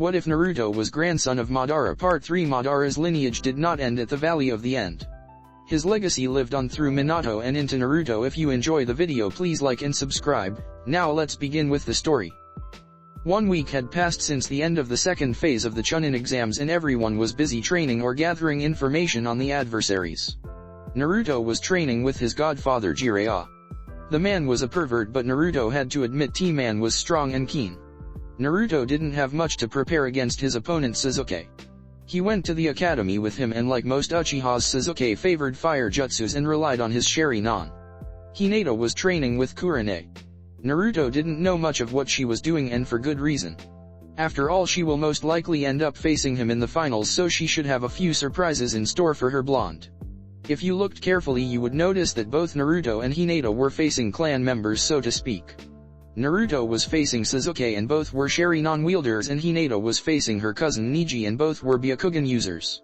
What if Naruto was grandson of Madara? Part 3. Madara's lineage did not end at the Valley of the End. His legacy lived on through Minato and into Naruto. If you enjoy the video, please like and subscribe. Now let's begin with the story. 1 week had passed since the end of the second phase of the Chunin exams, and everyone was busy training or gathering information on the adversaries. Naruto was training with his godfather Jiraiya. The man was a pervert, but Naruto had to admit T-Man was strong and keen. Naruto didn't have much to prepare against his opponent Sasuke. He went to the academy with him, and like most Uchihas, Sasuke favored fire jutsus and relied on his Sharingan. Hinata was training with Kurane. Naruto didn't know much of what she was doing, and for good reason. After all, she will most likely end up facing him in the finals, so she should have a few surprises in store for her blonde. If you looked carefully, you would notice that both Naruto and Hinata were facing clan members, so to speak. Naruto was facing Sasuke and both were Sharingan wielders, and Hinata was facing her cousin Neji and both were Byakugan users.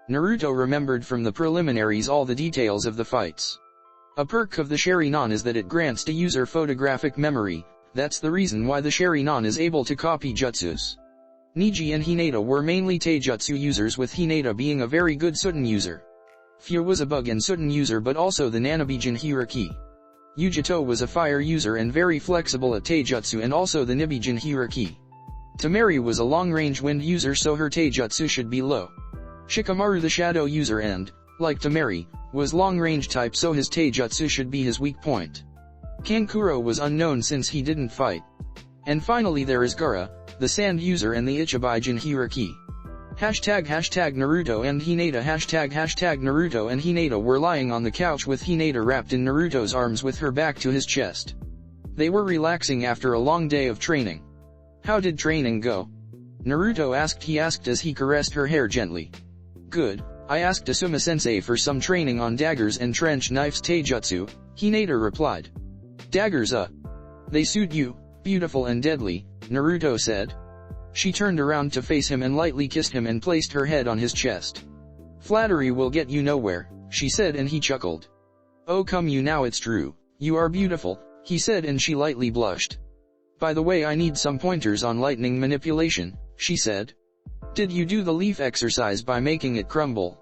Naruto remembered from the preliminaries all the details of the fights. A perk of the Sharingan is that it grants to user photographic memory. That's the reason why the Sharingan is able to copy jutsus. Neji and Hinata were mainly Taijutsu users, with Hinata being a very good Sutten user. Fear was a bug and Sutten user, but also the Nanabi Jinchuriki. Yugito was a fire user and very flexible at Taijutsu, and also the Nibi Jinchuriki. Temari was a long-range wind user, so her Taijutsu should be low. Shikamaru the shadow user and, like Temari, was long-range type, so his Taijutsu should be his weak point. Kankuro was unknown since he didn't fight. And finally there is Gaara, the sand user, and the Ichibai Jinchuriki. #Naruto and Hinata. #Naruto and Hinata were lying on the couch with Hinata wrapped in Naruto's arms with her back to his chest. They were relaxing after a long day of training. How did training go? Naruto asked. He asked as he caressed her hair gently. Good. I asked Asuma-sensei for some training on daggers and trench knives taijutsu, Hinata replied. Daggers, they suit you, beautiful and deadly, Naruto said. She turned around to face him and lightly kissed him and placed her head on his chest. Flattery will get you nowhere, she said, and he chuckled. Oh come you now, it's true, you are beautiful, he said, and she lightly blushed. By the way, I need some pointers on lightning manipulation, she said. Did you do the leaf exercise by making it crumble?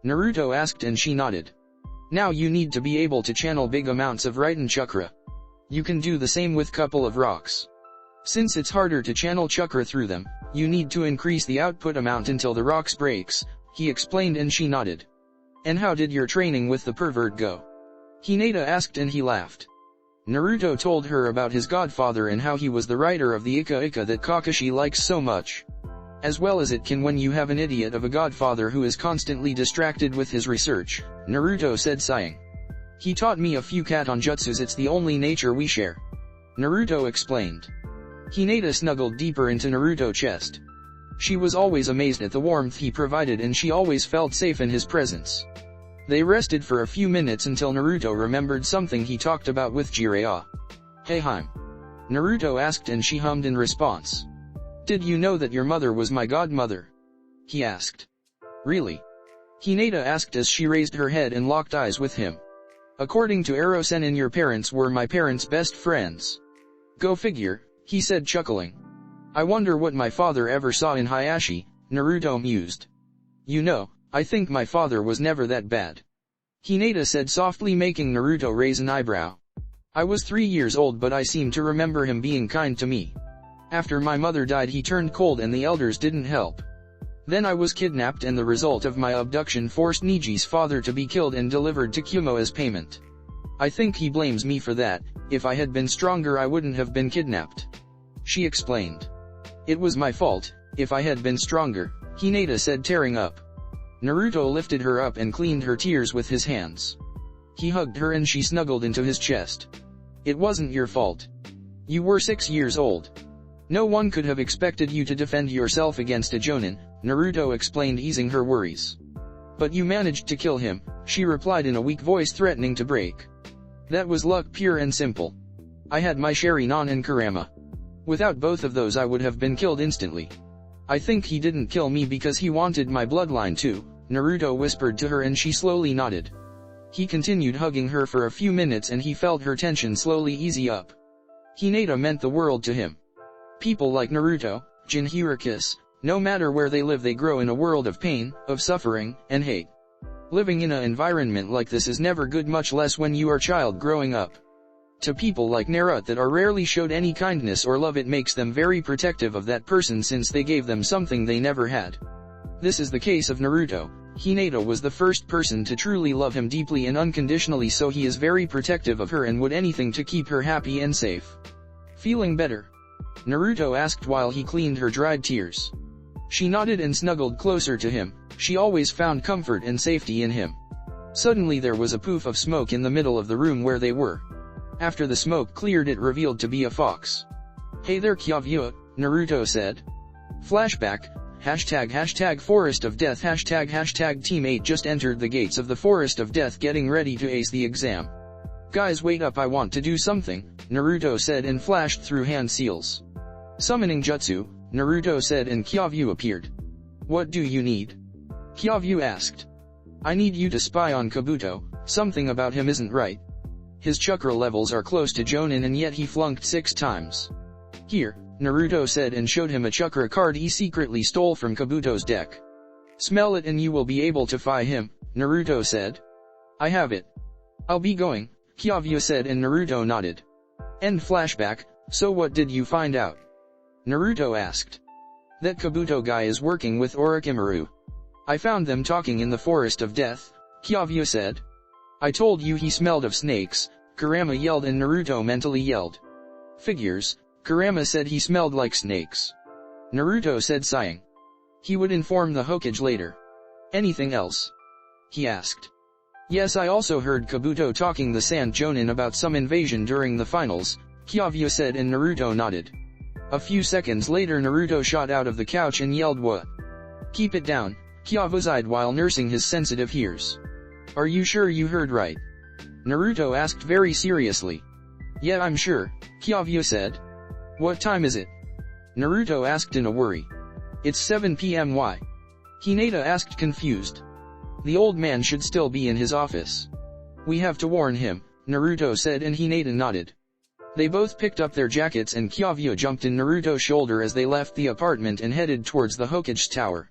Naruto asked, and she nodded. Now you need to be able to channel big amounts of Raiden chakra. You can do the same with couple of rocks. Since it's harder to channel chakra through them, you need to increase the output amount until the rocks breaks, he explained, and she nodded. And how did your training with the pervert go? Hinata asked, and he laughed. Naruto told her about his godfather and how he was the writer of the Ika that Kakashi likes so much. As well as it can when you have an idiot of a godfather who is constantly distracted with his research, Naruto said, sighing. He taught me a few katon jutsus, it's the only nature we share. Naruto explained. Hinata snuggled deeper into Naruto's chest. She was always amazed at the warmth he provided, and she always felt safe in his presence. They rested for a few minutes until Naruto remembered something he talked about with Jiraiya. Hey Haim. Naruto asked, and she hummed in response. Did you know that your mother was my godmother? He asked. Really? Hinata asked as she raised her head and locked eyes with him. According to Ero-Sennin, your parents were my parents' best friends. Go figure, he said, chuckling. I wonder what my father ever saw in Hayashi, Naruto mused. You know, I think my father was never that bad. Hinata said softly, making Naruto raise an eyebrow. I was 3 years old, but I seem to remember him being kind to me. After my mother died, he turned cold and the elders didn't help. Then I was kidnapped, and the result of my abduction forced Neji's father to be killed and delivered to Kumo as payment. I think he blames me for that. If I had been stronger I wouldn't have been kidnapped. She explained. It was my fault, if I had been stronger, Hinata said, tearing up. Naruto lifted her up and cleaned her tears with his hands. He hugged her and she snuggled into his chest. It wasn't your fault. You were 6 years old. No one could have expected you to defend yourself against a Jonin, Naruto explained, easing her worries. But you managed to kill him, she replied in a weak voice threatening to break. That was luck, pure and simple. I had my Sharingan and Kurama. Without both of those I would have been killed instantly. I think he didn't kill me because he wanted my bloodline too, Naruto whispered to her, and she slowly nodded. He continued hugging her for a few minutes and he felt her tension slowly ease up. Hinata meant the world to him. People like Naruto, Jinchuriki, No matter where they live, they grow in a world of pain, of suffering, and hate. Living in an environment like this is never good, much less when you are a child growing up. To people like Naruto that are rarely showed any kindness or love, it makes them very protective of that person since they gave them something they never had. This is the case of Naruto. Hinata was the first person to truly love him deeply and unconditionally, so he is very protective of her and would anything to keep her happy and safe. Feeling better? Naruto asked while he cleaned her dried tears. She nodded and snuggled closer to him. She always found comfort and safety in him. Suddenly there was a poof of smoke in the middle of the room where they were. After the smoke cleared, it revealed to be a fox. "Hey there, Kyavyua," Naruto said. Flashback. #Forest of Death #Team 8 just entered the gates of the Forest of Death, getting ready to ace the exam. "Guys, wait up, I want to do something," Naruto said and flashed through hand seals. "Summoning jutsu," Naruto said, and Kyavyua appeared. "What do you need?" Kyavyua asked. "I need you to spy on Kabuto. Something about him isn't right. His chakra levels are close to Jonin and yet he flunked 6 times. Here," Naruto said and showed him a chakra card he secretly stole from Kabuto's deck. "Smell it and you will be able to fight him," Naruto said. "I have it. I'll be going," Kyavyua said, and Naruto nodded. End flashback. So what did you find out? Naruto asked. "That Kabuto guy is working with Orochimaru. I found them talking in the Forest of Death," Kyavyua said. "I told you he smelled of snakes," Kurama yelled, and Naruto mentally yelled. "Figures," Kurama said. "He smelled like snakes." Naruto said, sighing. He would inform the Hokage later. "Anything else?" he asked. "Yes, I also heard Kabuto talking the Sand Jonin about some invasion during the finals," Kyavyua said, and Naruto nodded. A few seconds later Naruto shot out of the couch and yelled, "What?" "Keep it down," Kyavyua sighed while nursing his sensitive ears. "Are you sure you heard right?" Naruto asked very seriously. "Yeah, I'm sure," Kyavyua said. "What time is it?" Naruto asked in a worry. "It's 7 p.m. Why?" Hinata asked, confused. "The old man should still be in his office." "We have to warn him," Naruto said, and Hinata nodded. They both picked up their jackets and Kyavyua jumped in Naruto's shoulder as they left the apartment and headed towards the Hokage's tower.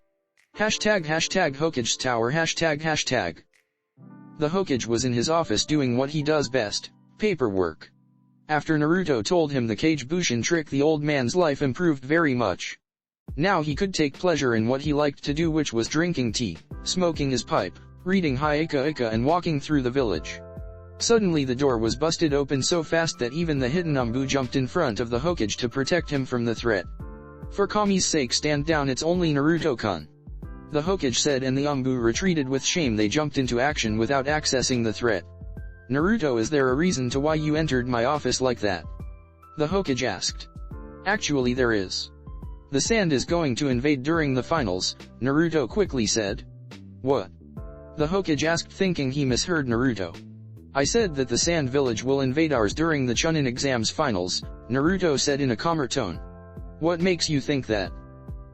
#Hokage's tower #. The Hokage was in his office doing what he does best, paperwork. After Naruto told him the Kage Bushin trick, the old man's life improved very much. Now he could take pleasure in what he liked to do, which was drinking tea, smoking his pipe, reading Hyaika and walking through the village. Suddenly the door was busted open so fast that even the hidden Umbu jumped in front of the Hokage to protect him from the threat. "For Kami's sake, stand down, it's only Naruto-kun," the Hokage said, and the Umbu retreated with shame. They jumped into action without accessing the threat. "Naruto, is there a reason to why you entered my office like that?" the Hokage asked. "Actually there is. The Sand is going to invade during the finals," Naruto quickly said. "What?" the Hokage asked, thinking he misheard Naruto. "I said that the Sand Village will invade ours during the Chunin exams finals," Naruto said in a calmer tone. "What makes you think that?"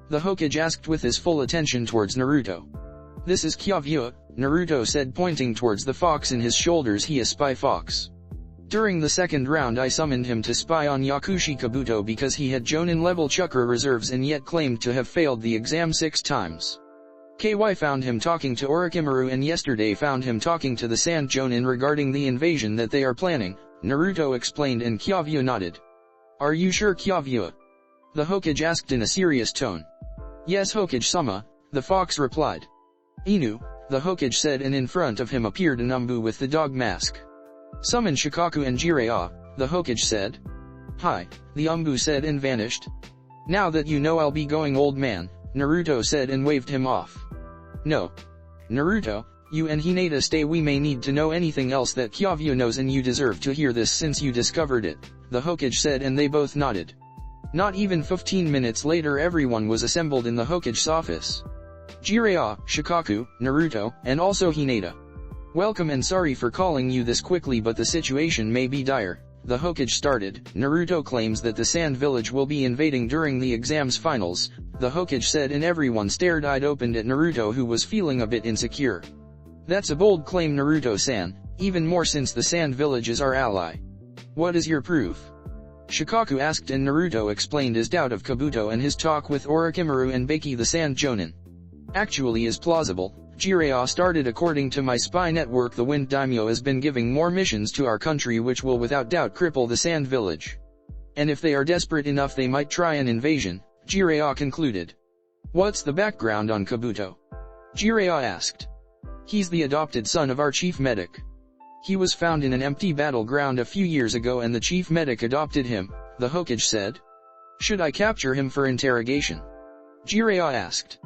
the Hokage asked with his full attention towards Naruto. "This is Kyavyua," Naruto said, pointing towards the fox in his shoulders. "He is spy fox. During the second round I summoned him to spy on Yakushi Kabuto because he had Jonin-level chakra reserves and yet claimed to have failed the exam 6 times. KY found him talking to Orochimaru and yesterday found him talking to the Sand Jonin regarding the invasion that they are planning," Naruto explained, and Kyavyua nodded. "Are you sure, Kyavyua?" the Hokage asked in a serious tone. "Yes, Hokage-sama," the fox replied. "Inu," the Hokage said, and in front of him appeared an Umbu with the dog mask. "Summon Shikaku and Jiraiya," the Hokage said. "Hi," the Umbu said and vanished. "Now that you know, I'll be going, old man," Naruto said and waved him off. "No. Naruto, you and Hinata stay. We may need to know anything else that Kyavyua knows, and you deserve to hear this since you discovered it," the Hokage said, and they both nodded. Not even 15 minutes later everyone was assembled in the Hokage's office. Jiraiya, Shikaku, Naruto, and also Hinata. "Welcome and sorry for calling you this quickly, but the situation may be dire," the Hokage started. "Naruto claims that the Sand Village will be invading during the exams finals," the Hokage said, and everyone stared eyed-opened at Naruto, who was feeling a bit insecure. "That's a bold claim, Naruto-san, even more since the Sand Village is our ally. What is your proof?" Shikaku asked, and Naruto explained his doubt of Kabuto and his talk with Orochimaru and Baki the Sand Jonin. Actually is plausible. Jiraiya started. According to my spy network, the Wind Daimyo has been giving more missions to our country which will without doubt cripple the Sand Village. And if they are desperate enough they might try an invasion, Jiraiya concluded. What's the background on Kabuto? Jiraiya asked. He's the adopted son of our chief medic. He was found in an empty battleground a few years ago and the chief medic adopted him, the Hokage said. Should I capture him for interrogation? Jiraiya asked.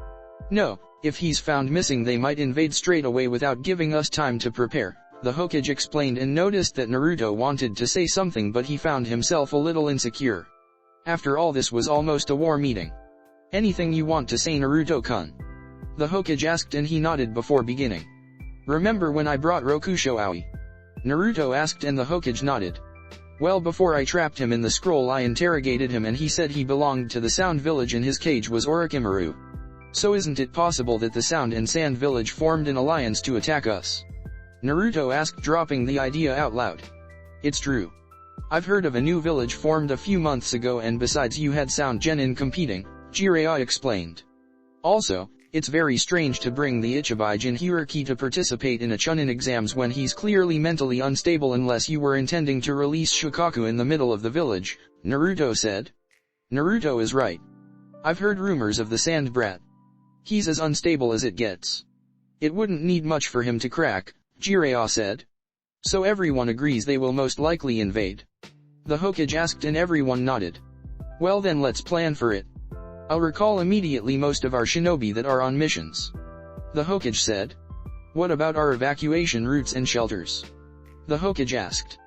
No, if he's found missing they might invade straight away without giving us time to prepare, the Hokage explained, and noticed that Naruto wanted to say something but he found himself a little insecure. After all, this was almost a war meeting. Anything you want to say, Naruto-kun? The Hokage asked, and he nodded before beginning. Remember when I brought Rokusho Aoi? Naruto asked, and the Hokage nodded. Well, before I trapped him in the scroll I interrogated him and he said he belonged to the Sound Village and his cage was Orochimaru. So isn't it possible that the Sound and Sand Village formed an alliance to attack us? Naruto asked, dropping the idea out loud. It's true. I've heard of a new village formed a few months ago, and besides you had Sound Genin competing, Jiraiya explained. Also, it's very strange to bring the Ichibai Jinchuriki to participate in a Chunin exams when he's clearly mentally unstable, unless you were intending to release Shikaku in the middle of the village, Naruto said. Naruto is right. I've heard rumors of the Sand Brat. He's as unstable as it gets. It wouldn't need much for him to crack, Jiraiya said. So everyone agrees they will most likely invade? The Hokage asked, and everyone nodded. Well then, let's plan for it. I'll recall immediately most of our shinobi that are on missions. The Hokage said. What about our evacuation routes and shelters? The Hokage asked.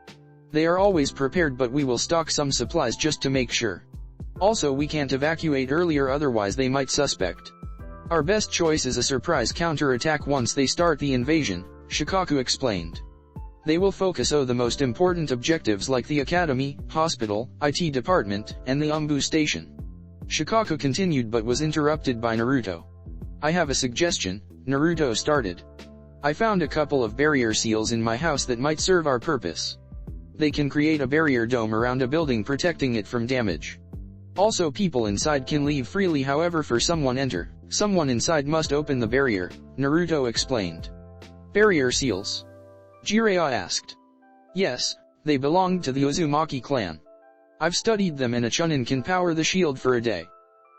They are always prepared, but we will stock some supplies just to make sure. Also, we can't evacuate earlier, otherwise they might suspect. Our best choice is a surprise counter-attack once they start the invasion, Shikaku explained. They will focus on the most important objectives like the academy, hospital, IT department, and the Umbu station. Shikaku continued but was interrupted by Naruto. I have a suggestion, Naruto started. I found a couple of barrier seals in my house that might serve our purpose. They can create a barrier dome around a building protecting it from damage. Also, people inside can leave freely, however for someone inside must open the barrier, Naruto explained. Barrier seals? Jiraiya asked. Yes, they belong to the Uzumaki clan. I've studied them, and a Chunin can power the shield for a day.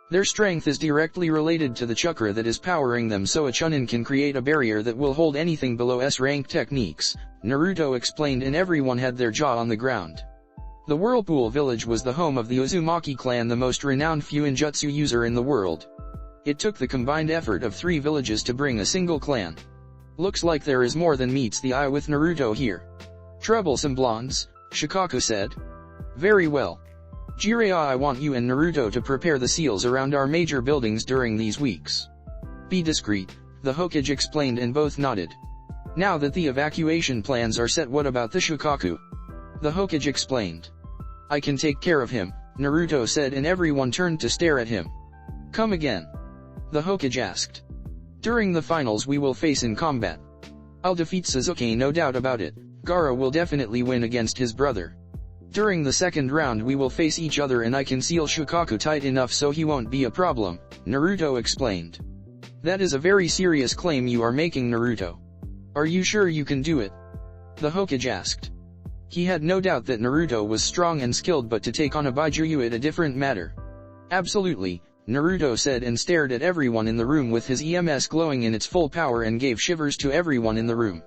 Their strength is directly related to the chakra that is powering them, so a Chunin can create a barrier that will hold anything below S-rank techniques, Naruto explained, and everyone had their jaw on the ground. The Whirlpool village was the home of the Uzumaki clan, the most renowned Fuinjutsu user in the world. It took the combined effort of 3 villages to bring a single clan. Looks like there is more than meets the eye with Naruto here. Troublesome blondes, Shikaku said. Very well. Jiraiya, I want you and Naruto to prepare the seals around our major buildings during these weeks. Be discreet, the Hokage explained, and both nodded. Now that the evacuation plans are set, what about the Shikaku? The Hokage explained. I can take care of him, Naruto said, and everyone turned to stare at him. Come again? The Hokage asked. During the finals we will face in combat. I'll defeat Sasuke, no doubt about it. Gaara will definitely win against his brother. During the second round we will face each other, and I can seal Shikaku tight enough so he won't be a problem, Naruto explained. That is a very serious claim you are making, Naruto. Are you sure you can do it? The Hokage asked. He had no doubt that Naruto was strong and skilled, but to take on a Baijuyu, a different matter. Absolutely, Naruto said, and stared at everyone in the room with his EMS glowing in its full power and gave shivers to everyone in the room.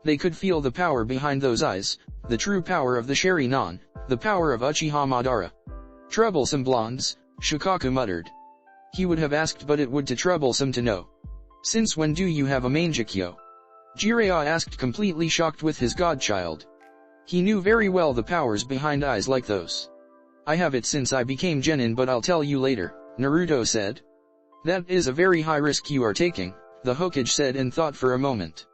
They could feel the power behind those eyes, the true power of the Sharingan, the power of Uchiha Madara. Troublesome blondes, Shikaku muttered. He would have asked, but it would be troublesome to know. Since when do you have a Mangekyo? Jiraiya asked, completely shocked with his godchild. He knew very well the powers behind eyes like those. I have it since I became Genin, but I'll tell you later, Naruto said. That is a very high risk you are taking, the Hokage said, and thought for a moment.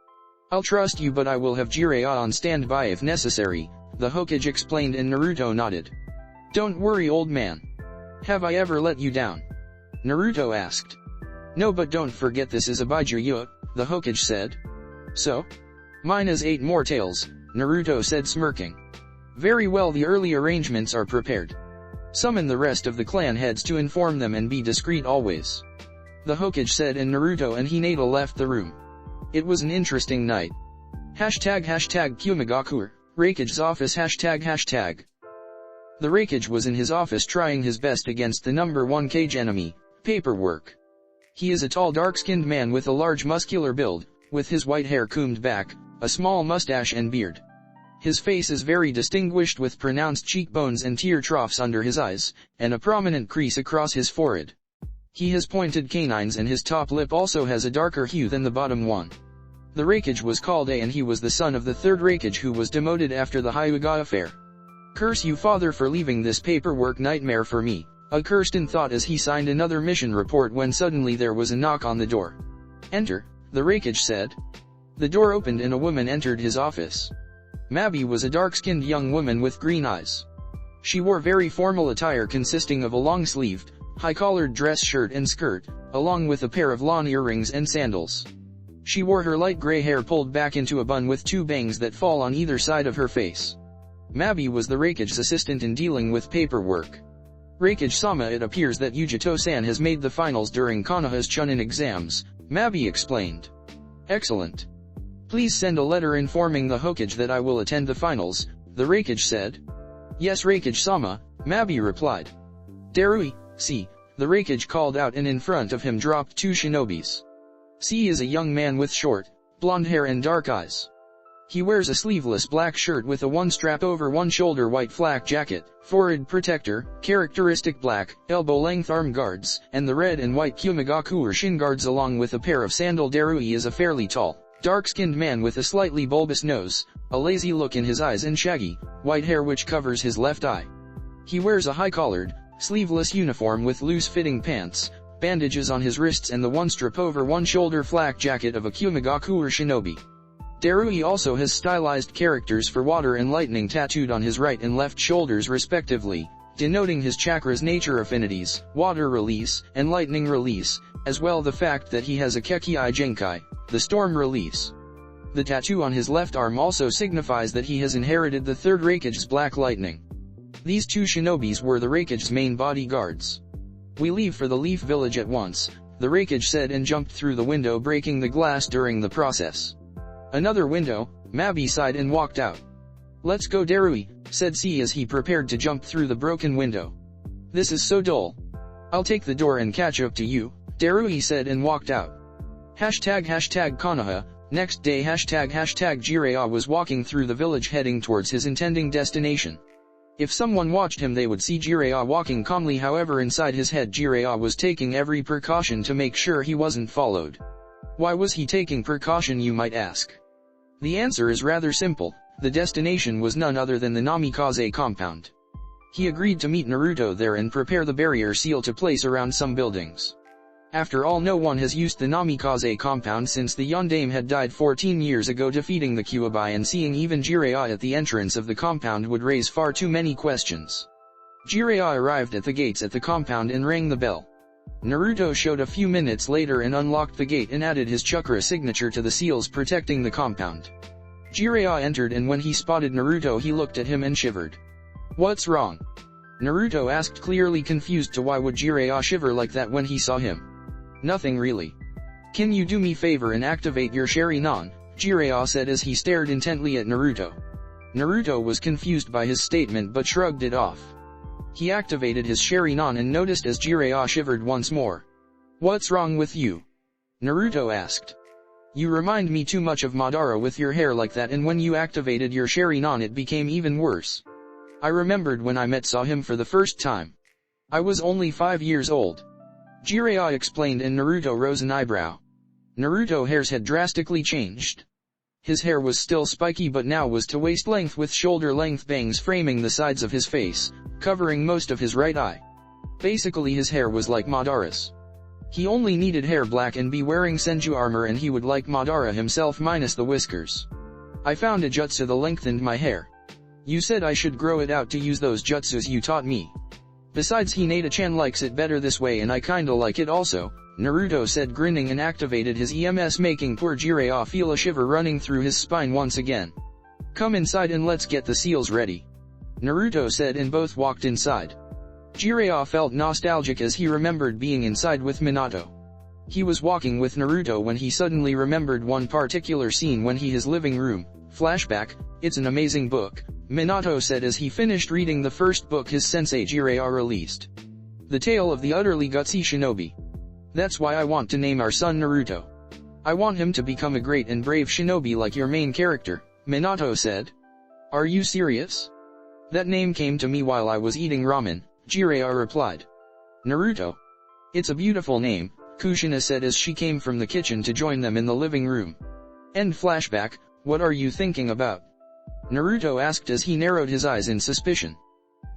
I'll trust you, but I will have Jiraiya on standby if necessary, the Hokage explained, and Naruto nodded. Don't worry, old man. Have I ever let you down? Naruto asked. No, but don't forget this is a Baijuyu, the Hokage said. So? Mine is 8 more tails, Naruto said, smirking. Very well, the early arrangements are prepared. Summon the rest of the clan heads to inform them and be discreet always. The Hokage said, and Naruto and Hinata left the room. It was an interesting night. #Kumagakur, Raikage's office ##. The Raikage was in his office trying his best against the number 1 Kage enemy, paperwork. He is a tall dark-skinned man with a large muscular build, with his white hair combed back, a small mustache and beard. His face is very distinguished with pronounced cheekbones and tear troughs under his eyes, and a prominent crease across his forehead. He has pointed canines and his top lip also has a darker hue than the bottom one. The Raikage was called A and he was the son of the third Raikage who was demoted after the Hyuga affair. Curse you, father, for leaving this paperwork nightmare for me, a Kirsten thought as he signed another mission report when suddenly there was a knock on the door. Enter, the Raikage said. The door opened and a woman entered his office. Mabi was a dark-skinned young woman with green eyes. She wore very formal attire consisting of a long-sleeved, high-collared dress shirt and skirt, along with a pair of lawn earrings and sandals. She wore her light gray hair pulled back into a bun with 2 bangs that fall on either side of her face. Mabi was the Raikage's assistant in dealing with paperwork. Raikage-sama, it appears that Yugito-san has made the finals during Konoha's Chunin exams, Mabi explained. Excellent. Please send a letter informing the Hokage that I will attend the finals, the Raikage said. Yes, Raikage-sama, Mabi replied. Darui, see, the Raikage called out, and in front of him dropped 2 shinobis. C is a young man with short, blonde hair and dark eyes. He wears a sleeveless black shirt with a one-strap over one shoulder white flak jacket, forehead protector, characteristic black, elbow-length arm guards, and the red and white Kumagaku or shin guards along with a pair of sandal. Darui is a fairly tall, dark-skinned man with a slightly bulbous nose, a lazy look in his eyes and shaggy, white hair which covers his left eye. He wears a high-collared, sleeveless uniform with loose-fitting pants, bandages on his wrists and the one-strap over one shoulder flak jacket of a Kumagaku or shinobi. Darui also has stylized characters for water and lightning tattooed on his right and left shoulders respectively, denoting his chakras nature affinities, water release, and lightning release, as well the fact that he has a Kekii Genkai, the storm release. The tattoo on his left arm also signifies that he has inherited the third Raikage's black lightning. These 2 shinobis were the Raikage's main bodyguards. We leave for the Leaf Village at once, the Raikage said and jumped through the window, breaking the glass during the process. Another window, Mabi sighed and walked out. Let's go, Darui, said C as he prepared to jump through the broken window. This is so dull. I'll take the door and catch up to you, Darui said and walked out. Konoha, next day Jiraiya was walking through the village heading towards his intending destination. If someone watched him they would see Jiraiya walking calmly, however inside his head Jiraiya was taking every precaution to make sure he wasn't followed. Why was he taking precaution, you might ask? The answer is rather simple, the destination was none other than the Namikaze compound. He agreed to meet Naruto there and prepare the barrier seal to place around some buildings. After all, no one has used the Namikaze compound since the Yondaime had died 14 years ago, defeating the Kyuubi, and seeing even Jiraiya at the entrance of the compound would raise far too many questions. Jiraiya arrived at the gates at the compound and rang the bell. Naruto showed a few minutes later and unlocked the gate and added his chakra signature to the seals protecting the compound. Jiraiya entered, and when he spotted Naruto he looked at him and shivered. What's wrong? Naruto asked, clearly confused to why would Jiraiya shiver like that when he saw him. Nothing really. Can you do me favor and activate your Sharingan? Jiraiya said as he stared intently at Naruto. Naruto was confused by his statement but shrugged it off. He activated his Sharingan and noticed as Jiraiya shivered once more. What's wrong with you? Naruto asked. You remind me too much of Madara with your hair like that, and when you activated your Sharingan it became even worse. I remembered when I saw him for the first time. I was only 5 years old. Jiraiya explained, and Naruto rose an eyebrow. Naruto's hair had drastically changed. His hair was still spiky but now was to waist length with shoulder length bangs framing the sides of his face, covering most of his right eye. Basically his hair was like Madara's. He only needed hair black and be wearing senju armor, and he would like Madara himself minus the whiskers. I found a jutsu that lengthened my hair. You said I should grow it out to use those jutsus you taught me. Besides, Hinata-chan likes it better this way and I kinda like it also, Naruto said, grinning, and activated his EMS, making poor Jiraiya feel a shiver running through his spine once again. Come inside and let's get the seals ready. Naruto said, and both walked inside. Jiraiya felt nostalgic as he remembered being inside with Minato. He was walking with Naruto when he suddenly remembered one particular scene when his living room. Flashback, it's an amazing book, Minato said as he finished reading the first book his sensei Jiraiya released. The Tale of the Utterly Gutsy Shinobi. That's why I want to name our son Naruto. I want him to become a great and brave shinobi like your main character, Minato said. Are you serious? That name came to me while I was eating ramen, Jiraiya replied. Naruto. It's a beautiful name, Kushina said as she came from the kitchen to join them in the living room. End flashback, what are you thinking about? Naruto asked as he narrowed his eyes in suspicion.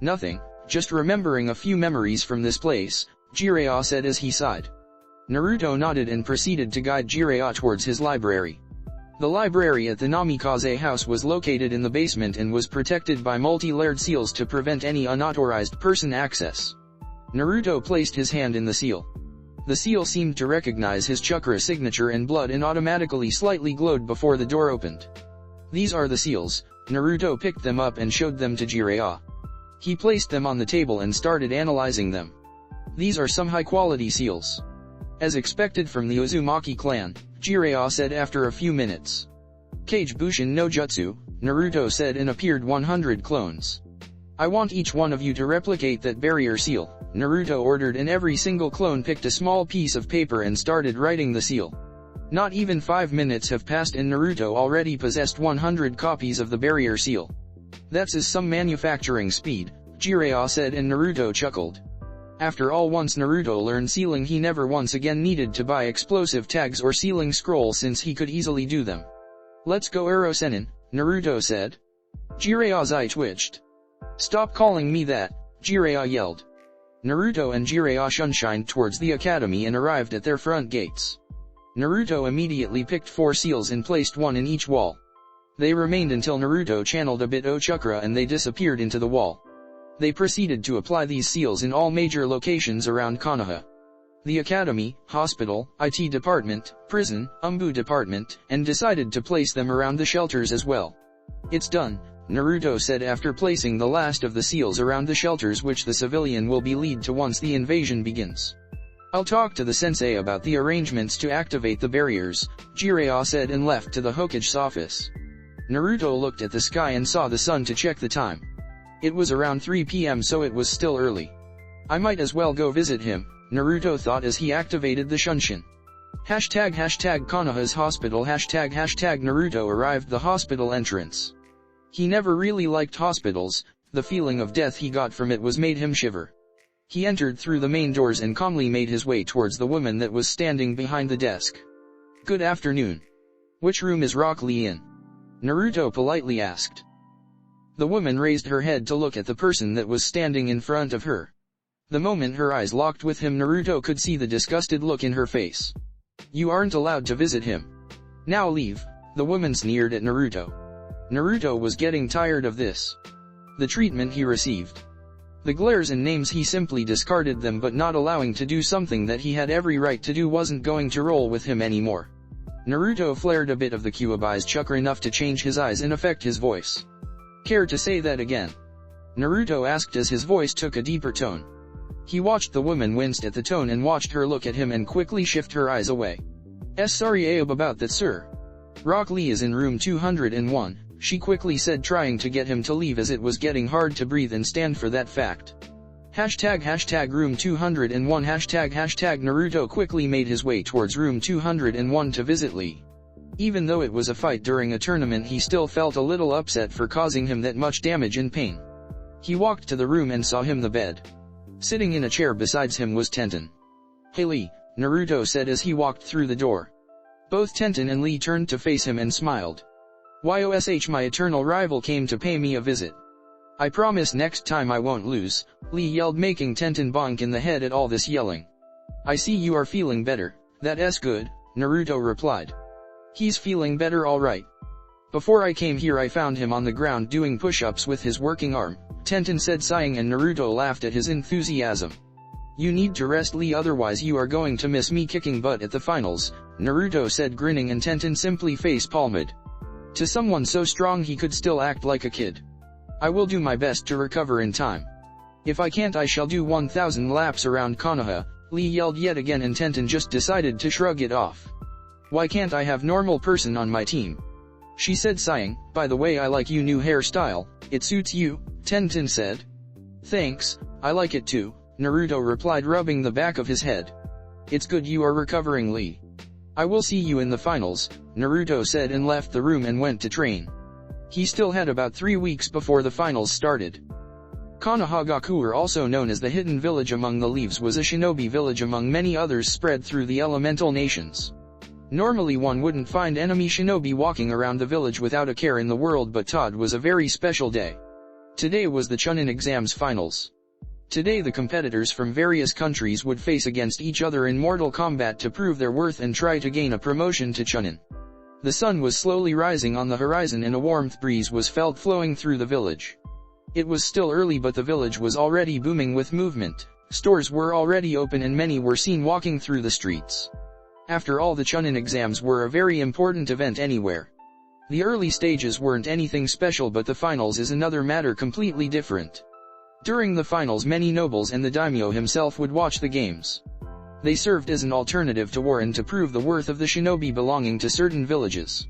Nothing, just remembering a few memories from this place, Jiraiya said as he sighed. Naruto nodded and proceeded to guide Jiraiya towards his library. The library at the Namikaze house was located in the basement and was protected by multi-layered seals to prevent any unauthorized person access. Naruto placed his hand in the seal. The seal seemed to recognize his chakra signature and blood and automatically slightly glowed before the door opened. These are the seals. Naruto picked them up and showed them to Jiraiya. He placed them on the table and started analyzing them. These are some high-quality seals. As expected from the Uzumaki clan, Jiraiya said after a few minutes. Kage Bushin no Jutsu, Naruto said, and appeared 100 clones. I want each one of you to replicate that barrier seal, Naruto ordered, and every single clone picked a small piece of paper and started writing the seal. Not even 5 minutes have passed and Naruto already possessed 100 copies of the barrier seal. That's some manufacturing speed, Jiraiya said, and Naruto chuckled. After all, once Naruto learned sealing, he never once again needed to buy explosive tags or sealing scroll since he could easily do them. Let's go Ero Sennin, Naruto said. Jiraiya's eye twitched. Stop calling me that, Jiraiya yelled. Naruto and Jiraiya shunshined towards the academy and arrived at their front gates. Naruto immediately picked 4 seals and placed one in each wall. They remained until Naruto channeled a bit of chakra and they disappeared into the wall. They proceeded to apply these seals in all major locations around Konoha. The academy, hospital, IT department, prison, Umbu department, and decided to place them around the shelters as well. It's done, Naruto said after placing the last of the seals around the shelters which the civilian will be lead to once the invasion begins. I'll talk to the sensei about the arrangements to activate the barriers, Jiraiya said and left to the Hokage's office. Naruto looked at the sky and saw the sun to check the time. It was around 3 p.m. so it was still early. I might as well go visit him, Naruto thought as he activated the Shunshin. ## Konoha's hospital ## Naruto arrived the hospital entrance. He never really liked hospitals, the feeling of death he got from it was made him shiver. He entered through the main doors and calmly made his way towards the woman that was standing behind the desk. Good afternoon. Which room is Rock Lee in? Naruto politely asked. The woman raised her head to look at the person that was standing in front of her. The moment her eyes locked with him, Naruto could see the disgusted look in her face. You aren't allowed to visit him. Now leave, the woman sneered at Naruto. Naruto was getting tired of this. The treatment he received. The glares and names, he simply discarded them, but not allowing to do something that he had every right to do wasn't going to roll with him anymore. Naruto flared a bit of the Kyuubi's chakra enough to change his eyes and affect his voice. Care to say that again? Naruto asked as his voice took a deeper tone. He watched the woman winced at the tone and watched her look at him and quickly shift her eyes away. Sorry Aob about that, sir. Rock Lee is in room 201, she quickly said, trying to get him to leave as it was getting hard to breathe and stand for that fact. ## room 201 ## Naruto quickly made his way towards room 201 to visit Lee. Even though it was a fight during a tournament, he still felt a little upset for causing him that much damage and pain. He walked to the room and saw him the bed. Sitting in a chair besides him was Tenten. Hey Lee, Naruto said as he walked through the door. Both Tenten and Lee turned to face him and smiled. Yosh, my eternal rival came to pay me a visit. I promise next time I won't lose, Lee yelled, making Tenten bonk in the head at all this yelling. I see you are feeling better, that's good, Naruto replied. He's feeling better all right. Before I came here I found him on the ground doing push-ups with his working arm, Tenten said sighing, and Naruto laughed at his enthusiasm. You need to rest Lee, otherwise you are going to miss me kicking butt at the finals, Naruto said grinning, and Tenten simply face palmed. To someone so strong he could still act like a kid. I will do my best to recover in time. If I can't, I shall do 1,000 laps around Konoha, Lee yelled yet again, and Tenten just decided to shrug it off. Why can't I have normal person on my team? She said, sighing. By the way, I like you new hairstyle, it suits you, Tenten said. Thanks, I like it too, Naruto replied, rubbing the back of his head. It's good you are recovering, Lee. I will see you in the finals, Naruto said, and left the room and went to train. He still had about 3 weeks before the finals started. Konohagaku, also known as the Hidden Village among the Leaves, was a shinobi village among many others spread through the elemental nations. Normally one wouldn't find enemy shinobi walking around the village without a care in the world, but today was a very special day. Today was the Chunin exams finals. Today the competitors from various countries would face against each other in mortal combat to prove their worth and try to gain a promotion to Chunin. The sun was slowly rising on the horizon and a warmth breeze was felt flowing through the village. It was still early, but the village was already booming with movement. Stores were already open and many were seen walking through the streets. After all, the Chunin exams were a very important event anywhere. The early stages weren't anything special, but the finals is another matter completely different. During the finals, many nobles and the daimyo himself would watch the games. They served as an alternative to war and to prove the worth of the shinobi belonging to certain villages.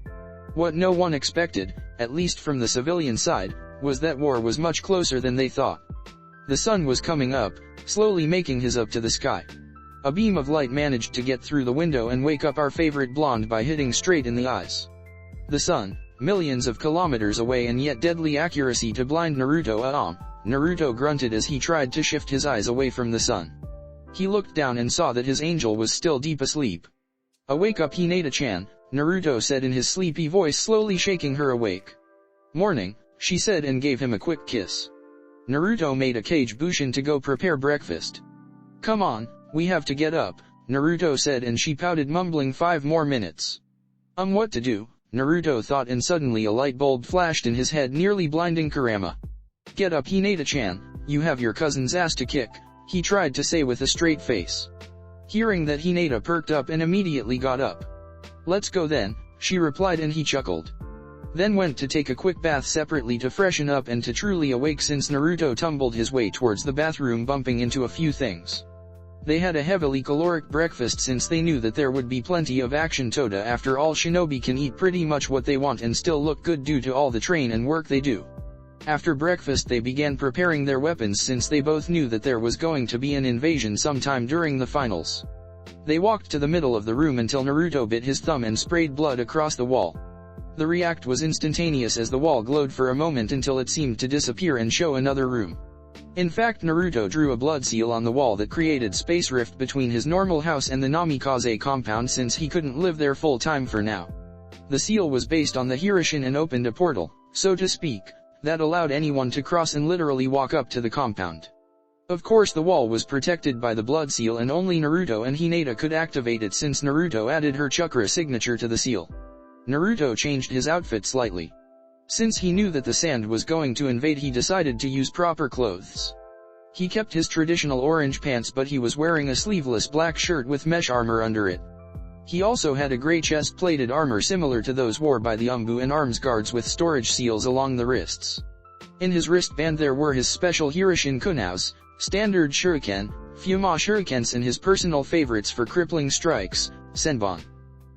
What no one expected, at least from the civilian side, was that war was much closer than they thought. The sun was coming up, slowly making his up to the sky. A beam of light managed to get through the window and wake up our favorite blonde by hitting straight in the eyes. The sun, millions of kilometers away, and yet deadly accuracy to blind Naruto. Naruto grunted as he tried to shift his eyes away from the sun. He looked down and saw that his angel was still deep asleep. Awake up, Hinata-chan, Naruto said in his sleepy voice, slowly shaking her awake. Morning, she said, and gave him a quick kiss. Naruto made a Kage bushin to go prepare breakfast. Come on, we have to get up, Naruto said, and she pouted, mumbling 5 more minutes. What to do, Naruto thought, and suddenly a light bulb flashed in his head, nearly blinding Kurama. Get up, Hinata-chan, you have your cousin's ass to kick, he tried to say with a straight face. Hearing that, Hinata perked up and immediately got up. Let's go then, she replied, and he chuckled. Then went to take a quick bath separately to freshen up and to truly awake, since Naruto tumbled his way towards the bathroom, bumping into a few things. They had a heavily caloric breakfast since they knew that there would be plenty of action. Toda, after all, shinobi can eat pretty much what they want and still look good due to all the train and work they do. After breakfast they began preparing their weapons, since they both knew that there was going to be an invasion sometime during the finals. They walked to the middle of the room until Naruto bit his thumb and sprayed blood across the wall. The react was instantaneous as the wall glowed for a moment until it seemed to disappear and show another room. In fact, Naruto drew a blood seal on the wall that created space rift between his normal house and the Namikaze compound, since he couldn't live there full time for now. The seal was based on the Hirishin and opened a portal, so to speak, that allowed anyone to cross and literally walk up to the compound. Of course, the wall was protected by the blood seal and only Naruto and Hinata could activate it, since Naruto added her chakra signature to the seal. Naruto changed his outfit slightly. Since he knew that the sand was going to invade, he decided to use proper clothes. He kept his traditional orange pants, but he was wearing a sleeveless black shirt with mesh armor under it. He also had a gray chest-plated armor similar to those worn by the Umbu and arms guards, with storage seals along the wrists. In his wristband there were his special Hirishin kunaus, standard shuriken, Fuma shurikens, and his personal favorites for crippling strikes, senbon.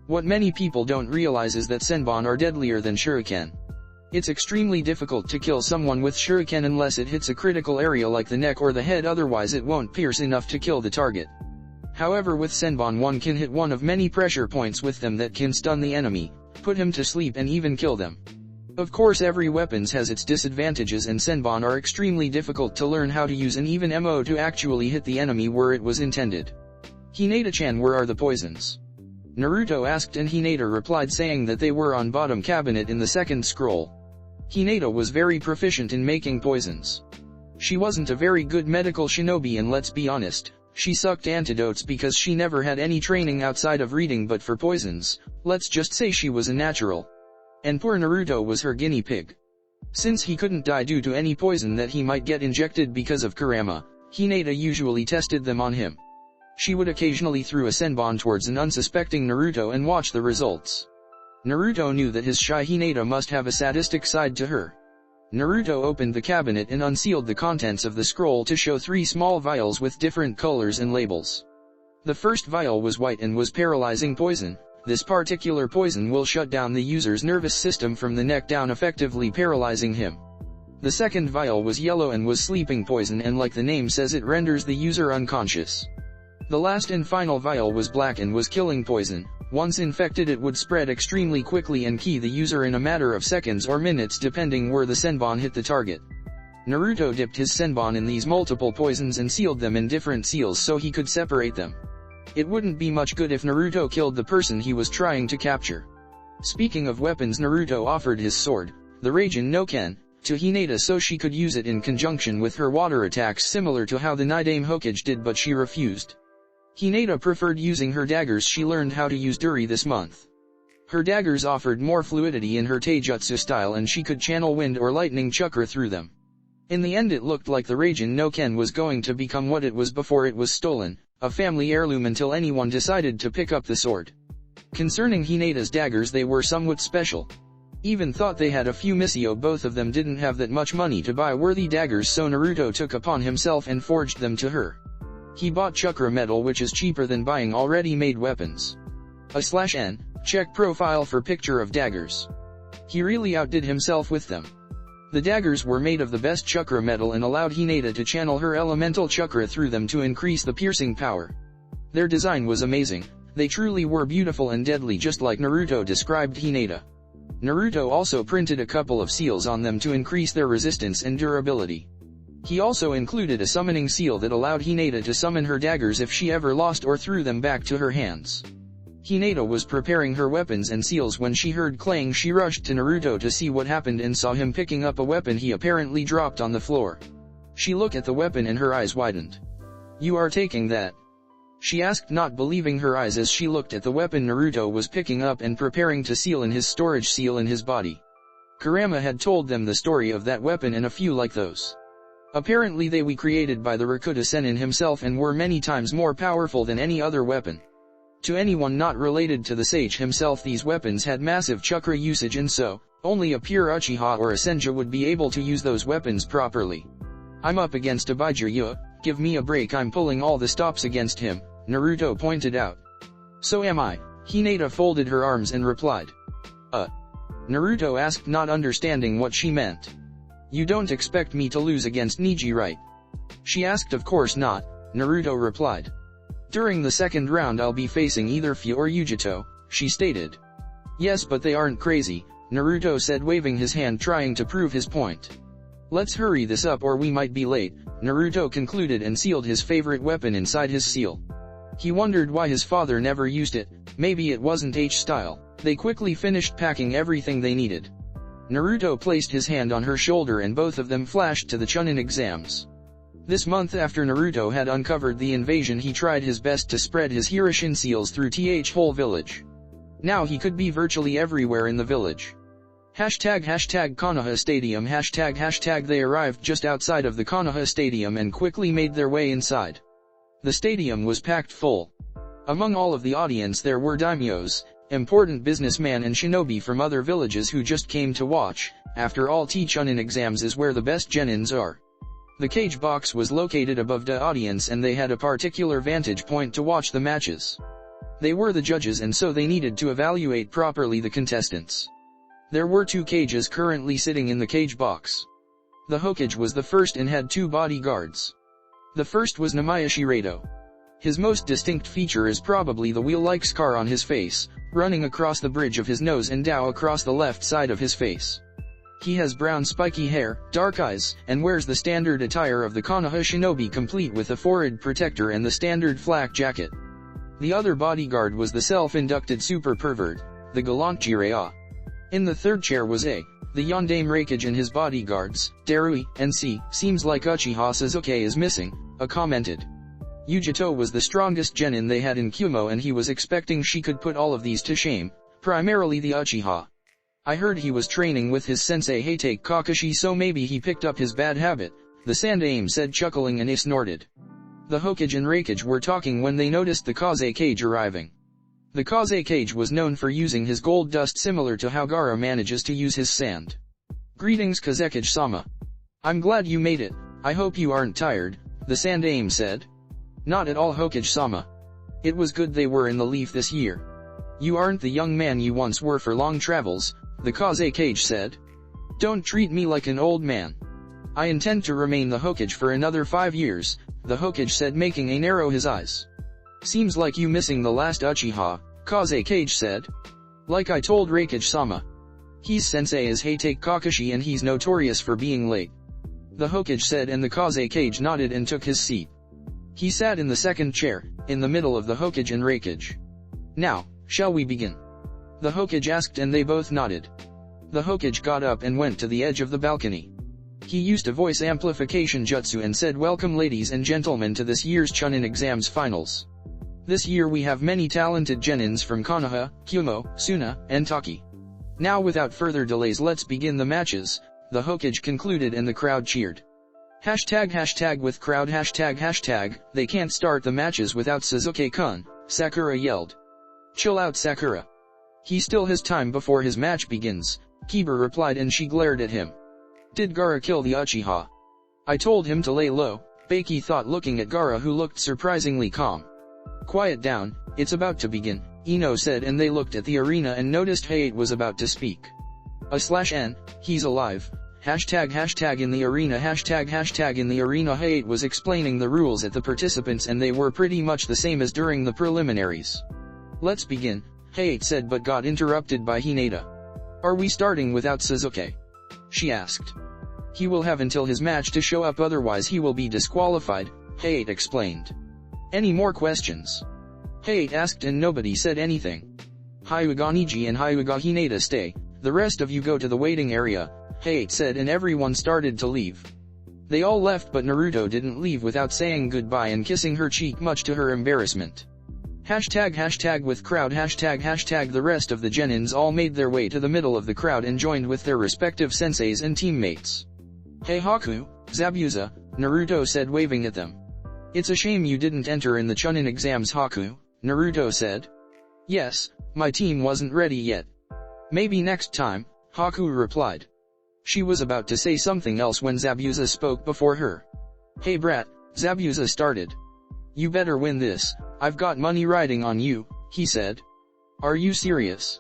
What many people don't realize is that senbon are deadlier than shuriken. It's extremely difficult to kill someone with shuriken unless it hits a critical area like the neck or the head, otherwise it won't pierce enough to kill the target. However, with senbon one can hit one of many pressure points with them that can stun the enemy, put him to sleep, and even kill them. Of course, every weapons has its disadvantages, and senbon are extremely difficult to learn how to use and even MO to actually hit the enemy where it was intended. Hinata-chan, where are the poisons? Naruto asked, and Hinata replied saying that they were on bottom cabinet in the second scroll. Hinata was very proficient in making poisons. She wasn't a very good medical shinobi, and let's be honest, she sucked antidotes because she never had any training outside of reading, but for poisons, let's just say she was a natural. And poor Naruto was her guinea pig. Since he couldn't die due to any poison that he might get injected because of Kurama, Hinata usually tested them on him. She would occasionally throw a senbon towards an unsuspecting Naruto and watch the results. Naruto knew that his shy Hinata must have a sadistic side to her. Naruto opened the cabinet and unsealed the contents of the scroll to show 3 small vials with different colors and labels. The first vial was white and was paralyzing poison. This particular poison will shut down the user's nervous system from the neck down, effectively paralyzing him. The second vial was yellow and was sleeping poison, and like the name says, it renders the user unconscious. The last and final vial was black and was killing poison. Once infected, it would spread extremely quickly and kill the user in a matter of seconds or minutes depending where the senbon hit the target. Naruto dipped his senbon in these multiple poisons and sealed them in different seals so he could separate them. It wouldn't be much good if Naruto killed the person he was trying to capture. Speaking of weapons, Naruto offered his sword, the Raijin no Ken, to Hinata so she could use it in conjunction with her water attacks, similar to how the Nidaime Hokage did, but she refused. Hinata preferred using her daggers she learned how to use Duri this month. Her daggers offered more fluidity in her taijutsu style and she could channel wind or lightning chakra through them. In the end, it looked like the Raijin no Ken was going to become what it was before it was stolen, a family heirloom, until anyone decided to pick up the sword. Concerning Hinata's daggers, they were somewhat special. Even thought they had a few missio. Both of them didn't have that much money to buy worthy daggers, so Naruto took upon himself and forged them to her. He bought chakra metal, which is cheaper than buying already made weapons. /N, check profile for picture of daggers. He really outdid himself with them. The daggers were made of the best chakra metal and allowed Hinata to channel her elemental chakra through them to increase the piercing power. Their design was amazing. They truly were beautiful and deadly, just like Naruto described Hinata. Naruto also printed a couple of seals on them to increase their resistance and durability. He also included a summoning seal that allowed Hinata to summon her daggers if she ever lost or threw them back to her hands. Hinata was preparing her weapons and seals when she heard clang. She rushed to Naruto to see what happened and saw him picking up a weapon he apparently dropped on the floor. She looked at the weapon and her eyes widened. "You are taking that?" she asked, not believing her eyes as she looked at the weapon Naruto was picking up and preparing to seal in his storage seal in his body. Kurama had told them the story of that weapon and a few like those. Apparently they were created by the Rakuta Sennin himself and were many times more powerful than any other weapon. To anyone not related to the sage himself, these weapons had massive chakra usage, and so, only a pure Uchiha or a Senja would be able to use those weapons properly. "I'm up against a Bijiryu, give me a break, I'm pulling all the stops against him," Naruto pointed out. "So am I," Hinata folded her arms and replied. Naruto asked, not understanding what she meant. "You don't expect me to lose against Neji, right?" she asked. "Of course not," Naruto replied. "During the second round I'll be facing either Fu or Yugito," she stated. "Yes, but they aren't crazy," Naruto said, waving his hand trying to prove his point. "Let's hurry this up or we might be late," Naruto concluded and sealed his favorite weapon inside his seal. He wondered why his father never used it. Maybe it wasn't H-style. They quickly finished packing everything they needed. Naruto placed his hand on her shoulder and both of them flashed to the Chunin exams. This month, after Naruto had uncovered the invasion, he tried his best to spread his Hirishin seals through the whole village. Now he could be virtually everywhere in the village. #Konoha Stadium #. They arrived just outside of the Konoha Stadium and quickly made their way inside. The stadium was packed full. Among all of the audience there were daimyos, important businessmen and shinobi from other villages who just came to watch. After all, Chunin exams is where the best genins are. The cage box was located above the audience and they had a particular vantage point to watch the matches. They were the judges and so they needed to evaluate properly the contestants. There were 2 cages currently sitting in the cage box. The Hokage was the first and had 2 bodyguards. The first was Namiya Shirado. His most distinct feature is probably the wheel-like scar on his face, running across the bridge of his nose and down across the left side of his face. He has brown spiky hair, dark eyes, and wears the standard attire of the Konoha shinobi, complete with a forehead protector and the standard flak jacket. The other bodyguard was the self-inducted super pervert, the gallant Jiraiya. In the third chair was the Yondaime Raikage and his bodyguards, Darui, and seems like Uchiha Sasuke is missing, commented. Yugito was the strongest genin they had in Kumo and he was expecting she could put all of these to shame, primarily the Uchiha. "I heard he was training with his sensei Hatake Kakashi, so maybe he picked up his bad habit," the Sandaime said, chuckling, and he snorted. The Hokage and Raikage were talking when they noticed the Kaze cage arriving. The Kaze cage was known for using his gold dust similar to how Gaara manages to use his sand. Greetings Kazekage-sama. I'm glad you made it, I hope you aren't tired, the Sandaime said. Not at all Hokage-sama. It was good they were in the leaf this year. You aren't the young man you once were for long travels, the Kazekage said. Don't treat me like an old man. I intend to remain the Hokage for another 5 years, the Hokage said, making a narrow his eyes. Seems like you missing the last Uchiha, Kazekage said. Like I told Raikage-sama. His sensei is Hatake Kakashi and he's notorious for being late. The Hokage said, and the Kazekage nodded and took his seat. He sat in the second chair, in the middle of the Hokage and Raikage. Now, shall we begin? The Hokage asked and they both nodded. The Hokage got up and went to the edge of the balcony. He used a voice amplification jutsu and said, welcome ladies and gentlemen to this year's Chunin exams finals. This year we have many talented genins from Konoha, Kumo, Suna, and Taki. Now without further delays let's begin the matches, the Hokage concluded and the crowd cheered. Hashtag with crowd hashtag, they can't start the matches without Sasuke-kun, Sakura yelled. Chill out Sakura. He still has time before his match begins, Kiba replied and she glared at him. Did Gaara kill the Uchiha? I told him to lay low, Baki thought looking at Gaara who looked surprisingly calm. Quiet down, it's about to begin, Ino said and they looked at the arena and noticed Hayate was about to speak. /n, he's alive. Hashtag in the arena hashtag in the arena Hayate was explaining the rules at the participants and they were pretty much the same as during the preliminaries. Let's begin, Hayate said but got interrupted by Hinata. Are we starting without Sasuke? She asked. He will have until his match to show up otherwise he will be disqualified, Hayate explained. Any more questions? Hayate asked and nobody said anything. Hyuga Neji and Hyuga Hinata stay, the rest of you go to the waiting area, Hayate said and everyone started to leave. They all left but Naruto didn't leave without saying goodbye and kissing her cheek much to her embarrassment. Hashtag with crowd hashtag the rest of the genins all made their way to the middle of the crowd and joined with their respective senseis and teammates. Hey Haku, Zabuza, Naruto said waving at them. It's a shame you didn't enter in the Chunin exams Haku, Naruto said. Yes, my team wasn't ready yet. Maybe next time, Haku replied. She was about to say something else when Zabuza spoke before her. Hey brat, Zabuza started. You better win this, I've got money riding on you, he said. Are you serious?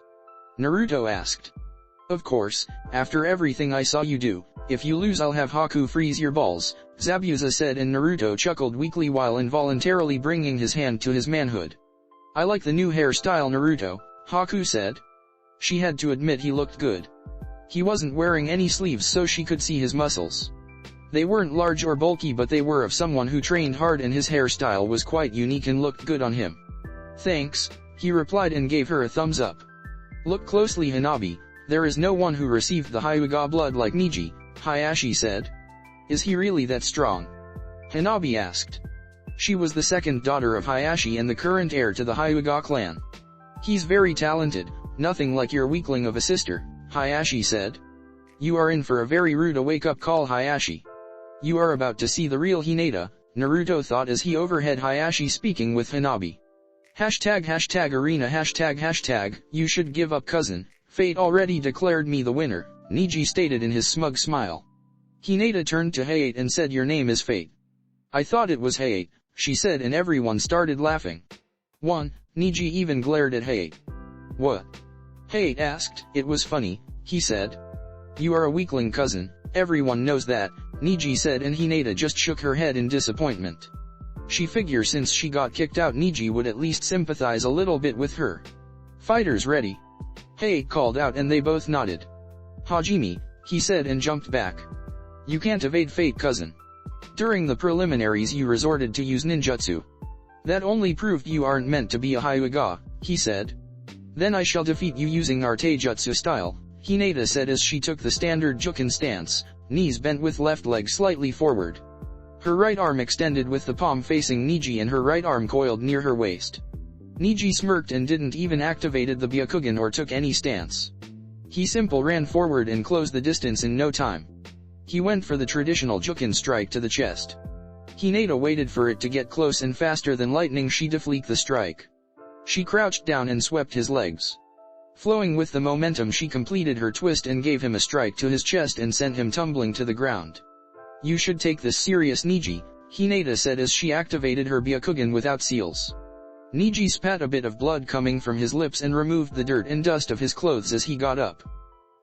Naruto asked. Of course, after everything I saw you do, if you lose I'll have Haku freeze your balls, Zabuza said and Naruto chuckled weakly while involuntarily bringing his hand to his manhood. I like the new hairstyle Naruto, Haku said. She had to admit he looked good. He wasn't wearing any sleeves so she could see his muscles. They weren't large or bulky but they were of someone who trained hard and his hairstyle was quite unique and looked good on him. Thanks, he replied and gave her a thumbs up. Look closely Hanabi, there is no one who received the Hyuga blood like Neji, Hayashi said. Is he really that strong? Hanabi asked. She was the second daughter of Hayashi and the current heir to the Hyuga clan. He's very talented, nothing like your weakling of a sister, Hayashi said. You are in for a very rude wake-up call Hayashi. You are about to see the real Hinata, Naruto thought as he overheard Hayashi speaking with Hanabi. Hashtag arena hashtag, you should give up cousin, fate already declared me the winner, Neji stated in his smug smile. Hinata turned to Hayate and said your name is Fate. I thought it was Hayate, she said and everyone started laughing. Neji even glared at Hayate. What? Hayate asked. It was funny, he said. You are a weakling cousin, everyone knows that, Neji said and Hinata just shook her head in disappointment. She figured since she got kicked out Neji would at least sympathize a little bit with her. Fighters ready? Hayate called out and they both nodded. Hajime, he said and jumped back. You can't evade fate cousin. During the preliminaries you resorted to use ninjutsu. That only proved you aren't meant to be a Hyuga, he said. Then I shall defeat you using our taijutsu style, Hinata said as she took the standard Jukin stance, knees bent with left leg slightly forward. Her right arm extended with the palm facing Neji and her right arm coiled near her waist. Neji smirked and didn't even activated the Byakugan or took any stance. He simple ran forward and closed the distance in no time. He went for the traditional Jukin strike to the chest. Hinata waited for it to get close and faster than lightning she defleeked the strike. She crouched down and swept his legs. Flowing with the momentum, she completed her twist and gave him a strike to his chest and sent him tumbling to the ground. "You should take this serious, Neji," Hinata said as she activated her Byakugan without seals. Neji spat a bit of blood coming from his lips and removed the dirt and dust of his clothes as he got up.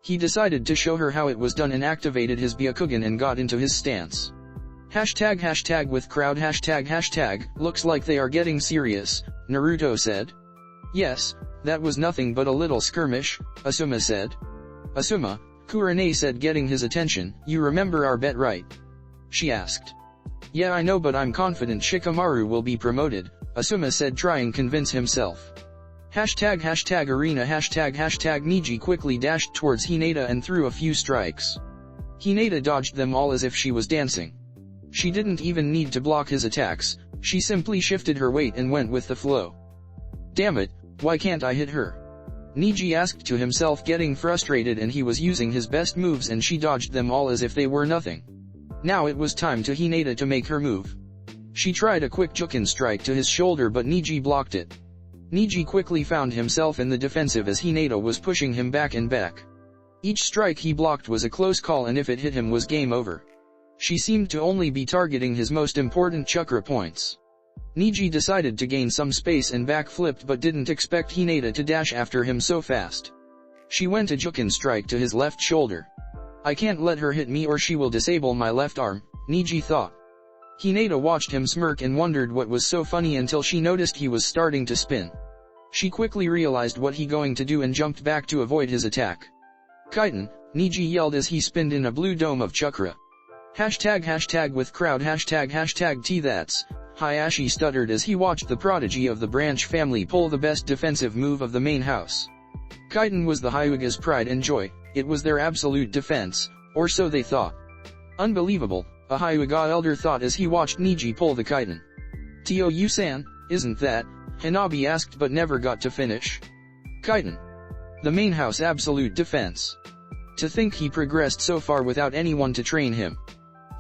He decided to show her how it was done and activated his Byakugan and got into his stance. Hashtag with crowd hashtag, looks like they are getting serious, Naruto said. "Yes, that was nothing but a little skirmish," Asuma said. "Asuma," Kurane said, getting his attention, "you remember our bet, right?" she asked. "Yeah, I know, but I'm confident Shikamaru will be promoted," Asuma said, trying to convince himself. Hashtag arena hashtag Neji quickly dashed towards Hinata and threw a few strikes. Hinata dodged them all as if she was dancing. She didn't even need to block his attacks, she simply shifted her weight and went with the flow. "Damn it, why can't I hit her?" Neji asked to himself, getting frustrated, and he was using his best moves and she dodged them all as if they were nothing. Now it was time to Hinata to make her move. She tried a quick Juken strike to his shoulder, but Neji blocked it. Neji quickly found himself in the defensive as Hinata was pushing him back and back. Each strike he blocked was a close call, and if it hit him was game over. She seemed to only be targeting his most important chakra points. Neji decided to gain some space and backflipped, but didn't expect Hinata to dash after him so fast. She went a Juken strike to his left shoulder. "I can't let her hit me or she will disable my left arm," Neji thought. Hinata watched him smirk and wondered what was so funny until she noticed he was starting to spin. She quickly realized what he going to do and jumped back to avoid his attack. "Kaiten," Neji yelled as he spinned in a blue dome of chakra. Hashtag with crowd hashtag T that's, Hayashi stuttered as he watched the prodigy of the branch family pull the best defensive move of the main house. Kaiten was the Hyuga's pride and joy, it was their absolute defense, or so they thought. "Unbelievable," a Hyuga elder thought as he watched Neji pull the Kaiten. "Tio-you-san, isn't that?" Hanabi asked but never got to finish. "Kaiten. The main house absolute defense. To think he progressed so far without anyone to train him.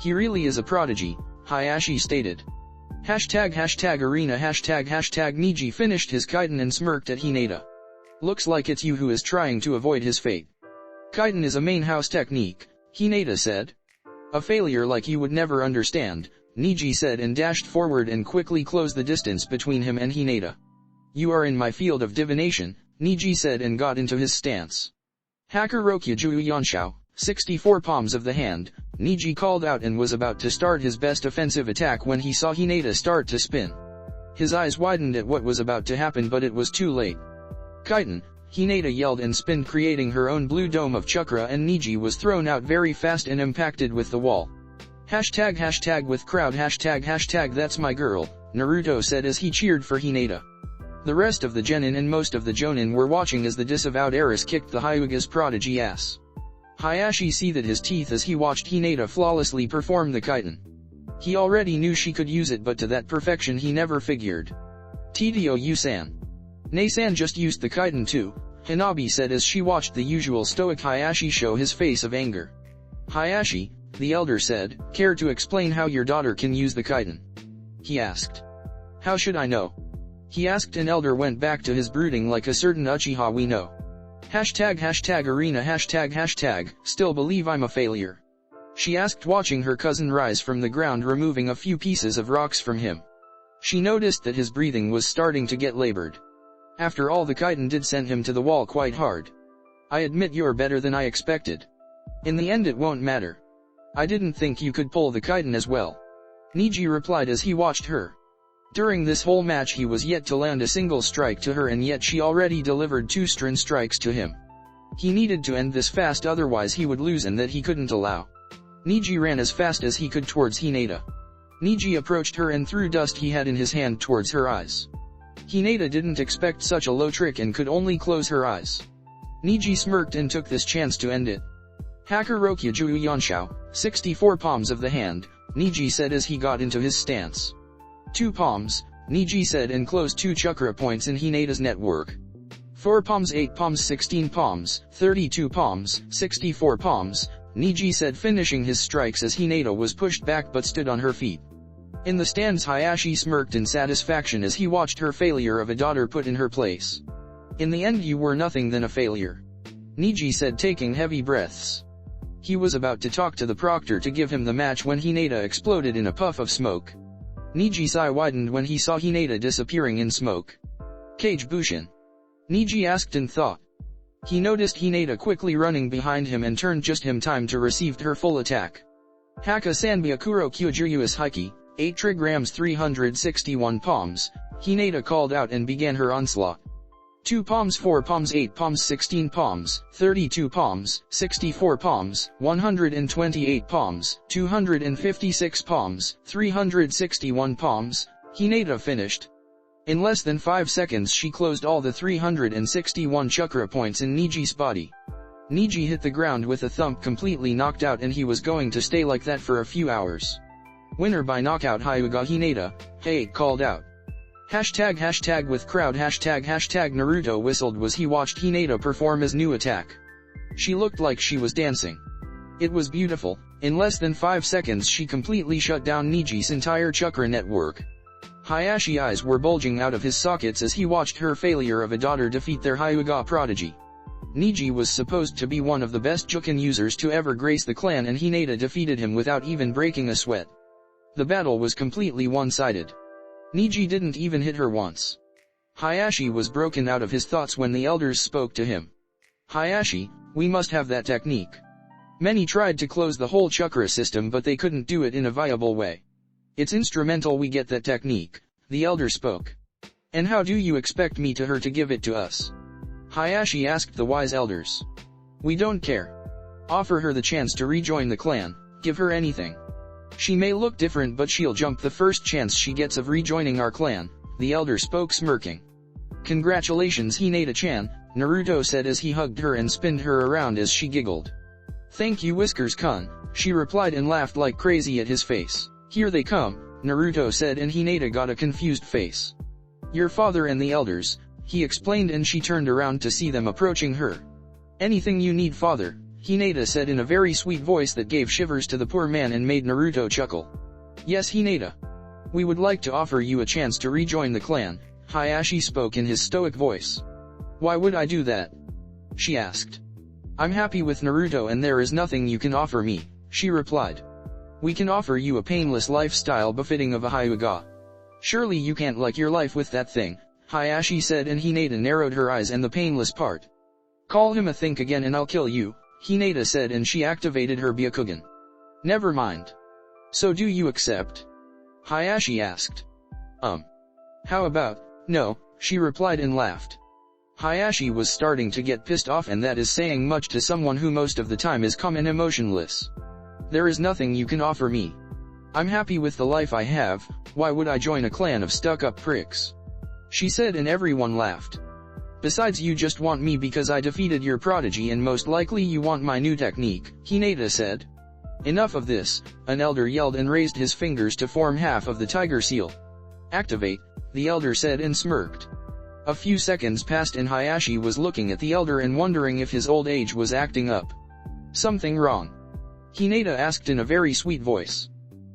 He really is a prodigy," Hayashi stated. Hashtag arena hashtag Neji finished his Kaiten and smirked at Hinata. "Looks like it's you who is trying to avoid his fate." "Kaiten is a main house technique," Hinata said. "A failure like you would never understand," Neji said and dashed forward and quickly closed the distance between him and Hinata. "You are in my field of divination," Neji said and got into his stance. "Hakurokya Juu Yanshao, 64 palms of the hand," Neji called out and was about to start his best offensive attack when he saw Hinata start to spin. His eyes widened at what was about to happen, but it was too late. "Kaiten," Hinata yelled and spinned, creating her own blue dome of chakra, and Neji was thrown out very fast and impacted with the wall. Hashtag with crowd hashtag that's my girl, Naruto said as he cheered for Hinata. The rest of the genin and most of the jonin were watching as the disavowed heiress kicked the Hyuga's prodigy ass. Hayashi seethed his teeth as he watched Hinata flawlessly perform the Kaiten. He already knew she could use it, but to that perfection he never figured. "Tio-you-san. Nei-san just used the Kaiten too," Hanabi said as she watched the usual stoic Hayashi show his face of anger. "Hayashi," the elder said, "care to explain how your daughter can use the Kaiten?" he asked. "How should I know?" he asked, and elder went back to his brooding like a certain Uchiha we know. Hashtag arena hashtag still believe I'm a failure?" she asked, watching her cousin rise from the ground, removing a few pieces of rocks from him. She noticed that his breathing was starting to get labored. After all, the Kaiten did send him to the wall quite hard. "I admit you're better than I expected. In the end it won't matter. I didn't think you could pull the Kaiten as well," Neji replied as he watched her. During this whole match he was yet to land a single strike to her, and yet she already delivered 2 stun strikes to him. He needed to end this fast, otherwise he would lose, and that he couldn't allow. Neji ran as fast as he could towards Hinata. Neji approached her and threw dust he had in his hand towards her eyes. Hinata didn't expect such a low trick and could only close her eyes. Neji smirked and took this chance to end it. "Hakurokya Juu Yanshao, 64 palms of the hand," Neji said as he got into his stance. "2 palms," Neji said and closed 2 chakra points in Hinata's network. 4 palms, 8 palms, 16 palms, 32 palms, 64 palms, Neji said, finishing his strikes as Hinata was pushed back but stood on her feet. In the stands Hayashi smirked in satisfaction as he watched her failure of a daughter put in her place. In the end you were nothing than a failure. Neji said, taking heavy breaths. He was about to talk to the proctor to give him the match when Hinata exploded in a puff of smoke. Neji's eye widened when he saw Hinata disappearing in smoke. Kage Bushin? Neji asked in thought. He noticed Hinata quickly running behind him and turned just in time to receive her full attack. Haka Sanbyakuro Kyojuyuis Hiki, 8 trigrams 361 palms, Hinata called out and began her onslaught. 2 palms 4 palms 8 palms 16 palms, 32 palms, 64 palms, 128 palms, 256 palms, 361 palms, Hinata finished. In less than 5 seconds she closed all the 361 chakra points in Neji's body. Neji hit the ground with a thump, completely knocked out, and he was going to stay like that for a few hours. Winner by knockout Hyuga Hinata, hey, called out. Hashtag with crowd hashtag Naruto whistled as he watched Hinata perform his new attack. She looked like she was dancing. It was beautiful. In less than 5 seconds she completely shut down Neji's entire chakra network. Hayashi's eyes were bulging out of his sockets as he watched her failure of a daughter defeat their Hyuga prodigy. Neji was supposed to be one of the best Juken users to ever grace the clan, and Hinata defeated him without even breaking a sweat. The battle was completely one-sided. Neji didn't even hit her once. Hayashi was broken out of his thoughts when the elders spoke to him. Hayashi, we must have that technique. Many tried to close the whole chakra system, but they couldn't do it in a viable way. It's instrumental we get that technique, the elder spoke. And how do you expect me to her to give it to us? Hayashi asked the wise elders. We don't care. Offer her the chance to rejoin the clan, give her anything. She may look different, but she'll jump the first chance she gets of rejoining our clan, the elder spoke, smirking. Congratulations Hinata-chan, Naruto said as he hugged her and spinned her around as she giggled. Thank you Whiskers-kun, she replied and laughed like crazy at his face. Here they come, Naruto said, and Hinata got a confused face. Your father and the elders, he explained, and she turned around to see them approaching her. Anything you need, father, Hinata said in a very sweet voice that gave shivers to the poor man and made Naruto chuckle. Yes Hinata. We would like to offer you a chance to rejoin the clan, Hayashi spoke in his stoic voice. Why would I do that? She asked. I'm happy with Naruto and there is nothing you can offer me, she replied. We can offer you a painless lifestyle befitting of a Hyuga. Surely you can't like your life with that thing, Hayashi said, and Hinata narrowed her eyes and the painless part. Call him a think again and I'll kill you, Hinata said, and she activated her Byakugan. Never mind. So do you accept? Hayashi asked. How about, no, she replied and laughed. Hayashi was starting to get pissed off, and that is saying much to someone who most of the time is calm and emotionless. There is nothing you can offer me. I'm happy with the life I have, why would I join a clan of stuck-up pricks? She said, and everyone laughed. Besides, you just want me because I defeated your prodigy, and most likely you want my new technique, Hinata said. Enough of this, an elder yelled and raised his fingers to form half of the tiger seal. Activate, the elder said and smirked. A few seconds passed and Hayashi was looking at the elder and wondering if his old age was acting up. Something wrong? Hinata asked in a very sweet voice.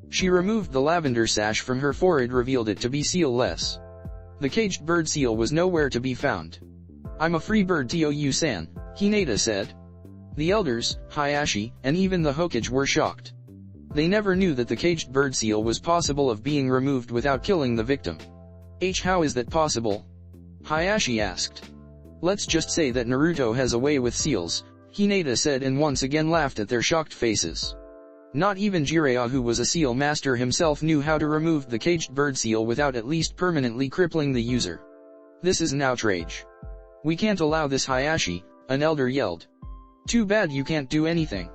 She removed the lavender sash from her forehead, revealed it to be seal-less. The caged bird seal was nowhere to be found. I'm a free bird, Tou-san, Hinata said. The elders, Hayashi, and even the Hokage were shocked. They never knew that the caged bird seal was possible of being removed without killing the victim. How is that possible? Hayashi asked. Let's just say that Naruto has a way with seals, Hinata said, and once again laughed at their shocked faces. Not even Jiraiya, who was a seal master himself, knew how to remove the caged bird seal without at least permanently crippling the user. This is an outrage. We can't allow this, Hayashi, an elder yelled. Too bad you can't do anything.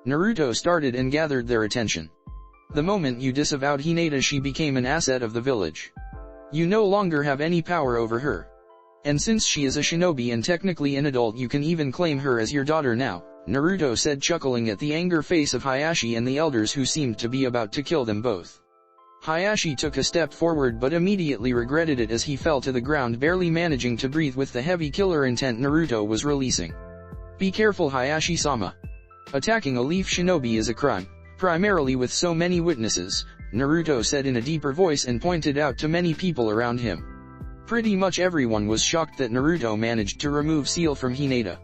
Naruto started and gathered their attention. The moment you disavowed Hinata, she became an asset of the village. You no longer have any power over her. And since she is a shinobi and technically an adult, you can even claim her as your daughter now, Naruto said, chuckling at the anger face of Hayashi and the elders, who seemed to be about to kill them both. Hayashi took a step forward but immediately regretted it as he fell to the ground, barely managing to breathe with the heavy killer intent Naruto was releasing. Be careful, Hayashi-sama. Attacking a leaf shinobi is a crime, primarily with so many witnesses, Naruto said in a deeper voice and pointed out to many people around him. Pretty much everyone was shocked that Naruto managed to remove seal from Hinata.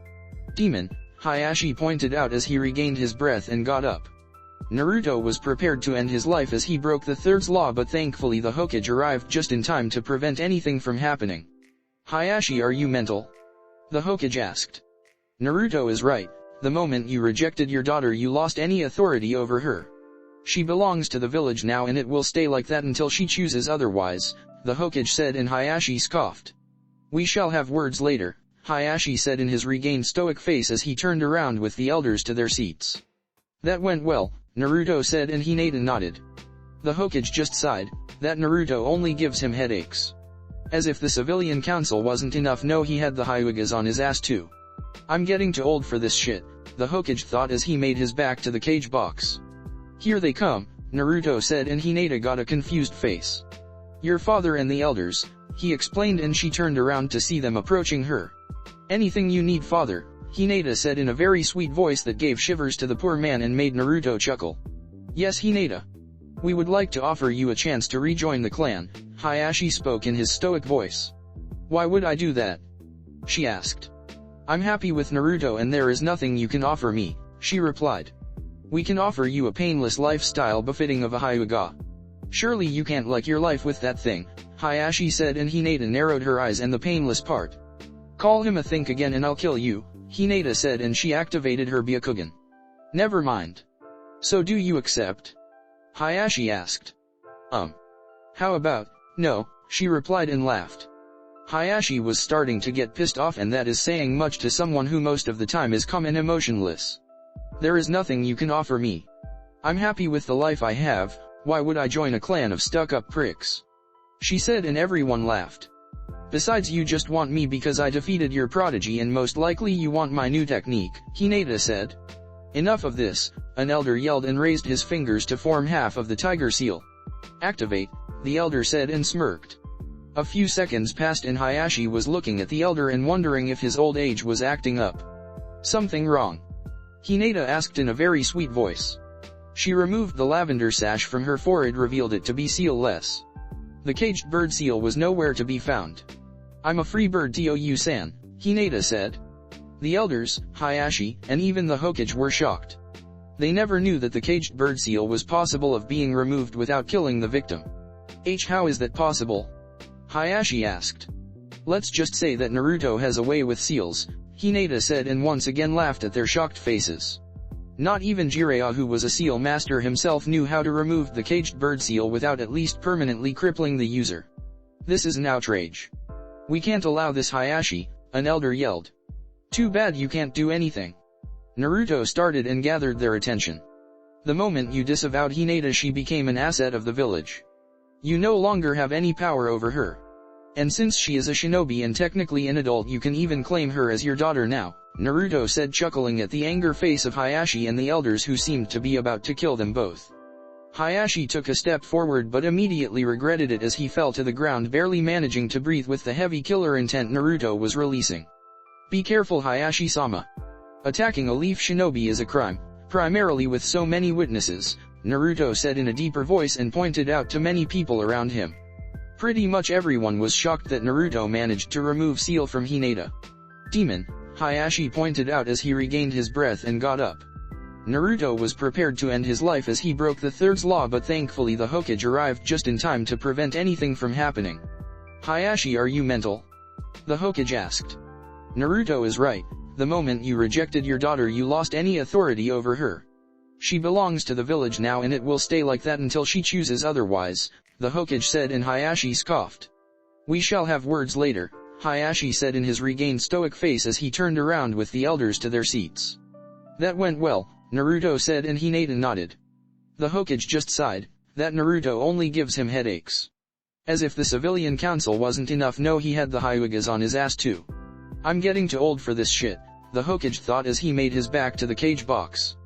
Demon, Hayashi pointed out as he regained his breath and got up. Naruto was prepared to end his life as he broke the third law, but thankfully the Hokage arrived just in time to prevent anything from happening. Hayashi, are you mental? The Hokage asked. Naruto is right. The moment you rejected your daughter, you lost any authority over her. She belongs to the village now, and it will stay like that until she chooses otherwise, the Hokage said, and Hayashi scoffed. We shall have words later, Hayashi said in his regained stoic face as he turned around with the elders to their seats. That went well, Naruto said, and Hinata nodded. The Hokage just sighed. That Naruto only gives him headaches. As if the civilian council wasn't enough, no, he had the Hyugas on his ass too. I'm getting too old for this shit, the Hokage thought as he made his back to the cage box. Here they come, Naruto said, and Hinata got a confused face. Your father and the elders, he explained, and she turned around to see them approaching her. Anything you need, father, Hinata said in a very sweet voice that gave shivers to the poor man and made Naruto chuckle. Yes, Hinata. We would like to offer you a chance to rejoin the clan, Hayashi spoke in his stoic voice. Why would I do that? She asked. I'm happy with Naruto and there is nothing you can offer me, she replied. We can offer you a painless lifestyle befitting of a Hyuga. Surely you can't like your life with that thing, Hayashi said, and Hinata narrowed her eyes and the painless part. Call him a think again and I'll kill you, Hinata said, and she activated her Byakugan. Never mind. So do you accept? Hayashi asked. How about, no, she replied and laughed. Hayashi was starting to get pissed off, and that is saying much to someone who most of the time is calm and emotionless. There is nothing you can offer me. I'm happy with the life I have, why would I join a clan of stuck-up pricks? She said, and everyone laughed. Besides, you just want me because I defeated your prodigy, and most likely you want my new technique, Hinata said. Enough of this, an elder yelled and raised his fingers to form half of the tiger seal. Activate, the elder said and smirked. A few seconds passed and Hayashi was looking at the elder and wondering if his old age was acting up. Something wrong? Hinata asked in a very sweet voice. She removed the lavender sash from her forehead, revealed it to be seal-less. The caged bird seal was nowhere to be found. I'm a free bird, Tou-san, Hinata said. The elders, Hayashi, and even the Hokage were shocked. They never knew that the caged bird seal was possible of being removed without killing the victim. How is that possible? Hayashi asked. Let's just say that Naruto has a way with seals, Hinata said, and once again laughed at their shocked faces. Not even Jiraiya, who was a seal master himself, knew how to remove the caged bird seal without at least permanently crippling the user. This is an outrage. We can't allow this, Hayashi, an elder yelled. Too bad you can't do anything. Naruto started and gathered their attention. The moment you disavowed Hinata, she became an asset of the village. You no longer have any power over her. And since she is a shinobi and technically an adult, you can even claim her as your daughter now, Naruto said, chuckling at the anger face of Hayashi and the elders, who seemed to be about to kill them both. Hayashi took a step forward but immediately regretted it as he fell to the ground, barely managing to breathe with the heavy killer intent Naruto was releasing. Be careful, Hayashi-sama. Attacking a leaf shinobi is a crime, primarily with so many witnesses, Naruto said in a deeper voice and pointed out to many people around him. Pretty much everyone was shocked that Naruto managed to remove seal from Hinata. Demon, Hayashi pointed out as he regained his breath and got up. Naruto was prepared to end his life as he broke the third law, but thankfully the Hokage arrived just in time to prevent anything from happening. Hayashi, are you mental? The Hokage asked. Naruto is right. The moment you rejected your daughter, you lost any authority over her. She belongs to the village now, and it will stay like that until she chooses otherwise, the Hokage said, and Hayashi scoffed. We shall have words later, Hayashi said in his regained stoic face as he turned around with the elders to their seats. That went well, Naruto said, and Hinata nodded. The Hokage just sighed. That Naruto only gives him headaches. As if the civilian council wasn't enough, no, he had the Hyugas on his ass too. I'm getting too old for this shit, the Hokage thought as he made his back to the cage box.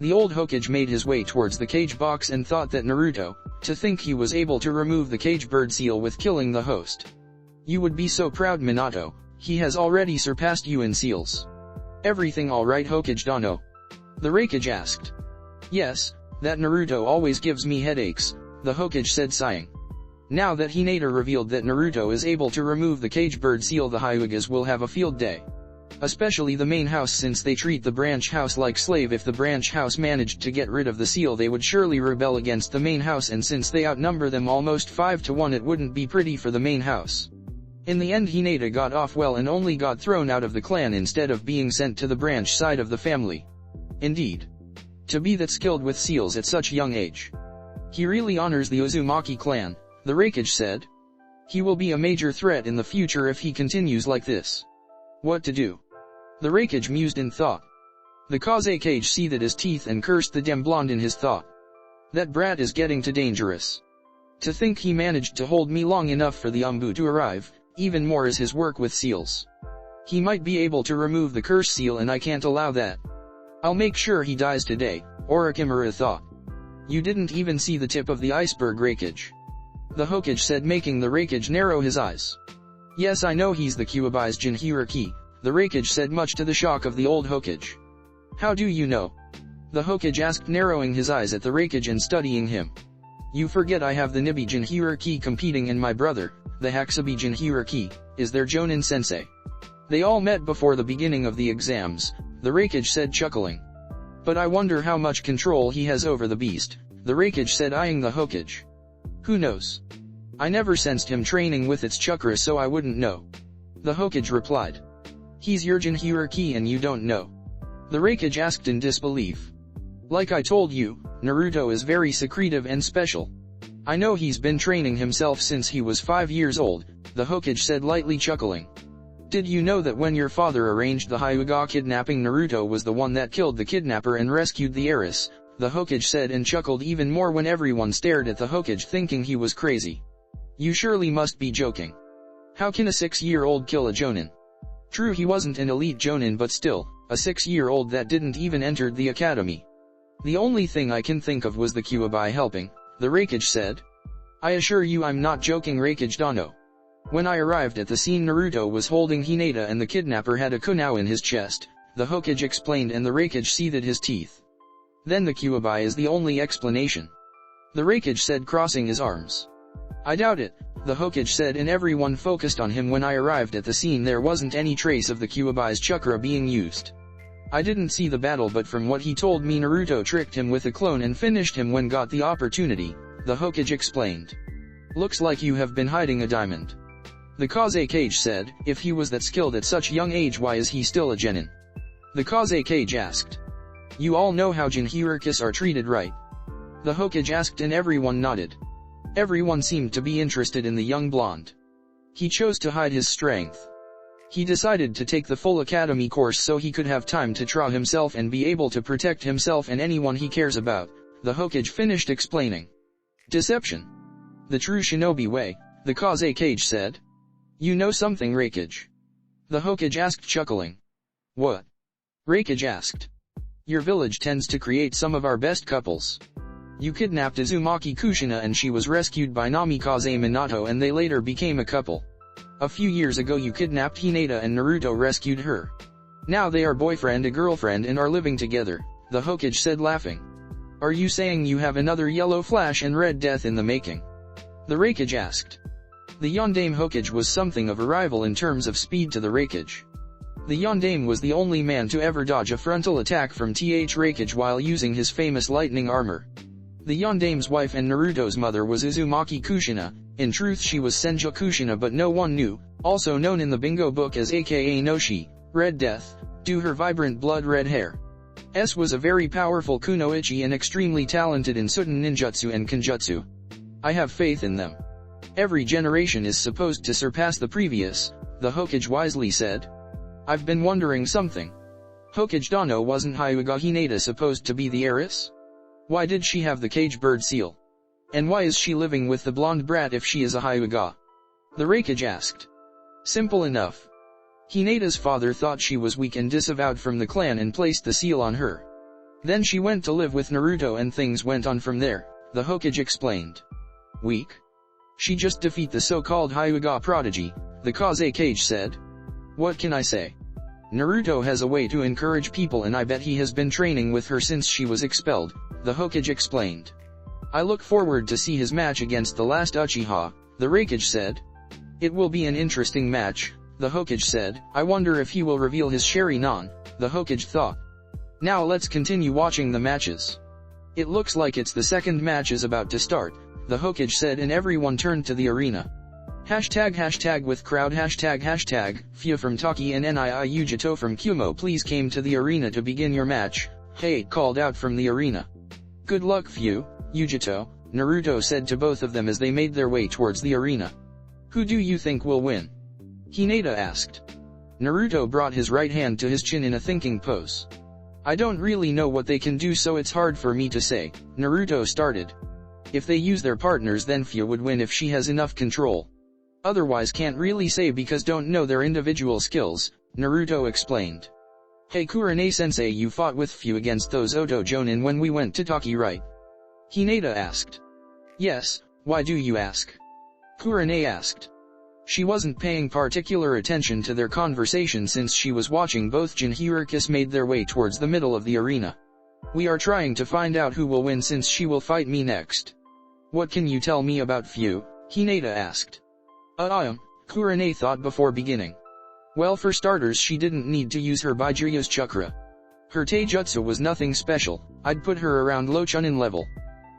The old Hokage made his way towards the cage box and thought that Naruto, to think he was able to remove the cage bird seal with killing the host. You would be so proud, Minato, he has already surpassed you in seals. Everything alright, Hokage Dano? The Raikage asked. Yes, that Naruto always gives me headaches, the Hokage said, sighing. Now that Hinata revealed that Naruto is able to remove the cage bird seal, the Hyugas will have a field day. Especially the main house, since they treat the branch house like slave. If the branch house managed to get rid of the seal, they would surely rebel against the main house, and since they outnumber them almost 5 to 1, it wouldn't be pretty for the main house. In the end, Hinata got off well and only got thrown out of the clan instead of being sent to the branch side of the family. Indeed. To be that skilled with seals at such young age. He really honors the Uzumaki clan, the Raikage said. He will be a major threat in the future if he continues like this. What to do? The Raikage mused in thought. The Kage seethed his teeth and cursed the damn blonde in his thought. That brat is getting too dangerous. To think he managed to hold me long enough for the Umbu to arrive, even more is his work with seals. He might be able to remove the curse seal, and I can't allow that. I'll make sure he dies today, Orochimaru thought. You didn't even see the tip of the iceberg, Raikage. The Hokage said, making the Raikage narrow his eyes. Yes, I know he's the Kyuubi's Jinchuriki, the Raikage said, much to the shock of the old Hokage. How do you know? The Hokage asked, narrowing his eyes at the Raikage and studying him. You forget I have the Nibi Jinchuriki competing, and my brother, the Hakubi Jinchuriki, is their Jonin sensei. They all met before the beginning of the exams, the Raikage said, chuckling. But I wonder how much control he has over the beast, the Raikage said, eyeing the Hokage. Who knows? I never sensed him training with its chakra, so I wouldn't know. The Hokage replied. He's your Jinchuriki and you don't know? The Raikage asked in disbelief. Like I told you, Naruto is very secretive and special. I know he's been training himself since he was 5 years old, the Hokage said, lightly chuckling. Did you know that when your father arranged the Hyuga kidnapping, Naruto was the one that killed the kidnapper and rescued the heiress? The Hokage said, and chuckled even more when everyone stared at the Hokage, thinking he was crazy. You surely must be joking. How can a 6-year-old kill a Jonin? True, he wasn't an elite Jonin, but still, a 6-year-old that didn't even enter the academy. The only thing I can think of was the Kyuubi helping, the Raikage said. I assure you I'm not joking, Raikage Dano. When I arrived at the scene, Naruto was holding Hinata and the kidnapper had a kunao in his chest, the Hokage explained, and the Raikage seethed his teeth. Then the Kyuubi is the only explanation. The Raikage said, crossing his arms. I doubt it, the Hokage said, and everyone focused on him. When I arrived at the scene, there wasn't any trace of the Kyuubi's chakra being used. I didn't see the battle, but from what he told me, Naruto tricked him with a clone and finished him when got the opportunity, the Hokage explained. Looks like you have been hiding a diamond. The Kage said, if he was that skilled at such young age, why is he still a genin? The Kage asked. You all know how Jinchurikis are treated, right? The Hokage asked, and everyone nodded. Everyone seemed to be interested in the young blonde. He chose to hide his strength. He decided to take the full academy course so he could have time to try himself and be able to protect himself and anyone he cares about, the Hokage finished explaining. Deception. The true shinobi way, the Kage said. You know something, Raikage? The Hokage asked, chuckling. What? Raikage asked. Your village tends to create some of our best couples. You kidnapped Uzumaki Kushina and she was rescued by Namikaze Minato, and they later became a couple. A few years ago you kidnapped Hinata and Naruto rescued her. Now they are boyfriend and girlfriend and are living together, the Hokage said, laughing. Are you saying you have another Yellow Flash and Red Death in the making? The Raikage asked. The Yondaime Hokage was something of a rival in terms of speed to the Raikage. The Yondaime was the only man to ever dodge a frontal attack from Raikage while using his famous lightning armor. The Yondaime's wife and Naruto's mother was Uzumaki Kushina. In truth, she was Senju Kushina, but no one knew, also known in the bingo book as aka Noshi, Red Death, due her vibrant blood red hair. S was a very powerful kunoichi and extremely talented in Suten ninjutsu and Genjutsu. I have faith in them. Every generation is supposed to surpass the previous, the Hokage wisely said. I've been wondering something. Hokage Dano, wasn't Hyuga Hinata supposed to be the heiress? Why did she have the cage bird seal? And why is she living with the blonde brat if she is a Hyuga? The Raikage asked. Simple enough. Hinata's father thought she was weak and disavowed from the clan and placed the seal on her. Then she went to live with Naruto and things went on from there, the Hokage explained. Weak? She just defeat the so-called Hyuga prodigy, the Kage said. What can I say? Naruto has a way to encourage people and I bet he has been training with her since she was expelled, the Hokage explained. I look forward to see his match against the last Uchiha, the Raikage said. It will be an interesting match, the Hokage said. I wonder if he will reveal his Sharingan, the Hokage thought. Now let's continue watching the matches. It looks like it's the second match is about to start, the Hokage said, and everyone turned to the arena. Hashtag with crowd hashtag Fia from Taki and Nii Yugito from Kumo please came to the arena to begin your match, Hey called out from the arena. Good luck Fu, Yugito, Naruto said to both of them as they made their way towards the arena. Who do you think will win? Hinata asked. Naruto brought his right hand to his chin in a thinking pose. I don't really know what they can do, so it's hard for me to say, Naruto started. If they use their partners then Fu would win if she has enough control. Otherwise can't really say because don't know their individual skills, Naruto explained. Hey Kurane-sensei, you fought with Fu against those Oto Jonin when we went to Taki, right? Hinata asked. Yes, why do you ask? Kurane asked. She wasn't paying particular attention to their conversation since she was watching both Jinchuriki made their way towards the middle of the arena. We are trying to find out who will win since she will fight me next. What can you tell me about Fu? Hinata asked. Kurane thought before beginning. Well, for starters, she didn't need to use her Baijuyo's chakra. Her taijutsu was nothing special. I'd put her around low chunin level.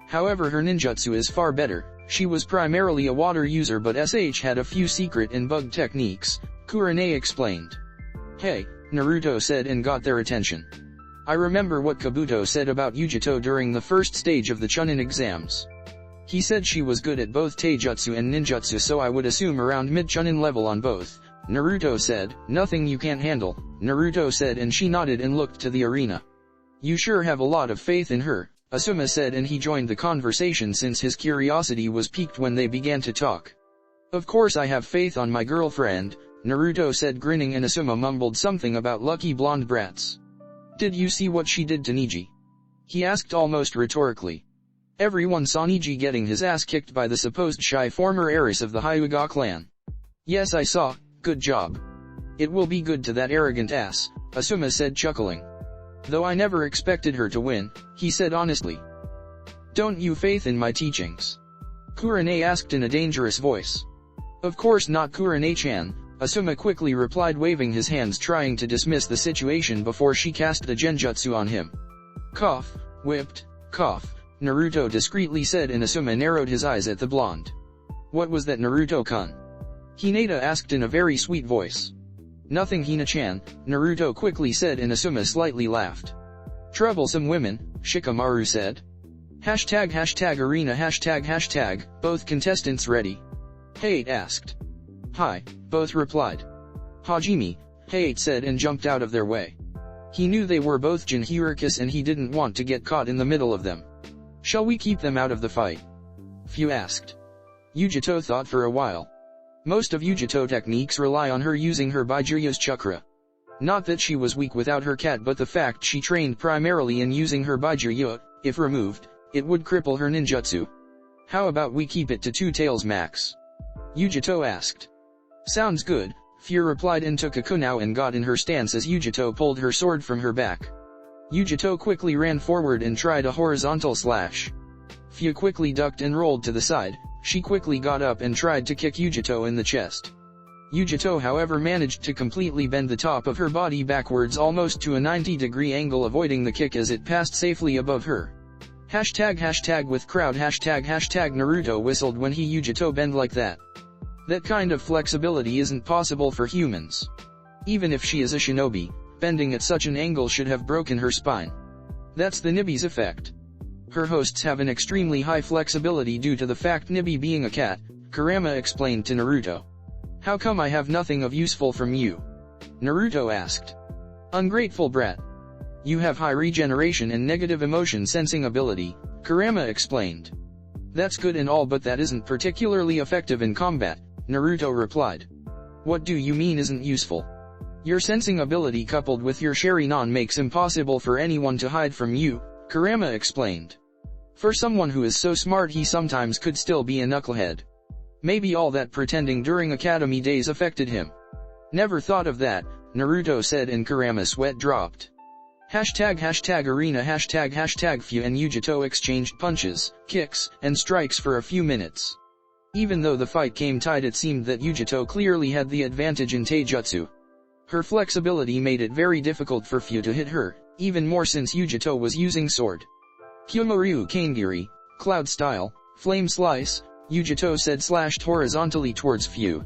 However, her ninjutsu is far better. She was primarily a water user but had a few secret and bug techniques, Kurane explained. Hey, Naruto said and got their attention. I remember what Kabuto said about Yugito during the first stage of the chunin exams. He said she was good at both taijutsu and ninjutsu, so I would assume around mid-chunin level on both, Naruto said. Nothing you can't handle, Naruto said, and she nodded and looked to the arena. You sure have a lot of faith in her, Asuma said, and he joined the conversation since his curiosity was piqued when they began to talk. Of course I have faith on my girlfriend, Naruto said, grinning, and Asuma mumbled something about lucky blonde brats. Did you see what she did to Neji? He asked almost rhetorically. Everyone saw Neji getting his ass kicked by the supposed shy former heiress of the Hyuga clan. Yes, I saw, good job. It will be good to that arrogant ass, Asuma said, chuckling. Though I never expected her to win, he said honestly. Don't you faith in my teachings? Kurane asked in a dangerous voice. Of course not, Kurane-chan, Asuma quickly replied, waving his hands trying to dismiss the situation before she cast the genjutsu on him. Cough, whipped, cough, Naruto discreetly said, and Asuma narrowed his eyes at the blonde. What was that, Naruto-kun? Hinata asked in a very sweet voice. Nothing, Hina-chan, Naruto quickly said, and Asuma slightly laughed. Troublesome women, Shikamaru said. Hashtag arena hashtag, both contestants ready? Hayate asked. Hi, both replied. Hajime, Hayate said, and jumped out of their way. He knew they were both Jinchuriki and he didn't want to get caught in the middle of them. Shall we keep them out of the fight? Fu asked. Yugito thought for a while. Most of Yugito techniques rely on her using her Baijuyo's chakra. Not that she was weak without her cat, but the fact she trained primarily in using her Baijuyo, if removed, it would cripple her ninjutsu. How about we keep it to 2 tails max? Yugito asked. Sounds good, Fu replied, and took a kunao and got in her stance as Yugito pulled her sword from her back. Yugito quickly ran forward and tried a horizontal slash. Fu quickly ducked and rolled to the side. She quickly got up and tried to kick Yugito in the chest. Yugito, however, managed to completely bend the top of her body backwards almost to a 90-degree angle, avoiding the kick as it passed safely above her. Hashtag with crowd hashtag Naruto whistled when he Yugito bend like that. That kind of flexibility isn't possible for humans. Even if she is a shinobi, bending at such an angle should have broken her spine. That's the Nibi's effect. Her hosts have an extremely high flexibility due to the fact Nibi being a cat, Kurama explained to Naruto. How come I have nothing of useful from you? Naruto asked. Ungrateful brat. You have high regeneration and negative emotion sensing ability, Kurama explained. That's good and all, but that isn't particularly effective in combat, Naruto replied. What do you mean isn't useful? Your sensing ability coupled with your Sharingan makes impossible for anyone to hide from you, Kurama explained. For someone who is so smart, he sometimes could still be a knucklehead. Maybe all that pretending during academy days affected him. Never thought of that, Naruto said, and Kurama's sweat dropped. Arena Fu and Yugito exchanged punches, kicks, and strikes for a few minutes. Even though the fight came tight, it seemed that Yugito clearly had the advantage in taijutsu. Her flexibility made it very difficult for Fu to hit her, even more since Yugito was using sword. Kyomoryu Kanegiri, cloud style, flame slice, Yugito said, slashed horizontally towards Fu.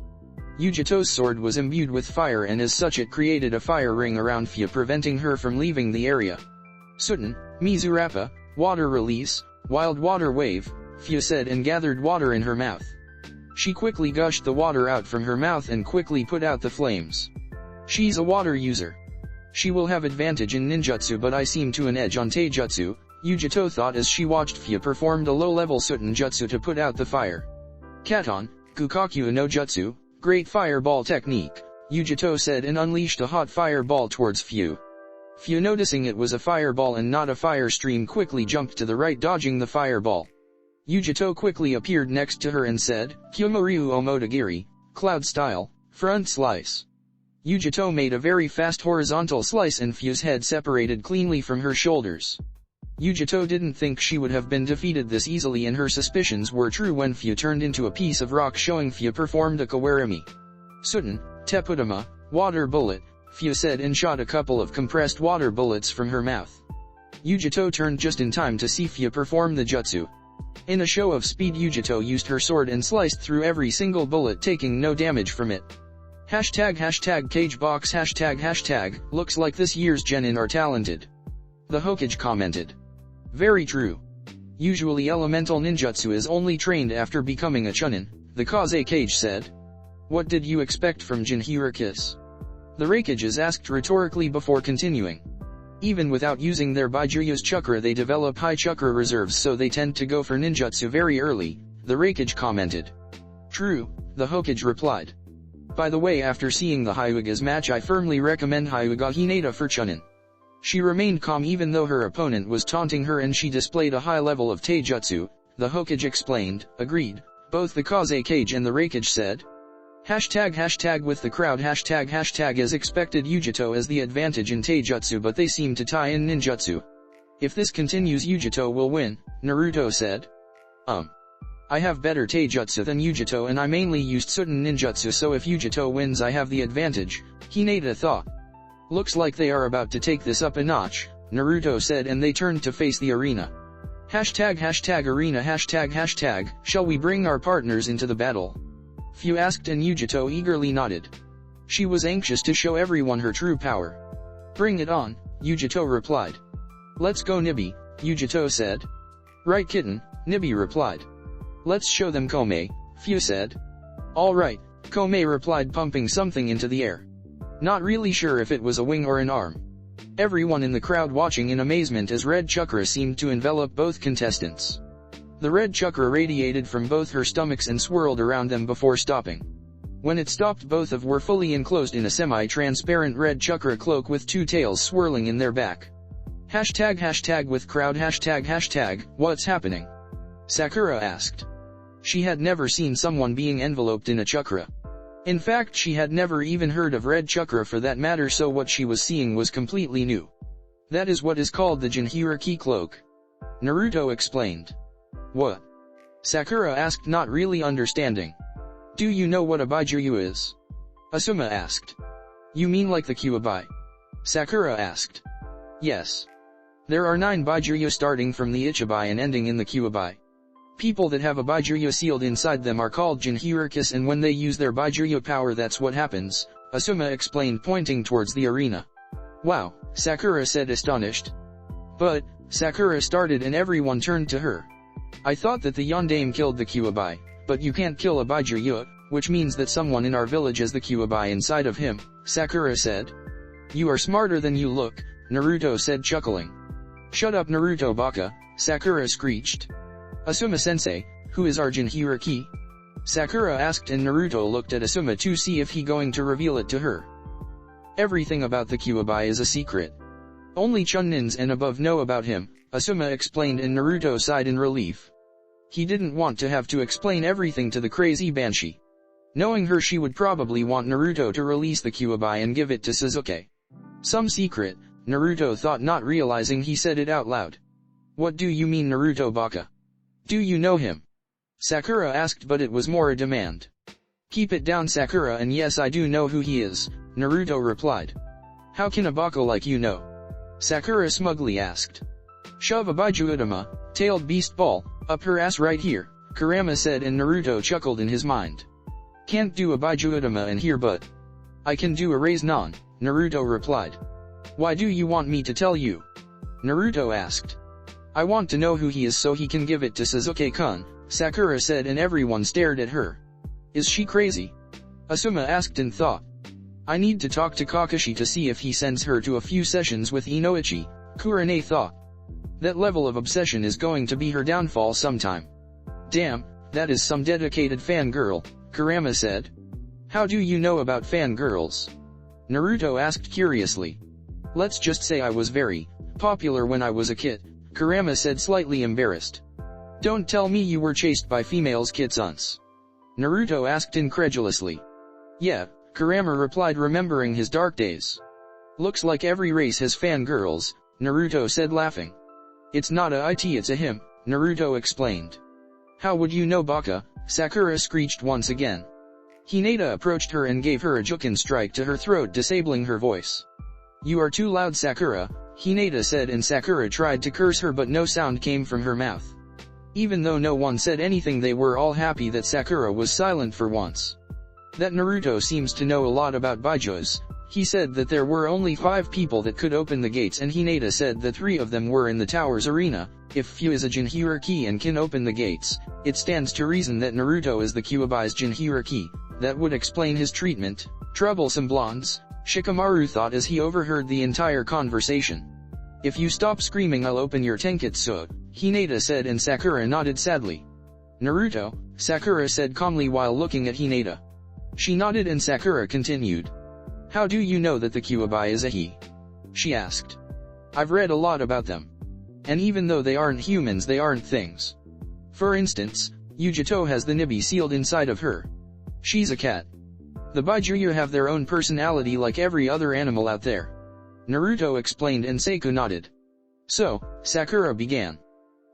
Yugito's sword was imbued with fire, and as such it created a fire ring around Fu, preventing her from leaving the area. Suten, Mizurappa, water release, wild water wave, Fu said, and gathered water in her mouth. She quickly gushed the water out from her mouth and quickly put out the flames. She's a water user. She will have advantage in ninjutsu, but I seem to an edge on taijutsu, Yugito thought as she watched Fu performed a low-level Suten jutsu to put out the fire. Katon, Kukaku no Jutsu, great fireball technique, Yugito said, and unleashed a hot fireball towards Fu. Fu, noticing it was a fireball and not a fire stream, quickly jumped to the right, dodging the fireball. Yugito quickly appeared next to her and said, Kyomoryu Omotagiri, cloud style, front slice. Yugito made a very fast horizontal slice and Fu's head separated cleanly from her shoulders. Yugito didn't think she would have been defeated this easily, and her suspicions were true when Fu turned into a piece of rock, showing Fu performed a kawarimi. Suten, Tepudama, water bullet, Fu said, and shot a couple of compressed water bullets from her mouth. Yugito turned just in time to see Fu perform the jutsu. In a show of speed, Yugito used her sword and sliced through every single bullet, taking no damage from it. #Cagebox looks like this year's genin are talented. The Hokage commented. Very true. Usually elemental ninjutsu is only trained after becoming a chunin, the Kage said. What did you expect from Jinchuriki? The Raikages asked rhetorically before continuing. Even without using their Baijuyo's chakra, they develop high chakra reserves, so they tend to go for ninjutsu very early, the Raikage commented. True, the Hokage replied. By the way, after seeing the Hyuga's match, I firmly recommend Hyuga Hinata for chunin. She remained calm even though her opponent was taunting her, and she displayed a high level of taijutsu, the Hokage explained. Agreed, both the Kage and the Raikage said. With the crowd as expected, Yugito has the advantage in taijutsu, but they seem to tie in ninjutsu. If this continues, Yugito will win, Naruto said. I have better taijutsu than Yugito, and I mainly used Suten ninjutsu, so if Yugito wins I have the advantage, Hinata thought. Looks like they are about to take this up a notch, Naruto said, and they turned to face the arena. Arena shall we bring our partners into the battle? Fu asked, and Yugito eagerly nodded. She was anxious to show everyone her true power. Bring it on, Yugito replied. Let's go Nibi, Yugito said. Right kitten, Nibi replied. Let's show them Kumo, Fu said. Alright, Kumo replied, pumping something into the air. Not really sure if it was a wing or an arm. Everyone in the crowd watching in amazement as red chakra seemed to envelop both contestants. The red chakra radiated from both her stomachs and swirled around them before stopping. When it stopped, both of were fully enclosed in a semi-transparent red chakra cloak with two tails swirling in their back. With crowd what's happening? Sakura asked. She had never seen someone being enveloped in a chakra. In fact, she had never even heard of red chakra for that matter, so what she was seeing was completely new. That is what is called the Jinchuriki cloak. Naruto explained. What? Sakura asked, not really understanding. Do you know what a Baijuyo is? Asuma asked. You mean like the Kyuubi? Sakura asked. Yes. There are 9 Baijuyo starting from the Ichibai and ending in the Kyuubi. People that have a Baijuyo sealed inside them are called Jinchuriki, and when they use their Baijuyo power, that's what happens, Asuma explained, pointing towards the arena. Wow, Sakura said, astonished. But, Sakura started and everyone turned to her. I thought that the Yondaime killed the Kyuubi, but you can't kill a Baijuyo, which means that someone in our village has the Kyuubi inside of him, Sakura said. You are smarter than you look, Naruto said, chuckling. Shut up Naruto baka, Sakura screeched. Asuma-sensei, who is our Jinchuriki? Sakura asked, and Naruto looked at Asuma to see if he going to reveal it to her. Everything about the Kyuubi is a secret. Only Chunnins and above know about him, Asuma explained, and Naruto sighed in relief. He didn't want to have to explain everything to the crazy Banshee. Knowing her, she would probably want Naruto to release the Kyuubi and give it to Sasuke. Some secret, Naruto thought, not realizing he said it out loud. What do you mean, Naruto baka? Do you know him? Sakura asked, but it was more a demand. Keep it down, Sakura, and yes, I do know who he is, Naruto replied. How can a baka like you know? Sakura smugly asked. Shove a Baiju tailed beast ball, up her ass right here, Kurama said, and Naruto chuckled in his mind. Can't do a Baiju in here, but I can do a raise non, Naruto replied. Why do you want me to tell you? Naruto asked. I want to know who he is so he can give it to Sasuke-kun, Sakura said, and everyone stared at her. Is she crazy? Asuma asked in thought. I need to talk to Kakashi to see if he sends her to a few sessions with Inoichi, Kurane thought. That level of obsession is going to be her downfall sometime. Damn, that is some dedicated fangirl, Kurama said. How do you know about fangirls? Naruto asked curiously. Let's just say I was very popular when I was a kid, Kurama said, slightly embarrassed. Don't tell me you were chased by females kitsuns. Naruto asked incredulously. Yeah, Kurama replied, remembering his dark days. Looks like every race has fangirls, Naruto said, laughing. It's not a it, it's a him, Naruto explained. How would you know, baka? Sakura screeched once again. Hinata approached her and gave her a Juken strike to her throat, disabling her voice. You are too loud, Sakura, Hinata said, and Sakura tried to curse her, but no sound came from her mouth. Even though no one said anything, they were all happy that Sakura was silent for once. That Naruto seems to know a lot about Baijus. He said that there were only 5 people that could open the gates, and Hinata said that 3 of them were in the tower's arena. If Fu is a Jinchuriki and can open the gates, it stands to reason that Naruto is the Kyuubi's Jinchuriki. That would explain his treatment. Troublesome blondes, Shikamaru thought as he overheard the entire conversation. If you stop screaming, I'll open your tenketsu, Hinata said, and Sakura nodded sadly. Naruto, Sakura said calmly while looking at Hinata. She nodded and Sakura continued. How do you know that the Kyuubi is a he? She asked. I've read a lot about them. And even though they aren't humans, they aren't things. For instance, Yugito has the Nibi sealed inside of her. She's a cat. The Baijuyu have their own personality like every other animal out there. Naruto explained and Seiku nodded. So, Sakura began.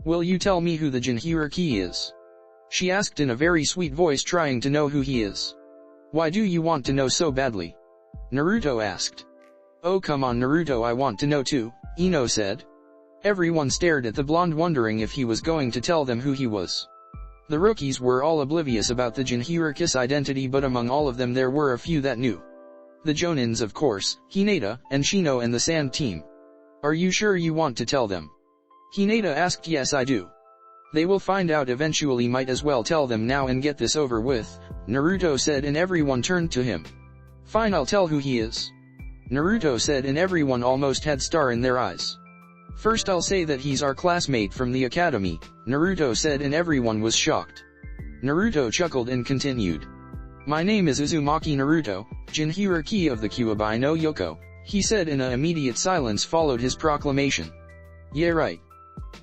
Will you tell me who the Jinchuriki is? She asked in a very sweet voice, trying to know who he is. Why do you want to know so badly? Naruto asked. Oh come on, Naruto, I want to know too, Ino said. Everyone stared at the blonde, wondering if he was going to tell them who he was. The rookies were all oblivious about the Jinchuriki's identity, but among all of them there were a few that knew. The Jonins, of course, Hinata, and Shino, and the Sand team. Are you sure you want to tell them? Hinata asked. Yes, I do. They will find out eventually, might as well tell them now and get this over with, Naruto said, and everyone turned to him. Fine, I'll tell who he is. Naruto said, and everyone almost had star in their eyes. First I'll say that he's our classmate from the academy, Naruto said, and everyone was shocked. Naruto chuckled and continued. My name is Uzumaki Naruto, Jinchuriki of the Kyuubi no Yoko, he said, and an immediate silence followed his proclamation. Yeah right.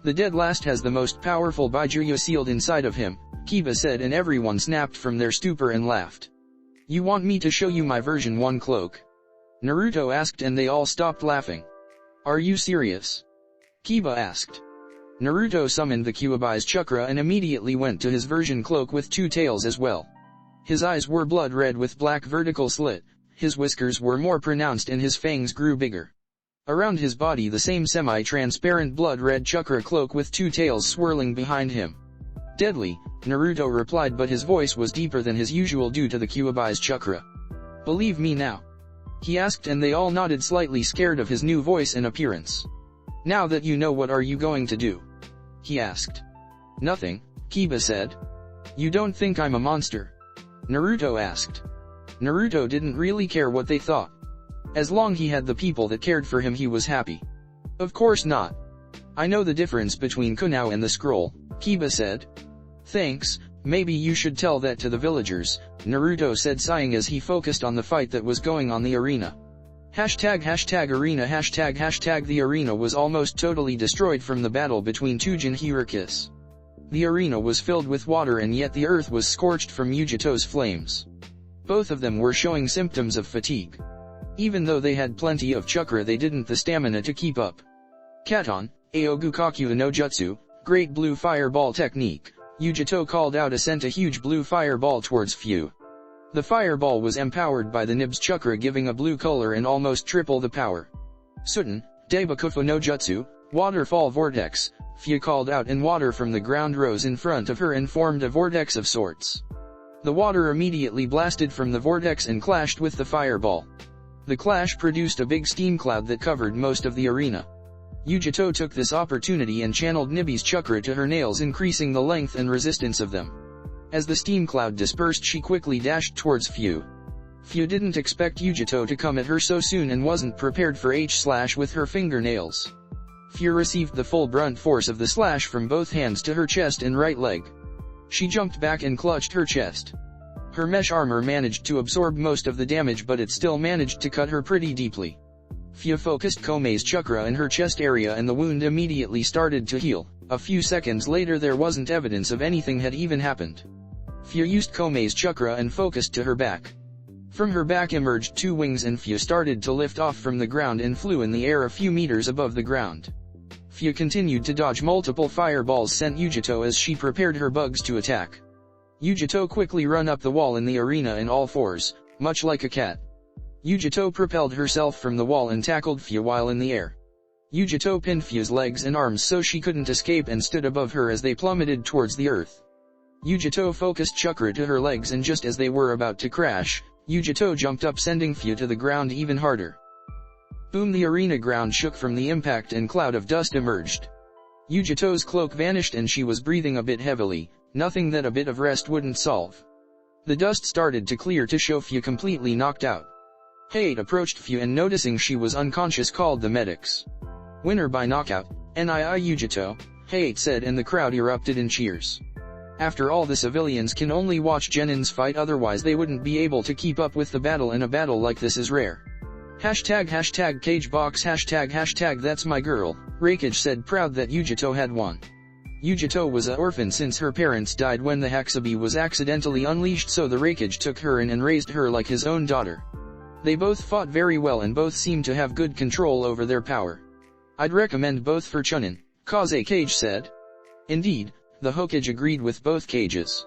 The dead last has the most powerful Baijuyu sealed inside of him, Kiba said, and everyone snapped from their stupor and laughed. You want me to show you my version 1 cloak? Naruto asked, and they all stopped laughing. Are you serious? Kiba asked. Naruto summoned the Kyuubi's chakra and immediately went to his version cloak with 2 tails as well. His eyes were blood red with black vertical slit, his whiskers were more pronounced and his fangs grew bigger. Around his body the same semi-transparent blood red chakra cloak with 2 tails swirling behind him. Deadly, Naruto replied, but his voice was deeper than his usual due to the Kyuubi's chakra. Believe me now? He asked, and they all nodded, slightly scared of his new voice and appearance. Now that you know, what are you going to do? He asked. Nothing, Kiba said. You don't think I'm a monster? Naruto asked. Naruto didn't really care what they thought. As long he had the people that cared for him, he was happy. Of course not. I know the difference between Kunao and the scroll, Kiba said. Thanks, maybe you should tell that to the villagers, Naruto said, sighing as he focused on the fight that was going on the arena. #arena #the arena was almost totally destroyed from the battle between 2 Jinchurikis. The arena was filled with water, and yet the earth was scorched from Yugito's flames. Both of them were showing symptoms of fatigue. Even though they had plenty of chakra, they didn't the stamina to keep up. Katon, Aogukaku no Jutsu, Great Blue Fireball Technique. Yugito called out and sent a huge blue fireball towards Fu. The fireball was empowered by the Nib's chakra, giving a blue color and almost triple the power. Sutten, Daibakufu no Jutsu, Waterfall Vortex. Fu called out and water from the ground rose in front of her and formed a vortex of sorts. The water immediately blasted from the vortex and clashed with the fireball. The clash produced a big steam cloud that covered most of the arena. Yugito took this opportunity and channeled Nibi's chakra to her nails, increasing the length and resistance of them. As the steam cloud dispersed, she quickly dashed towards Fu. Fu didn't expect Yugito to come at her so soon and wasn't prepared for H-slash with her fingernails. Fu received the full brunt force of the slash from both hands to her chest and right leg. She jumped back and clutched her chest. Her mesh armor managed to absorb most of the damage, but it still managed to cut her pretty deeply. Fu focused Kome's chakra in her chest area and the wound immediately started to heal. A few seconds later there wasn't evidence of anything had even happened. Fu used Kome's chakra and focused to her back. From her back emerged two wings and Fu started to lift off from the ground and flew in the air a few meters above the ground. Fu continued to dodge multiple fireballs sent Yugito as she prepared her bugs to attack. Yugito quickly ran up the wall in the arena in all fours, much like a cat. Yugito propelled herself from the wall and tackled Fu while in the air. Yugito pinned Fu's legs and arms so she couldn't escape and stood above her as they plummeted towards the earth. Yugito focused chakra to her legs and just as they were about to crash, Yugito jumped up sending Fu to the ground even harder. Boom! The arena ground shook from the impact and cloud of dust emerged. Yugito's cloak vanished and she was breathing a bit heavily, nothing that a bit of rest wouldn't solve. The dust started to clear to show Fu completely knocked out. Hate approached Fu and noticing she was unconscious called the medics. Winner by knockout, NII Yugito, Hate said, and the crowd erupted in cheers. After all, the civilians can only watch genins fight, otherwise they wouldn't be able to keep up with the battle, and a battle like this is rare. Hashtag Cagebox hashtag that's my girl, Rakage said, proud that Yugito had won. Yugito was an orphan since her parents died when the Haxabi was accidentally unleashed, so the Rakage took her in and raised her like his own daughter. They both fought very well and both seemed to have good control over their power. I'd recommend both for Chunin, Kage said. Indeed, the Hokage agreed with both Kages.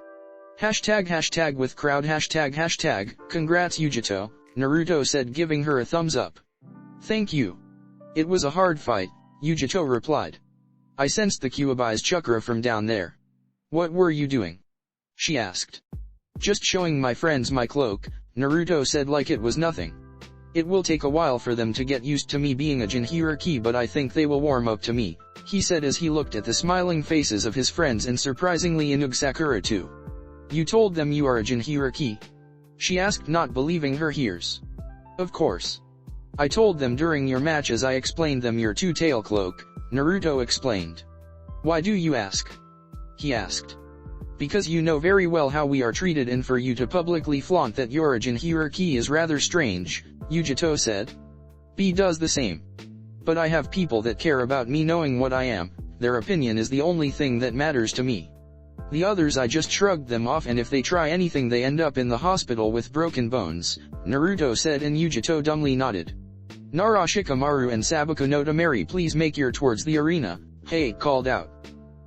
Hashtag with crowd hashtag congrats Yugito, Naruto said, giving her a thumbs up. Thank you. It was a hard fight, Yugito replied. I sensed the Kyuubi's chakra from down there. What were you doing? She asked. Just showing my friends my cloak, Naruto said like it was nothing. It will take a while for them to get used to me being a Jinchuriki, but I think they will warm up to me, he said as he looked at the smiling faces of his friends and surprisingly Inoue Sakura too. You told them you are a Jinchuriki? She asked, not believing her ears. Of course. I told them during your match as I explained them your two-tail cloak, Naruto explained. Why do you ask? He asked. Because you know very well how we are treated, and for you to publicly flaunt that you're a Jinchuriki is rather strange, Yugito said. B does the same. But I have people that care about me knowing what I am, their opinion is the only thing that matters to me. The others I just shrugged them off, and if they try anything they end up in the hospital with broken bones, Naruto said, and Yugito dumbly nodded. Nara Shikamaru and Sabaku no Tamari, please make your towards the arena, Hate called out.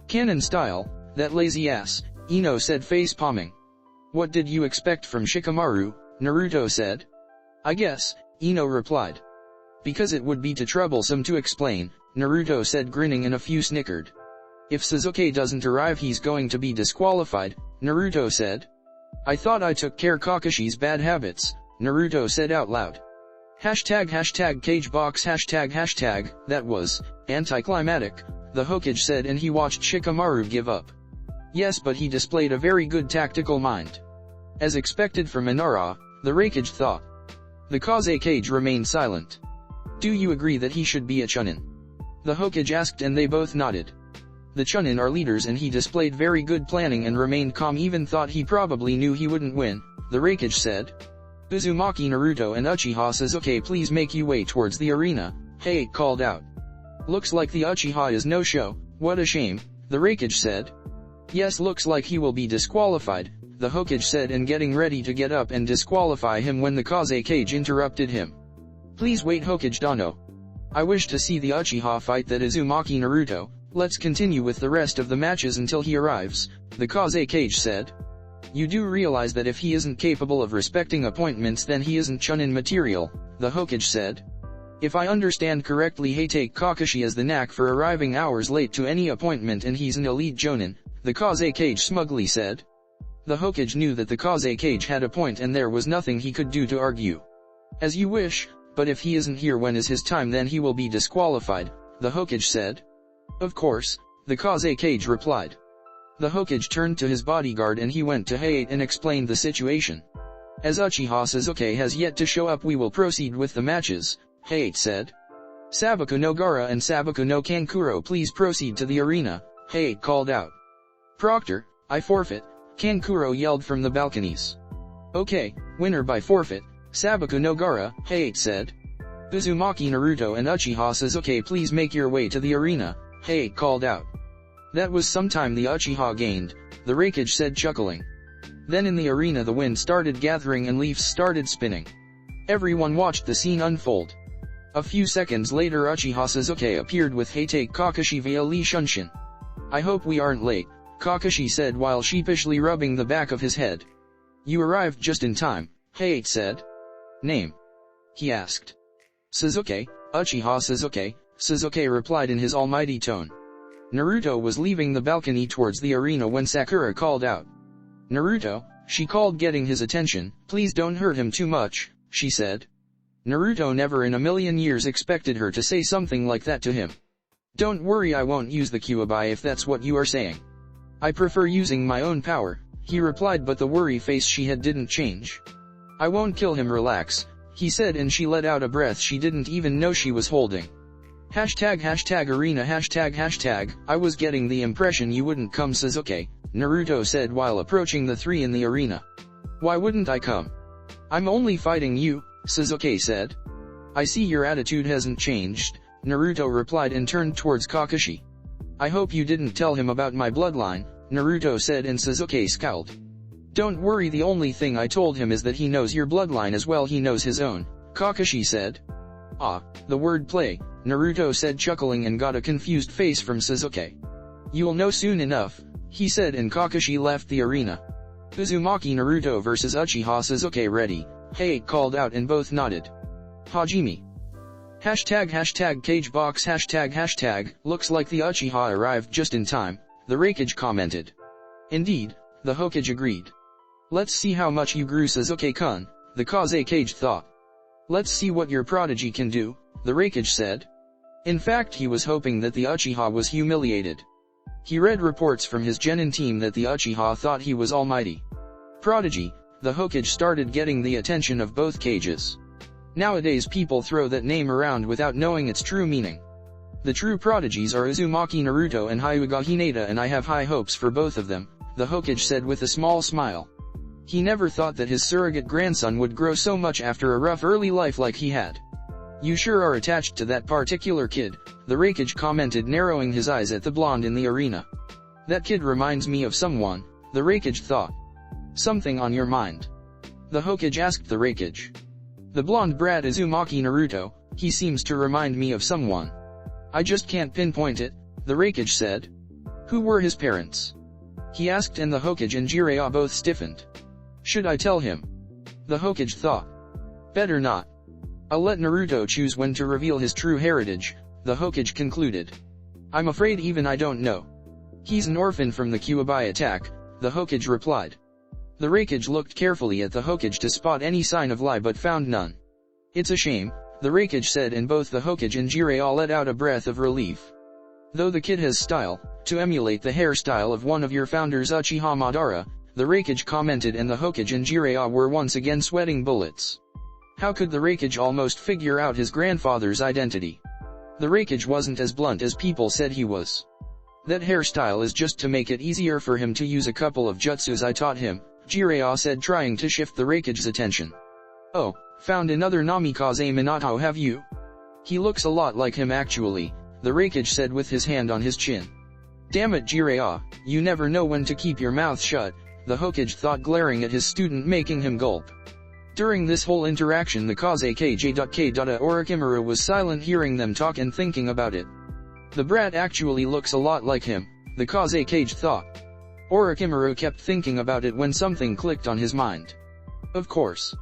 Cannon style, that lazy ass, Ino said, face palming. What did you expect from Shikamaru? Naruto said. I guess, Ino replied. Because it would be too troublesome to explain, Naruto said, grinning, and a few snickered. If Sasuke doesn't arrive he's going to be disqualified, Naruto said. I thought I took care Kakashi's bad habits, Naruto said out loud. Hashtag Cagebox hashtag that was anticlimactic, the Hokage said, and he watched Shikamaru give up. Yes, but he displayed a very good tactical mind. As expected from Inara, the Rakage thought. The Kage remained silent. Do you agree that he should be a Chunin? The Hokage asked, and they both nodded. The Chunin are leaders and he displayed very good planning and remained calm, even thought he probably knew he wouldn't win, the Rakage said. Uzumaki Naruto and Uchiha Sasuke, please make your way towards the arena, Hate called out. Looks like the Uchiha is no show, what a shame, the Rakage said. Yes, looks like he will be disqualified, the Hokage said, and getting ready to get up and disqualify him when the Kage interrupted him. Please wait Hokage Dano. I wish to see the Uchiha fight that Uzumaki Naruto. Let's continue with the rest of the matches until he arrives, the Kage said. You do realize that if he isn't capable of respecting appointments then he isn't Chunin material, the Hokage said. If I understand correctly he take Kakashi as the knack for arriving hours late to any appointment and he's an elite Jonin, the Kage smugly said. The Hokage knew that the Kage had a point and there was nothing he could do to argue. As you wish, but if he isn't here when is his time then he will be disqualified, the Hokage said. Of course, the Kage replied. The Hokage turned to his bodyguard and he went to Hayate and explained the situation. As Uchiha Sasuke has yet to show up we will proceed with the matches, Hayate said. Sabaku no Gaara and Sabaku no Kankuro please proceed to the arena, Hayate called out. Proctor, I forfeit, Kankuro yelled from the balconies. Okay, winner by forfeit, Sabaku no Gaara, Hayate said. Uzumaki Naruto and Uchiha Sasuke please make your way to the arena, Hayate called out. That was some time the Uchiha gained, the Raikage said chuckling. Then in the arena the wind started gathering and leaves started spinning. Everyone watched the scene unfold. A few seconds later Uchiha Sasuke appeared with Hayate Kakashi via Li Shunshin. I hope we aren't late, Kakashi said while sheepishly rubbing the back of his head. You arrived just in time, Hayate said. Name? He asked. Sasuke, Uchiha Sasuke, Sasuke replied in his almighty tone. Naruto was leaving the balcony towards the arena when Sakura called out. Naruto, she called getting his attention, please don't hurt him too much, she said. Naruto never in a million years expected her to say something like that to him. Don't worry I won't use the Kyuubi if that's what you are saying. I prefer using my own power, he replied but the worry face she had didn't change. I won't kill him relax, he said and she let out a breath she didn't even know she was holding. #arena #, I was getting the impression you wouldn't come Sasuke, Naruto said while approaching the three in the arena. Why wouldn't I come? I'm only fighting you, Sasuke said. I see your attitude hasn't changed, Naruto replied and turned towards Kakashi. I hope you didn't tell him about my bloodline, Naruto said and Sasuke scowled. Don't worry the only thing I told him is that he knows your bloodline as well he knows his own, Kakashi said. Ah, the word play, Naruto said chuckling and got a confused face from Sasuke. You'll know soon enough, he said and Kakashi left the arena. Uzumaki Naruto vs Uchiha Sasuke ready, Hayate called out and both nodded. Hajime. #Cagebox #, looks like the Uchiha arrived just in time, the Raikage commented. Indeed, the Hokage agreed. Let's see how much you grew Sasuke-kun, the Kage thought. Let's see what your prodigy can do, the Raikage said. In fact he was hoping that the Uchiha was humiliated. He read reports from his genin team that the Uchiha thought he was almighty. Prodigy, the Hokage started getting the attention of both Kages. Nowadays people throw that name around without knowing its true meaning. The true prodigies are Uzumaki Naruto and Hyuga Hinata and I have high hopes for both of them, the Hokage said with a small smile. He never thought that his surrogate grandson would grow so much after a rough early life like he had. You sure are attached to that particular kid, the Raikage commented narrowing his eyes at the blonde in the arena. That kid reminds me of someone, the Raikage thought. Something on your mind? The Hokage asked the Raikage. The blonde brat Uzumaki Naruto, he seems to remind me of someone. I just can't pinpoint it, the Raikage said. Who were his parents? He asked and the Hokage and Jiraiya both stiffened. Should I tell him? The Hokage thought. Better not. I'll let Naruto choose when to reveal his true heritage, the Hokage concluded. I'm afraid even I don't know. He's an orphan from the Kyuubi attack, the Hokage replied. The Raikage looked carefully at the Hokage to spot any sign of lie but found none. It's a shame, the Raikage said and both the Hokage and Jiraiya let out a breath of relief. Though the kid has style, to emulate the hairstyle of one of your founders Uchiha Madara, the Raikage commented and the Hokage and Jiraiya were once again sweating bullets. How could the Raikage almost figure out his grandfather's identity? The Raikage wasn't as blunt as people said he was. That hairstyle is just to make it easier for him to use a couple of jutsus I taught him, Jiraiya said trying to shift the Raikage's attention. Oh, found another Namikaze Minato have you? He looks a lot like him actually, the Raikage said with his hand on his chin. Damn it Jiraiya, you never know when to keep your mouth shut, the Hokage thought glaring at his student making him gulp. During this whole interaction the Kage Orochimaru was silent, hearing them talk and thinking about it. The brat actually looks a lot like him, the Kage thought. Orochimaru kept thinking about it when something clicked on his mind. Of course.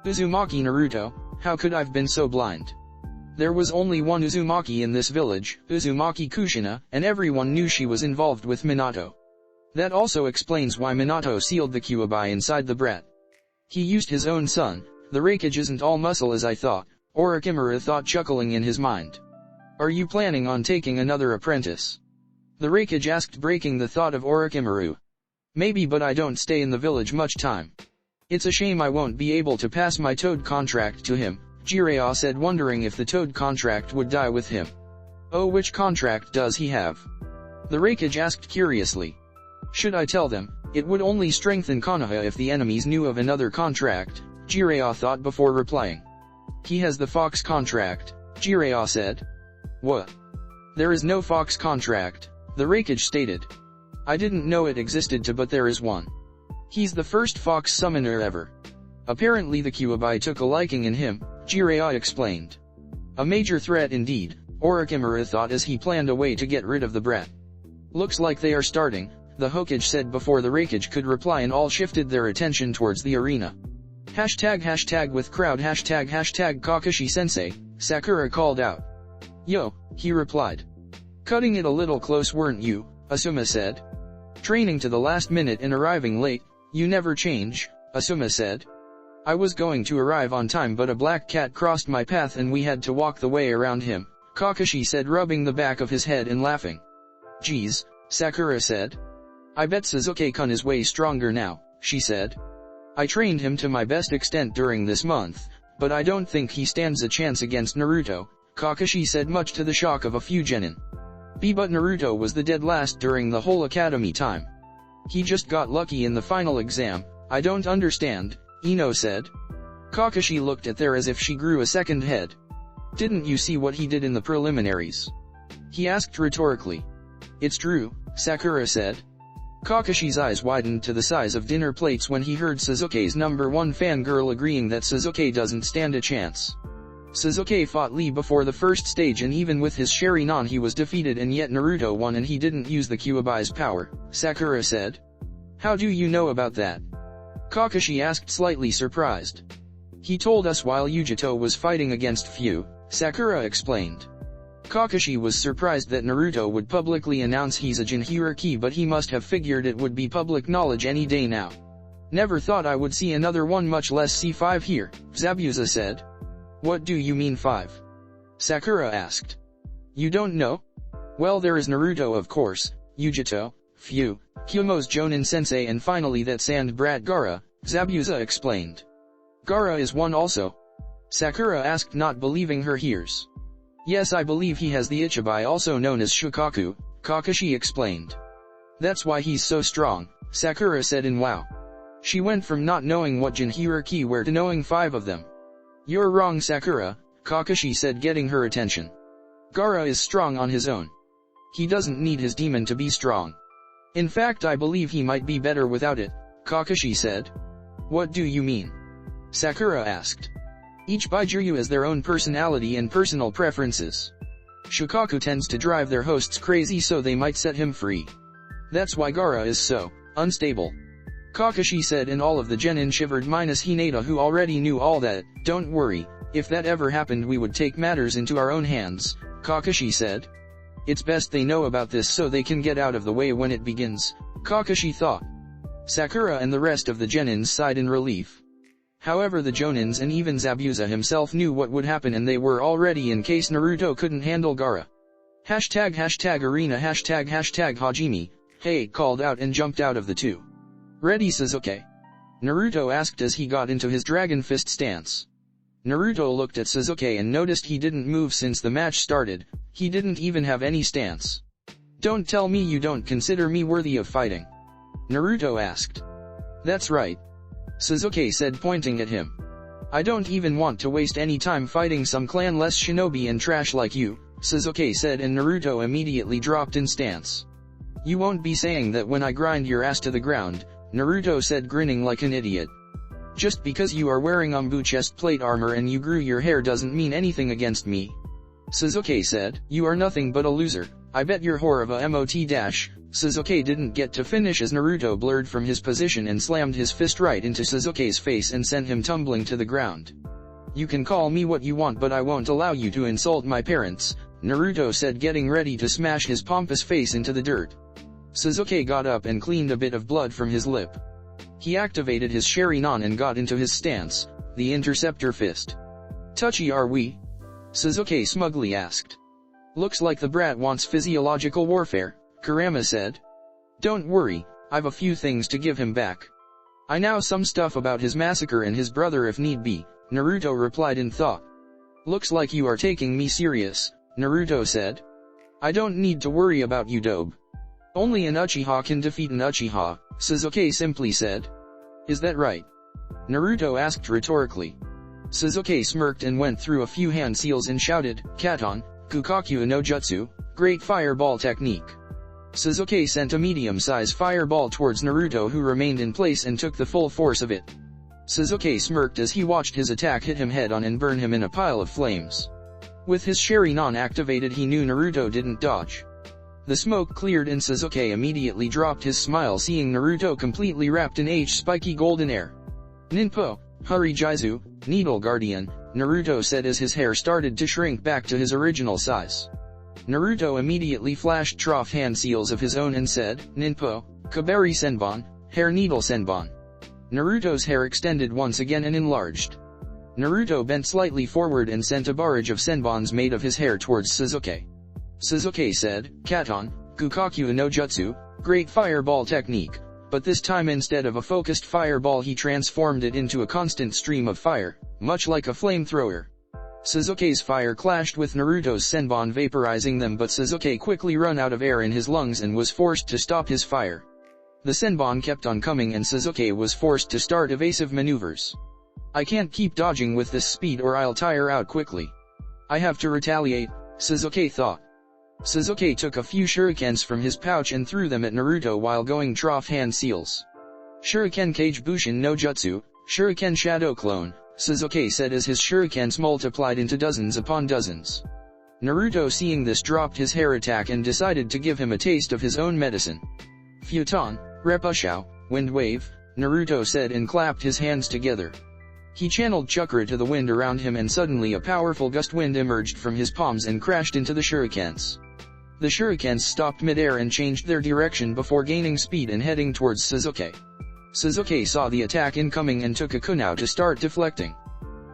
Uzumaki Naruto, how could I've been so blind? There was only one Uzumaki in this village, Uzumaki Kushina, and everyone knew she was involved with Minato. That also explains why Minato sealed the Kyuubi inside the brat. He used his own son. The Raikage isn't all muscle as I thought, Orochimaru thought, chuckling in his mind. Are you planning on taking another apprentice? The Raikage asked, breaking the thought of Orochimaru. Maybe, but I don't stay in the village much time. It's a shame I won't be able to pass my toad contract to him, Jiraiya said, wondering if the toad contract would die with him. Oh, which contract does he have? The Raikage asked curiously. Should I tell them? It would only strengthen Konoha if the enemies knew of another contract, Jiraiya thought before replying. He has the Fox contract, Jiraiya said. What? There is no Fox contract, the Raikage stated. I didn't know it existed too, but there is one. He's the first Fox summoner ever. Apparently the Kyuubi took a liking in him, Jiraiya explained. A major threat indeed, Orochimaru thought as he planned a way to get rid of the brat. Looks like they are starting, the Hokage said before the Raikage could reply, and all shifted their attention towards the arena. Hashtag with crowd hashtag Kakashi-sensei, Sakura called out. Yo, he replied. Cutting it a little close, weren't you? Asuma said. Training to the last minute and arriving late, you never change, Asuma said. I was going to arrive on time, but a black cat crossed my path and we had to walk the way around him, Kakashi said, rubbing the back of his head and laughing. Geez, Sakura said. I bet Sasuke-kun is way stronger now, she said. I trained him to my best extent during this month, but I don't think he stands a chance against Naruto, Kakashi said, much to the shock of a few genin. But Naruto was the dead last during the whole academy time. He just got lucky in the final exam. I don't understand, Ino said. Kakashi looked at her as if she grew a second head. Didn't you see what he did in the preliminaries? He asked rhetorically. It's true, Sakura said. Kakashi's eyes widened to the size of dinner plates when he heard Sasuke's #1 fangirl agreeing that Sasuke doesn't stand a chance. Sasuke fought Lee before the first stage, and even with his Sharingan he was defeated, and yet Naruto won and he didn't use the Kyuubi's power, Sakura said. How do you know about that? Kakashi asked, slightly surprised. He told us while Yugito was fighting against Fu, Sakura explained. Kakashi was surprised that Naruto would publicly announce he's a Jinchuriki, but he must have figured it would be public knowledge any day now. Never thought I would see another one, much less see 5 here, Zabuza said. What do you mean 5? Sakura asked. You don't know? Well, there is Naruto of course, Yugito, Fu, Kumo's Jonin sensei, and finally that sand brat Gaara, Zabuza explained. Gaara is one also? Sakura asked, not believing her ears. Yes, I believe he has the Ichibai, also known as Shukaku, Kakashi explained. That's why he's so strong, Sakura said in wow. She went from not knowing what Jinchuriki were to knowing 5 of them. You're wrong, Sakura, Kakashi said, getting her attention. Gaara is strong on his own. He doesn't need his demon to be strong. In fact, I believe he might be better without it, Kakashi said. What do you mean? Sakura asked. Each Baijiryu has their own personality and personal preferences. Shukaku tends to drive their hosts crazy, so they might set him free. That's why Gaara is so unstable, Kakashi said, and all of the genin shivered minus Hinata, who already knew all that. Don't worry, if that ever happened we would take matters into our own hands, Kakashi said. It's best they know about this so they can get out of the way when it begins, Kakashi thought. Sakura and the rest of the genins sighed in relief. However, the Jonins and even Zabuza himself knew what would happen, and they were all ready in case Naruto couldn't handle Gaara. Arena Hajime, hey, called out and jumped out of the 2. Ready, Sasuke? Naruto asked as he got into his Dragon Fist stance. Naruto looked at Sasuke and noticed he didn't move since the match started. He didn't even have any stance. Don't tell me you don't consider me worthy of fighting, Naruto asked. That's right, Sasuke said, pointing at him. I don't even want to waste any time fighting some clanless shinobi and trash like you, Sasuke said, and Naruto immediately dropped in stance. You won't be saying that when I grind your ass to the ground, Naruto said, grinning like an idiot. Just because you are wearing Umbu chest plate armor and you grew your hair doesn't mean anything against me. Sasuke said, you are nothing but a loser. I bet you're whore of a MOT dash. Sasuke didn't get to finish as Naruto blurred from his position and slammed his fist right into Sasuke's face and sent him tumbling to the ground. You can call me what you want, but I won't allow you to insult my parents, Naruto said, getting ready to smash his pompous face into the dirt. Sasuke got up and cleaned a bit of blood from his lip. He activated his Sharingan and got into his stance, the interceptor fist. Touchy are we? Sasuke smugly asked. Looks like the brat wants physiological warfare, Kurama said. Don't worry, I've a few things to give him back. I know some stuff about his massacre and his brother if need be, Naruto replied in thought. Looks like you are taking me serious, Naruto said. I don't need to worry about you, Dobe. Only an Uchiha can defeat an Uchiha, Sasuke simply said. Is that right? Naruto asked rhetorically. Sasuke smirked and went through a few hand seals and shouted, Katon, Kukaku no Jutsu, great fireball technique. Sasuke sent a medium-sized fireball towards Naruto, who remained in place and took the full force of it. Sasuke smirked as he watched his attack hit him head on and burn him in a pile of flames. With his Sharingan activated, he knew Naruto didn't dodge. The smoke cleared and Sasuke immediately dropped his smile, seeing Naruto completely wrapped in spiky golden air. Ninpo, hurry Jizu, Needle Guardian, Naruto said as his hair started to shrink back to his original size. Naruto immediately flashed trough hand seals of his own and said, Ninpo, Kaberi Senbon, Hair Needle Senbon. Naruto's hair extended once again and enlarged. Naruto bent slightly forward and sent a barrage of senbons made of his hair towards Sasuke. Sasuke said, Katon, Kukaku no Jutsu, great fireball technique, but this time instead of a focused fireball he transformed it into a constant stream of fire, much like a flamethrower. Sasuke's fire clashed with Naruto's senbon, vaporizing them, but Sasuke quickly ran out of air in his lungs and was forced to stop his fire. The senbon kept on coming and Sasuke was forced to start evasive maneuvers. I can't keep dodging with this speed or I'll tire out quickly. I have to retaliate, Sasuke thought. Sasuke took a few shurikens from his pouch and threw them at Naruto while going trough hand seals. Shuriken Kage Bushin no Jutsu, Shuriken Shadow Clone, Sasuke said as his shurikens multiplied into dozens upon dozens. Naruto, seeing this, dropped his hair attack and decided to give him a taste of his own medicine. Futon, Repushao, Wind Wave, Naruto said and clapped his hands together. He channeled chakra to the wind around him and suddenly a powerful gust wind emerged from his palms and crashed into the shurikens. The shurikens stopped mid-air and changed their direction before gaining speed and heading towards Sasuke. Sasuke saw the attack incoming and took a kunao to start deflecting.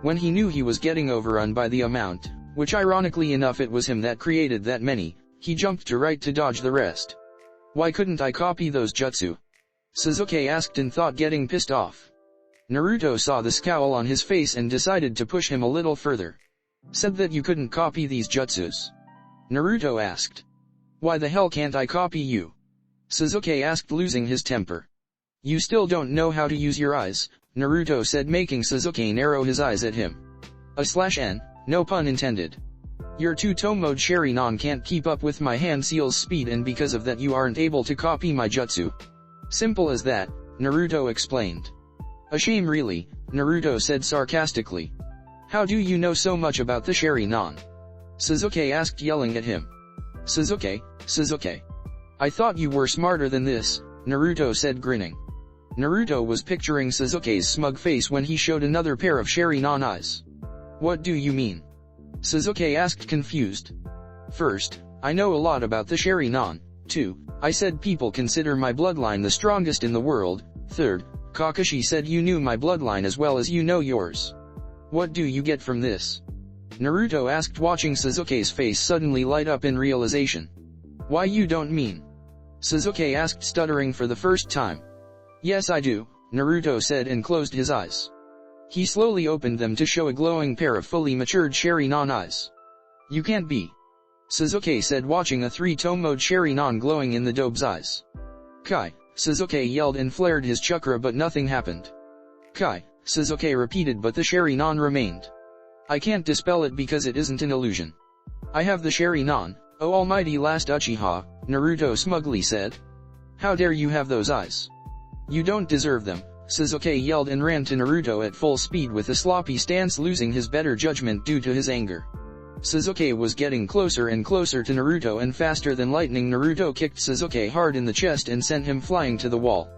When he knew he was getting overrun by the amount, which ironically enough it was him that created that many, he jumped to right to dodge the rest. Why couldn't I copy those jutsu? Sasuke asked in thought, getting pissed off. Naruto saw the scowl on his face and decided to push him a little further. Said that you couldn't copy these jutsus? Naruto asked. Why the hell can't I copy you? Sasuke asked, losing his temper. You still don't know how to use your eyes, Naruto said, making Sasuke narrow his eyes at him. /n, no pun intended. Your two-tone mode Sharingan can't keep up with my hand seal's speed and because of that you aren't able to copy my jutsu. Simple as that, Naruto explained. A shame really, Naruto said sarcastically. How do you know so much about the Sharingan? Sasuke asked, yelling at him. Sasuke. I thought you were smarter than this, Naruto said, grinning. Naruto was picturing Sasuke's smug face when he showed another pair of Sharingan eyes. What do you mean? Sasuke asked, confused. First, I know a lot about the Sharingan. 2, I said people consider my bloodline the strongest in the world. 3rd, Kakashi said you knew my bloodline as well as you know yours. What do you get from this? Naruto asked, watching Sasuke's face suddenly light up in realization. Why, you don't mean? Sasuke asked, stuttering for the first time. Yes I do, Naruto said and closed his eyes. He slowly opened them to show a glowing pair of fully matured Sharingan eyes. You can't be. Sasuke said, watching a 3-tone mode Sharingan glowing in the Dobe's eyes. Kai, Sasuke yelled and flared his chakra, but nothing happened. Kai, Sasuke repeated, but the Sharingan remained. I can't dispel it because it isn't an illusion. I have the Sharingan, oh almighty last Uchiha, Naruto smugly said. How dare you have those eyes? You don't deserve them, Sasuke yelled and ran to Naruto at full speed with a sloppy stance, losing his better judgment due to his anger. Sasuke was getting closer and closer to Naruto, and faster than lightning Naruto kicked Sasuke hard in the chest and sent him flying to the wall.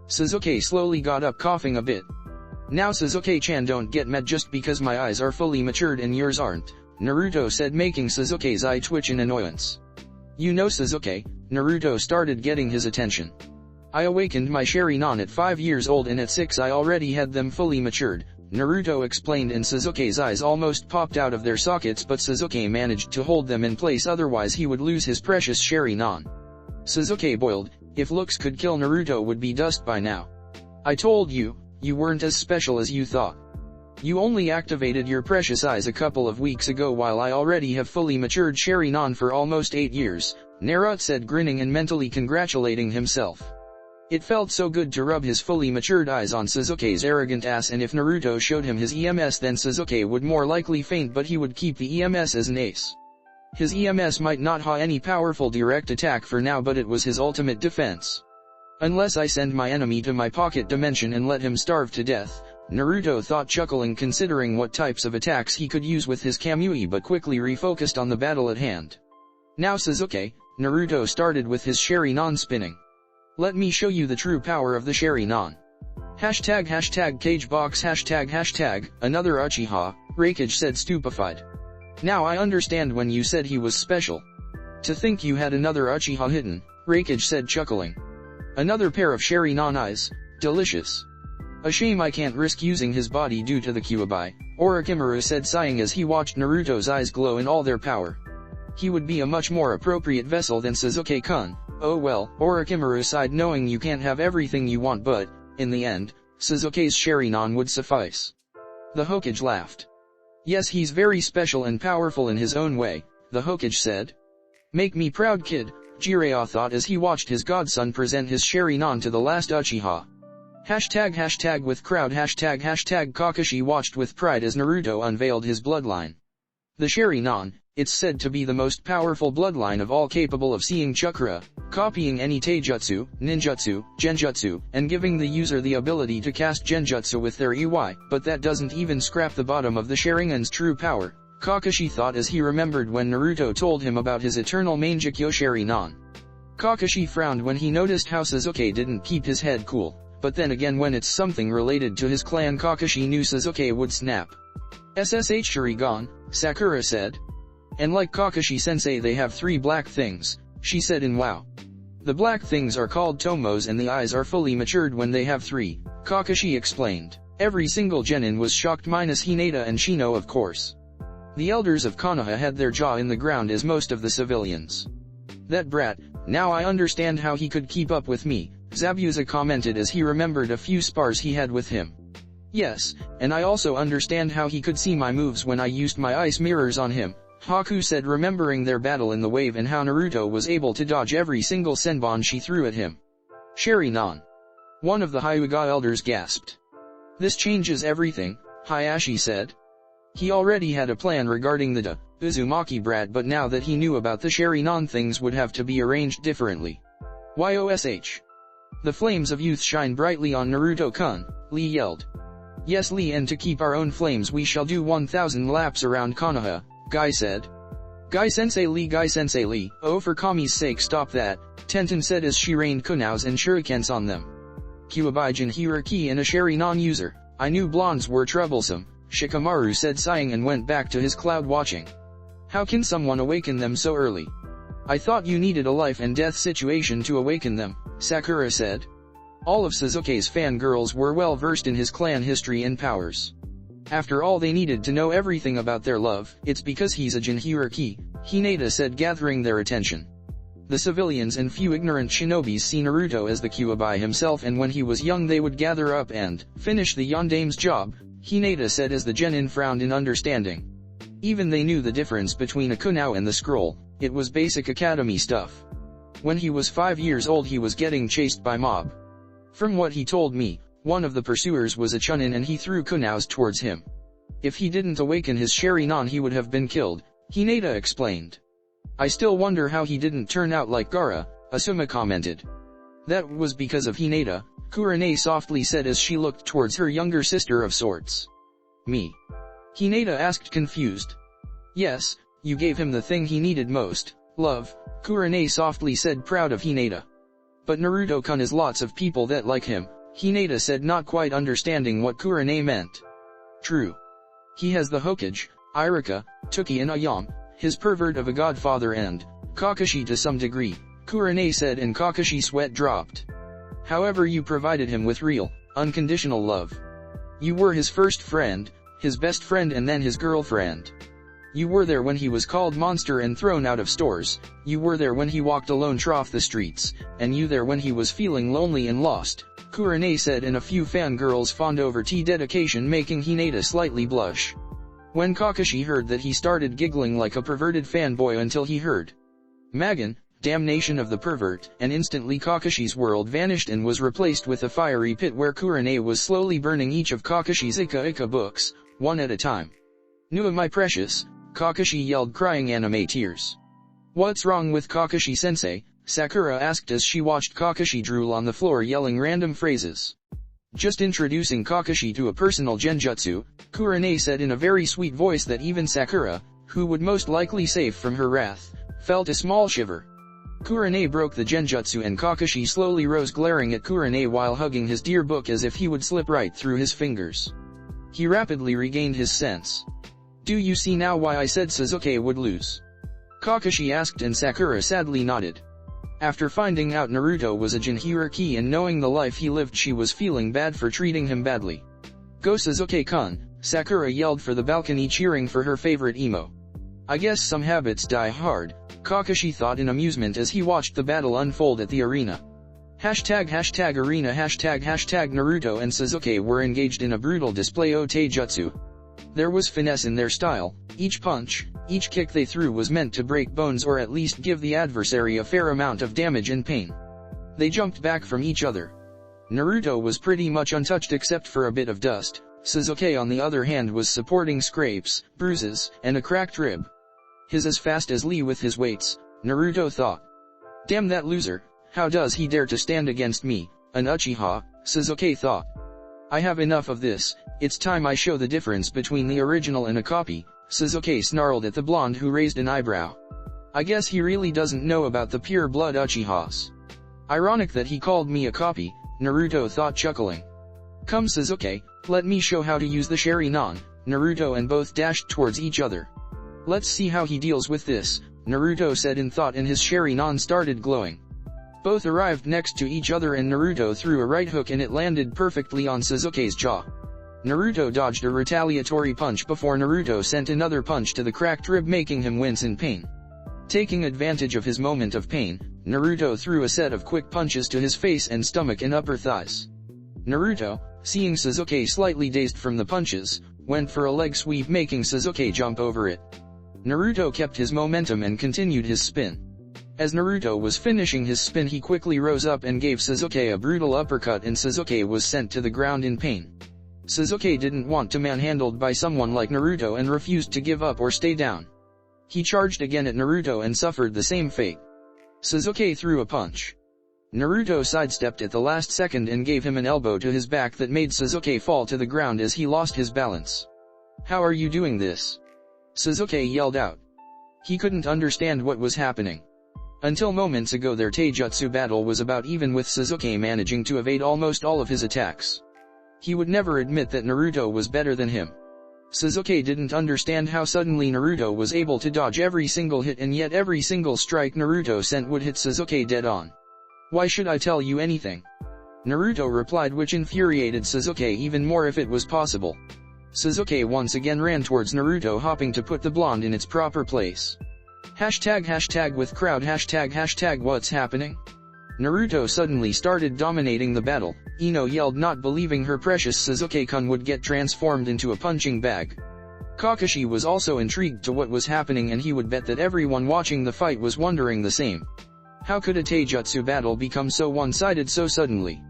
Sasuke slowly got up, coughing a bit. "Now Sasuke-chan, don't get mad just because my eyes are fully matured and yours aren't," Naruto said, making Sasuke's eye twitch in annoyance. "You know Sasuke," Naruto started getting his attention. "I awakened my Sharingan at 5 years old and at 6 I already had them fully matured," Naruto explained, and Sasuke's eyes almost popped out of their sockets, but Sasuke managed to hold them in place, otherwise he would lose his precious Sharingan. Sasuke boiled. "If looks could kill, Naruto would be dust by now. I told you, you weren't as special as you thought. You only activated your precious eyes a couple of weeks ago while I already have fully matured Sharingan for almost 8 years, Naruto said, grinning and mentally congratulating himself. It felt so good to rub his fully matured eyes on Sasuke's arrogant ass, and if Naruto showed him his EMS then Sasuke would more likely faint, but he would keep the EMS as an ace. His EMS might not have any powerful direct attack for now, but it was his ultimate defense. Unless I send my enemy to my pocket dimension and let him starve to death, Naruto thought, chuckling, considering what types of attacks he could use with his Kamui, but quickly refocused on the battle at hand. "Now Sasuke," Naruto started with his Sharingan spinning. "Let me show you the true power of the Sharingan. #Cagebox another Uchiha," Raikage said, stupefied. "Now I understand when you said he was special. To think you had another Uchiha hidden," Raikage said, chuckling. "Another pair of Sharingan eyes, delicious. A shame I can't risk using his body due to the Kyuubi," Orochimaru said, sighing as he watched Naruto's eyes glow in all their power. "He would be a much more appropriate vessel than Sasuke-kun." "Oh well," Orochimaru sighed, knowing you can't have everything you want, but, in the end, Sasuke's Sharingan would suffice. The Hokage laughed. "Yes, he's very special and powerful in his own way," the Hokage said. "Make me proud, kid," Jiraiya thought as he watched his godson present his Sharingan to the last Uchiha. #with crowd Kakashi watched with pride as Naruto unveiled his bloodline. The Sharingan, it's said to be the most powerful bloodline of all, capable of seeing chakra, copying any taijutsu, ninjutsu, genjutsu, and giving the user the ability to cast genjutsu with their EY, but that doesn't even scratch the bottom of the Sharingan's true power, Kakashi thought as he remembered when Naruto told him about his eternal Mangekyo Sharingan. Kakashi frowned when he noticed how Sasuke didn't keep his head cool, but then again when it's something related to his clan Kakashi knew Sasuke would snap. "SSH Sharingan," Sakura said. "And like Kakashi-sensei they have 3 black things," she said in wow. "The black things are called tomos and the eyes are fully matured when they have 3, Kakashi explained. Every single genin was shocked minus Hinata and Shino, of course. The elders of Konoha had their jaw in the ground as most of the civilians. "That brat, now I understand how he could keep up with me," Zabuza commented as he remembered a few spars he had with him. "Yes, and I also understand how he could see my moves when I used my ice mirrors on him," Haku said, remembering their battle in the wave and how Naruto was able to dodge every single senbon she threw at him. "Sharingan." One of the Hyuga elders gasped. "This changes everything," Hayashi said. He already had a plan regarding the Uzumaki brat, but now that he knew about the Sharingan, things would have to be arranged differently. "Yosh. The flames of youth shine brightly on Naruto-kun," Lee yelled. "Yes, Lee, and to keep our own flames we shall do 1,000 laps around Konoha," Guy said. Guy-sensei Lee, "Oh, for Kami's sake stop that," Tenten said as she rained kunous and shurikens on them. "Kyuubi Jinchuriki and a Sharingan user, I knew blondes were troublesome," Shikamaru said, sighing, and went back to his cloud watching. "How can someone awaken them so early? I thought you needed a life and death situation to awaken them," Sakura said. All of Sasuke's fangirls were well versed in his clan history and powers. After all, they needed to know everything about their love. "It's because he's a Jinchuriki," Hinata said, gathering their attention. The civilians and few ignorant shinobis see Naruto as the Kyuubi himself, and when he was young they would gather up and finish the Yandame's job, Hinata said as the genin frowned in understanding. Even they knew the difference between a kunao and the scroll. It was basic academy stuff. When he was 5 years old he was getting chased by mob. From what he told me, one of the pursuers was a chunin and he threw kunaos towards him. If he didn't awaken his Sharingan he would have been killed, Hinata explained. "I still wonder how he didn't turn out like Gaara," Asuma commented. That was because of Hinata, Kurane softly said as she looked towards her younger sister of sorts. Me? Hinata asked confused. Yes, you gave him the thing he needed most, love, Kurane softly said proud of Hinata. But Naruto-kun is lots of people that like him, Hinata said not quite understanding what Kurane meant. True. He has the Hokage, Iruka, Toki and Ayam, his pervert of a godfather and Kakashi to some degree, Kurane said and Kakashi's sweat dropped. However, you provided him with real, unconditional love. You were his first friend, his best friend and then his girlfriend. You were there when he was called monster and thrown out of stores, you were there when he walked alone trough the streets, and you there when he was feeling lonely and lost, Kurane said and a few fangirls fawned over tea dedication making Hinata slightly blush. When Kakashi heard that he started giggling like a perverted fanboy until he heard Magan, damnation of the pervert, and instantly Kakashi's world vanished and was replaced with a fiery pit where Kurane was slowly burning each of Kakashi's Ika books, one at a time. Nua my precious, Kakashi yelled crying anime tears. What's wrong with Kakashi-sensei? Sakura asked as she watched Kakashi drool on the floor yelling random phrases. Just introducing Kakashi to a personal genjutsu, Kurane said in a very sweet voice that even Sakura, who would most likely save from her wrath, felt a small shiver. Kurane broke the genjutsu and Kakashi slowly rose glaring at Kurane while hugging his dear book as if he would slip right through his fingers. He rapidly regained his sense. Do you see now why I said Sasuke would lose? Kakashi asked and Sakura sadly nodded. After finding out Naruto was a Jinchuriki and knowing the life he lived, she was feeling bad for treating him badly. Go Sasuke-kun, Sakura yelled for the balcony cheering for her favorite emo. I guess some habits die hard, Kakashi thought in amusement as he watched the battle unfold at the arena. Hashtag arena hashtag Naruto and Sasuke were engaged in a brutal display of taijutsu. There was finesse in their style, each punch, each kick they threw was meant to break bones or at least give the adversary a fair amount of damage and pain. They jumped back from each other. Naruto was pretty much untouched except for a bit of dust, Sasuke on the other hand was supporting scrapes, bruises, and a cracked rib. He's as fast as Lee with his weights, Naruto thought. Damn that loser, how does he dare to stand against me, an Uchiha, Sasuke thought. I have enough of this, it's time I show the difference between the original and a copy, Sasuke snarled at the blonde who raised an eyebrow. I guess he really doesn't know about the pure blood Uchihas. Ironic that he called me a copy, Naruto thought chuckling. Come Sasuke, let me show how to use the Sharingan, Naruto and both dashed towards each other. Let's see how he deals with this, Naruto said in thought and his Sharingan started glowing. Both arrived next to each other and Naruto threw a right hook and it landed perfectly on Sasuke's jaw. Naruto dodged a retaliatory punch before Naruto sent another punch to the cracked rib making him wince in pain. Taking advantage of his moment of pain, Naruto threw a set of quick punches to his face and stomach and upper thighs. Naruto, seeing Sasuke slightly dazed from the punches, went for a leg sweep making Sasuke jump over it. Naruto kept his momentum and continued his spin. As Naruto was finishing his spin he quickly rose up and gave Sasuke a brutal uppercut and Sasuke was sent to the ground in pain. Sasuke didn't want to manhandled by someone like Naruto and refused to give up or stay down. He charged again at Naruto and suffered the same fate. Sasuke threw a punch. Naruto sidestepped at the last second and gave him an elbow to his back that made Sasuke fall to the ground as he lost his balance. How are you doing this? Sasuke yelled out. He couldn't understand what was happening. Until moments ago their taijutsu battle was about even with Sasuke managing to evade almost all of his attacks. He would never admit that Naruto was better than him. Sasuke didn't understand how suddenly Naruto was able to dodge every single hit and yet every single strike Naruto sent would hit Sasuke dead on. Why should I tell you anything? Naruto replied, which infuriated Sasuke even more if it was possible. Sasuke once again ran towards Naruto hopping to put the blonde in its proper place. Hashtag with crowd hashtag what's happening? Naruto suddenly started dominating the battle. Ino yelled, not believing her precious Sasuke-kun would get transformed into a punching bag. Kakashi was also intrigued to what was happening and he would bet that everyone watching the fight was wondering the same. How could a taijutsu battle become so one-sided so suddenly?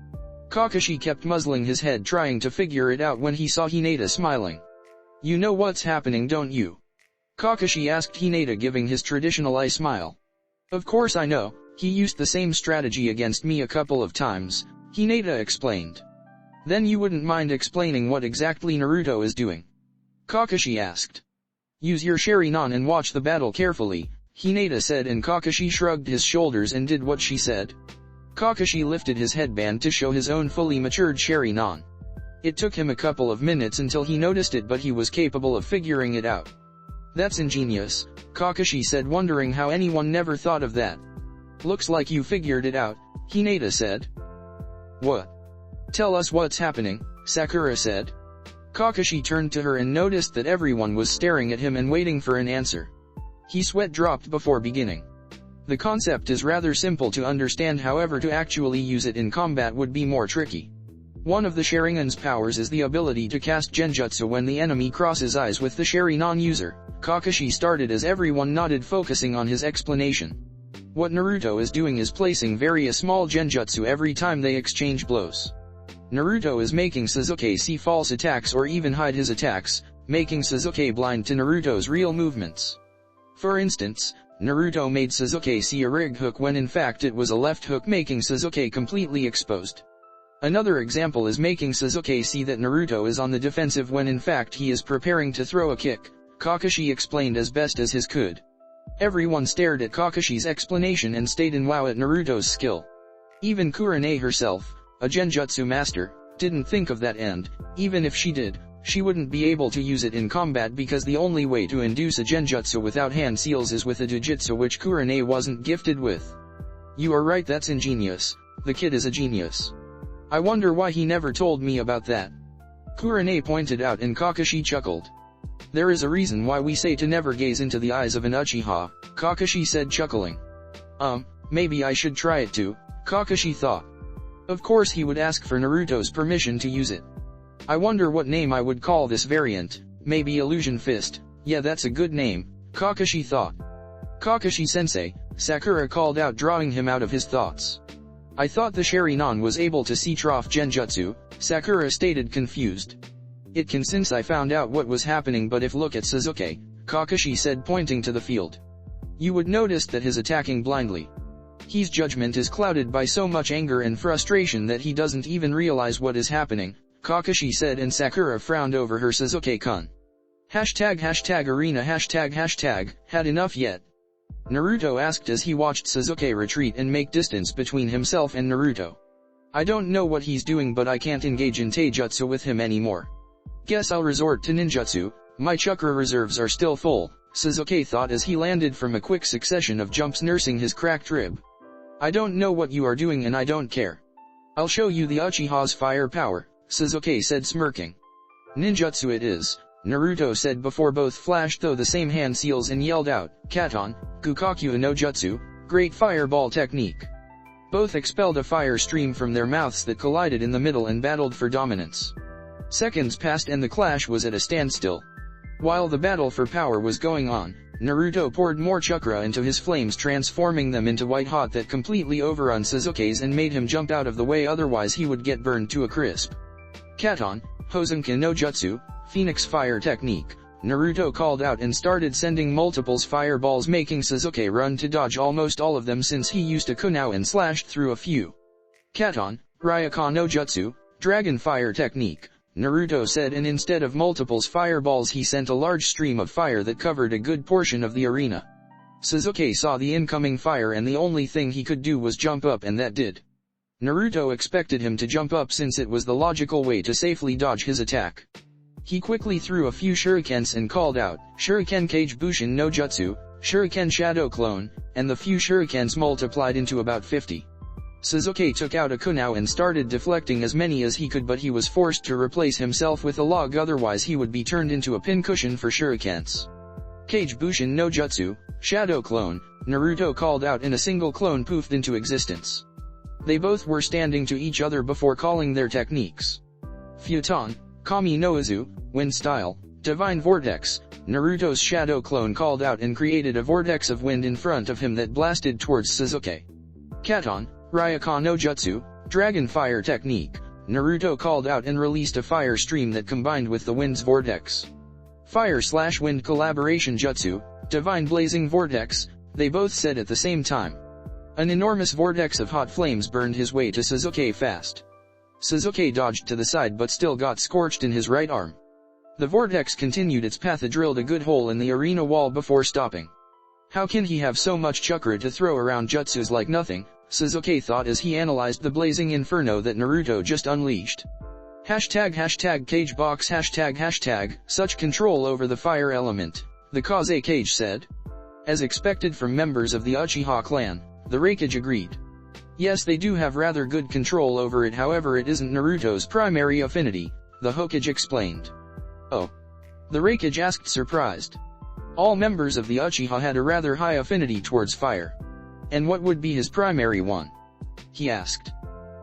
Kakashi kept muzzling his head trying to figure it out when he saw Hinata smiling. You know what's happening, don't you? Kakashi asked Hinata, giving his traditional eye smile. Of course I know, he used the same strategy against me a couple of times, Hinata explained. Then you wouldn't mind explaining what exactly Naruto is doing? Kakashi asked. Use your Sharingan and watch the battle carefully, Hinata said, and Kakashi shrugged his shoulders and did what she said. Kakashi lifted his headband to show his own fully matured Sharingan. It took him a couple of minutes until he noticed it, but he was capable of figuring it out. That's ingenious, Kakashi said, wondering how anyone never thought of that. Looks like you figured it out, Hinata said. What? Tell us what's happening, Sakura said. Kakashi turned to her and noticed that everyone was staring at him and waiting for an answer. His sweat dropped before beginning. The concept is rather simple to understand, however to actually use it in combat would be more tricky. One of the Sharingan's powers is the ability to cast Genjutsu when the enemy crosses eyes with the Sharingan user. Kakashi started as everyone nodded, focusing on his explanation. What Naruto is doing is placing various small Genjutsu every time they exchange blows. Naruto is making Sasuke see false attacks or even hide his attacks, making Sasuke blind to Naruto's real movements. For instance, Naruto made Sasuke see a rig hook when in fact it was a left hook, making Sasuke completely exposed. Another example is making Sasuke see that Naruto is on the defensive when in fact he is preparing to throw a kick, Kakashi explained as best as he could. Everyone stared at Kakashi's explanation and stayed in wow at Naruto's skill. Even Kurane herself, a Genjutsu master, didn't think of that, and, even if she did, she wouldn't be able to use it in combat because the only way to induce a Genjutsu without hand seals is with a Jujutsu, which Kurane wasn't gifted with. You are right, that's ingenious. The kid is a genius. I wonder why he never told me about that. Kurane pointed out, and Kakashi chuckled. There is a reason why we say to never gaze into the eyes of an Uchiha, Kakashi said, chuckling. Maybe I should try it too, Kakashi thought. Of course he would ask for Naruto's permission to use it. I wonder what name I would call this variant. Maybe Illusion Fist. Yeah, that's a good name, Kakashi thought. Kakashi-sensei, Sakura called out, drawing him out of his thoughts. I thought the Sharingan was able to see Trough Genjutsu, Sakura stated, confused. It can, since I found out what was happening, but if look at Sasuke, Kakashi said, pointing to the field. You would notice that his attacking blindly. His judgment is clouded by so much anger and frustration that he doesn't even realize what is happening, Kakashi said, and Sakura frowned over her Sasuke-kun. #arena #had enough yet? Naruto asked as he watched Sasuke retreat and make distance between himself and Naruto. I don't know what he's doing, but I can't engage in taijutsu with him anymore. Guess I'll resort to ninjutsu. My chakra reserves are still full, Sasuke thought as he landed from a quick succession of jumps, nursing his cracked rib. I don't know what you are doing and I don't care. I'll show you the Uchiha's fire power, Sasuke said, smirking. Ninjutsu it is, Naruto said before both flashed through the same hand seals and yelled out, Katon, Kukaku no Jutsu, great fireball technique. Both expelled a fire stream from their mouths that collided in the middle and battled for dominance. Seconds passed and the clash was at a standstill. While the battle for power was going on, Naruto poured more chakra into his flames, transforming them into white hot that completely overrun Sasuke's and made him jump out of the way, otherwise he would get burned to a crisp. Katon, Hosenkan no Jutsu, Phoenix fire technique, Naruto called out and started sending multiples fireballs, making Sasuke run to dodge almost all of them since he used a kunao and slashed through a few. Katon, Ryokan no Jutsu, dragon fire technique, Naruto said, and instead of multiples fireballs he sent a large stream of fire that covered a good portion of the arena. Sasuke saw the incoming fire and the only thing he could do was jump up, and that did. Naruto expected him to jump up since it was the logical way to safely dodge his attack. He quickly threw a few shurikens and called out, Shuriken Kage Bushin no Jutsu, Shuriken Shadow Clone, and the few shurikens multiplied into about 50. Sasuke took out a kunao and started deflecting as many as he could, but he was forced to replace himself with a log, otherwise he would be turned into a pincushion for shurikens. Kage Bushin no Jutsu, Shadow Clone, Naruto called out, and a single clone poofed into existence. They both were standing to each other before calling their techniques. Futon, Kami no Uzu, Wind Style, Divine Vortex, Naruto's shadow clone called out and created a vortex of wind in front of him that blasted towards Sasuke. Katon, Ryokan no Jutsu, Dragon Fire Technique, Naruto called out and released a fire stream that combined with the wind's vortex. Fire/wind collaboration jutsu, Divine Blazing Vortex, they both said at the same time. An enormous vortex of hot flames burned his way to Sasuke fast. Sasuke dodged to the side but still got scorched in his right arm. The vortex continued its path and drilled a good hole in the arena wall before stopping. How can he have so much chakra to throw around jutsus like nothing, Sasuke thought as he analyzed the blazing inferno that Naruto just unleashed. #Cagebox #, such control over the fire element, the Kage said. As expected from members of the Uchiha clan, the Raikage agreed. Yes, they do have rather good control over it, however it isn't Naruto's primary affinity, the Hokage explained. Oh. The Raikage asked surprised. All members of the Uchiha had a rather high affinity towards fire. And what would be his primary one? He asked.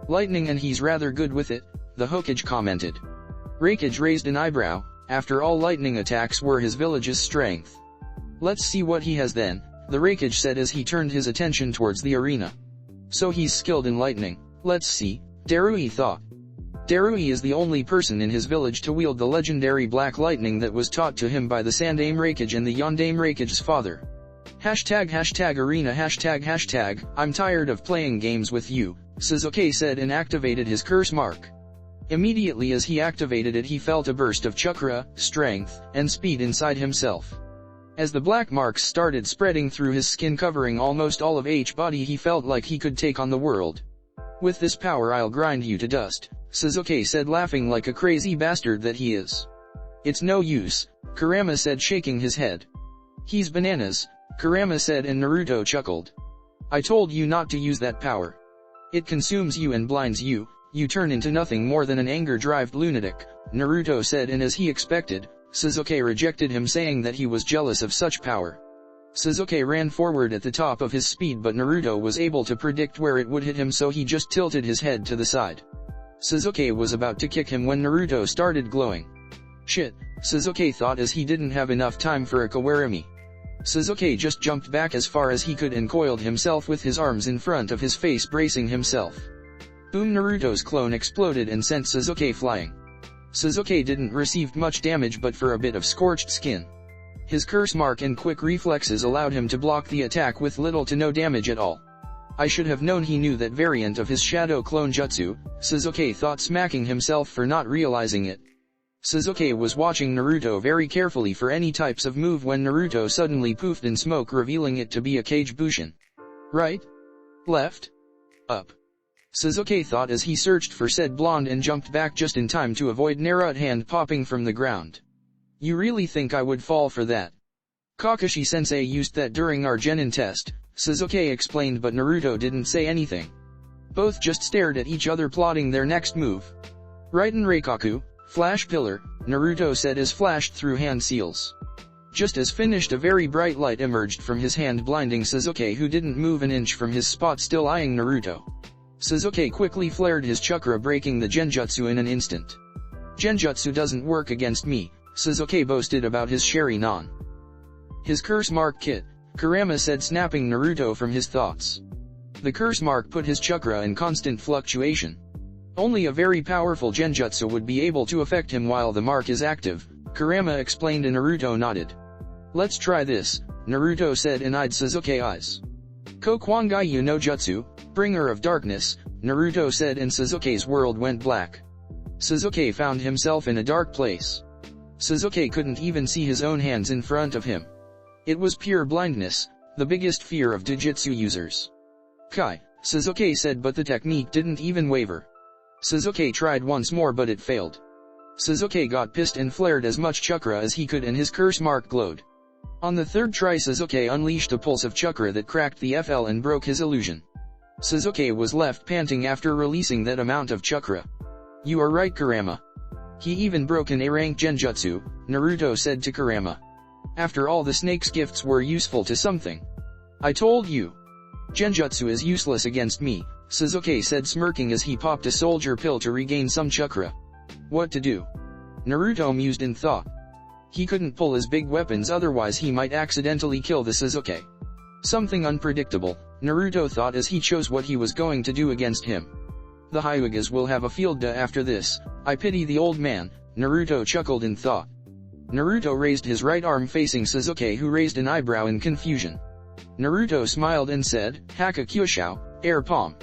Lightning, and he's rather good with it, the Hokage commented. Raikage raised an eyebrow. After all, lightning attacks were his village's strength. Let's see what he has then, the Raikage said as he turned his attention towards the arena. So he's skilled in lightning, let's see, Darui thought. Darui is the only person in his village to wield the legendary black lightning that was taught to him by the Sandaime Raikage and the Yondaime Raikage's father. #arena #, I'm tired of playing games with you, Sasuke said and activated his curse mark. Immediately as he activated it, he felt a burst of chakra, strength, and speed inside himself. As the black marks started spreading through his skin covering almost all of his body, he felt like he could take on the world. With this power I'll grind you to dust, Sasuke said, laughing like a crazy bastard that he is. It's no use, Kurama said, shaking his head. He's bananas, Kurama said, and Naruto chuckled. I told you not to use that power. It consumes you and blinds you, you turn into nothing more than an anger-driven lunatic, Naruto said, and as he expected, Sasuke rejected him, saying that he was jealous of such power. Sasuke ran forward at the top of his speed, but Naruto was able to predict where it would hit him, so he just tilted his head to the side. Sasuke was about to kick him when Naruto started glowing. Shit, Sasuke thought as he didn't have enough time for a kawarimi. Sasuke just jumped back as far as he could and coiled himself with his arms in front of his face, bracing himself. Boom! Naruto's clone exploded and sent Sasuke flying. Sasuke didn't receive much damage but for a bit of scorched skin. His curse mark and quick reflexes allowed him to block the attack with little to no damage at all. I should have known he knew that variant of his shadow clone jutsu, Sasuke thought, smacking himself for not realizing it. Sasuke was watching Naruto very carefully for any types of move when Naruto suddenly poofed in smoke, revealing it to be a Kage Bushin. Right? Left? Up? Sasuke thought as he searched for said blonde and jumped back just in time to avoid Naruto's hand popping from the ground. You really think I would fall for that? Kakashi-sensei used that during our Genin test, Sasuke explained, but Naruto didn't say anything. Both just stared at each other, plotting their next move. Raiden Reikaku, Flash Pillar, Naruto said as flashed through hand seals. Just as finished, a very bright light emerged from his hand, blinding Sasuke, who didn't move an inch from his spot, still eyeing Naruto. Sasuke quickly flared his chakra, breaking the Genjutsu in an instant. Genjutsu doesn't work against me, Sasuke boasted about his Sharingan. His curse mark kit, Kurama said, snapping Naruto from his thoughts. The curse mark put his chakra in constant fluctuation. Only a very powerful Genjutsu would be able to affect him while the mark is active, Kurama explained, and Naruto nodded. Let's try this, Naruto said and eyed Sasuke's eyes. Kokwangayu no Jutsu, Bringer of Darkness, Naruto said, and Sasuke's world went black. Sasuke found himself in a dark place. Sasuke couldn't even see his own hands in front of him. It was pure blindness, the biggest fear of Jujutsu users. Kai, Sasuke said, but the technique didn't even waver. Sasuke tried once more, but it failed. Sasuke got pissed and flared as much chakra as he could, and his curse mark glowed. On the third try, Sasuke unleashed a pulse of chakra that cracked the FL and broke his illusion. Sasuke was left panting after releasing that amount of chakra. You are right, Kurama. He even broke an A-rank Genjutsu, Naruto said to Kurama. After all, the snake's gifts were useful to something. I told you. Genjutsu is useless against me, Sasuke said, smirking as he popped a soldier pill to regain some chakra. What to do? Naruto mused in thought. He couldn't pull his big weapons, otherwise he might accidentally kill the Sasuke. Something unpredictable, Naruto thought as he chose what he was going to do against him. The Hyugas will have a field day after this. I pity the old man, Naruto chuckled in thought. Naruto raised his right arm facing Sasuke, who raised an eyebrow in confusion. Naruto smiled and said, Haka Kyushou, air palm.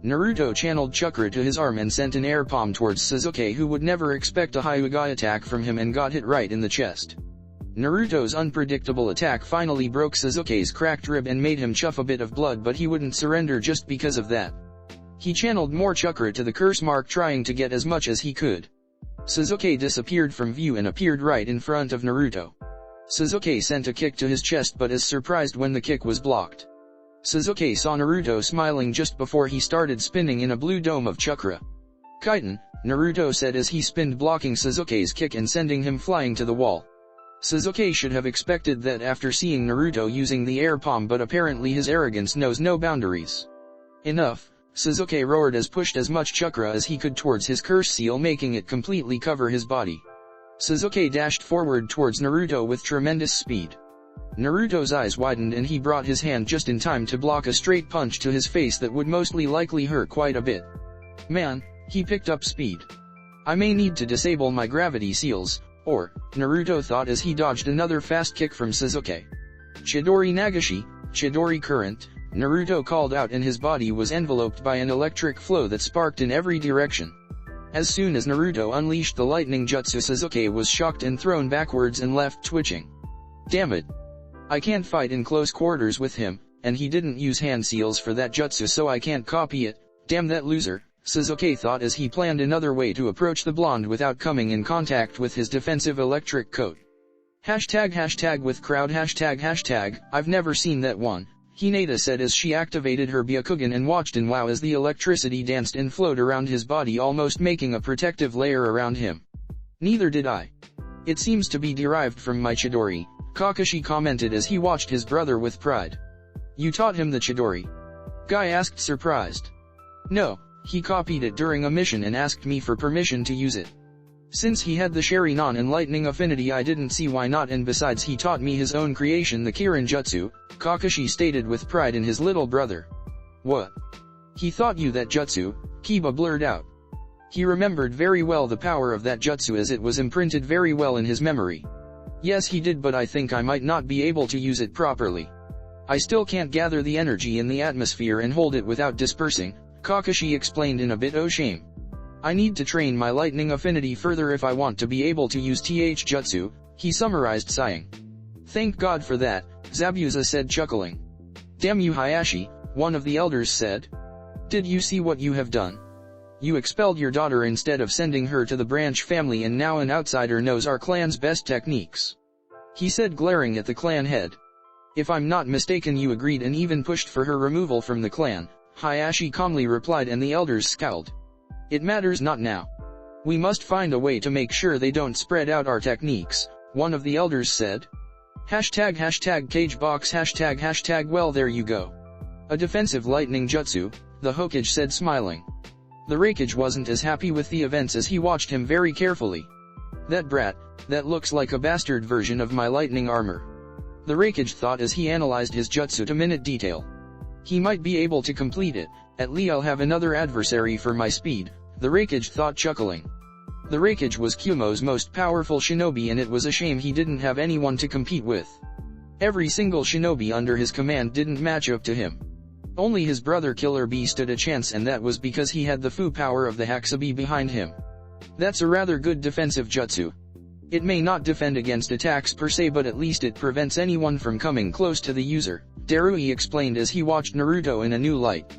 Naruto channeled chakra to his arm and sent an air palm towards Sasuke, who would never expect a Hyuga attack from him, and got hit right in the chest. Naruto's unpredictable attack finally broke Sasuke's cracked rib and made him chuff a bit of blood, but he wouldn't surrender just because of that. He channeled more chakra to the curse mark, trying to get as much as he could. Sasuke disappeared from view and appeared right in front of Naruto. Sasuke sent a kick to his chest but is surprised when the kick was blocked. Sasuke saw Naruto smiling just before he started spinning in a blue dome of chakra. Kaiten, Naruto said as he spinned, blocking Sasuke's kick and sending him flying to the wall. Sasuke should have expected that after seeing Naruto using the air palm, but apparently his arrogance knows no boundaries. Enough, Sasuke roared as pushed as much chakra as he could towards his curse seal, making it completely cover his body. Sasuke dashed forward towards Naruto with tremendous speed. Naruto's eyes widened and he brought his hand just in time to block a straight punch to his face that would mostly likely hurt quite a bit. Man, he picked up speed. I may need to disable my gravity seals, or, Naruto thought as he dodged another fast kick from Sasuke. Chidori Nagashi, Chidori current, Naruto called out, and his body was enveloped by an electric flow that sparked in every direction. As soon as Naruto unleashed the lightning jutsu, Sasuke was shocked and thrown backwards and left twitching. Damn it. I can't fight in close quarters with him, and he didn't use hand seals for that jutsu, so I can't copy it. Damn that loser, Sasuke thought as he planned another way to approach the blonde without coming in contact with his defensive electric coat. Hashtag with crowd hashtag, I've never seen that one, Hinata said as she activated her Byakugan and watched in wow as the electricity danced and flowed around his body, almost making a protective layer around him. Neither did I. It seems to be derived from my Chidori, Kakashi commented as he watched his brother with pride. You taught him the Chidori? Guy asked, surprised. No, he copied it during a mission and asked me for permission to use it. Since he had the Sharingan and lightning affinity, I didn't see why not, and besides he taught me his own creation, the Kirin Jutsu, Kakashi stated with pride in his little brother. What? He taught you that jutsu? Kiba blurred out. He remembered very well the power of that jutsu as it was imprinted very well in his memory. Yes, he did, but I think I might not be able to use it properly. I still can't gather the energy in the atmosphere and hold it without dispersing, Kakashi explained in a bit of shame. I need to train my lightning affinity further if I want to be able to use TH jutsu, he summarized, sighing. Thank God for that, Zabuza said, chuckling. Damn you, Hayashi, one of the elders said. Did you see what you have done? You expelled your daughter instead of sending her to the branch family, and now an outsider knows our clan's best techniques. He said, glaring at the clan head. If I'm not mistaken, you agreed and even pushed for her removal from the clan, Hayashi calmly replied, and the elders scowled. It matters not now. We must find a way to make sure they don't spread out our techniques, one of the elders said. Hashtag cagebox hashtag well, there you go. A defensive lightning jutsu, the Hokage said, smiling. The Raikage wasn't as happy with the events as he watched him very carefully. That brat, that looks like a bastard version of my lightning armor. The Raikage thought as he analyzed his jutsu to minute detail. He might be able to complete it, at least I'll have another adversary for my speed, the Raikage thought, chuckling. The Raikage was Kumo's most powerful shinobi, and it was a shame he didn't have anyone to compete with. Every single shinobi under his command didn't match up to him. Only his brother Killer Bee stood a chance, and that was because he had the Fu power of the Hakubi behind him. That's a rather good defensive jutsu. It may not defend against attacks per se, but at least it prevents anyone from coming close to the user, Darui explained as he watched Naruto in a new light.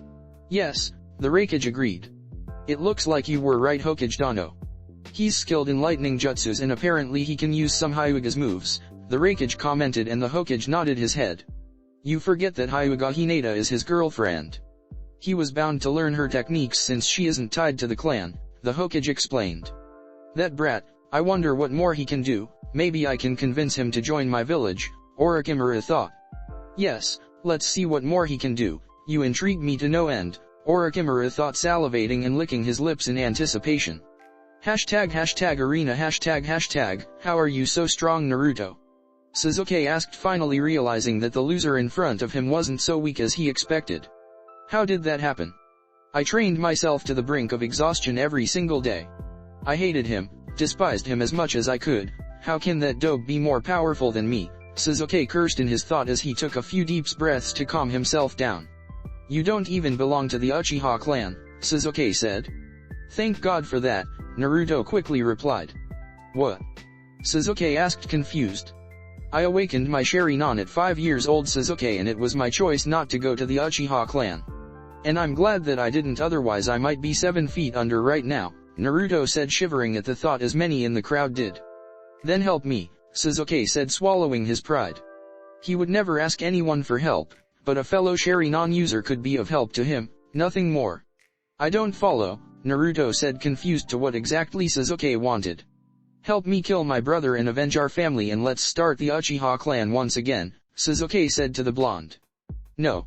Yes, the Raikage agreed. It looks like you were right, Hokage Dano. He's skilled in lightning jutsus and apparently he can use some Hyuga's moves, the Raikage commented, and the Hokage nodded his head. You forget that Hyuga Hinata is his girlfriend. He was bound to learn her techniques since she isn't tied to the clan, the Hokage explained. That brat, I wonder what more he can do. Maybe I can convince him to join my village, Orochimaru thought. Yes, let's see what more he can do, you intrigue me to no end, Orochimaru thought, salivating and licking his lips in anticipation. Hashtag arena hashtag, how are you so strong, Naruto? Sasuke asked, finally realizing that the loser in front of him wasn't so weak as he expected. How did that happen? I trained myself to the brink of exhaustion every single day. I hated him, despised him as much as I could. How can that dope be more powerful than me? Sasuke cursed in his thought as he took a few deep breaths to calm himself down. You don't even belong to the Uchiha clan, Sasuke said. Thank God for that, Naruto quickly replied. What? Sasuke asked confused. I awakened my Sharingan at 5 years old, Sasuke, and it was my choice not to go to the Uchiha clan. And I'm glad that I didn't, otherwise I might be 7 feet under right now, Naruto said, shivering at the thought as many in the crowd did. Then help me, Sasuke said, swallowing his pride. He would never ask anyone for help, but a fellow Sharingan user could be of help to him, nothing more. I don't follow, Naruto said, confused to what exactly Sasuke wanted. Help me kill my brother and avenge our family, and let's start the Uchiha clan once again, Sasuke said to the blonde. No.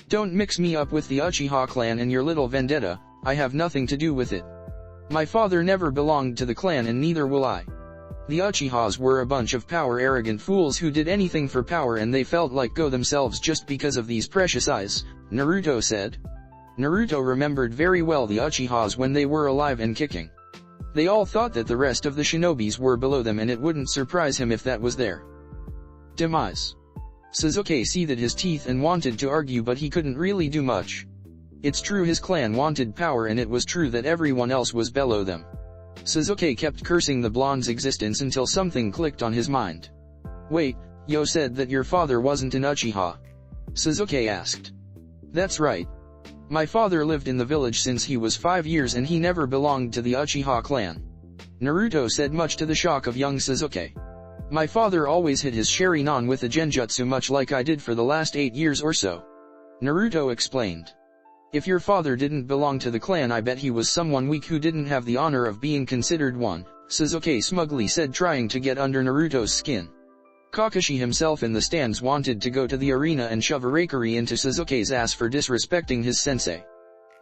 Don't mix me up with the Uchiha clan and your little vendetta, I have nothing to do with it. My father never belonged to the clan and neither will I. The Uchihas were a bunch of power-arrogant fools who did anything for power, and they felt like go themselves just because of these precious eyes, Naruto said. Naruto remembered very well the Uchihas when they were alive and kicking. They all thought that the rest of the shinobis were below them, and it wouldn't surprise him if that was their demise. Sasuke seethed his teeth and wanted to argue, but he couldn't really do much. It's true his clan wanted power, and it was true that everyone else was below them. Sasuke kept cursing the blonde's existence until something clicked on his mind. Wait, you said that your father wasn't an Uchiha? Sasuke asked. That's right. My father lived in the village since he was 5 years and he never belonged to the Uchiha clan. Naruto said, much to the shock of young Sasuke. My father always hid his Sharingan with a Genjutsu, much like I did for the last 8 years or so. Naruto explained. If your father didn't belong to the clan, I bet he was someone weak who didn't have the honor of being considered one, Sasuke smugly said, trying to get under Naruto's skin. Kakashi himself in the stands wanted to go to the arena and shove a rakery into Sasuke's ass for disrespecting his sensei.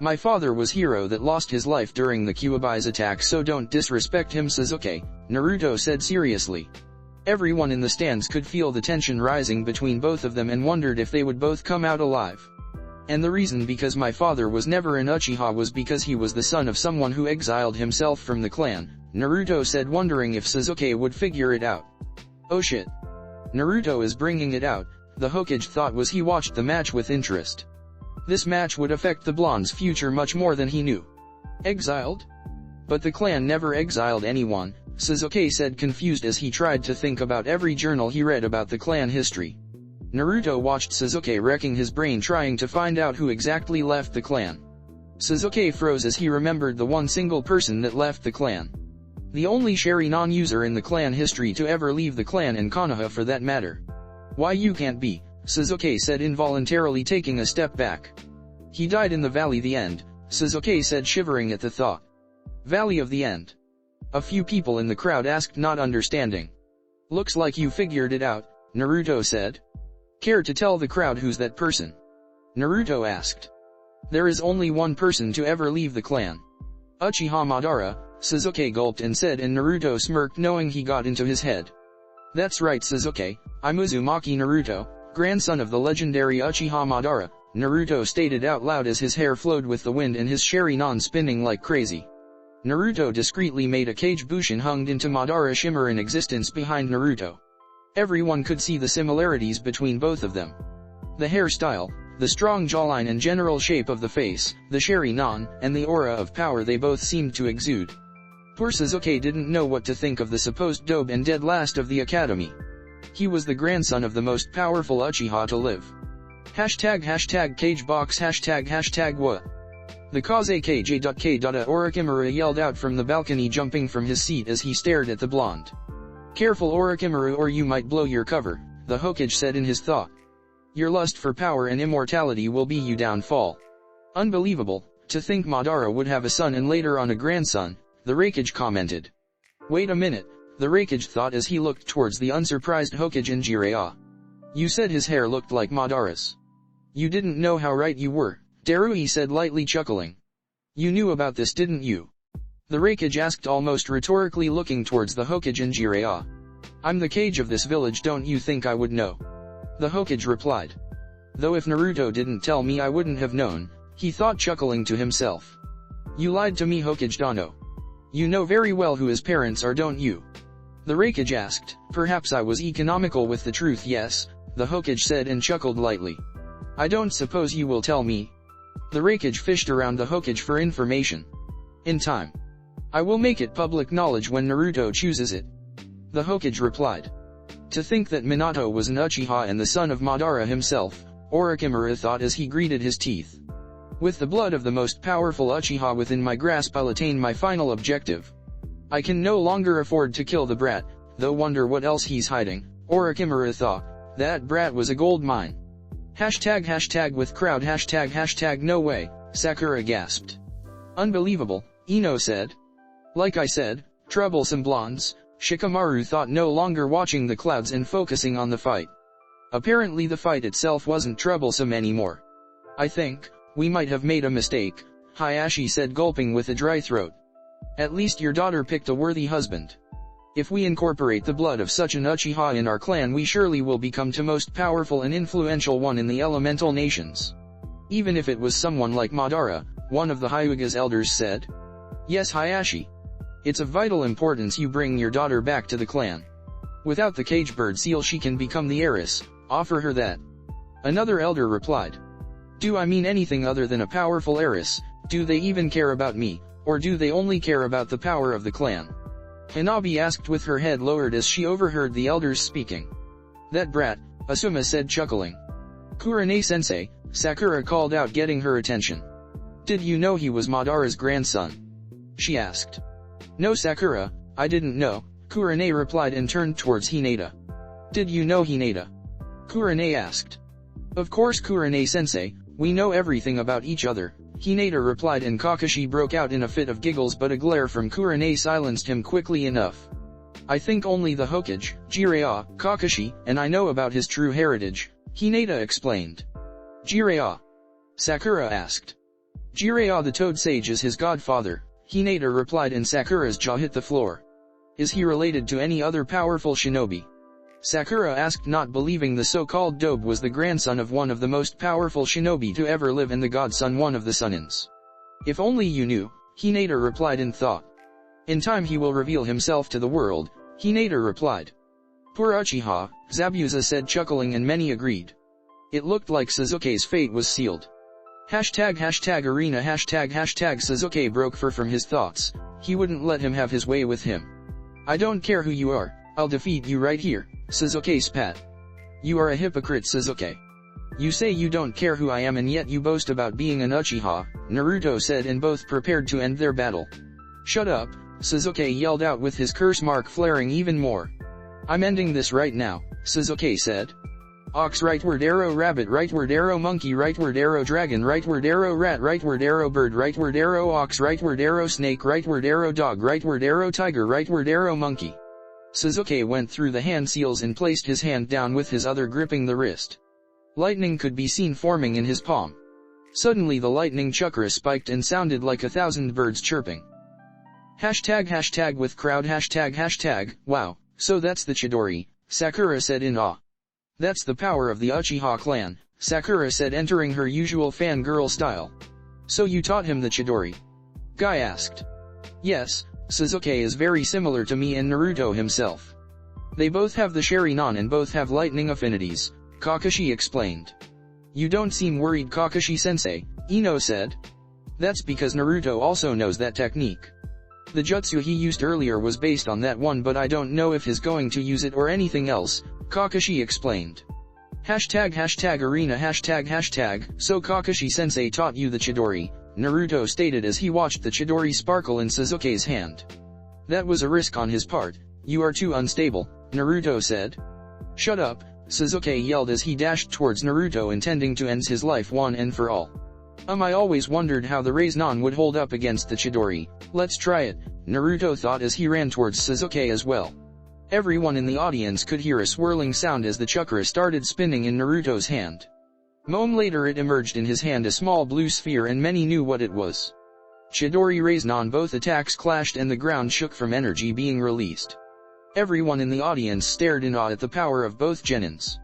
My father was hero that lost his life during the Kyuubi's attack, so don't disrespect him, Sasuke, Naruto said seriously. Everyone in the stands could feel the tension rising between both of them and wondered if they would both come out alive. And the reason because my father was never an Uchiha was because he was the son of someone who exiled himself from the clan, Naruto said, wondering if Sasuke would figure it out. Oh shit. Naruto is bringing it out, the Hokage thought as he watched the match with interest. This match would affect the blonde's future much more than he knew. Exiled? But the clan never exiled anyone, Sasuke said, confused as he tried to think about every journal he read about the clan history. Naruto watched Sasuke wrecking his brain trying to find out who exactly left the clan. Sasuke froze as he remembered the one single person that left the clan. The only Sharingan user in the clan history to ever leave the clan, and Konoha for that matter. Why, you can't be, Sasuke said, involuntarily taking a step back. He died in the Valley the End, Sasuke said, shivering at the thought. Valley of the End. A few people in the crowd asked, not understanding. Looks like you figured it out, Naruto said. Care to tell the crowd who's that person? Naruto asked. There is only one person to ever leave the clan. Uchiha Madara, Sasuke gulped and said, and Naruto smirked, knowing he got into his head. That's right, Sasuke, I'm Uzumaki Naruto, grandson of the legendary Uchiha Madara, Naruto stated out loud as his hair flowed with the wind and his Sharingan spinning like crazy. Naruto discreetly made a Kage Bushin hung into Madara shimmer in existence behind Naruto. Everyone could see the similarities between both of them. The hairstyle, the strong jawline and general shape of the face, the Sharingan, and the aura of power they both seemed to exude. Poor Sasuke didn't know what to think of the supposed dope and dead last of the academy. He was the grandson of the most powerful Uchiha to live. Hashtag Kagebox hashtag what? The Kage K.K. Orochimaru yelled out from the balcony, jumping from his seat as he stared at the blonde. Careful, Orochimaru, or you might blow your cover, the Hokage said in his thought. Your lust for power and immortality will be your downfall. Unbelievable, to think Madara would have a son and later on a grandson, the Raikage commented. Wait a minute, the Raikage thought as he looked towards the unsurprised Hokage in Jiraiya. You said his hair looked like Madara's. You didn't know how right you were, Naruto said, lightly chuckling. You knew about this, didn't you? The Raikage asked, almost rhetorically, looking towards the Hokage in Jiraiya. I'm the Kage of this village, don't you think I would know? The Hokage replied. Though if Naruto didn't tell me I wouldn't have known, he thought, chuckling to himself. You lied to me, Hokage Dano. You know very well who his parents are, don't you? The Raikage asked. Perhaps I was economical with the truth. Yes, the Hokage said and chuckled lightly. I don't suppose you will tell me. The Raikage fished around the Hokage for information. In time. I will make it public knowledge when Naruto chooses it. The Hokage replied. To think that Minato was an Uchiha and the son of Madara himself, Orochimaru thought as he gritted his teeth. With the blood of the most powerful Uchiha within my grasp, I'll attain my final objective. I can no longer afford to kill the brat, though wonder what else he's hiding. Orochimaru thought. That brat was a gold mine. Hashtag with crowd hashtag no way, Sakura gasped. Unbelievable, Ino said. Like I said, troublesome blondes, Shikamaru thought, no longer watching the clouds and focusing on the fight. Apparently the fight itself wasn't troublesome anymore. I think, we might have made a mistake, Hayashi said, gulping with a dry throat. At least your daughter picked a worthy husband. If we incorporate the blood of such an Uchiha in our clan, we surely will become the most powerful and influential one in the elemental nations. Even if it was someone like Madara, one of the Hyuga's elders said. Yes, Hayashi. It's of vital importance you bring your daughter back to the clan. Without the cage bird seal she can become the heiress, offer her that. Another elder replied. Do I mean anything other than a powerful heiress? Do they even care about me, or do they only care about the power of the clan? Hanabi asked with her head lowered as she overheard the elders speaking. That brat, Asuma said, chuckling. Kurane-sensei, Sakura called out, getting her attention. Did you know he was Madara's grandson? She asked. No, Sakura, I didn't know, Kurane replied and turned towards Hinata. Did you know Hinata? Kurane asked. Of course, Kurane-sensei, we know everything about each other, Hinata replied, and Kakashi broke out in a fit of giggles, but a glare from Kurane silenced him quickly enough. I think only the Hokage, Jiraiya, Kakashi, and I know about his true heritage, Hinata explained. Jiraiya? Sakura asked. Jiraiya the Toad Sage is his godfather, Hinata replied, and Sakura's jaw hit the floor. Is he related to any other powerful shinobi? Sakura asked, not believing the so-called Dobe was the grandson of one of the most powerful shinobi to ever live and the godson one of the Sunnins. If only you knew, Hinata replied in thought. In time he will reveal himself to the world, Hinata replied. Poor Uchiha, Zabuza said, chuckling, and many agreed. It looked like Sasuke's fate was sealed. Hashtag arena hashtag Sasuke broke free from his thoughts. He wouldn't let him have his way with him. I don't care who you are, I'll defeat you right here, Sasuke spat. You are a hypocrite, Sasuke. You say you don't care who I am and yet you boast about being an Uchiha, Naruto said, and both prepared to end their battle. Shut up, Sasuke yelled out with his curse mark flaring even more. I'm ending this right now, Sasuke said. Ox rightward arrow, rabbit rightward arrow, monkey rightward arrow, dragon rightward arrow, rat rightward arrow, bird rightward arrow, ox rightward arrow, snake rightward arrow, dog rightward arrow, tiger rightward arrow, monkey. Sasuke went through the hand seals and placed his hand down with his other gripping the wrist. Lightning could be seen forming in his palm. Suddenly the lightning chakra spiked and sounded like 1,000 birds chirping. Hashtag with crowd hashtag, wow, so that's the Chidori, Sakura said in awe. That's the power of the Uchiha clan, Sakura said, entering her usual fangirl style. So you taught him the Chidori? Guy asked. Yes, Sasuke is very similar to me and Naruto himself. They both have the Sharingan and both have lightning affinities, Kakashi explained. You don't seem worried, Kakashi-sensei, Ino said. That's because Naruto also knows that technique. The jutsu he used earlier was based on that one, but I don't know if he's going to use it or anything else, Kakashi explained. Hashtag arena hashtag, so Kakashi-sensei taught you the Chidori, Naruto stated as he watched the Chidori sparkle in Sasuke's hand. That was a risk on his part, you are too unstable, Naruto said. Shut up, Sasuke yelled as he dashed towards Naruto, intending to end his life one and for all. I always wondered how the Rasengan would hold up against the Chidori. Let's try it, Naruto thought as he ran towards Sasuke as well. Everyone in the audience could hear a swirling sound as the chakra started spinning in Naruto's hand. Moment later it emerged in his hand, a small blue sphere, and many knew what it was. Chidori Rasengan. Both attacks clashed and the ground shook from energy being released. Everyone in the audience stared in awe at the power of both genins.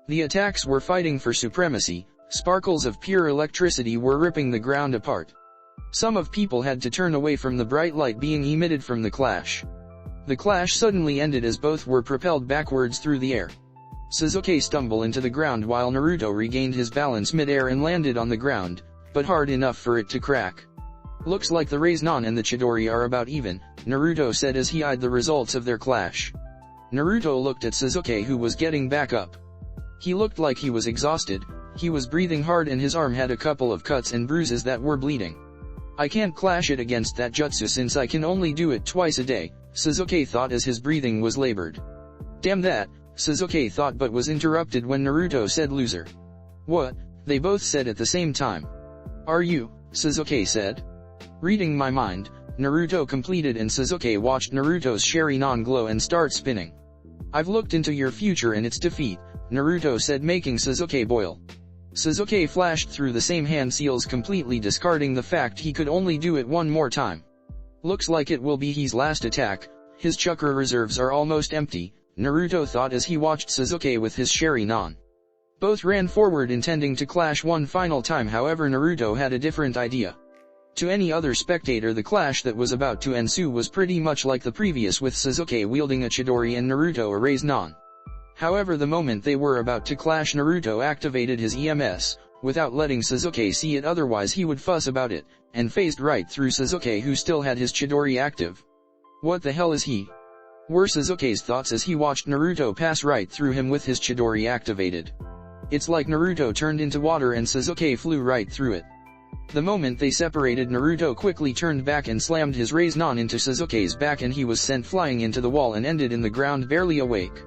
The attacks were fighting for supremacy. Sparkles of pure electricity were ripping the ground apart. Some of people had to turn away from the bright light being emitted from the clash. The clash suddenly ended as both were propelled backwards through the air. Sasuke stumbled into the ground while Naruto regained his balance mid-air and landed on the ground, but hard enough for it to crack. "Looks like the Rasengan and the Chidori are about even," Naruto said as he eyed the results of their clash. Naruto looked at Sasuke, who was getting back up. He looked like he was exhausted, he was breathing hard and his arm had a couple of cuts and bruises that were bleeding. "I can't clash it against that jutsu since I can only do it twice a day," Sasuke thought as his breathing was labored. "Damn that," Sasuke thought, but was interrupted when Naruto said loser. "What?" they both said at the same time. "Are you?" Sasuke said. "Reading my mind," Naruto completed, and Sasuke watched Naruto's Sharingan glow and start spinning. "I've looked into your future and its defeat," Naruto said, making Sasuke boil. Sasuke flashed through the same hand seals, completely discarding the fact he could only do it one more time. "Looks like it will be his last attack, his chakra reserves are almost empty," Naruto thought as he watched Sasuke with his Sharingan. Both ran forward intending to clash one final time, however Naruto had a different idea. To any other spectator, the clash that was about to ensue was pretty much like the previous, with Sasuke wielding a Chidori and Naruto a Rasengan. However, the moment they were about to clash, Naruto activated his EMS, without letting Sasuke see it, otherwise he would fuss about it, and phased right through Sasuke, who still had his Chidori active. "What the hell is he?" were Sasuke's thoughts as he watched Naruto pass right through him with his Chidori activated. It's like Naruto turned into water and Sasuke flew right through it. The moment they separated, Naruto quickly turned back and slammed his Rasengan into Sasuke's back, and he was sent flying into the wall and ended in the ground, barely awake.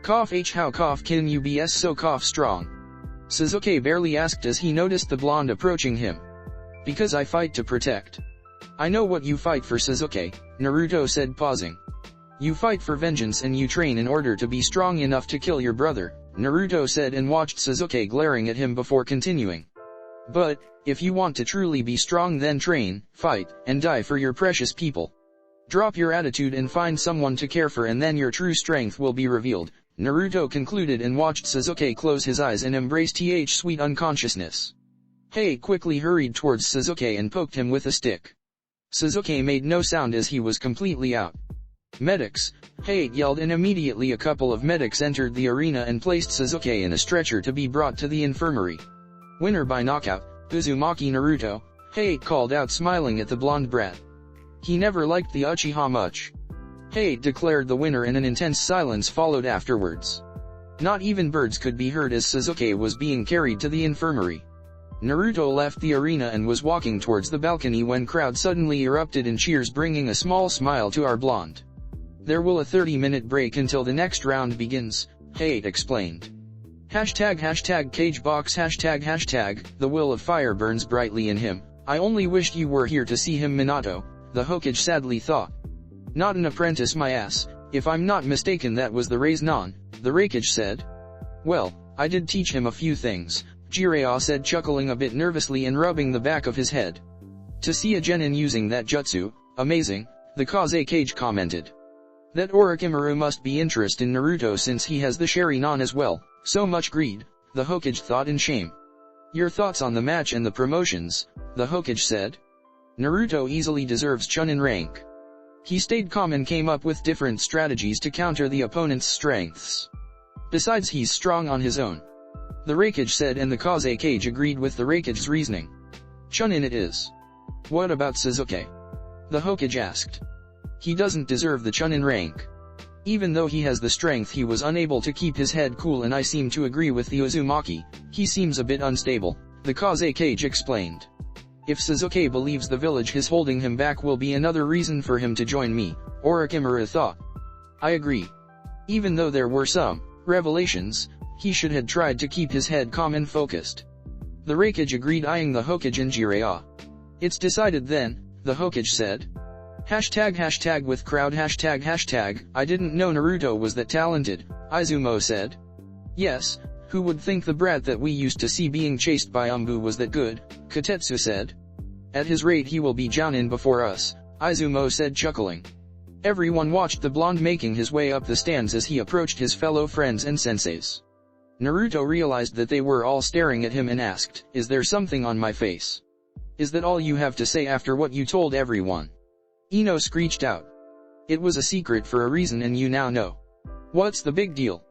"Cough how cough can you be so cough strong?" Sasuke barely asked as he noticed the blonde approaching him. "Because I fight to protect." "I know what you fight for, Sasuke," Naruto said, pausing. "You fight for vengeance and you train in order to be strong enough to kill your brother," Naruto said, and watched Sasuke glaring at him before continuing. "But, if you want to truly be strong, then train, fight, and die for your precious people. Drop your attitude and find someone to care for, and then your true strength will be revealed," Naruto concluded, and watched Sasuke close his eyes and embrace sweet unconsciousness. Hey quickly hurried towards Sasuke and poked him with a stick. Sasuke made no sound as he was completely out. "Medics!" Hate yelled, and immediately a couple of medics entered the arena and placed Sasuke in a stretcher to be brought to the infirmary. "Winner by knockout, Uzumaki Naruto," Hate called out, smiling at the blonde brat. He never liked the Uchiha much. Hate declared the winner, and an intense silence followed afterwards. Not even birds could be heard as Sasuke was being carried to the infirmary. Naruto left the arena and was walking towards the balcony when crowd suddenly erupted in cheers, bringing a small smile to our blonde. "There will a 30-minute break until the next round begins," Hate explained. #Cagebox #the will of fire burns brightly in him. "I only wished you were here to see him, Minato," the Hokage sadly thought. "Not an apprentice, my ass. If I'm not mistaken, that was the Rasengan," the Raikage said. "Well, I did teach him a few things," Jiraiya said, chuckling a bit nervously and rubbing the back of his head. "To see a genin using that jutsu, amazing," the Kage commented. "That Orochimaru must be interested in Naruto since he has the Sharingan as well. So much greed," the Hokage thought in shame. "Your thoughts on the match and the promotions?" the Hokage said. "Naruto easily deserves Chunin rank. He stayed calm and came up with different strategies to counter the opponent's strengths. Besides, he's strong on his own," the Raikage said, and the Kage agreed with the Raikage's reasoning. "Chunin it is." "What about Sasuke?" the Hokage asked. "He doesn't deserve the Chunin rank. Even though he has the strength, he was unable to keep his head cool, and I seem to agree with the Uzumaki. He seems a bit unstable," the Kage explained. "If Sasuke believes the village his holding him back will be another reason for him to join me," Orochimaru thought. "I agree. Even though there were some revelations, he should have tried to keep his head calm and focused." The Raikage agreed, eyeing the Hokage and Jiraiya. "It's decided then," the Hokage said. With crowd "I didn't know Naruto was that talented," Izumo said. "Yes, who would think the brat that we used to see being chased by Umbu was that good," Kotetsu said. "At his rate he will be Jounin before us," Izumo said, chuckling. Everyone watched the blonde making his way up the stands as he approached his fellow friends and senseis. Naruto realized that they were all staring at him and asked, "Is there something on my face? Is that all you have to say after what you told everyone?" Ino screeched out. It was a secret for a reason and you now know. What's the big deal?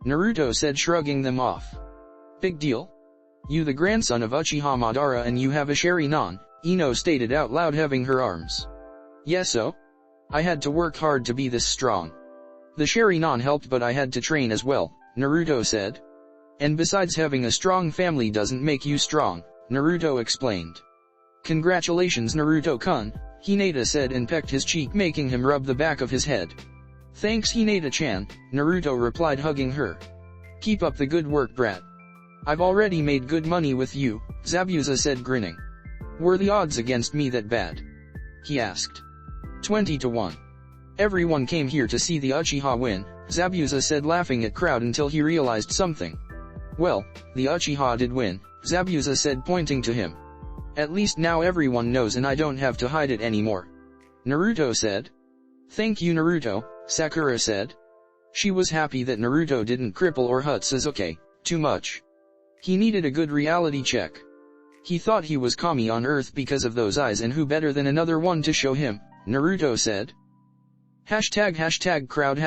Naruto said, shrugging them off. Big deal? You the grandson of Uchiha Madara and you have a Sharingan, Ino stated out loud, having her arms. Yes, so? I had to work hard to be this strong. The Sharingan helped, but I had to train as well, Naruto said. And besides, having a strong family doesn't make you strong, Naruto explained. Congratulations Naruto-kun, Hinata said and pecked his cheek, making him rub the back of his head. Thanks Hinata-chan, Naruto replied, hugging her. Keep up the good work, brat. I've already made good money with you, Zabuza said, grinning. Were the odds against me that bad? He asked. 20-1. Everyone came here to see the Uchiha win, Zabuza said, laughing at crowd until he realized something. Well, the Uchiha did win, Zabuza said, pointing to him. At least now everyone knows and I don't have to hide it anymore. Naruto said. Thank you Naruto, Sakura said. She was happy that Naruto didn't cripple or hurt Sasuke too much. He needed a good reality check. He thought he was Kami on Earth because of those eyes, and who better than another one to show him, Naruto said. Crowd,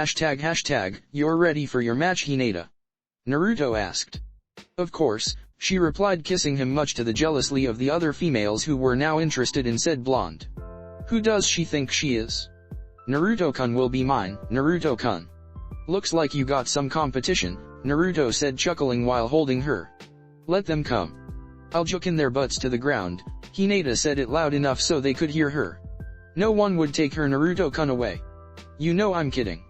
you're ready for your match Hinata? Naruto asked. Of course, she replied, kissing him, much to the jealousy of the other females who were now interested in said blonde. Who does she think she is? Naruto-kun will be mine, Naruto-kun. Looks like you got some competition, Naruto said, chuckling while holding her. Let them come. I'll jukin their butts to the ground, Hinata said it loud enough so they could hear her. No one would take her Naruto-kun away. You know I'm kidding.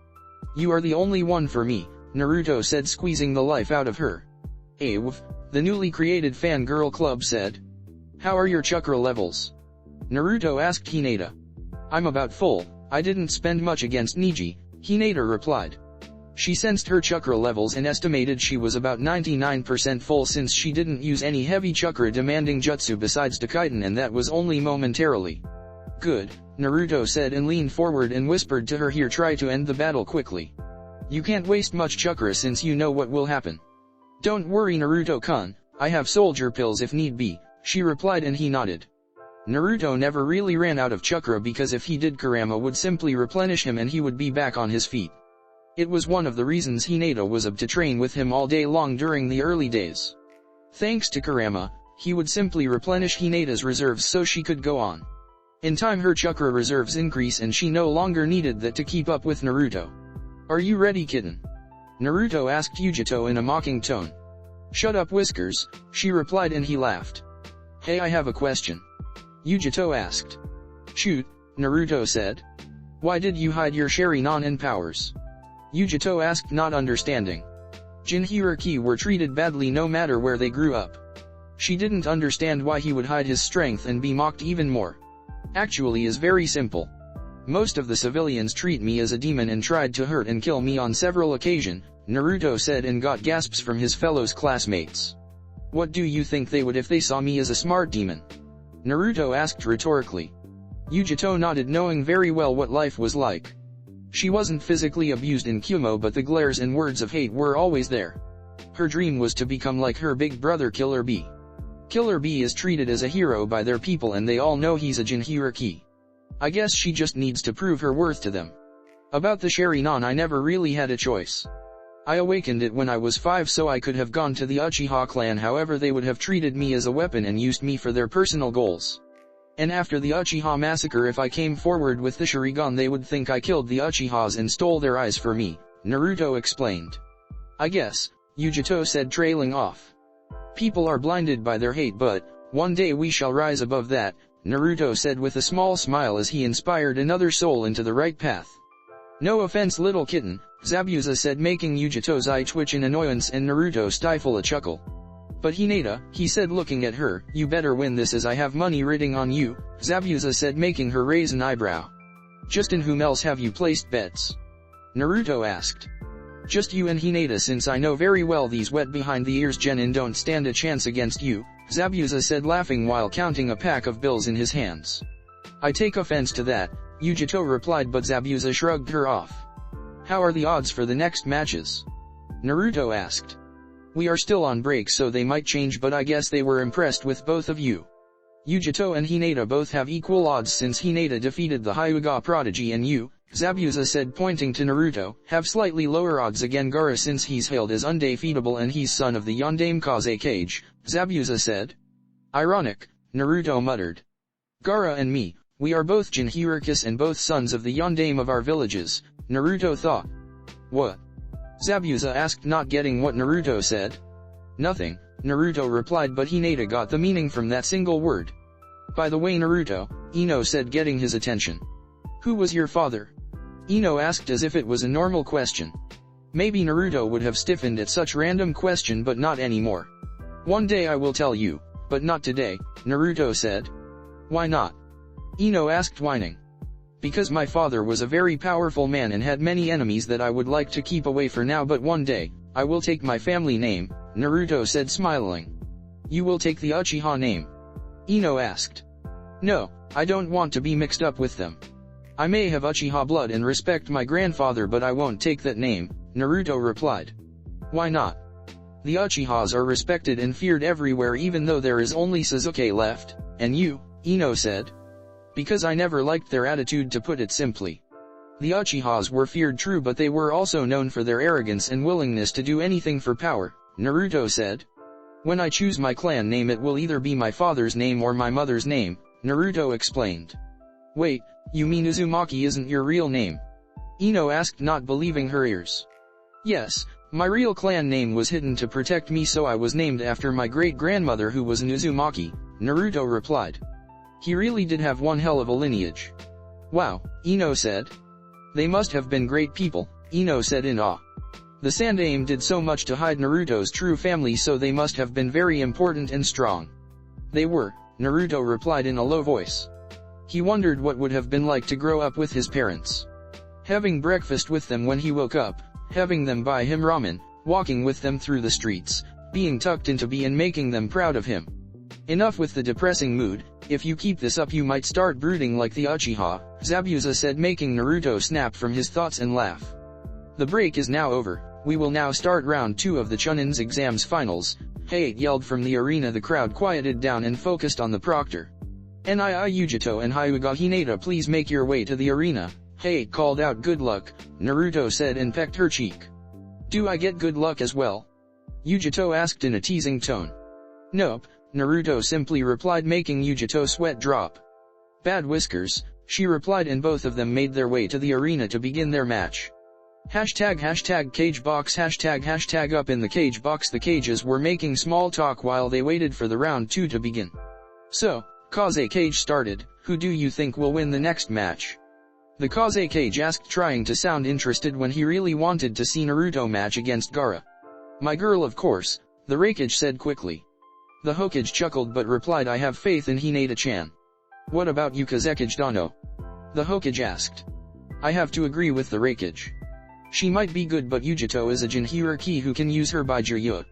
You are the only one for me, Naruto said, squeezing the life out of her. Aww, the newly created fangirl club said. How are your chakra levels? Naruto asked Hinata. I'm about full, I didn't spend much against Neji, Hinata replied. She sensed her chakra levels and estimated she was about 99% full since she didn't use any heavy chakra demanding jutsu besides Dakaiden, and that was only momentarily. Good, Naruto said and leaned forward and whispered to her, here, try to end the battle quickly. You can't waste much chakra since you know what will happen. Don't worry Naruto-kun, I have soldier pills if need be, she replied, and he nodded. Naruto never really ran out of chakra because if he did, Kurama would simply replenish him and he would be back on his feet. It was one of the reasons Hinata was up to train with him all day long during the early days. Thanks to Kurama, he would simply replenish Hinata's reserves so she could go on. In time her chakra reserves increase and she no longer needed that to keep up with Naruto. Are you ready, kitten? Naruto asked Yugito in a mocking tone. Shut up Whiskers, she replied, and he laughed. Hey, I have a question. Yugito asked. Shoot, Naruto said. Why did you hide your Sharingan and powers? Yugito asked, not understanding. Jinchuriki were treated badly no matter where they grew up. She didn't understand why he would hide his strength and be mocked even more. Actually is very simple. Most of the civilians treat me as a demon and tried to hurt and kill me on several occasions, Naruto said, and got gasps from his fellow classmates. What do you think they would if they saw me as a smart demon? Naruto asked rhetorically. Yugito nodded, knowing very well what life was like. She wasn't physically abused in Kumo, but the glares and words of hate were always there. Her dream was to become like her big brother Killer Bee. Killer Bee is treated as a hero by their people and they all know he's a Jinchuriki. I guess she just needs to prove her worth to them. About the Sharingan, I never really had a choice. I awakened it when I was 5 so I could have gone to the Uchiha clan, however they would have treated me as a weapon and used me for their personal goals. And after the Uchiha massacre, if I came forward with the Sharingan they would think I killed the Uchihas and stole their eyes for me, Naruto explained. I guess, Yugito said, trailing off. People are blinded by their hate, but one day we shall rise above that, Naruto said with a small smile as he inspired another soul into the right path. No offense little kitten, Zabuza said, making Yugito's eye twitch in annoyance and Naruto stifle a chuckle. But Hinata, he said looking at her, you better win this as I have money riding on you, Zabuza said, making her raise an eyebrow. Just in whom else have you placed bets? Naruto asked. Just you and Hinata, since I know very well these wet behind the ears genin don't stand a chance against you, Zabuza said, laughing while counting a pack of bills in his hands. I take offense to that, Yugito replied, but Zabuza shrugged her off. How are the odds for the next matches? Naruto asked. We are still on break so they might change, but I guess they were impressed with both of you. Yugito and Hinata both have equal odds since Hinata defeated the Hyuga prodigy and you, Zabuza said pointing to Naruto, have slightly lower odds against Gaara since he's hailed as undefeatable and he's son of the Yondaime Kage, Zabuza said. Ironic, Naruto muttered. Gaara and me, we are both Jinchurikis and both sons of the Yondaime of our villages, Naruto thought. What? Zabuza asked, not getting what Naruto said. Nothing, Naruto replied, but Hinata got the meaning from that single word. By the way Naruto, Ino said, getting his attention. Who was your father? Ino asked as if it was a normal question. Maybe Naruto would have stiffened at such random question, but not anymore. One day I will tell you, but not today, Naruto said. Why not? Ino asked, whining. Because my father was a very powerful man and had many enemies that I would like to keep away for now, but one day, I will take my family name, Naruto said, smiling. You will take the Uchiha name? Ino asked. No, I don't want to be mixed up with them. I may have Uchiha blood and respect my grandfather, but I won't take that name, Naruto replied. Why not? The Uchihas are respected and feared everywhere even though there is only Sasuke left, and you, Ino said. Because I never liked their attitude, to put it simply. The Uchihas were feared, true, but they were also known for their arrogance and willingness to do anything for power, Naruto said. When I choose my clan name it will either be my father's name or my mother's name, Naruto explained. Wait, you mean Uzumaki isn't your real name? Ino asked, not believing her ears. Yes, my real clan name was hidden to protect me, so I was named after my great-grandmother who was an Uzumaki, Naruto replied. He really did have one hell of a lineage. Wow, Ino said. They must have been great people, Ino said in awe. The Sandaime did so much to hide Naruto's true family, so they must have been very important and strong. They were, Naruto replied in a low voice. He wondered what would have been like to grow up with his parents. Having breakfast with them when he woke up, having them buy him ramen, walking with them through the streets, being tucked into bed and making them proud of him. Enough with the depressing mood, if you keep this up you might start brooding like the Uchiha, Zabuza said, making Naruto snap from his thoughts and laugh. The break is now over, we will now start round 2 of the Chunin's exams finals, Hayate yelled from the arena. The crowd quieted down and focused on the proctor. Yugito and Hyuga Hinata, please make your way to the arena, Hayate called out. Good luck, Naruto said and pecked her cheek. Do I get good luck as well? Yugito asked in a teasing tone. Nope, Naruto simply replied, making Yugito sweat drop. Bad whiskers, she replied, and both of them made their way to the arena to begin their match. Cage box #, up in the cage box. The cages were making small talk while they waited for the round 2 to begin. So, Kage started, who do you think will win the next match? The Kage asked, trying to sound interested when he really wanted to see Naruto match against Gaara. My girl, of course, the Raikage said quickly. The Hokage chuckled but replied, I have faith in Hinata-chan. What about you, Kazekage Dano? The Hokage asked. I have to agree with the Raikage. She might be good, but Yugito is a Jinchuriki who can use her Baijiryu.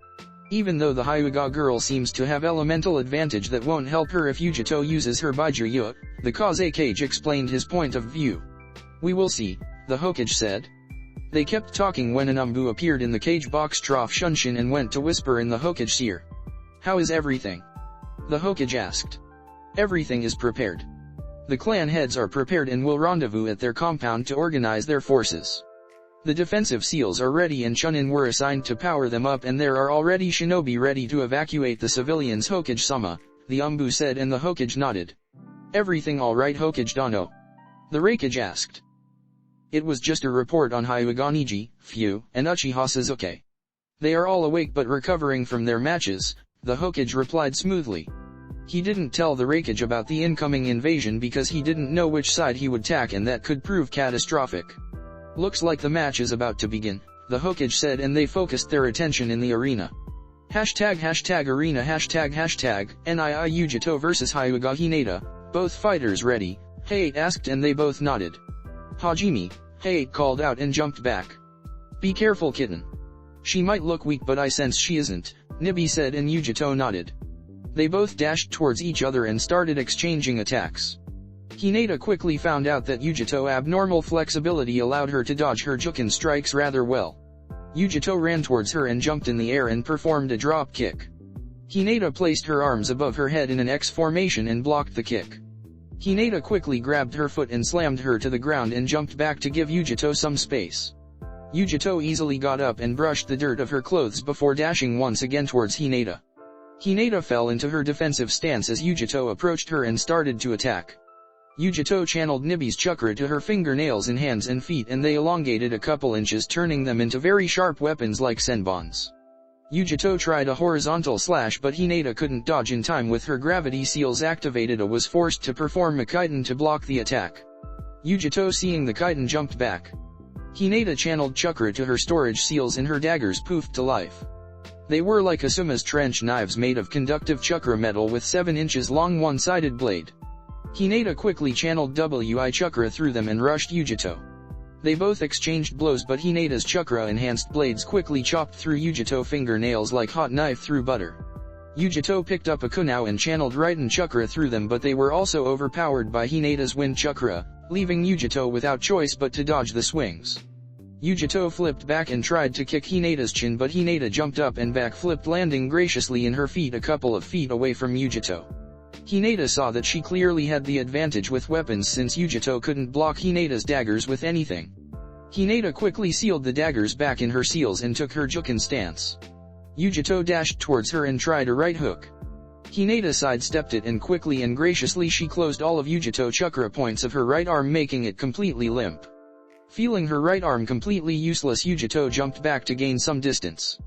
Even though the Hyuga girl seems to have elemental advantage that won't help her if Yugito uses her Baijiryu, the Kazekage explained his point of view. We will see, the Hokage said. They kept talking when an Umbu appeared in the cage box trough Shunshin and went to whisper in the Hokage's ear. How is everything? The Hokage asked. Everything is prepared. The clan heads are prepared and will rendezvous at their compound to organize their forces. The defensive seals are ready and Chunin were assigned to power them up, and there are already shinobi ready to evacuate the civilians. Hokage-sama, the Umbu said, and the Hokage nodded. Everything all right, Hokage Dano? The Raikage asked. It was just a report on Hyuga Neji, Fu, and Uchiha Sasuke. They are all awake but recovering from their matches, the Hokage replied smoothly. He didn't tell the Raikage about the incoming invasion because he didn't know which side he would attack, and that could prove catastrophic. Looks like the match is about to begin, the Hokage said, and they focused their attention in the arena. #arena #NII Yugito vs Hyuga Hinata, both fighters ready, Hayate asked, and they both nodded. Hajime, Hayate called out and jumped back. Be careful, kitten. She might look weak but I sense she isn't, Nibi said, and Yugito nodded. They both dashed towards each other and started exchanging attacks. Hinata quickly found out that Yugito's abnormal flexibility allowed her to dodge her Juken strikes rather well. Yugito ran towards her and jumped in the air and performed a drop kick. Hinata placed her arms above her head in an X formation and blocked the kick. Hinata quickly grabbed her foot and slammed her to the ground and jumped back to give Yugito some space. Yugito easily got up and brushed the dirt of her clothes before dashing once again towards Hinata. Hinata fell into her defensive stance as Yugito approached her and started to attack. Yugito channeled Nibi's chakra to her fingernails and hands and feet, and they elongated a couple inches, turning them into very sharp weapons like senbons. Yugito tried a horizontal slash, but Hinata couldn't dodge in time. With her gravity seals activated, was forced to perform a kaiten to block the attack. Yugito, seeing the kaiten, jumped back. Hinata channeled chakra to her storage seals and her daggers poofed to life. They were like Asuma's trench knives made of conductive chakra metal with 7 inches long one-sided blade. Hinata quickly channeled Wi chakra through them and rushed Yugito. They both exchanged blows, but Hinata's chakra-enhanced blades quickly chopped through Yugito fingernails like hot knife through butter. Yugito picked up a kunao and channeled Raiden chakra through them, but they were also overpowered by Hinata's wind chakra, leaving Yugito without choice but to dodge the swings. Yugito flipped back and tried to kick Hinata's chin, but Hinata jumped up and backflipped, landing graciously in her feet a couple of feet away from Yugito. Hinata saw that she clearly had the advantage with weapons since Yugito couldn't block Hinata's daggers with anything. Hinata quickly sealed the daggers back in her seals and took her Juken stance. Yugito dashed towards her and tried a right hook. Hinata sidestepped it, and quickly and graciously she closed all of Yugito chakra points of her right arm, making it completely limp. Feeling her right arm completely useless, Yugito jumped back to gain some distance.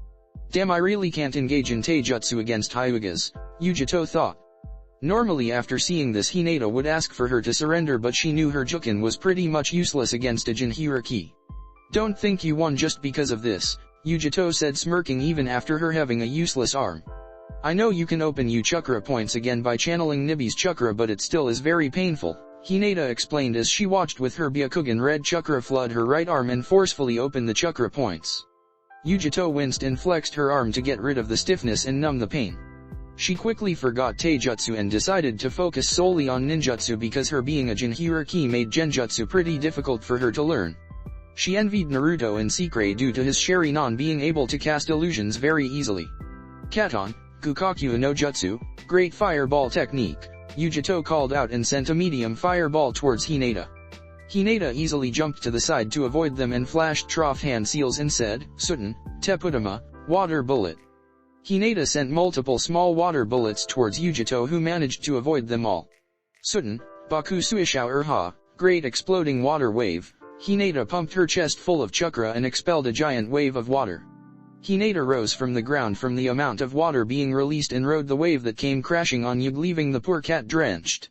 Damn, I really can't engage in taijutsu against Hyugas, Yugito thought. Normally after seeing this, Hinata would ask for her to surrender, but she knew her Juken was pretty much useless against a Jinchuriki. Don't think you won just because of this, Yugito said, smirking even after her having a useless arm. I know you can open your chakra points again by channeling Nibi's chakra, but it still is very painful, Hinata explained as she watched with her Byakugan red chakra flood her right arm and forcefully open the chakra points. Yugito winced and flexed her arm to get rid of the stiffness and numb the pain. She quickly forgot taijutsu and decided to focus solely on ninjutsu because her being a Jinchuriki made genjutsu pretty difficult for her to learn. She envied Naruto and Sasuke due to his Sharingan being able to cast illusions very easily. Katon, Gukaku no Jutsu, great fireball technique, Yugito called out and sent a medium fireball towards Hinata. Hinata easily jumped to the side to avoid them and flashed trough hand seals and said, Suten, Tepudama, water bullet. Hinata sent multiple small water bullets towards Yugito, who managed to avoid them all. Suten, Baku Suishao Urha, great exploding water wave. Hinata pumped her chest full of chakra and expelled a giant wave of water. Hinata rose from the ground from the amount of water being released and rode the wave that came crashing on Yug, leaving the poor cat drenched.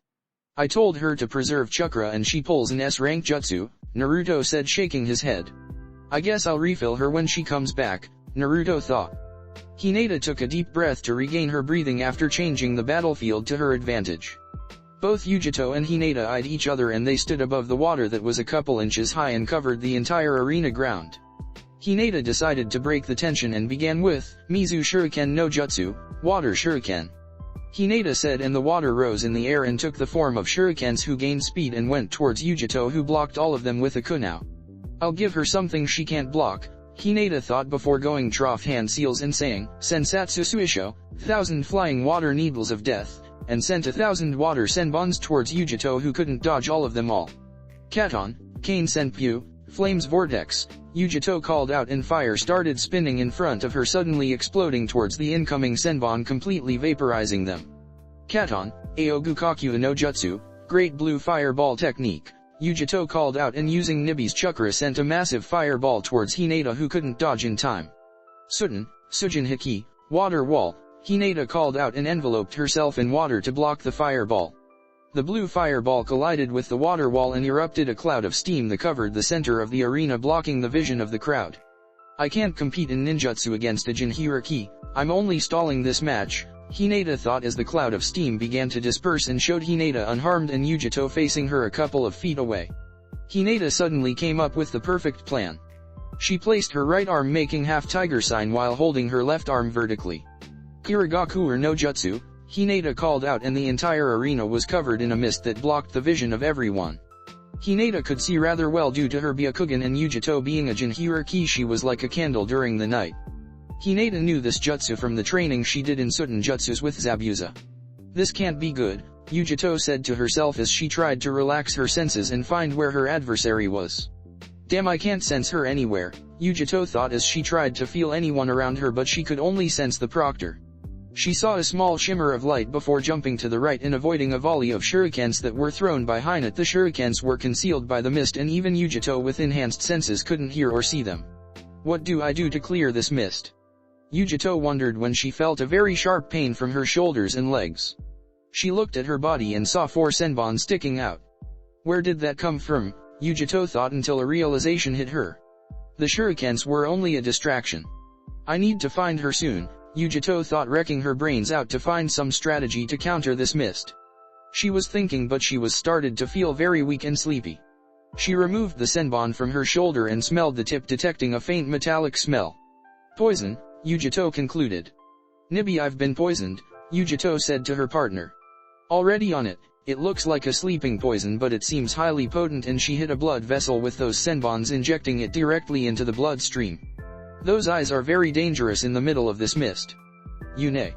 I told her to preserve chakra and she pulls an S-rank jutsu, Naruto said, shaking his head. I guess I'll refill her when she comes back, Naruto thought. Hinata took a deep breath to regain her breathing after changing the battlefield to her advantage. Both Yugito and Hinata eyed each other, and they stood above the water that was a couple inches high and covered the entire arena ground. Hinata decided to break the tension and began with, Mizu Shuriken no Jutsu, water shuriken. Hinata said, and the water rose in the air and took the form of shurikens who gained speed and went towards Yugito, who blocked all of them with a kunao. I'll give her something she can't block, Hinata thought before going trough hand seals and saying, Sensatsu Suisho, 1,000 flying water needles of death, and sent 1,000 water senbons towards Yugito, who couldn't dodge all of them all. Katon, Kane Senpyu, Flames Vortex, Yugito called out, and fire started spinning in front of her, suddenly exploding towards the incoming senbon, completely vaporizing them. Katon, Aogukaku no Jutsu, great blue fireball technique, Yugito called out, and using Nibi's chakra sent a massive fireball towards Hinata, who couldn't dodge in time. Suten, Sujin Hiki, water wall, Hinata called out and enveloped herself in water to block the fireball. The blue fireball collided with the water wall and erupted a cloud of steam that covered the center of the arena, blocking the vision of the crowd. I can't compete in ninjutsu against a Jinchuriki, I'm only stalling this match, Hinata thought as the cloud of steam began to disperse and showed Hinata unharmed and Yugito facing her a couple of feet away. Hinata suddenly came up with the perfect plan. She placed her right arm making half tiger sign while holding her left arm vertically. Kirigaku no Jutsu, Hinata called out, and the entire arena was covered in a mist that blocked the vision of everyone. Hinata could see rather well due to her Byakugan, and Yugito being a Jinchuriki, she was like a candle during the night. Hinata knew this jutsu from the training she did in Suten Jutsus with Zabuza. This can't be good, Yugito said to herself as she tried to relax her senses and find where her adversary was. Damn, I can't sense her anywhere, Yugito thought as she tried to feel anyone around her, but she could only sense the proctor. She saw a small shimmer of light before jumping to the right and avoiding a volley of shurikens that were thrown by Hinata. The shurikens were concealed by the mist and even Yugito with enhanced senses couldn't hear or see them. What do I do to clear this mist? Yugito wondered when she felt a very sharp pain from her shoulders and legs. She looked at her body and saw 4 senbon sticking out. Where did that come from? Yugito thought until a realization hit her. The shurikens were only a distraction. I need to find her soon, Yugito thought, wrecking her brains out to find some strategy to counter this mist. She was thinking, but she was started to feel very weak and sleepy. She removed the senbon from her shoulder and smelled the tip, detecting a faint metallic smell. Poison, Yugito concluded. Nibi, I've been poisoned, Yugito said to her partner. Already on it. It looks like a sleeping poison, but it seems highly potent, and she hit a blood vessel with those senbons, injecting it directly into the bloodstream. Those eyes are very dangerous in the middle of this mist. Yune.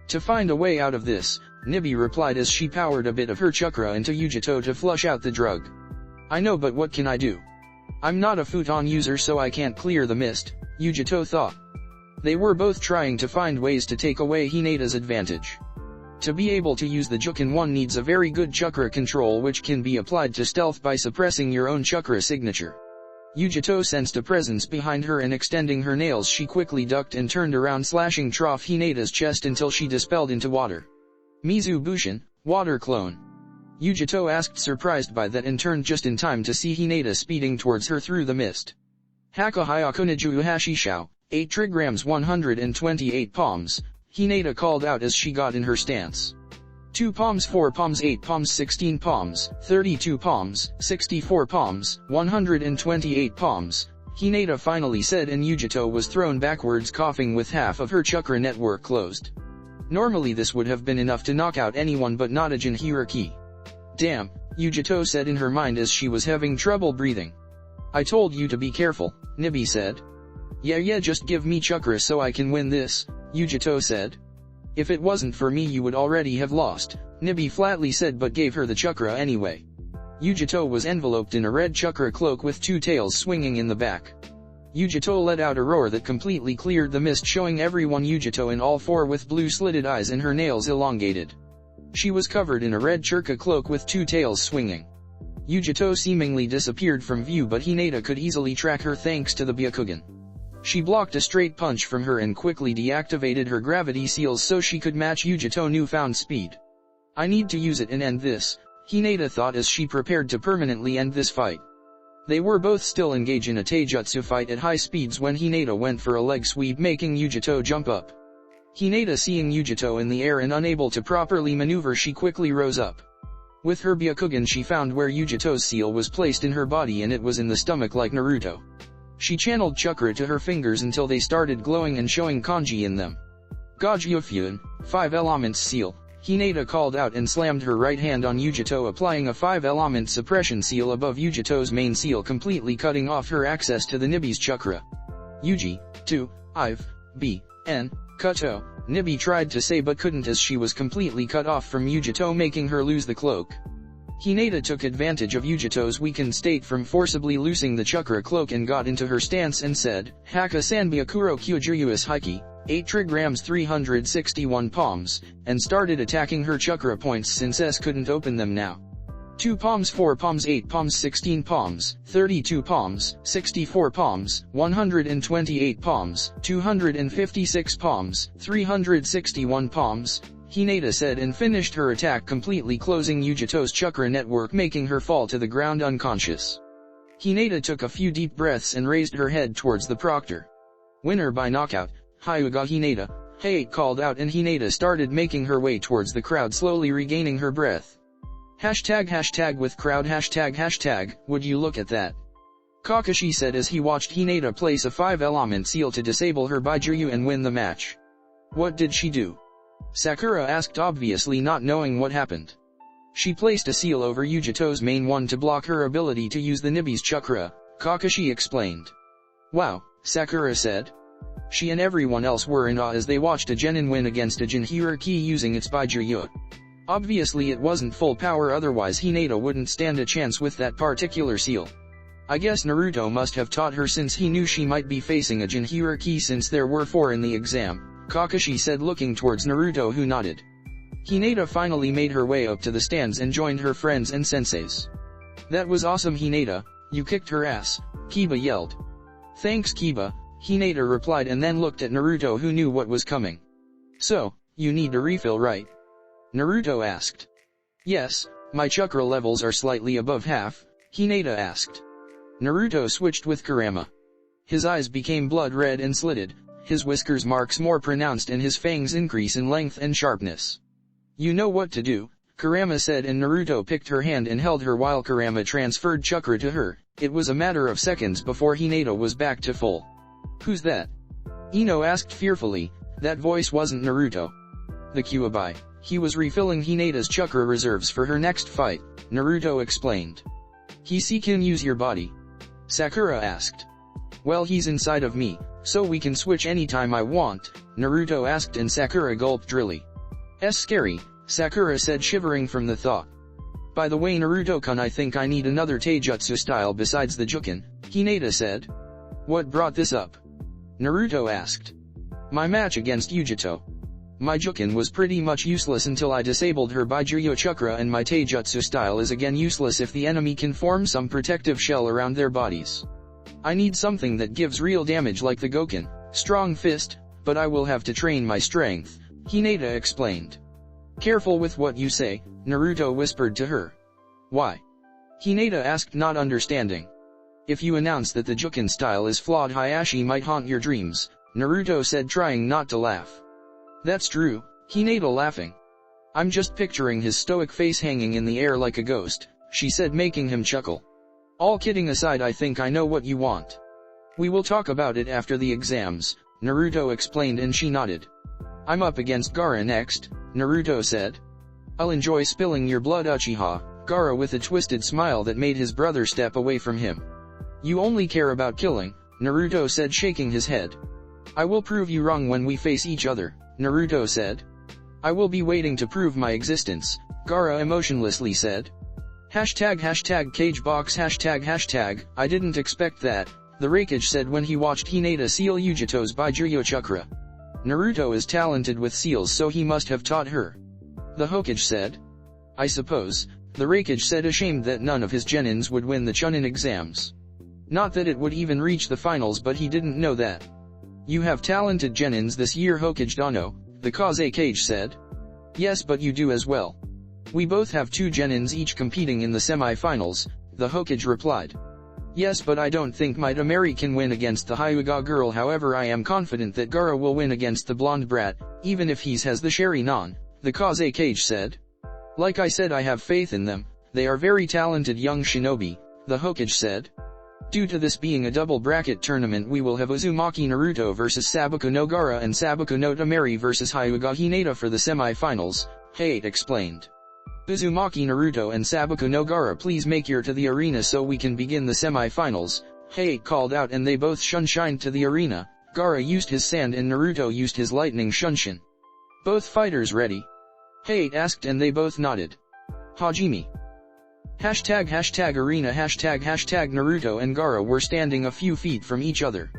To find a way out of this, Nibi replied as she powered a bit of her chakra into Yugito to flush out the drug. I know, but what can I do? I'm not a futon user, so I can't clear the mist, Yugito thought. They were both trying to find ways to take away Hinata's advantage. To be able to use the Juken, one needs a very good chakra control, which can be applied to stealth by suppressing your own chakra signature. Yugito sensed a presence behind her, and extending her nails she quickly ducked and turned around, slashing trough Hinata's chest until she dispelled into water. Mizu Bushin, water clone. Yugito asked, surprised by that, and turned just in time to see Hinata speeding towards her through the mist. Hakuhyakuniju Hashishao, 8 trigrams 128 palms, Hinata called out as she got in her stance. 2 palms, 4 palms, 8 palms, 16 palms, 32 palms, 64 palms, 128 palms, Hinata finally said, and Yugito was thrown backwards, coughing with half of her chakra network closed. Normally this would have been enough to knock out anyone, but not a Jinchuriki. Damn, Yugito said in her mind as she was having trouble breathing. I told you to be careful, Nibi said. Yeah, just give me chakra so I can win this, Yugito said. If it wasn't for me you would already have lost, Nibi flatly said, but gave her the chakra anyway. Yugito was enveloped in a red chakra cloak with 2 tails swinging in the back. Yugito let out a roar that completely cleared the mist, showing everyone Yugito in all 4 with blue slitted eyes and her nails elongated. She was covered in a red churka cloak with 2 tails swinging. Yugito seemingly disappeared from view, but Hinata could easily track her thanks to the Byakugan. She blocked a straight punch from her and quickly deactivated her gravity seals so she could match Yugito's newfound speed. I need to use it and end this, Hinata thought as she prepared to permanently end this fight. They were both still engaged in a taijutsu fight at high speeds when Hinata went for a leg sweep, making Yugito jump up. Hinata, seeing Yugito in the air and unable to properly maneuver, she quickly rose up. With her Byakugan she found where Yugito's seal was placed in her body, and it was in the stomach like Naruto. She channeled chakra to her fingers until they started glowing and showing kanji in them. Gajyufyun, 5 elements seal, Hinata called out and slammed her right hand on Yugito, applying a 5-element suppression seal above Yugito's main seal, completely cutting off her access to the Nibi's chakra. Yuji, 2, Ive, B, N, Kuto, Nibi tried to say but couldn't as she was completely cut off from Yugito, making her lose the cloak. Hinata took advantage of Yugito's weakened state from forcibly loosing the chakra cloak and got into her stance and said, Haka Sanbyakuro Kyujuyuis Hiki, 8 trigrams 361 palms, and started attacking her chakra points since S couldn't open them now. 2 palms, 4 palms, 8 palms, 16 palms, 32 palms, 64 palms, 128 palms, 256 palms, 361 palms, Hinata said, and finished her attack, completely closing Yugito's chakra network, making her fall to the ground unconscious. Hinata took a few deep breaths and raised her head towards the proctor. Winner by knockout, Hyuga Hinata, Hayate called out, and Hinata started making her way towards the crowd, slowly regaining her breath. Hashtag with crowd, hashtag, would you look at that? Kakashi said as he watched Hinata place a 5-element seal to disable her Baijiryu and win the match. What did she do? Sakura asked, obviously not knowing what happened. She placed a seal over Yugito's main one to block her ability to use the Nibi's chakra, Kakashi explained. Wow, Sakura said. She and everyone else were in awe as they watched a genin win against a Jinchuriki using its Baijiryu. Obviously it wasn't full power, otherwise Hinata wouldn't stand a chance with that particular seal. I guess Naruto must have taught her since he knew she might be facing a Jinchuriki since there were 4 in the exam, Kakashi said looking towards Naruto, who nodded. Hinata finally made her way up to the stands and joined her friends and senseis. That was awesome, Hinata, you kicked her ass, Kiba yelled. Thanks, Kiba, Hinata replied and then looked at Naruto, who knew what was coming. So, you need a refill, right? Naruto asked. Yes, my chakra levels are slightly above half, Hinata asked. Naruto switched with Kurama. His eyes became blood red and slitted, his whiskers marks more pronounced and his fangs increase in length and sharpness. You know what to do, Kurama said, and Naruto picked her hand and held her while Kurama transferred chakra to her. It was a matter of seconds before Hinata was back to full. Who's that? Ino asked fearfully. That voice wasn't Naruto. The Kyuubi. He was refilling Hinata's chakra reserves for her next fight, Naruto explained. He can use your body? Sakura asked. Well, he's inside of me, so we can switch anytime I want, Naruto asked, and Sakura gulped drily. Scary, Sakura said, shivering from the thought. By the way, Naruto-kun, I think I need another taijutsu style besides the Juken, Hinata said. What brought this up? Naruto asked. My match against Yugito. My Juken was pretty much useless until I disabled her Baijuyo chakra, and my taijutsu style is again useless if the enemy can form some protective shell around their bodies. I need something that gives real damage like the Goken, strong fist, but I will have to train my strength, Hinata explained. Careful with what you say, Naruto whispered to her. Why? Hinata asked, not understanding. If you announce that the Juken style is flawed, Hayashi might haunt your dreams, Naruto said, trying not to laugh. That's true, Hinata laughing. I'm just picturing his stoic face hanging in the air like a ghost, she said, making him chuckle. All kidding aside, I think I know what you want. We will talk about it after the exams, Naruto explained, and she nodded. I'm up against Gaara next, Naruto said. I'll enjoy spilling your blood, Uchiha, Gaara with a twisted smile that made his brother step away from him. You only care about killing, Naruto said, shaking his head. I will prove you wrong when we face each other, Naruto said. I will be waiting to prove my existence, Gaara emotionlessly said. #cagebox ##. I didn't expect that, the Raikage said when he watched Hinata seal Yugito's Baijuyo chakra. Naruto is talented with seals, so he must have taught her. The Hokage said. I suppose, the Raikage said, ashamed that none of his genins would win the Chunin exams. Not that it would even reach the finals, but he didn't know that. You have talented genins this year, Hokage Dano, the Kage said. Yes, but you do as well. We both have 2 genins each competing in the semi-finals, the Hokage replied. Yes, but I don't think Might Mary can win against the Hyuga girl. However, I am confident that Gaara will win against the blonde brat, even if he has the Sharingan, the Kage said. Like I said, I have faith in them. They are very talented young shinobi, the Hokage said. Due to this being a double bracket tournament, we will have Uzumaki Naruto versus Sabuku no Gaara and Sabuku no Tamari versus Hyuga Hinata for the semi-finals, Hayate explained. Uzumaki Naruto and Sabuku no Gaara, please make your to the arena so we can begin the semi-finals, Hayate called out, and they both shunshined to the arena. Gaara used his sand and Naruto used his lightning shunshin. Both fighters ready? Hayate asked, and they both nodded. Hajime. #arena #Naruto and Gaara were standing a few feet from each other.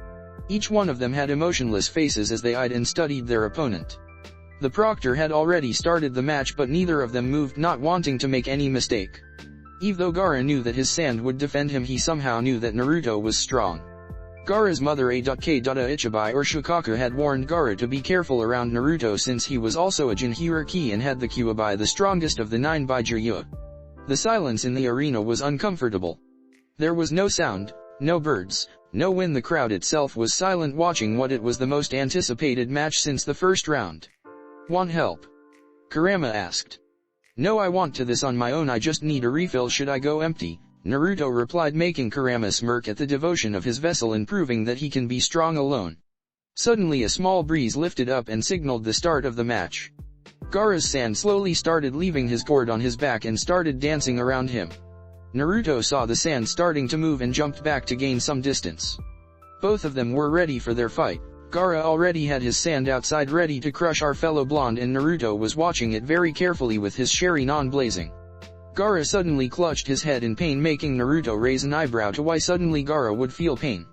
Each one of them had emotionless faces as they eyed and studied their opponent. The proctor had already started the match, but neither of them moved, not wanting to make any mistake. Even though Gaara knew that his sand would defend him, he somehow knew that Naruto was strong. Gaara's mother A.K. Ichibai or Shikaka had warned Gaara to be careful around Naruto since he was also a Jinchuriki and had the Kyuubi, the strongest of the 9 Baijuyo. The silence in the arena was uncomfortable. There was no sound, no birds, no wind. The crowd itself was silent, watching what it was the most anticipated match since the first round. Want help? Kurama asked. No, I want to this on my own. I just need a refill. Should I go empty? Naruto replied, making Kurama smirk at the devotion of his vessel and proving that he can be strong alone. Suddenly a small breeze lifted up and signaled the start of the match. Gaara's sand slowly started leaving his cord on his back and started dancing around him. Naruto saw the sand starting to move and jumped back to gain some distance. Both of them were ready for their fight. Gaara already had his sand outside ready to crush our fellow blonde and Naruto was watching it very carefully with his Sharingan blazing. Gaara suddenly clutched his head in pain, making Naruto raise an eyebrow to why suddenly Gaara would feel pain.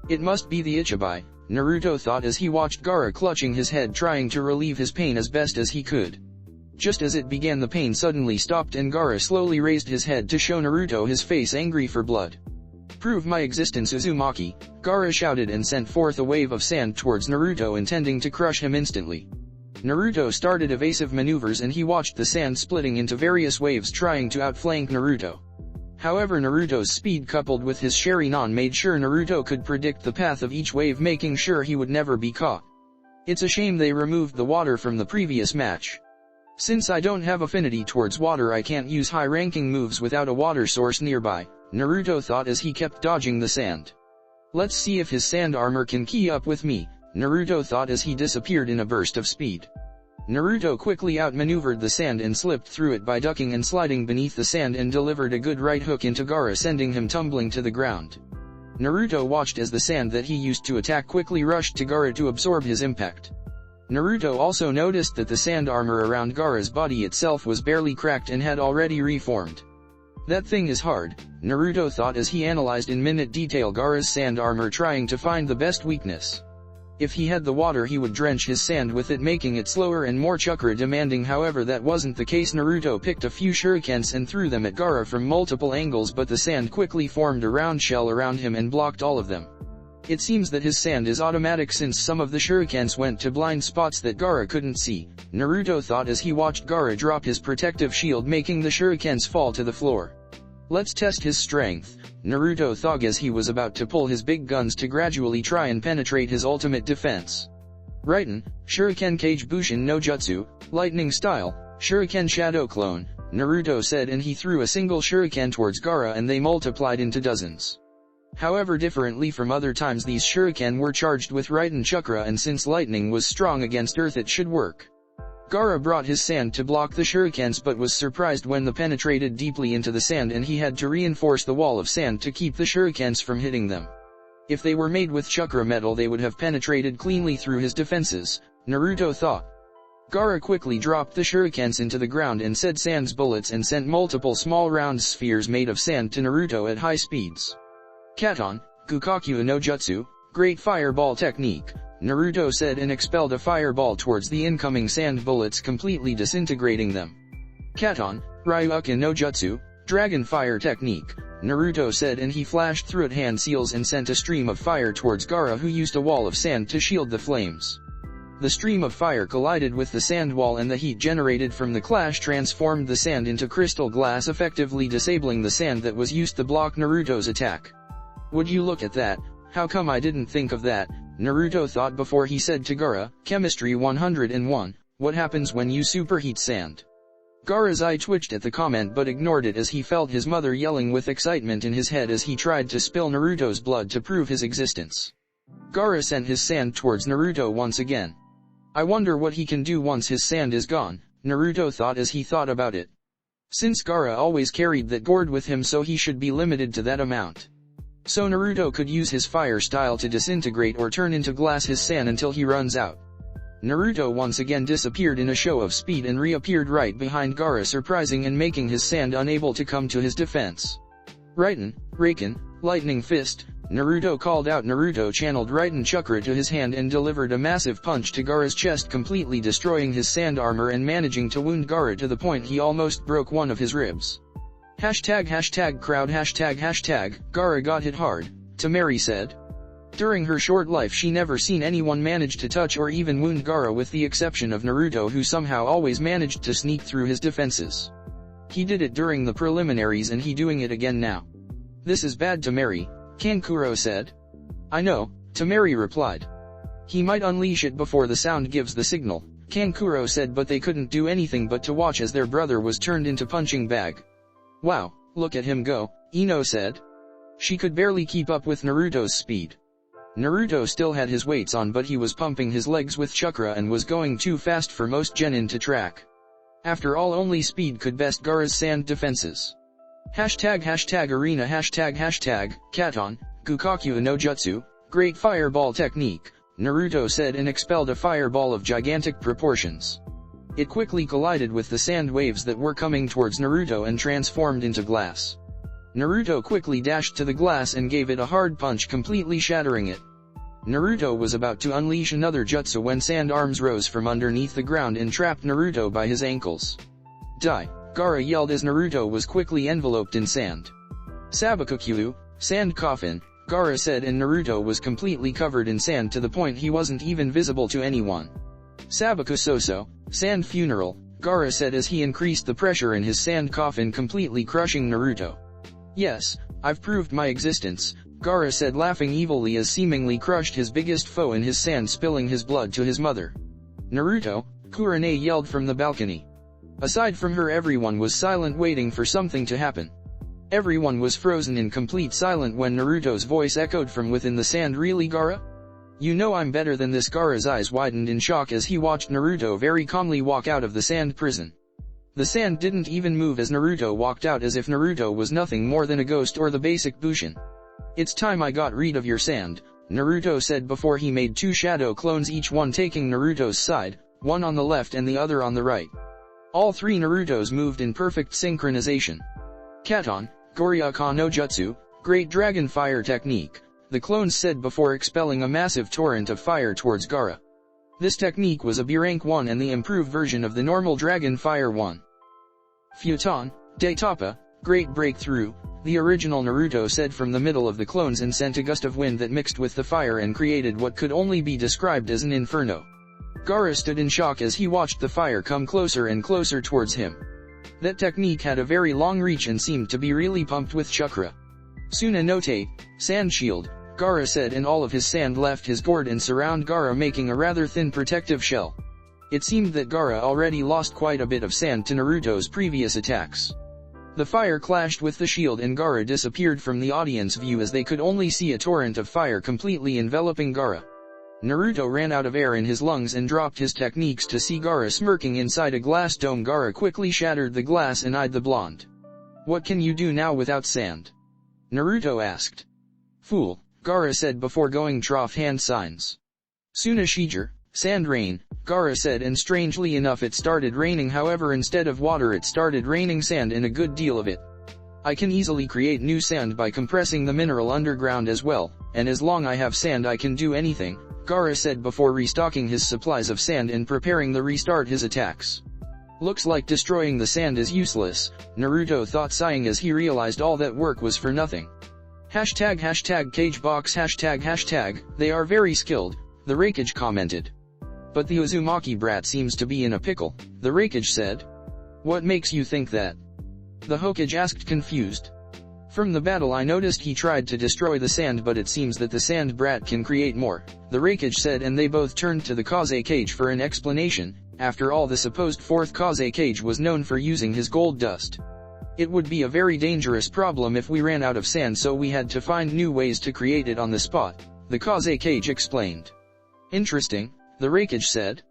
It must be the Ichibai, Naruto thought as he watched Gaara clutching his head trying to relieve his pain as best as he could. Just as it began, the pain suddenly stopped and Gaara slowly raised his head to show Naruto his face angry for blood. "Prove my existence, Uzumaki," Gaara shouted and sent forth a wave of sand towards Naruto intending to crush him instantly. Naruto started evasive maneuvers and he watched the sand splitting into various waves trying to outflank Naruto. However, Naruto's speed coupled with his Sharingan made sure Naruto could predict the path of each wave, making sure he would never be caught. It's a shame they removed the water from the previous match. Since I don't have affinity towards water, I can't use high-ranking moves without a water source nearby, Naruto thought as he kept dodging the sand. Let's see if his sand armor can keep up with me, Naruto thought as he disappeared in a burst of speed. Naruto quickly outmaneuvered the sand and slipped through it by ducking and sliding beneath the sand and delivered a good right hook into Gaara, sending him tumbling to the ground. Naruto watched as the sand that he used to attack quickly rushed to Gaara to absorb his impact. Naruto also noticed that the sand armor around Gaara's body itself was barely cracked and had already reformed. That thing is hard, Naruto thought as he analyzed in minute detail Gaara's sand armor trying to find the best weakness. If he had the water he would drench his sand with it, making it slower and more chakra demanding. However, that wasn't the case. Naruto picked a few shurikens and threw them at Gaara from multiple angles, but the sand quickly formed a round shell around him and blocked all of them. It seems that his sand is automatic since some of the shurikens went to blind spots that Gaara couldn't see, Naruto thought as he watched Gaara drop his protective shield, making the shurikens fall to the floor. Let's test his strength, Naruto thought as he was about to pull his big guns to gradually try and penetrate his ultimate defense. Raiden, Shuriken Kage Bushin no Jutsu, lightning style, Shuriken shadow clone, Naruto said, and he threw a single shuriken towards Gaara and they multiplied into dozens. However, differently from other times, these shuriken were charged with Raiden chakra, and since lightning was strong against earth it should work. Gaara brought his sand to block the shurikens but was surprised when they penetrated deeply into the sand and he had to reinforce the wall of sand to keep the shurikens from hitting them. If they were made with chakra metal they would have penetrated cleanly through his defenses, Naruto thought. Gaara quickly dropped the shurikens into the ground and said sand's bullets and sent multiple small round spheres made of sand to Naruto at high speeds. Katon, Kukaku no Jutsu, great fireball technique, Naruto said and expelled a fireball towards the incoming sand bullets, completely disintegrating them. Katon, Ryuken no Jutsu, dragon fire technique, Naruto said and he flashed through it hand seals and sent a stream of fire towards Gaara, who used a wall of sand to shield the flames. The stream of fire collided with the sand wall and the heat generated from the clash transformed the sand into crystal glass, effectively disabling the sand that was used to block Naruto's attack. Would you look at that, how come I didn't think of that, Naruto thought before he said to Gaara, Chemistry 101, what happens when you superheat sand? Gaara's eye twitched at the comment but ignored it as he felt his mother yelling with excitement in his head as he tried to spill Naruto's blood to prove his existence. Gaara sent his sand towards Naruto once again. I wonder what he can do once his sand is gone, Naruto thought as he thought about it. Since Gaara always carried that gourd with him, so he should be limited to that amount. So Naruto could use his fire style to disintegrate or turn into glass his sand until he runs out. Naruto once again disappeared in a show of speed and reappeared right behind Gaara, surprising and making his sand unable to come to his defense. Raiden, lightning fist, Naruto called out. Naruto channeled Raiden chakra to his hand and delivered a massive punch to Gaara's chest, completely destroying his sand armor and managing to wound Gaara to the point he almost broke one of his ribs. Crowd Gaara got hit hard, Tamari said. During her short life she never seen anyone manage to touch or even wound Gaara with the exception of Naruto, who somehow always managed to sneak through his defenses. He did it during the preliminaries and he doing it again now. This is bad, Tamari, Kankuro said. I know, Tamari replied. He might unleash it before the sound gives the signal, Kankuro said, but they couldn't do anything but to watch as their brother was turned into punching bag. Wow, look at him go, Ino said. She could barely keep up with Naruto's speed. Naruto still had his weights on, but he was pumping his legs with chakra and was going too fast for most genin to track. After all, only speed could best Gaara's sand defenses. Arena Katon, Kukaku no Jutsu, great fireball technique, Naruto said and expelled a fireball of gigantic proportions. It quickly collided with the sand waves that were coming towards Naruto and transformed into glass. Naruto quickly dashed to the glass and gave it a hard punch, completely shattering it. Naruto was about to unleash another jutsu when sand arms rose from underneath the ground and trapped Naruto by his ankles. Die! Gaara yelled as Naruto was quickly enveloped in sand. Sabakukyu, sand coffin, Gaara said, and Naruto was completely covered in sand to the point he wasn't even visible to anyone. Sabaku Soso, sand funeral, Gaara said as he increased the pressure in his sand coffin, completely crushing Naruto. Yes, I've proved my existence, Gaara said, laughing evilly as seemingly crushed his biggest foe in his sand, spilling his blood to his mother. Naruto, Kurane yelled from the balcony. Aside from her, everyone was silent, waiting for something to happen. Everyone was frozen in complete silence when Naruto's voice echoed from within the sand. Really, Gaara? You know I'm better than this. Gaara's eyes widened in shock as he watched Naruto very calmly walk out of the sand prison. The sand didn't even move as Naruto walked out, as if Naruto was nothing more than a ghost or the basic Bushin. It's time I got rid of your sand, Naruto said before he made two shadow clones, each one taking Naruto's side, one on the left and the other on the right. All three Narutos moved in perfect synchronization. Katon, Goryaka no Jutsu, Great Dragon Fire Technique, the clones said before expelling a massive torrent of fire towards Gaara. This technique was a B rank 1 and the improved version of the normal Dragon Fire 1. Futon, Daitapa, Great Breakthrough, the original Naruto said from the middle of the clones and sent a gust of wind that mixed with the fire and created what could only be described as an inferno. Gaara stood in shock as he watched the fire come closer and closer towards him. That technique had a very long reach and seemed to be really pumped with chakra. Tsunanote, Sand Shield, Gaara said, and all of his sand left his gourd and surround Gaara, making a rather thin protective shell. It seemed that Gaara already lost quite a bit of sand to Naruto's previous attacks. The fire clashed with the shield and Gaara disappeared from the audience view as they could only see a torrent of fire completely enveloping Gaara. Naruto ran out of air in his lungs and dropped his techniques to see Gaara smirking inside a glass dome. Gaara quickly shattered the glass and eyed the blonde. What can you do now without sand? Naruto asked. Fool, Gaara said before going trough hand signs. Tsunashijir, sand rain, Gaara said, and strangely enough it started raining. However, instead of water it started raining sand, and a good deal of it. I can easily create new sand by compressing the mineral underground as well, and as long I have sand I can do anything, Gaara said before restocking his supplies of sand and preparing to restart his attacks. Looks like destroying the sand is useless, Naruto thought, sighing as he realized all that work was for nothing. #Cagebox they are very skilled, the Raikage commented. But the Uzumaki brat seems to be in a pickle, the Raikage said. What makes you think that? The Hokage asked, confused. From the battle I noticed he tried to destroy the sand, but it seems that the sand brat can create more, the Raikage said, and they both turned to the Kage for an explanation. After all, the supposed fourth Kage was known for using his gold dust. It would be a very dangerous problem if we ran out of sand, so we had to find new ways to create it on the spot, the Kage explained. Interesting, the Raikage said.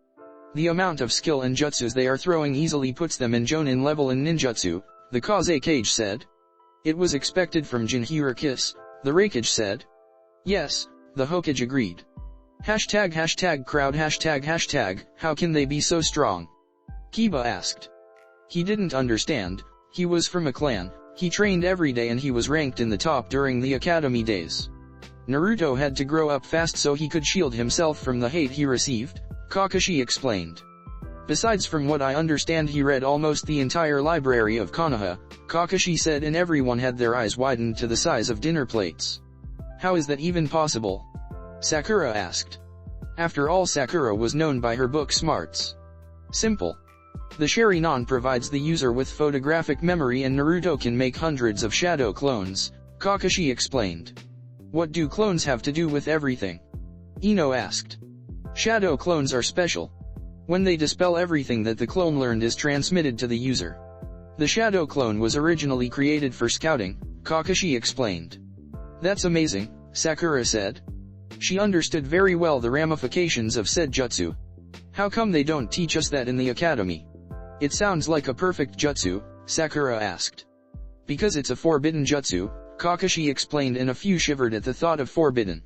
The amount of skill and jutsus they are throwing easily puts them in Jonin level in ninjutsu, the Kage said. It was expected from Jinchuriki, the Raikage said. Yes, the Hokage agreed. #crowd how can they be so strong? Kiba asked. He didn't understand. He was from a clan, he trained every day and he was ranked in the top during the academy days. Naruto had to grow up fast so he could shield himself from the hate he received, Kakashi explained. Besides, from what I understand, he read almost the entire library of Konoha, Kakashi said, and everyone had their eyes widened to the size of dinner plates. How is that even possible? Sakura asked. After all, Sakura was known by her book smarts. Simple. The Sharingan provides the user with photographic memory and Naruto can make hundreds of shadow clones, Kakashi explained. What do clones have to do with everything? Ino asked. Shadow clones are special. When they dispel, everything that the clone learned is transmitted to the user. The shadow clone was originally created for scouting, Kakashi explained. That's amazing, Sakura said. She understood very well the ramifications of said jutsu. How come they don't teach us that in the academy? It sounds like a perfect jutsu, Sakura asked. Because it's a forbidden jutsu, Kakashi explained, and a few shivered at the thought of forbidden.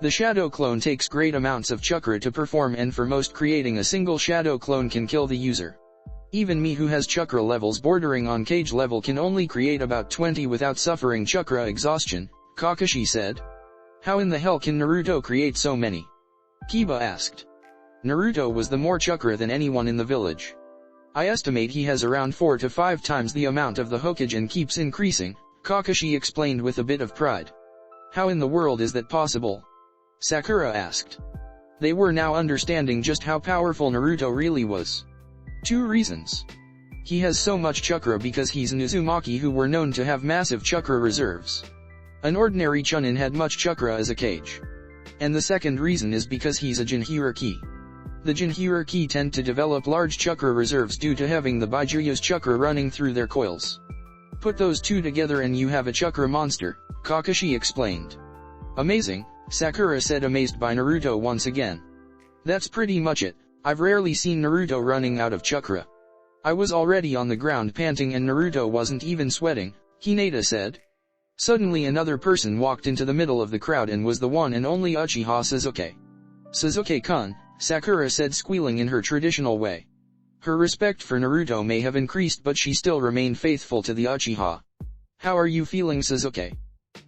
The shadow clone takes great amounts of chakra to perform, and for most, creating a single shadow clone can kill the user. Even me, who has chakra levels bordering on Kage level, can only create about 20 without suffering chakra exhaustion, Kakashi said. How in the hell can Naruto create so many? Kiba asked. Naruto was the more chakra than anyone in the village. I estimate he has around 4 to 5 times the amount of the Hokage and keeps increasing, Kakashi explained with a bit of pride. How in the world is that possible? Sakura asked. They were now understanding just how powerful Naruto really was. 2 reasons. He has so much chakra because he's an Uzumaki, who were known to have massive chakra reserves. An ordinary Chunin had much chakra as a Kage. And the second reason is because he's a Jinchuriki. The Jinchuriki tend to develop large chakra reserves due to having the Baijuyo's chakra running through their coils. Put those 2 together and you have a chakra monster, Kakashi explained. Amazing, Sakura said, amazed by Naruto once again. That's pretty much it. I've rarely seen Naruto running out of chakra. I was already on the ground panting and Naruto wasn't even sweating, Hinata said. Suddenly another person walked into the middle of the crowd and was the one and only Uchiha Sasuke. Sasuke-kun, Sakura said, squealing in her traditional way. Her respect for Naruto may have increased, but she still remained faithful to the Uchiha. How are you feeling, Sasuke?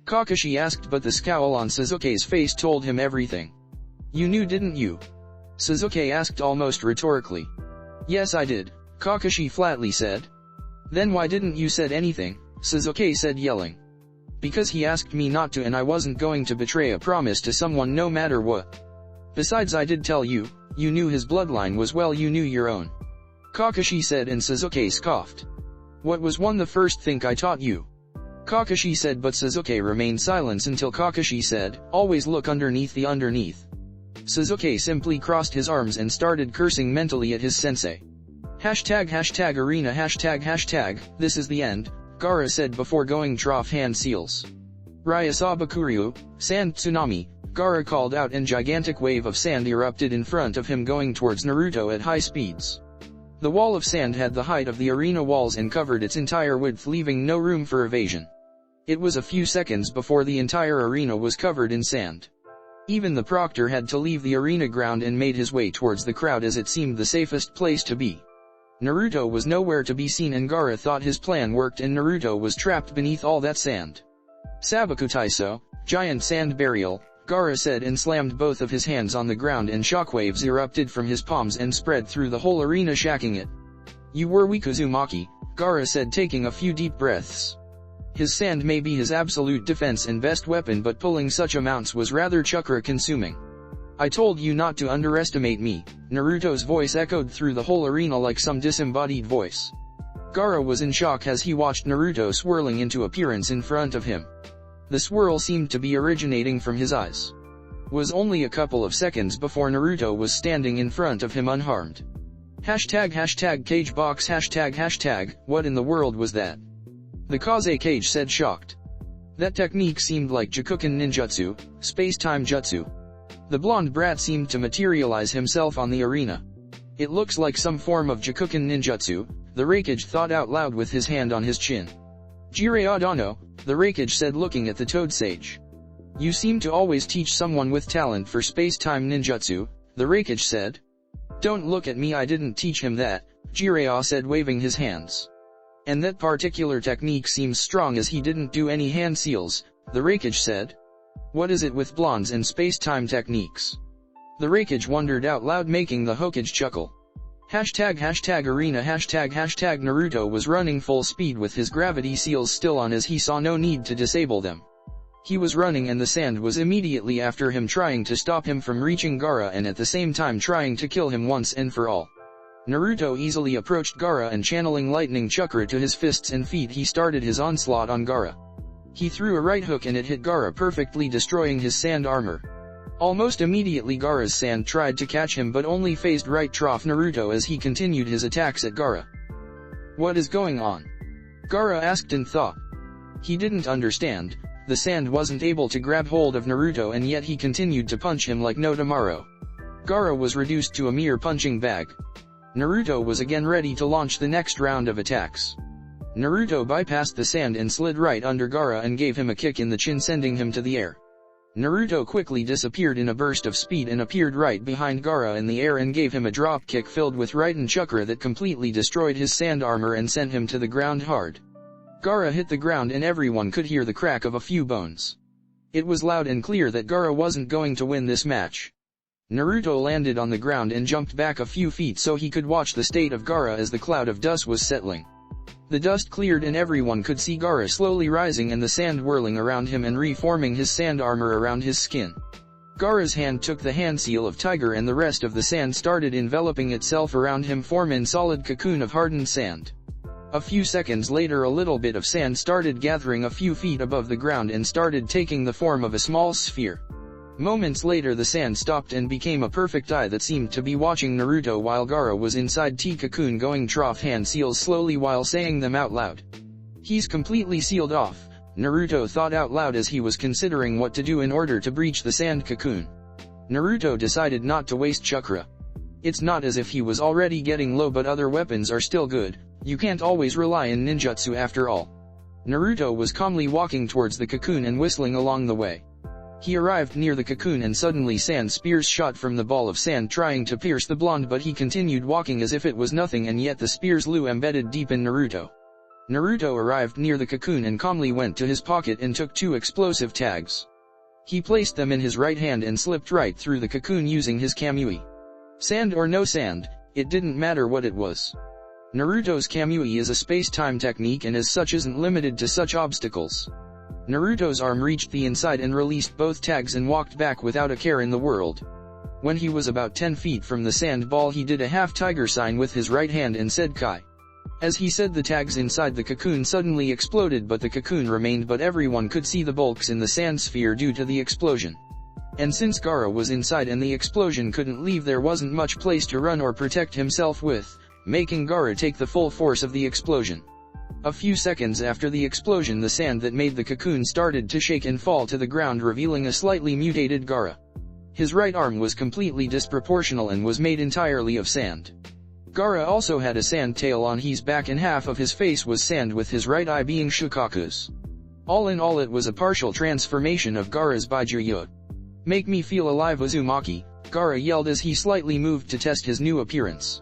Kakashi asked, but the scowl on Sasuke's face told him everything. You knew, didn't you? Sasuke asked almost rhetorically. Yes, I did, Kakashi flatly said. Then why didn't you said anything? Sasuke said, yelling. Because he asked me not to, and I wasn't going to betray a promise to someone no matter what. Besides, I did tell you, you knew his bloodline was well, you knew your own. Kakashi said, and Sasuke scoffed. What was the first thing I taught you? Kakashi said, but Sasuke remained silent until Kakashi said, always look underneath the underneath. Sasuke simply crossed his arms and started cursing mentally at his sensei. #arena #, this is the end, Gaara said before going trough hand seals. Ryasabakuryu, sand tsunami, Gaara called out, and gigantic wave of sand erupted in front of him, going towards Naruto at high speeds. The wall of sand had the height of the arena walls and covered its entire width, leaving no room for evasion. It was a few seconds before the entire arena was covered in sand. Even the proctor had to leave the arena ground and made his way towards the crowd, as it seemed the safest place to be. Naruto was nowhere to be seen, and Gaara thought his plan worked and Naruto was trapped beneath all that sand. Sabakutaiso, giant sand burial, Gaara said, and slammed both of his hands on the ground, and shockwaves erupted from his palms and spread through the whole arena, shaking it. You were weak, Uzumaki, Gaara said, taking a few deep breaths. His sand may be his absolute defense and best weapon, but pulling such amounts was rather chakra consuming. I told you not to underestimate me, Naruto's voice echoed through the whole arena like some disembodied voice. Gaara was in shock as he watched Naruto swirling into appearance in front of him. The swirl seemed to be originating from his eyes. Was only a couple of seconds before Naruto was standing in front of him unharmed. #Kagebox #, what in the world was that? The Kaze Kage said, shocked. That technique seemed like Jakuken ninjutsu, space-time jutsu. The blonde brat seemed to materialize himself on the arena. It looks like some form of Jakuken ninjutsu, the Raikage thought out loud with his hand on his chin. Jirei Adano, the Raikage said, looking at the Toad Sage. You seem to always teach someone with talent for space-time ninjutsu, the Raikage said. Don't look at me, I didn't teach him that, Jirei said, waving his hands. And that particular technique seems strong, as he didn't do any hand seals, the Raikage said. What is it with blondes and space-time techniques? The Raikage wondered out loud, making the Hokage chuckle. #arena #, Naruto was running full speed with his gravity seals still on, as he saw no need to disable them. He was running and the sand was immediately after him, trying to stop him from reaching Gaara and at the same time trying to kill him once and for all. Naruto easily approached Gaara and, channeling lightning chakra to his fists and feet, he started his onslaught on Gaara. He threw a right hook and it hit Gaara, perfectly destroying his sand armor. Almost immediately Gaara's sand tried to catch him, but only phased right trough Naruto as he continued his attacks at Gaara. What is going on? Gaara asked in thought. He didn't understand. The sand wasn't able to grab hold of Naruto, and yet he continued to punch him like no tomorrow. Gaara was reduced to a mere punching bag. Naruto was again ready to launch the next round of attacks. Naruto bypassed the sand and slid right under Gaara and gave him a kick in the chin, sending him to the air. Naruto quickly disappeared in a burst of speed and appeared right behind Gaara in the air and gave him a drop kick filled with Raiden chakra that completely destroyed his sand armor and sent him to the ground hard. Gaara hit the ground and everyone could hear the crack of a few bones. It was loud and clear that Gaara wasn't going to win this match. Naruto landed on the ground and jumped back a few feet so he could watch the state of Gaara as the cloud of dust was settling. The dust cleared and everyone could see Gaara slowly rising and the sand whirling around him and reforming his sand armor around his skin. Gaara's hand took the hand seal of Tiger and the rest of the sand started enveloping itself around him, forming solid cocoon of hardened sand. A few seconds later a little bit of sand started gathering a few feet above the ground and started taking the form of a small sphere. Moments later the sand stopped and became a perfect eye that seemed to be watching Naruto while Gaara was inside T-cocoon going trough hand seals slowly while saying them out loud. He's completely sealed off, Naruto thought out loud as he was considering what to do in order to breach the sand cocoon. Naruto decided not to waste chakra. It's not as if he was already getting low, but other weapons are still good, you can't always rely on ninjutsu after all. Naruto was calmly walking towards the cocoon and whistling along the way. He arrived near the cocoon and suddenly sand spears shot from the ball of sand trying to pierce the blonde, but he continued walking as if it was nothing and yet the spears flew embedded deep in Naruto. Naruto arrived near the cocoon and calmly went to his pocket and took 2 explosive tags. He placed them in his right hand and slipped right through the cocoon using his Kamui. Sand or no sand, it didn't matter what it was. Naruto's Kamui is a space-time technique and as such isn't limited to such obstacles. Naruto's arm reached the inside and released both tags and walked back without a care in the world. When he was about 10 feet from the sand ball he did a half tiger sign with his right hand and said Kai. As he said the tags inside the cocoon suddenly exploded, but the cocoon remained, but everyone could see the bulks in the sand sphere due to the explosion. And since Gaara was inside and the explosion couldn't leave, there wasn't much place to run or protect himself with, making Gaara take the full force of the explosion. A few seconds after the explosion the sand that made the cocoon started to shake and fall to the ground, revealing a slightly mutated Gaara. His right arm was completely disproportional and was made entirely of sand. Gaara also had a sand tail on his back and half of his face was sand, with his right eye being Shukaku's. All in all it was a partial transformation of Gaara's Baijuyo. Make me feel alive Uzumaki, Gaara yelled as he slightly moved to test his new appearance.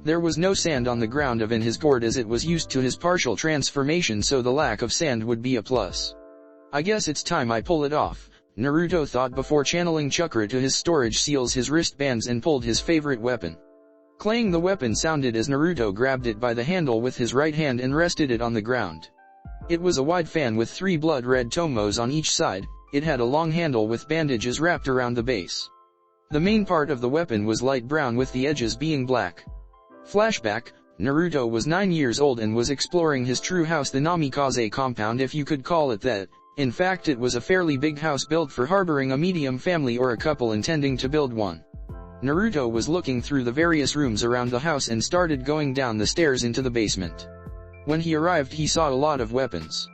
There was no sand on the ground of in his gourd as it was used to his partial transformation, so the lack of sand would be a plus. I guess it's time I pull it off, Naruto thought before channeling chakra to his storage seals, his wristbands, and pulled his favorite weapon. Clang, the weapon sounded as Naruto grabbed it by the handle with his right hand and rested it on the ground. It was a wide fan with 3 blood-red tomos on each side. It had a long handle with bandages wrapped around the base. The main part of the weapon was light brown with the edges being black. Flashback, Naruto was 9 years old and was exploring his true house, the Namikaze compound if you could call it that. In fact it was a fairly big house built for harboring a medium family or a couple intending to build one. Naruto was looking through the various rooms around the house and started going down the stairs into the basement. When he arrived he saw a lot of weapons.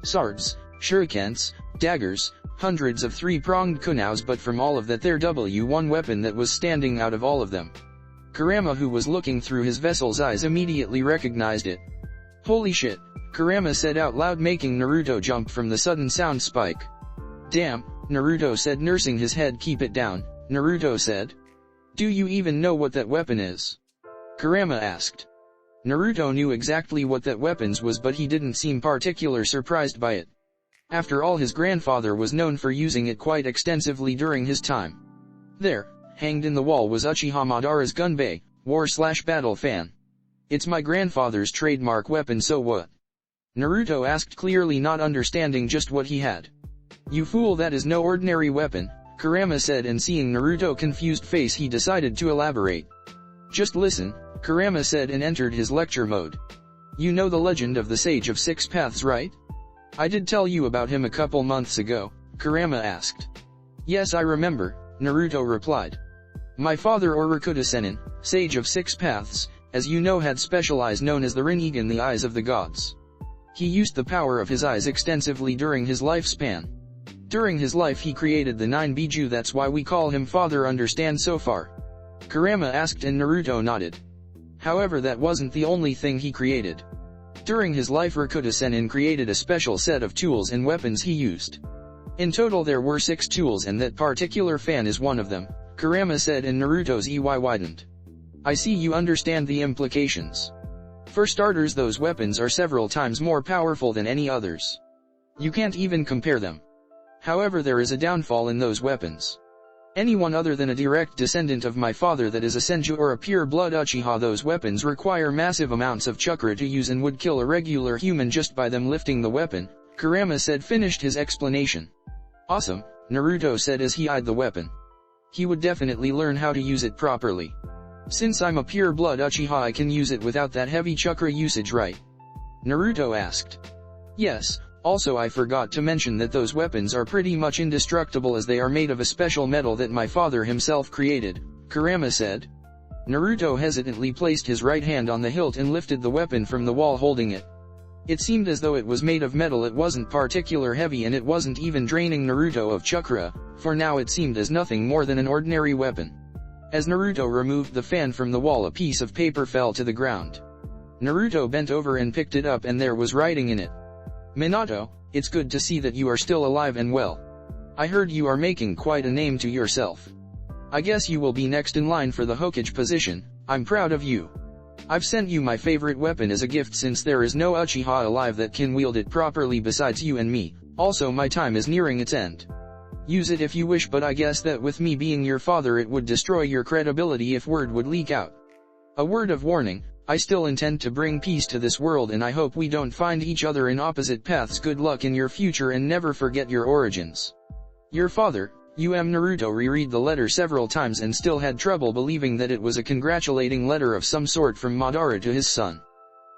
Swords, shurikens, daggers, hundreds of 3-pronged kunais, but from all of that there one weapon that was standing out of all of them. Kurama, who was looking through his vessel's eyes, immediately recognized it. Holy shit, Kurama said out loud, making Naruto jump from the sudden sound spike. Damn, Naruto said, nursing his head. Keep it down, Naruto said. Do you even know what that weapon is? Kurama asked. Naruto knew exactly what that weapons was, but he didn't seem particularly surprised by it. After all, his grandfather was known for using it quite extensively during his time. There, hanged in the wall, was Uchiha Madara's Gunbei, war/battle fan. It's my grandfather's trademark weapon, so what? Naruto asked, clearly not understanding just what he had. You fool, that is no ordinary weapon, Kurama said, and seeing Naruto's confused face he decided to elaborate. Just listen, Kurama said and entered his lecture mode. You know the legend of the Sage of 6 Paths, right? I did tell you about him a couple months ago, Kurama asked. Yes, I remember, Naruto replied. My father, Orochimaru Sennin, Sage of 6 Paths, as you know, had special eyes known as the Rinnegan, the eyes of the gods. He used the power of his eyes extensively during his lifespan. During his life he created the 9 Biju, that's why we call him father, understand so far? Kurama asked and Naruto nodded. However, that wasn't the only thing he created. During his life Orochimaru Sennin created a special set of tools and weapons he used. In total there were 6 tools and that particular fan is one of them, Kurama said, and Naruto's eye widened. I see you understand the implications. For starters, those weapons are several times more powerful than any others. You can't even compare them. However, there is a downfall in those weapons. Anyone other than a direct descendant of my father, that is a Senju or a pure-blood Uchiha, those weapons require massive amounts of chakra to use and would kill a regular human just by them lifting the weapon, Kurama said, finished his explanation. Awesome, Naruto said as he eyed the weapon. He would definitely learn how to use it properly. Since I'm a pure-blood Uchiha, I can use it without that heavy chakra usage, right? Naruto asked. Yes, also I forgot to mention that those weapons are pretty much indestructible as they are made of a special metal that my father himself created, Kurama said. Naruto hesitantly placed his right hand on the hilt and lifted the weapon from the wall holding it. It seemed as though it was made of metal. It wasn't particular heavy and it wasn't even draining Naruto of chakra, for now it seemed as nothing more than an ordinary weapon. As Naruto removed the fan from the wall, a piece of paper fell to the ground. Naruto bent over and picked it up, and there was writing in it. Minato, it's good to see that you are still alive and well. I heard you are making quite a name to yourself. I guess you will be next in line for the Hokage position. I'm proud of you. I've sent you my favorite weapon as a gift since there is no Uchiha alive that can wield it properly besides you and me. Also, my time is nearing its end. Use it if you wish, but I guess that with me being your father it would destroy your credibility if word would leak out. A word of warning, I still intend to bring peace to this world and I hope we don't find each other in opposite paths. Good luck in your future and never forget your origins. Your father, Naruto reread the letter several times and still had trouble believing that it was a congratulating letter of some sort from Madara to his son.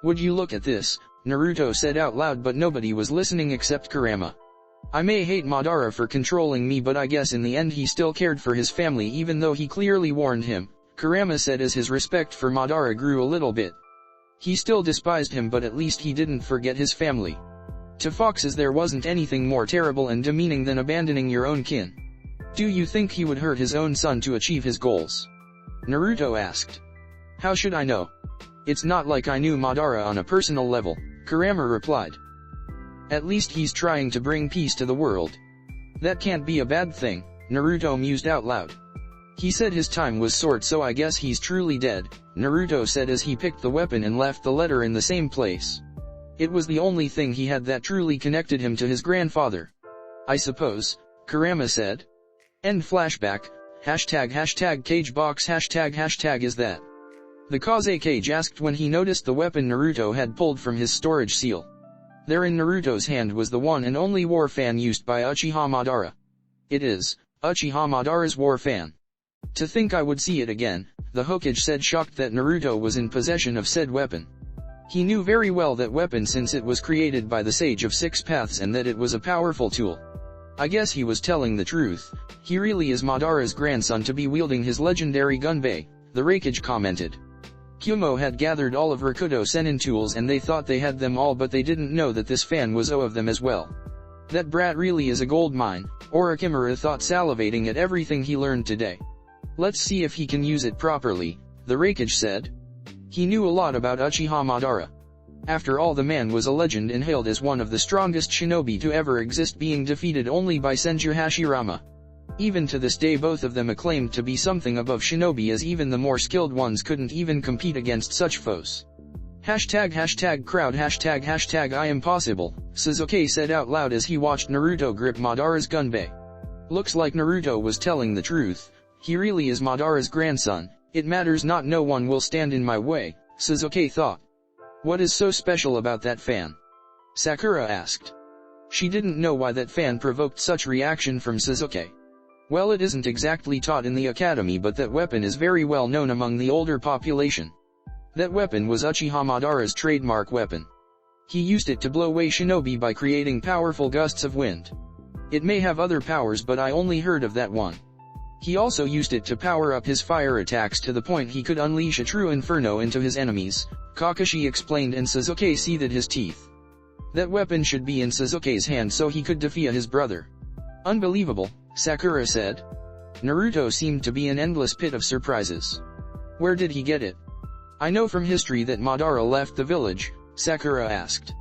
Would you look at this, Naruto said out loud, but nobody was listening except Kurama. I may hate Madara for controlling me, but I guess in the end he still cared for his family even though he clearly warned him, Kurama said as his respect for Madara grew a little bit. He still despised him, but at least he didn't forget his family. To foxes there wasn't anything more terrible and demeaning than abandoning your own kin. Do you think he would hurt his own son to achieve his goals? Naruto asked. How should I know? It's not like I knew Madara on a personal level, Kurama replied. At least he's trying to bring peace to the world. That can't be a bad thing, Naruto mused out loud. He said his time was short, so I guess he's truly dead, Naruto said as he picked the weapon and left the letter in the same place. It was the only thing he had that truly connected him to his grandfather. I suppose, Kurama said. End flashback, #Kagebox ##is that? The Kage asked when he noticed the weapon Naruto had pulled from his storage seal. There in Naruto's hand was the one and only war fan used by Uchiha Madara. It is, Uchiha Madara's war fan. To think I would see it again, the Hokage said, shocked that Naruto was in possession of said weapon. He knew very well that weapon since it was created by the Sage of Six Paths and that it was a powerful tool. I guess he was telling the truth. He really is Madara's grandson to be wielding his legendary gunbei, the Raikage commented. Kumo had gathered all of Rakuto Sennin tools and they thought they had them all, but they didn't know that this fan was of them as well. That brat really is a gold mine, Orochimaru thought, salivating at everything he learned today. Let's see if he can use it properly, the Raikage said. He knew a lot about Uchiha Madara. After all, the man was a legend and hailed as one of the strongest shinobi to ever exist, being defeated only by Senju Hashirama. Even to this day both of them acclaimed to be something above shinobi, as even the more skilled ones couldn't even compete against such foes. #crowd #I am possible, Sasuke said out loud as he watched Naruto grip Madara's gunbei. Looks like Naruto was telling the truth. He really is Madara's grandson. It matters not, no one will stand in my way, Sasuke thought. What is so special about that fan? Sakura asked. She didn't know why that fan provoked such reaction from Sasuke. Well, it isn't exactly taught in the academy, but that weapon is very well known among the older population. That weapon was Uchiha Madara's trademark weapon. He used it to blow away shinobi by creating powerful gusts of wind. It may have other powers, but I only heard of that one. He also used it to power up his fire attacks to the point he could unleash a true inferno into his enemies, Kakashi explained, and Sasuke seethed his teeth. That weapon should be in Sasuke's hand so he could defeat his brother. Unbelievable, Sakura said. Naruto seemed to be an endless pit of surprises. Where did he get it? I know from history that Madara left the village, Sakura asked.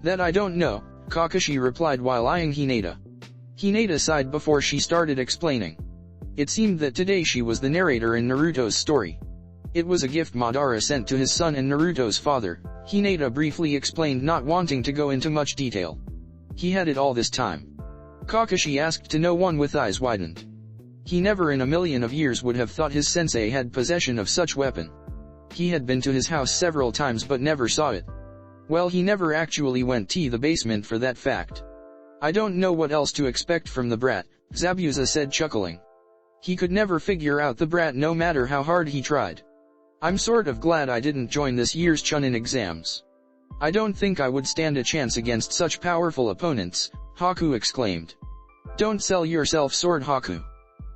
That I don't know, Kakashi replied while eyeing Hinata. Hinata sighed before she started explaining. It seemed that today she was the narrator in Naruto's story. It was a gift Madara sent to his son and Naruto's father, Hinata briefly explained, not wanting to go into much detail. He had it all this time. Kakashi asked to no one with eyes widened. He never in a million of years would have thought his sensei had possession of such weapon. He had been to his house several times but never saw it. Well, he never actually went to the basement for that fact. I don't know what else to expect from the brat, Zabuza said, chuckling. He could never figure out the brat no matter how hard he tried. I'm sort of glad I didn't join this year's Chunin exams. I don't think I would stand a chance against such powerful opponents, Haku exclaimed. Don't sell yourself short, Haku.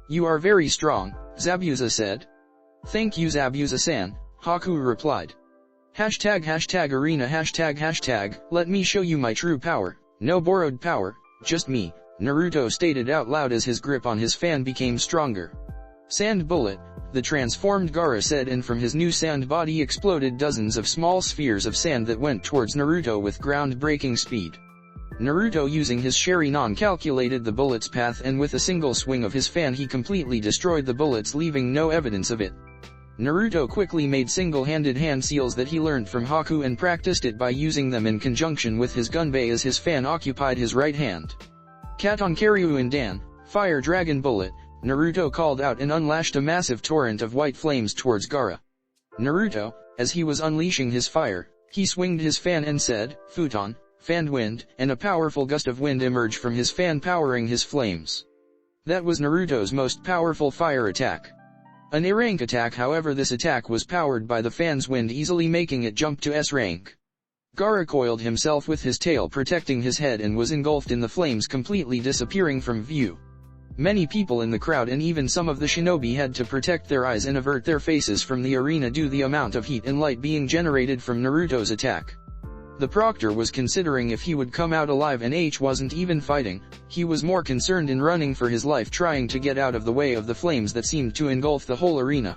You are very strong, Zabuza said. Thank you, Zabuza-san, Haku replied. #arena let me show you my true power, no borrowed power, just me, Naruto stated out loud as his grip on his fan became stronger. Sand bullet, the transformed Gaara said, and from his new sand body exploded dozens of small spheres of sand that went towards Naruto with ground-breaking speed. Naruto, using his Sharingan, calculated the bullet's path, and with a single swing of his fan he completely destroyed the bullets, leaving no evidence of it. Naruto quickly made single-handed hand seals that he learned from Haku and practiced it by using them in conjunction with his gunbei as his fan occupied his right hand. Katon Karyu Dan, fire dragon bullet, Naruto called out and unlashed a massive torrent of white flames towards Gaara. Naruto, as he was unleashing his fire, he swinged his fan and said, Futon, fanned wind, and a powerful gust of wind emerged from his fan powering his flames. That was Naruto's most powerful fire attack. An A rank attack, however this attack was powered by the fan's wind, easily making it jump to S rank. Gaara coiled himself with his tail protecting his head and was engulfed in the flames, completely disappearing from view. Many people in the crowd and even some of the shinobi had to protect their eyes and avert their faces from the arena due to the amount of heat and light being generated from Naruto's attack. The proctor was considering if he would come out alive, and H wasn't even fighting, he was more concerned in running for his life, trying to get out of the way of the flames that seemed to engulf the whole arena.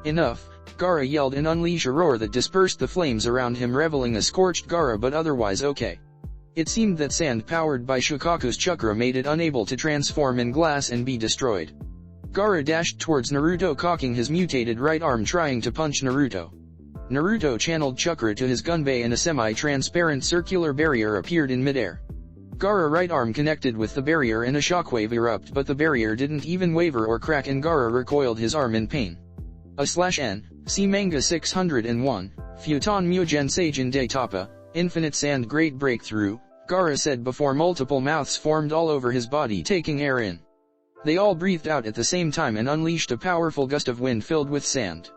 Enough, Gaara yelled and unleashed a roar that dispersed the flames around him, revealing a scorched Gaara, but otherwise okay. It seemed that sand powered by Shukaku's chakra made it unable to transform in glass and be destroyed. Gaara dashed towards Naruto, cocking his mutated right arm trying to punch Naruto. Naruto channeled chakra to his gunbei and a semi-transparent circular barrier appeared in midair. Gaara's right arm connected with the barrier and a shockwave erupted, but the barrier didn't even waver or crack and Gaara recoiled his arm in pain. /N, see manga 601, Futon Mugen Seijin de Tapa, Infinite Sand Great Breakthrough, Gaara said before multiple mouths formed all over his body, taking air in. They all breathed out at the same time and unleashed a powerful gust of wind filled with sand.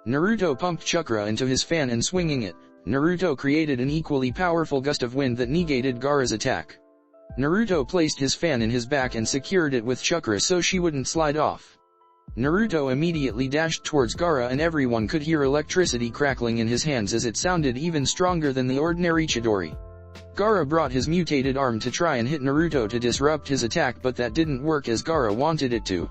Naruto pumped chakra into his fan and swinging it, Naruto created an equally powerful gust of wind that negated Gaara's attack. Naruto placed his fan in his back and secured it with chakra so she wouldn't slide off. Naruto immediately dashed towards Gaara and everyone could hear electricity crackling in his hands as it sounded even stronger than the ordinary Chidori. Gaara brought his mutated arm to try and hit Naruto to disrupt his attack, but that didn't work as Gaara wanted it to.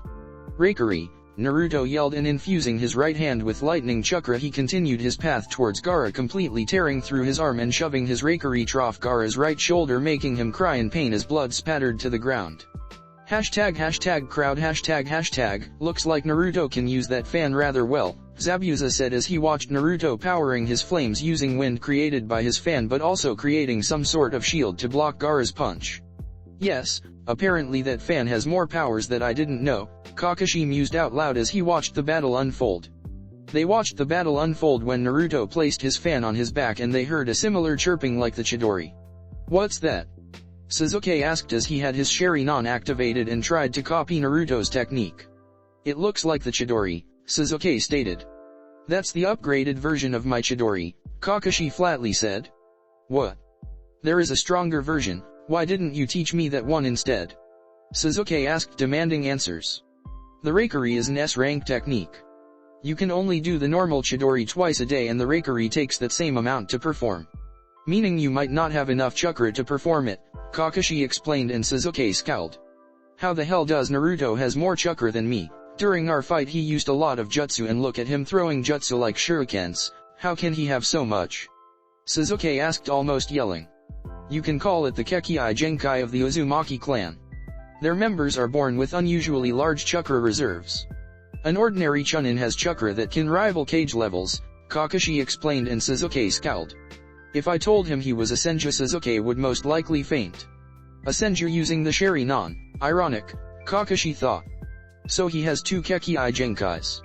Reikari, Naruto yelled, and infusing his right hand with lightning chakra he continued his path towards Gaara, completely tearing through his arm and shoving his Reikari off Gaara's right shoulder, making him cry in pain as blood spattered to the ground. #crowd #, looks like Naruto can use that fan rather well, Zabuza said as he watched Naruto powering his flames using wind created by his fan but also creating some sort of shield to block Gaara's punch. Yes, apparently that fan has more powers that I didn't know, Kakashi mused out loud as he watched the battle unfold. They watched the battle unfold when Naruto placed his fan on his back and they heard a similar chirping like the Chidori. What's that? Sasuke asked as he had his Sharingan activated and tried to copy Naruto's technique. It looks like the Chidori, Sasuke stated. That's the upgraded version of my Chidori, Kakashi flatly said. What? There is a stronger version, why didn't you teach me that one instead? Sasuke asked, demanding answers. The Reikari is an S-rank technique. You can only do the normal Chidori twice a day and the Reikari takes that same amount to perform. Meaning you might not have enough chakra to perform it, Kakashi explained, and Sasuke scowled. How the hell does Naruto has more chakra than me? During our fight he used a lot of jutsu and look at him throwing jutsu like shurikens, how can he have so much? Sasuke asked, almost yelling. You can call it the Kekkai Genkai of the Uzumaki clan. Their members are born with unusually large chakra reserves. An ordinary chunin has chakra that can rival Kage levels, Kakashi explained, and Sasuke scowled. If I told him he was a senju, Sasuke would most likely faint. A senju using the Sharingan, ironic, Kakashi thought. So he has 2 Kekkei Genkais?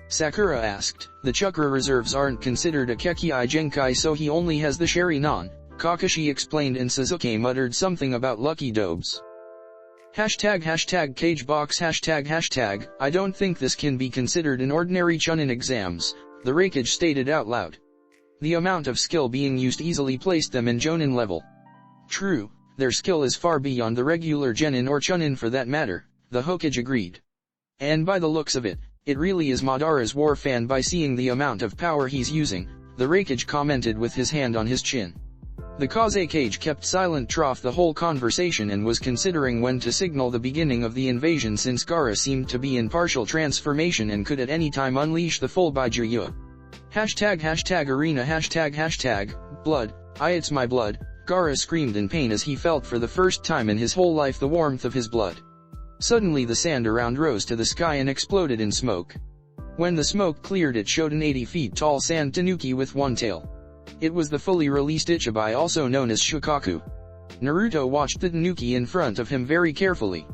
Sakura asked. The chakra reserves aren't considered a Kekkei Genkai, so he only has the Sharingan, Kakashi explained, and Sasuke muttered something about lucky dobes. #Kagebox #, I don't think this can be considered an ordinary chunin exams, the Raikage stated out loud. The amount of skill being used easily placed them in Jonin level. True, their skill is far beyond the regular genin or chunin for that matter, the Hokage agreed. And by the looks of it, it really is Madara's war fan by seeing the amount of power he's using, the Raikage commented with his hand on his chin. The Kage kept silent throughout the whole conversation and was considering when to signal the beginning of the invasion, since Gaara seemed to be in partial transformation and could at any time unleash the full Baijuyua. #Arena blood, it's my blood, Gaara screamed in pain as he felt for the first time in his whole life the warmth of his blood. Suddenly the sand around rose to the sky and exploded in smoke. When the smoke cleared, it showed an 80 feet tall sand tanuki with one tail. It was the fully released Ichibai, also known as Shukaku. Naruto watched the tanuki in front of him very carefully.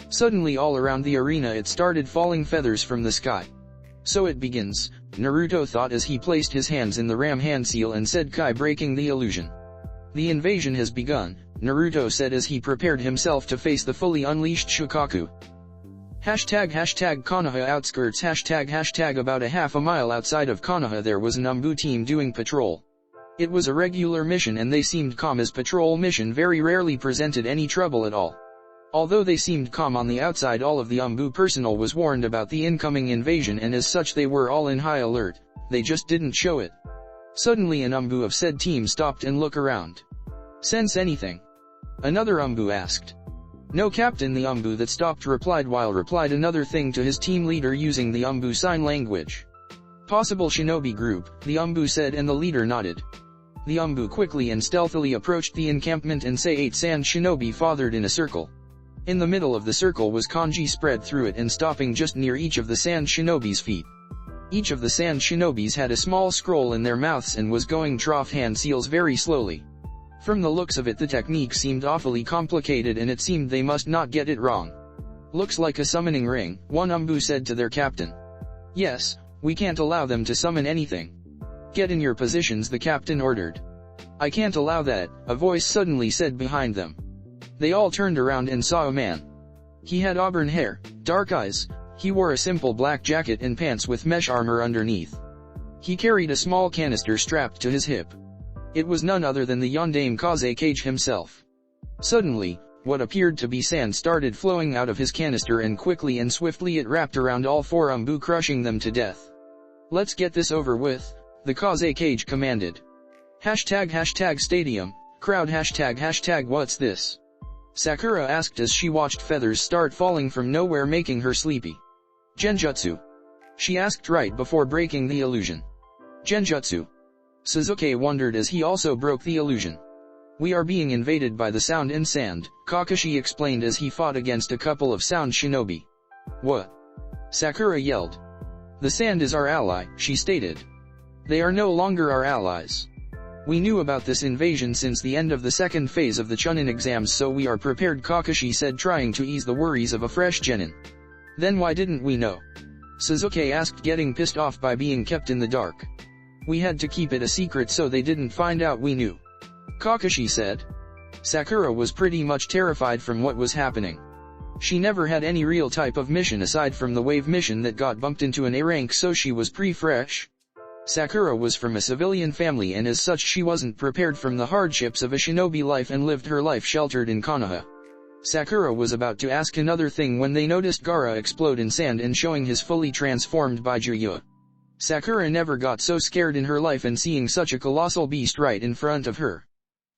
Suddenly all around the arena it started falling feathers from the sky. So it begins, Naruto thought as he placed his hands in the ram hand seal and said, Kai, breaking the illusion. The invasion has begun, Naruto said as he prepared himself to face the fully unleashed Shukaku. #Konoha outskirts #, about a half a mile outside of Konoha there was an Anbu team doing patrol. It was a regular mission and they seemed calm, as patrol mission very rarely presented any trouble at all. Although they seemed calm on the outside, all of the Anbu personnel was warned about the incoming invasion, and as such they were all in high alert, they just didn't show it. Suddenly an Anbu of said team stopped and looked around. Sense anything? Another Anbu asked. No, Captain, the Anbu that stopped replied, while replied another thing to his team leader using the Anbu sign language. Possible shinobi group, the Anbu said, and the leader nodded. The Anbu quickly and stealthily approached the encampment and say 8 sand shinobi fathered in a circle. In the middle of the circle was kanji spread through it and stopping just near each of the sand shinobi's feet. Each of the sand shinobis had a small scroll in their mouths and was going trough hand seals very slowly. From the looks of it the technique seemed awfully complicated and it seemed they must not get it wrong. Looks like a summoning ring, one Anbu said to their captain. Yes, we can't allow them to summon anything. Get in your positions, the captain ordered. I can't allow that, a voice suddenly said behind them. They all turned around and saw a man. He had auburn hair, dark eyes, he wore a simple black jacket and pants with mesh armor underneath. He carried a small canister strapped to his hip. It was none other than the Yondaime Kage himself. Suddenly, what appeared to be sand started flowing out of his canister, and quickly and swiftly it wrapped around all 4 Anbu, crushing them to death. Let's get this over with, the Kage commanded. #stadium, crowd #, what's this? Sakura asked as she watched feathers start falling from nowhere, making her sleepy. Genjutsu? She asked right before breaking the illusion. Genjutsu? Sasuke wondered as he also broke the illusion. We are being invaded by the sound and sand, Kakashi explained as he fought against a couple of sound shinobi. What? Sakura yelled. The sand is our ally, she stated. They are no longer our allies. We knew about this invasion since the end of the second phase of the Chunin exams, so we are prepared, Kakashi said, trying to ease the worries of a fresh genin. Then why didn't we know? Sasuke asked, getting pissed off by being kept in the dark. We had to keep it a secret so they didn't find out we knew, Kakashi said. Sakura was pretty much terrified from what was happening. She never had any real type of mission aside from the wave mission that got bumped into an A rank, so she was pre-fresh. Sakura was from a civilian family and as such she wasn't prepared from the hardships of a shinobi life and lived her life sheltered in Konoha. Sakura was about to ask another thing when they noticed Gaara explode in sand and showing his fully transformed Baijuyua. Sakura never got so scared in her life, and seeing such a colossal beast right in front of her.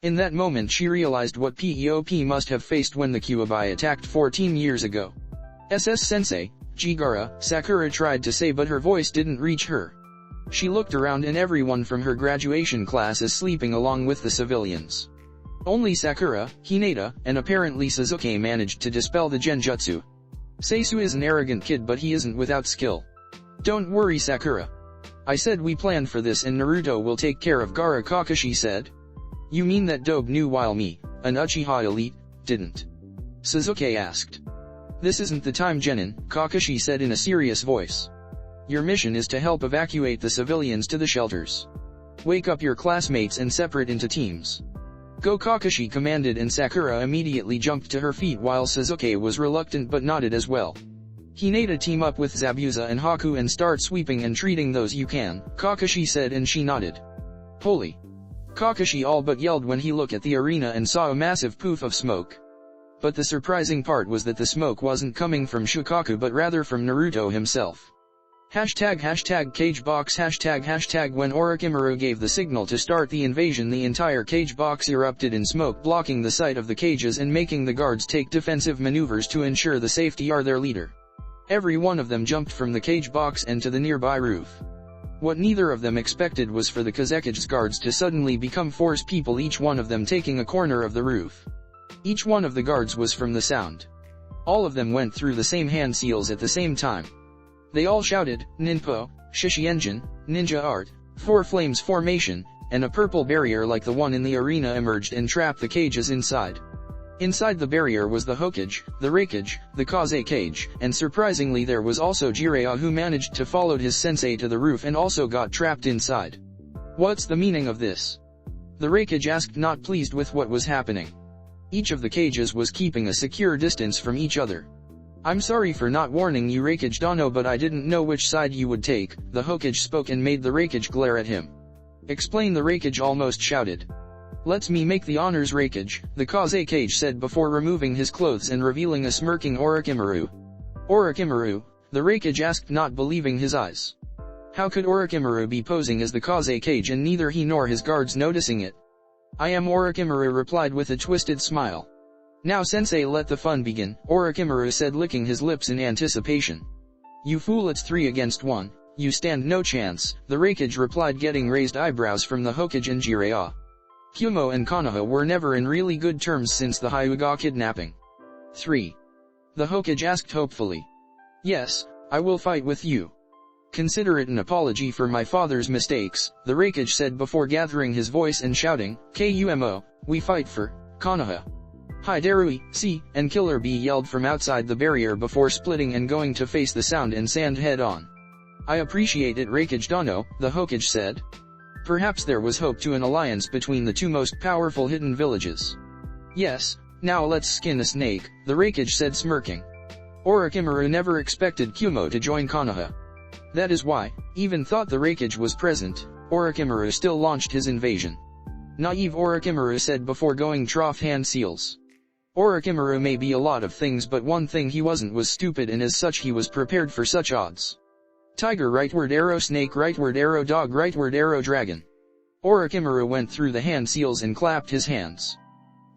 In that moment she realized what Pop must have faced when the Kyuubi attacked 14 years ago. Sensei, Gaara, Sakura tried to say, but her voice didn't reach her. She looked around and everyone from her graduation class is sleeping along with the civilians. Only Sakura, Hinata, and apparently Sasuke managed to dispel the Genjutsu. Seisu is an arrogant kid, but he isn't without skill. Don't worry, Sakura. I said we planned for this and Naruto will take care of Gaara, Kakashi said. You mean that Dobe knew while me, an Uchiha elite, didn't? Sasuke asked. This isn't the time, Genin, Kakashi said in a serious voice. Your mission is to help evacuate the civilians to the shelters. Wake up your classmates and separate into teams. Go, Kakashi commanded, and Sakura immediately jumped to her feet while Sasuke was reluctant but nodded as well. Hinata, team up with Zabuza and Haku and start sweeping and treating those you can, Kakashi said, and she nodded. Holy! Kakashi all but yelled when he looked at the arena and saw a massive poof of smoke. But the surprising part was that the smoke wasn't coming from Shukaku but rather from Naruto himself. Hashtag cagebox hashtag when Orochimaru gave the signal to start the invasion, the entire cage box erupted in smoke, blocking the sight of the cages and making the guards take defensive maneuvers to ensure the safety of their leader. Every one of them jumped from the cage box and to the nearby roof. What neither of them expected was for the Kazekige's guards to suddenly become force people, each one of them taking a corner of the roof. Each one of the guards was from the sound. All of them went through the same hand seals at the same time. They all shouted, Ninpo, Shishienjin, Ninja Art, Four Flames Formation, and a purple barrier like the one in the arena emerged and trapped the cages inside. Inside the barrier was the Hokage, the Raikage, the Kaze cage, and surprisingly there was also Jiraiya, who managed to follow his sensei to the roof and also got trapped inside. What's the meaning of this? The Raikage asked, not pleased with what was happening. Each of the cages was keeping a secure distance from each other. I'm sorry for not warning you, Raikage Dono, but I didn't know which side you would take, the Hokage spoke and made the Raikage glare at him. Explain, the Raikage almost shouted. Let me make the honors, Raikage, the Kaze cage said before removing his clothes and revealing a smirking Orochimaru. Orochimaru? The Raikage asked, not believing his eyes. How could Orochimaru be posing as the Kaze cage and neither he nor his guards noticing it? I am, Orochimaru replied with a twisted smile. Now sensei, let the fun begin, Orochimaru said, licking his lips in anticipation. You fool, it's 3 against 1, you stand no chance, the Raikage replied, getting raised eyebrows from the Hokage and Jiraiya. Kumo and Konoha were never in really good terms since the Hyuga kidnapping. 3. The Hokage asked hopefully. Yes, I will fight with you. Consider it an apology for my father's mistakes, the Raikage said before gathering his voice and shouting, Kumo, we fight for Konoha. Hidarui, C, and Killer Bee yelled from outside the barrier before splitting and going to face the sound and sand head on. I appreciate it, Raikage Dono, the Hokage said. Perhaps there was hope to an alliance between the two most powerful hidden villages. Yes, now let's skin a snake, the Raikage said, smirking. Orochimaru never expected Kumo to join Konoha. That is why, even thought the Raikage was present, Orochimaru still launched his invasion. Naive, Orochimaru said before going trough hand seals. Orochimaru may be a lot of things, but one thing he wasn't was stupid, and as such he was prepared for such odds. Tiger rightward arrow, snake rightward arrow, dog rightward arrow, dragon. Orochimaru went through the hand seals and clapped his hands.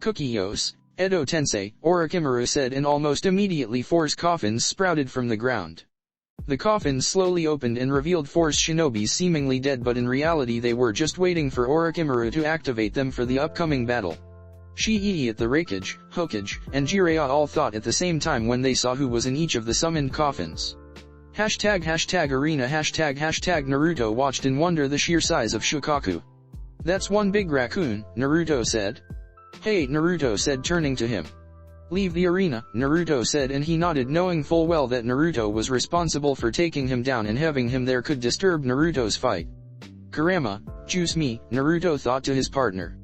Kukiyos, Edo Tensei, Orochimaru said, and almost immediately 4 coffins sprouted from the ground. The coffins slowly opened and revealed 4 shinobis seemingly dead, but in reality they were just waiting for Orochimaru to activate them for the upcoming battle. Shi-idiot, the Raikage, Hokage, and Jiraiya all thought at the same time when they saw who was in each of the summoned coffins. Hashtag arena hashtag Naruto watched in wonder the sheer size of Shukaku. That's one big raccoon, Naruto said. Hey, Naruto said, turning to him. Leave the arena, Naruto said, and he nodded, knowing full well that Naruto was responsible for taking him down, and having him there could disturb Naruto's fight. Kurama, juice me, Naruto thought to his partner.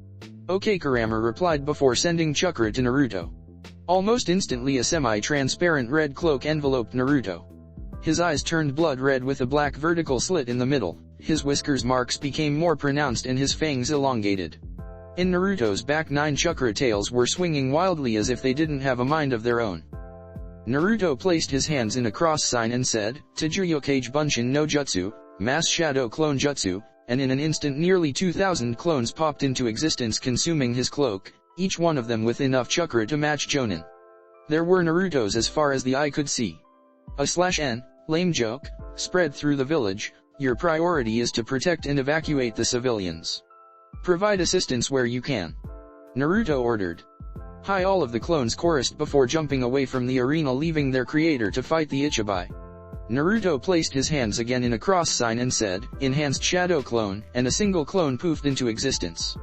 Okay, Kurama replied before sending chakra to Naruto. Almost instantly a semi-transparent red cloak enveloped Naruto. His eyes turned blood red with a black vertical slit in the middle, his whiskers marks became more pronounced and his fangs elongated. In Naruto's back 9 chakra tails were swinging wildly as if they didn't have a mind of their own. Naruto placed his hands in a cross sign and said, Tajuyokage Bunshin no Jutsu, Mass Shadow Clone Jutsu, and in an instant nearly 2,000 clones popped into existence, consuming his cloak, each one of them with enough chakra to match Jonin. There were Narutos as far as the eye could see. /n, lame joke, spread through the village, your priority is to protect and evacuate the civilians. Provide assistance where you can. Naruto ordered. Hi! All of the clones chorused before jumping away from the arena, leaving their creator to fight the Ichibai. Naruto placed his hands again in a cross sign and said, "Enhanced Shadow Clone," and a single clone poofed into existence.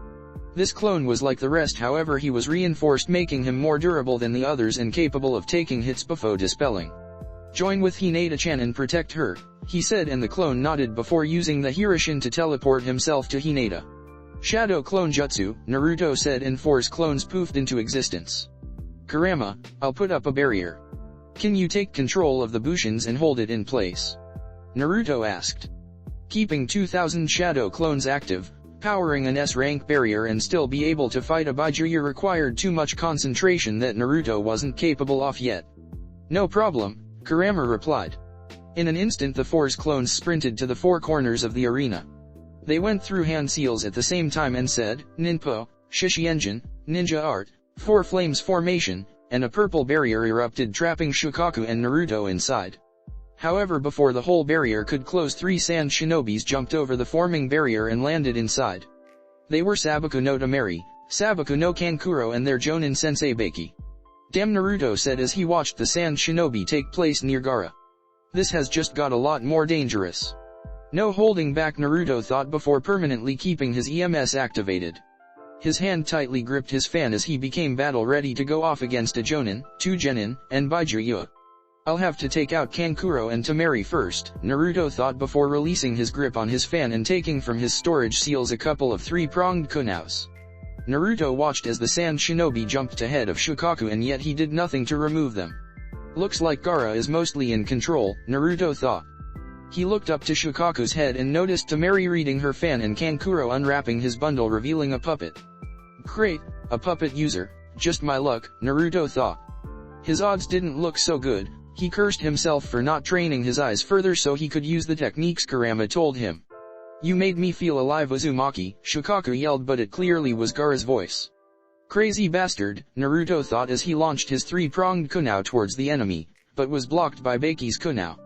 This clone was like the rest, however he was reinforced, making him more durable than the others and capable of taking hits before dispelling. "Join with Hinata-chan and protect her," he said, and the clone nodded before using the Hiroshin to teleport himself to Hinata. "Shadow Clone Jutsu," Naruto said, and 4 clones poofed into existence. "Kurama, I'll put up a barrier. Can you take control of the Bushins and hold it in place?" Naruto asked. Keeping 2000 shadow clones active, powering an S-rank barrier and still be able to fight a Byakuya required too much concentration that Naruto wasn't capable of yet. "No problem," Kurama replied. In an instant the 4 clones sprinted to the 4 corners of the arena. They went through hand seals at the same time and said, "Ninpo, Shishienjin, Ninja Art, 4 Flames Formation," and a purple barrier erupted, trapping Shukaku and Naruto inside. However, before the whole barrier could close, 3 sand shinobis jumped over the forming barrier and landed inside. They were Sabaku no Tamari, Sabaku no Kankuro, and their Jonin sensei Baki. "Damn," Naruto said as he watched the sand shinobi take place near Gaara. "This has just got a lot more dangerous." No holding back, Naruto thought before permanently keeping his EMS activated. His hand tightly gripped his fan as he became battle ready to go off against a Jonin, 2 Genin, and Byakuya. "I'll have to take out Kankuro and Tamari first," Naruto thought before releasing his grip on his fan and taking from his storage seals a couple of 3-pronged kunaus. Naruto watched as the sand shinobi jumped ahead of Shukaku, and yet he did nothing to remove them. "Looks like Gaara is mostly in control," Naruto thought. He looked up to Shukaku's head and noticed Tamari reading her fan and Kankuro unwrapping his bundle, revealing a puppet. "Great, a puppet user, just my luck," Naruto thought. His odds didn't look so good. He cursed himself for not training his eyes further so he could use the techniques Kurama told him. "You made me feel alive, Uzumaki," Shukaku yelled, but it clearly was Gaara's voice. "Crazy bastard," Naruto thought as he launched his 3-pronged kunao towards the enemy, but was blocked by Baki's kunao.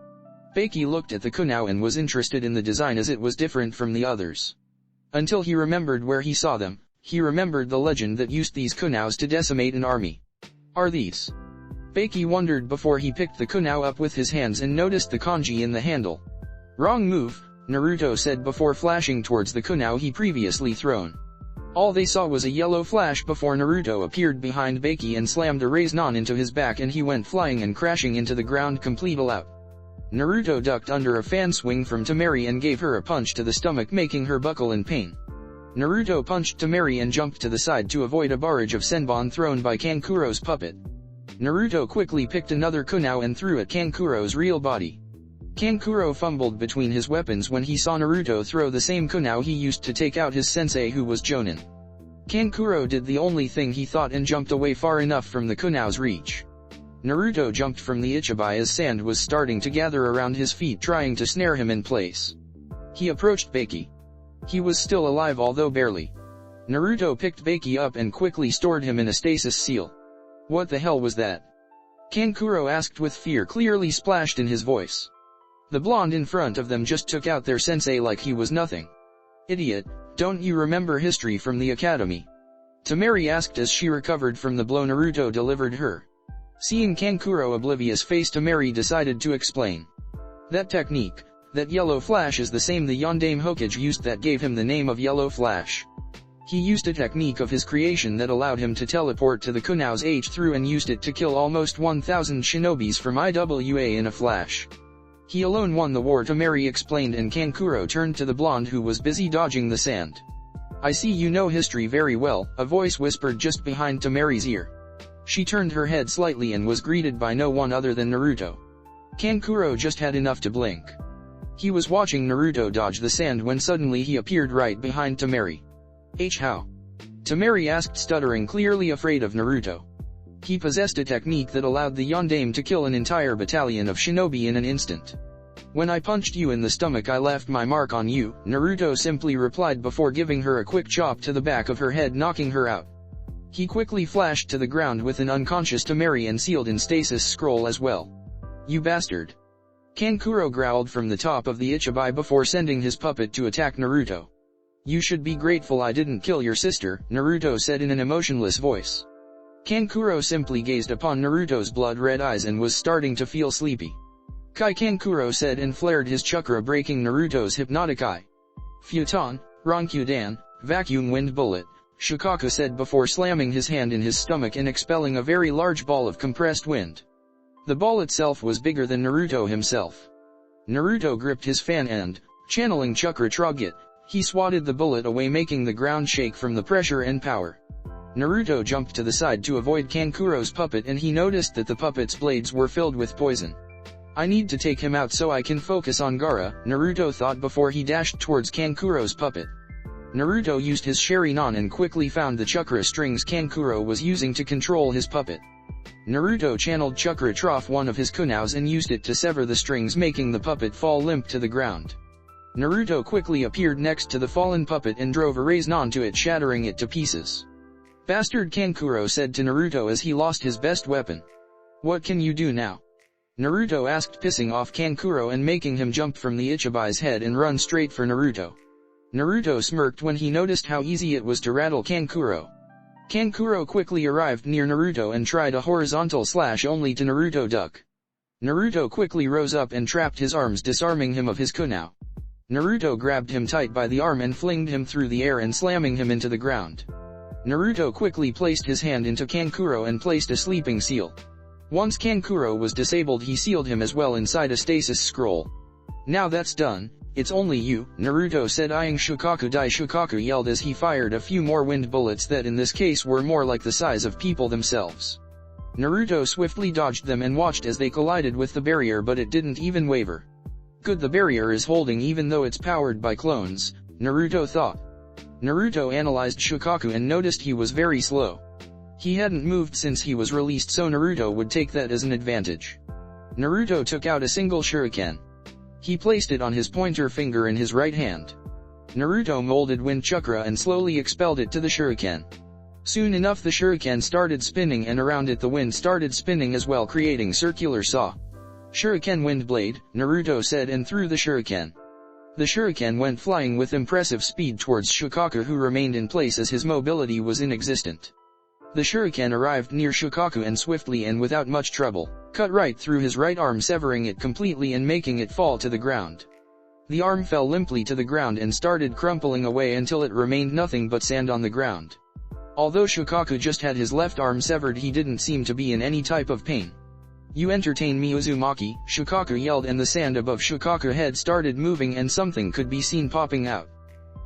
Baki looked at the kunao and was interested in the design as it was different from the others. Until he remembered where he saw them, he remembered the legend that used these kunaos to decimate an army. "Are these?" Baki wondered before he picked the kunao up with his hands and noticed the kanji in the handle. "Wrong move," Naruto said before flashing towards the kunao he previously thrown. All they saw was a yellow flash before Naruto appeared behind Baki and slammed a Rasengan into his back, and he went flying and crashing into the ground, complete all out. Naruto ducked under a fan swing from Tamari and gave her a punch to the stomach, making her buckle in pain. Naruto punched Tamari and jumped to the side to avoid a barrage of senbon thrown by Kankuro's puppet. Naruto quickly picked another kunao and threw at Kankuro's real body. Kankuro fumbled between his weapons when he saw Naruto throw the same kunao he used to take out his sensei, who was Jonin. Kankuro did the only thing he thought and jumped away far enough from the kunao's reach. Naruto jumped from the Ichibai as sand was starting to gather around his feet, trying to snare him in place. He approached Baki. He was still alive, although barely. Naruto picked Baki up and quickly stored him in a stasis seal. "What the hell was that?" Kankuro asked with fear clearly splashed in his voice. The blonde in front of them just took out their sensei like he was nothing. "Idiot, don't you remember history from the academy?" Tamari asked as she recovered from the blow Naruto delivered her. Seeing Kankuro oblivious face, Tamari decided to explain. "That technique, that yellow flash, is the same the Yondaime Hokage used that gave him the name of Yellow Flash. He used a technique of his creation that allowed him to teleport to the kunao's H through and used it to kill almost 1000 shinobis from IWA in a flash. He alone won the war," Tamari explained, and Kankuro turned to the blonde who was busy dodging the sand. "I see you know history very well," a voice whispered just behind Tamari's ear. She turned her head slightly and was greeted by no one other than Naruto. Kankuro just had enough to blink. He was watching Naruto dodge the sand when suddenly he appeared right behind Tamari. "How?" Tamari asked, stuttering, clearly afraid of Naruto. He possessed a technique that allowed the Yondaime to kill an entire battalion of shinobi in an instant. "When I punched you in the stomach, I left my mark on you," Naruto simply replied before giving her a quick chop to the back of her head, knocking her out. He quickly flashed to the ground with an unconscious Tamari and sealed in stasis scroll as well. "You bastard!" Kankuro growled from the top of the Ichibai before sending his puppet to attack Naruto. You should be grateful I didn't kill your sister, Naruto said in an emotionless voice. Kankuro simply gazed upon Naruto's blood-red eyes and was starting to feel sleepy. Kai Kankuro said and flared his chakra breaking Naruto's hypnotic eye. Futon, Ronkyudan, vacuum wind bullet, Shukaku said before slamming his hand in his stomach and expelling a very large ball of compressed wind. The ball itself was bigger than Naruto himself. Naruto gripped his fan and, channeling chakra Trogget, he swatted the bullet away making the ground shake from the pressure and power. Naruto jumped to the side to avoid Kankuro's puppet and he noticed that the puppet's blades were filled with poison. I need to take him out so I can focus on Gaara, Naruto thought before he dashed towards Kankuro's puppet. Naruto used his Sharingan and quickly found the chakra strings Kankuro was using to control his puppet. Naruto channeled chakra trough one of his kunaus and used it to sever the strings making the puppet fall limp to the ground. Naruto quickly appeared next to the fallen puppet and drove a raise onto it shattering it to pieces. Bastard Kankuro said to Naruto as he lost his best weapon. What can you do now? Naruto asked pissing off Kankuro and making him jump from the Ichibi's head and run straight for Naruto. Naruto smirked when he noticed how easy it was to rattle Kankuro. Kankuro quickly arrived near Naruto and tried a horizontal slash only to Naruto duck. Naruto quickly rose up and trapped his arms disarming him of his kunao. Naruto grabbed him tight by the arm and flinged him through the air and slamming him into the ground. Naruto quickly placed his hand into Kankuro and placed a sleeping seal. Once Kankuro was disabled he sealed him as well inside a stasis scroll. Now that's done, it's only you, Naruto said eyeing Shukaku. Shukaku yelled as he fired a few more wind bullets that in this case were more like the size of people themselves. Naruto swiftly dodged them and watched as they collided with the barrier but it didn't even waver. Good, the barrier is holding even though it's powered by clones, Naruto thought. Naruto analyzed Shukaku and noticed he was very slow. He hadn't moved since he was released so Naruto would take that as an advantage. Naruto took out a single shuriken. He placed it on his pointer finger in his right hand. Naruto molded wind chakra and slowly expelled it to the shuriken. Soon enough the shuriken started spinning and around it the wind started spinning as well creating circular saw. Shuriken wind blade, Naruto said and threw the shuriken. The shuriken went flying with impressive speed towards Shukaku who remained in place as his mobility was inexistent. The shuriken arrived near Shukaku and swiftly and without much trouble, cut right through his right arm severing it completely and making it fall to the ground. The arm fell limply to the ground and started crumpling away until it remained nothing but sand on the ground. Although Shukaku just had his left arm severed he didn't seem to be in any type of pain. You entertain me Uzumaki, Shukaku yelled and the sand above Shukaku's head started moving and something could be seen popping out.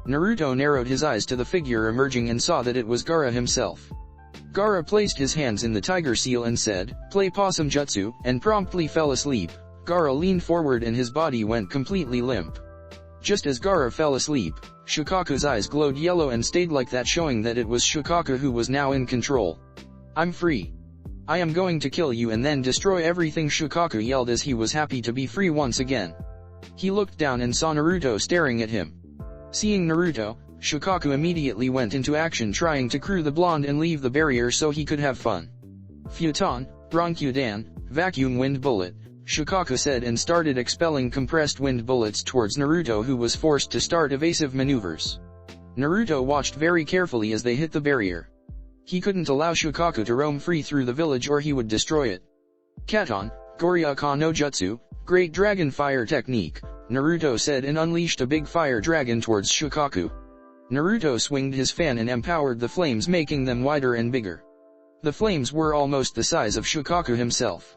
Naruto narrowed his eyes to the figure emerging and saw that it was Gaara himself. Gaara placed his hands in the tiger seal and said, "Play possum jutsu," and promptly fell asleep. Gaara leaned forward and his body went completely limp. Just as Gaara fell asleep, Shukaku's eyes glowed yellow and stayed like that showing that it was Shukaku who was now in control. I'm free. I am going to kill you and then destroy everything, Shukaku yelled as he was happy to be free once again. He looked down and saw Naruto staring at him. Seeing Naruto, Shukaku immediately went into action trying to crew the blonde and leave the barrier so he could have fun. Futon, Ronkyudan, vacuum wind bullet, Shukaku said and started expelling compressed wind bullets towards Naruto who was forced to start evasive maneuvers. Naruto watched very carefully as they hit the barrier. He couldn't allow Shukaku to roam free through the village or he would destroy it. Katon, Goryaka no Jutsu, Great Dragon Fire Technique, Naruto said and unleashed a big fire dragon towards Shukaku. Naruto swinged his fan and empowered the flames making them wider and bigger. The flames were almost the size of Shukaku himself.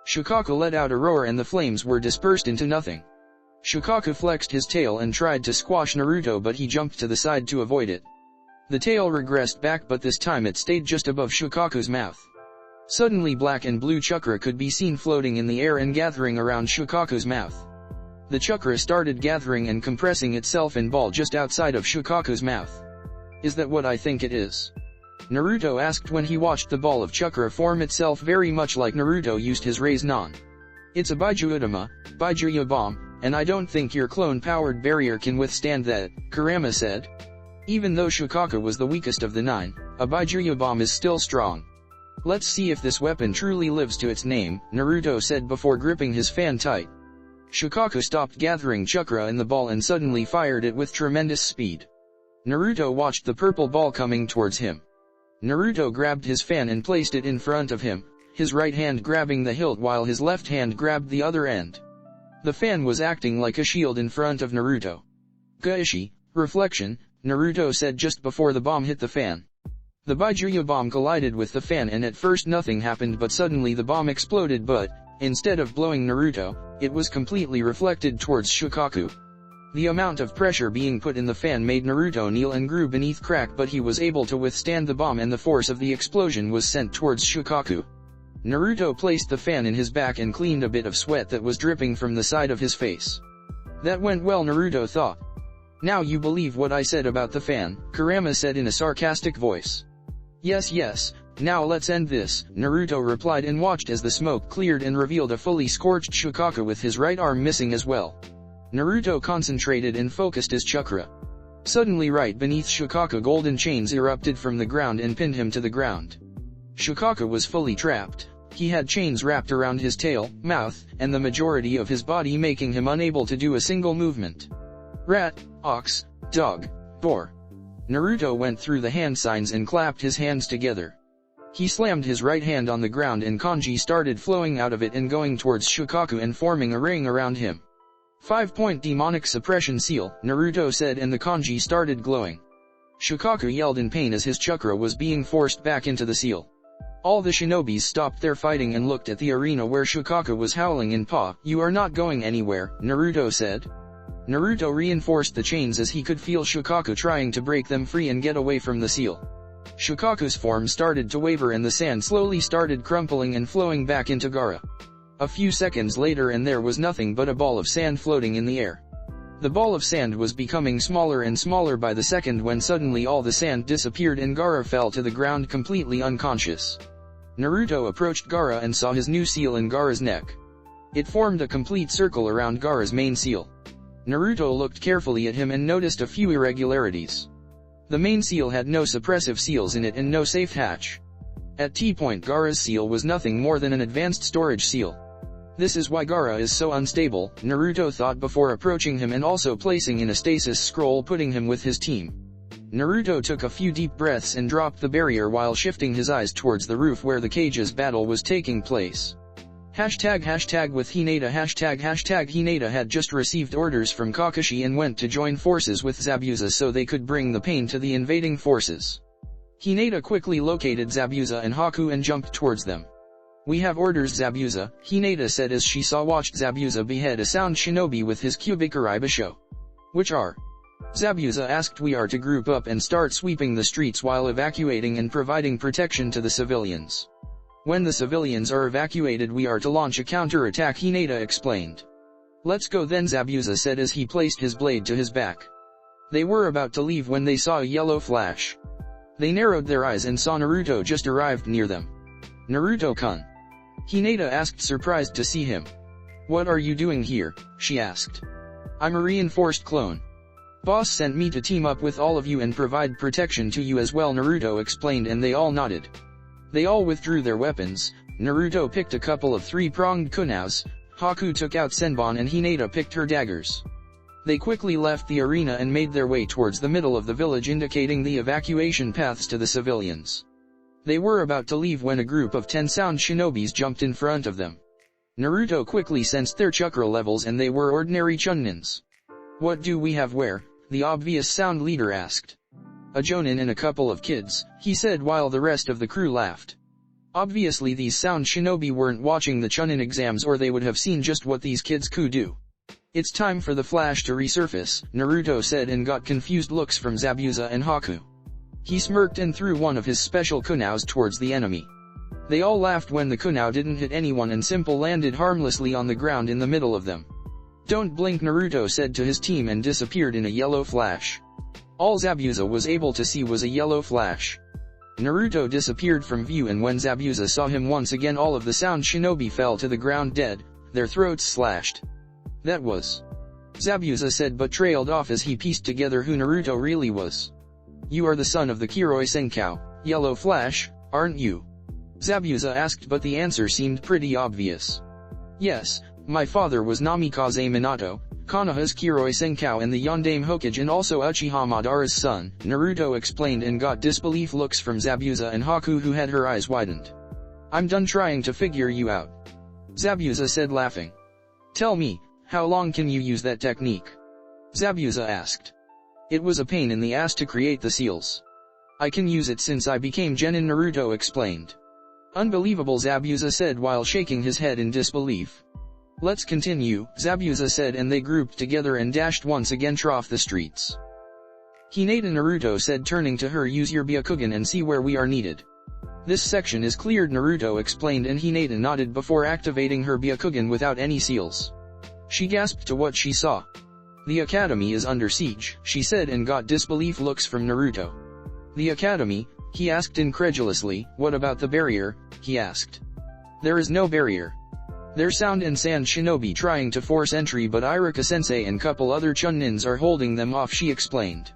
Shukaku let out a roar and the flames were dispersed into nothing. Shukaku flexed his tail and tried to squash Naruto but he jumped to the side to avoid it. The tail regressed back but this time it stayed just above Shukaku's mouth. Suddenly black and blue chakra could be seen floating in the air and gathering around Shukaku's mouth. The chakra started gathering and compressing itself in ball just outside of Shukaku's mouth. Is that what I think it is? Naruto asked when he watched the ball of chakra form itself very much like Naruto used his Raise-Nan. It's a Baiju Udama, Baiju Bomb, and I don't think your clone-powered barrier can withstand that, Kurama said. Even though Shukaku was the weakest of the 9, a Baiju Bomb is still strong. Let's see if this weapon truly lives to its name, Naruto said before gripping his fan tight. Shukaku stopped gathering chakra in the ball and suddenly fired it with tremendous speed. Naruto watched the purple ball coming towards him. Naruto grabbed his fan and placed it in front of him, his right hand grabbing the hilt while his left hand grabbed the other end. The fan was acting like a shield in front of Naruto. Gaishi, reflection, Naruto said just before the bomb hit the fan. The Byakuya bomb collided with the fan and at first nothing happened, but suddenly the bomb exploded, but, instead of blowing Naruto, it was completely reflected towards Shukaku. The amount of pressure being put in the fan made Naruto kneel and grew beneath crack, but he was able to withstand the bomb and the force of the explosion was sent towards Shukaku. Naruto placed the fan in his back and cleaned a bit of sweat that was dripping from the side of his face. That went well, Naruto thought. Now you believe what I said about the fan, Kurama said in a sarcastic voice. Yes, now let's end this, Naruto replied and watched as the smoke cleared and revealed a fully scorched Shukaku with his right arm missing as well. Naruto concentrated and focused his chakra. Suddenly right beneath Shukaku golden chains erupted from the ground and pinned him to the ground. Shukaku was fully trapped. He had chains wrapped around his tail, mouth, and the majority of his body, making him unable to do a single movement. Rat, ox, dog, boar. Naruto went through the hand signs and clapped his hands together. He slammed his right hand on the ground and kanji started flowing out of it and going towards Shukaku and forming a ring around him. 5-point demonic suppression seal, Naruto said, and the kanji started glowing. Shukaku yelled in pain as his chakra was being forced back into the seal. All the shinobis stopped their fighting and looked at the arena where Shukaku was howling in pain. You are not going anywhere, Naruto said. Naruto reinforced the chains as he could feel Shukaku trying to break them free and get away from the seal. Shukaku's form started to waver and the sand slowly started crumpling and flowing back into Gaara. A few seconds later and there was nothing but a ball of sand floating in the air. The ball of sand was becoming smaller and smaller by the second when suddenly all the sand disappeared and Gaara fell to the ground completely unconscious. Naruto approached Gaara and saw his new seal in Gaara's neck. It formed a complete circle around Gaara's main seal. Naruto looked carefully at him and noticed a few irregularities. The main seal had no suppressive seals in it and no safe hatch. At T-point, Gaara's seal was nothing more than an advanced storage seal. This is why Gaara is so unstable, Naruto thought before approaching him and also placing in a stasis scroll, putting him with his team. Naruto took a few deep breaths and dropped the barrier while shifting his eyes towards the roof where the Kage's battle was taking place. Hashtag with Hinata. Hashtag Hinata had just received orders from Kakashi and went to join forces with Zabuza so they could bring the pain to the invading forces. Hinata quickly located Zabuza and Haku and jumped towards them. We have orders, Zabuza, Hinata said as she watched Zabuza behead a sound shinobi with his Kubikurei Basho. Which are? Zabuza asked. We are to group up and start sweeping the streets while evacuating and providing protection to the civilians. When the civilians are evacuated we are to launch a counter-attack, Hinata explained. Let's go then, Zabuza said as he placed his blade to his back. They were about to leave when they saw a yellow flash. They narrowed their eyes and saw Naruto just arrived near them. Naruto-kun. Hinata asked, surprised to see him. What are you doing here? She asked. I'm a reinforced clone. Boss sent me to team up with all of you and provide protection to you as well, Naruto explained, and they all nodded. They all withdrew their weapons. Naruto picked a couple of three-pronged kunais, Haku took out senbon and Hinata picked her daggers. They quickly left the arena and made their way towards the middle of the village, indicating the evacuation paths to the civilians. They were about to leave when a group of 10 sound shinobis jumped in front of them. Naruto quickly sensed their chakra levels and they were ordinary chunins. What do we have where? The obvious sound leader asked. A jonin and a couple of kids, he said while the rest of the crew laughed. Obviously these sound shinobi weren't watching the chunin exams or they would have seen just what these kids could do. It's time for the flash to resurface, Naruto said and got confused looks from Zabuza and Haku. He smirked and threw one of his special kunais towards the enemy. They all laughed when the kunai didn't hit anyone and simple landed harmlessly on the ground in the middle of them. Don't blink, Naruto said to his team and disappeared in a yellow flash. All Zabuza was able to see was a yellow flash. Naruto disappeared from view and when Zabuza saw him once again all of the sound shinobi fell to the ground dead, their throats slashed. That was. Zabuza said but trailed off as he pieced together who Naruto really was. You are the son of the Kiroi Senkau, Yellow Flash, aren't you? Zabuza asked but the answer seemed pretty obvious. Yes, my father was Namikaze Minato, Konoha's Kiroi Senkau and the Yondaime Hokage and also Uchiha Madara's son, Naruto explained and got disbelief looks from Zabuza and Haku who had her eyes widened. I'm done trying to figure you out. Zabuza said laughing. Tell me, how long can you use that technique? Zabuza asked. It was a pain in the ass to create the seals. I can use it since I became Genin, Naruto explained. Unbelievable, Zabuza said while shaking his head in disbelief. Let's continue, Zabuza said, and they grouped together and dashed once again off the streets. Hinata, Naruto said, turning to her, use your Byakugan and see where we are needed. This section is cleared, Naruto explained, and Hinata nodded before activating her Byakugan without any seals. She gasped to what she saw. The academy is under siege, she said, and got disbelief looks from Naruto. The academy? He asked incredulously. What about the barrier? He asked. There is no barrier. There's Sound and Sand Shinobi trying to force entry, but Iruka-sensei and couple other Chunnins are holding them off, she explained.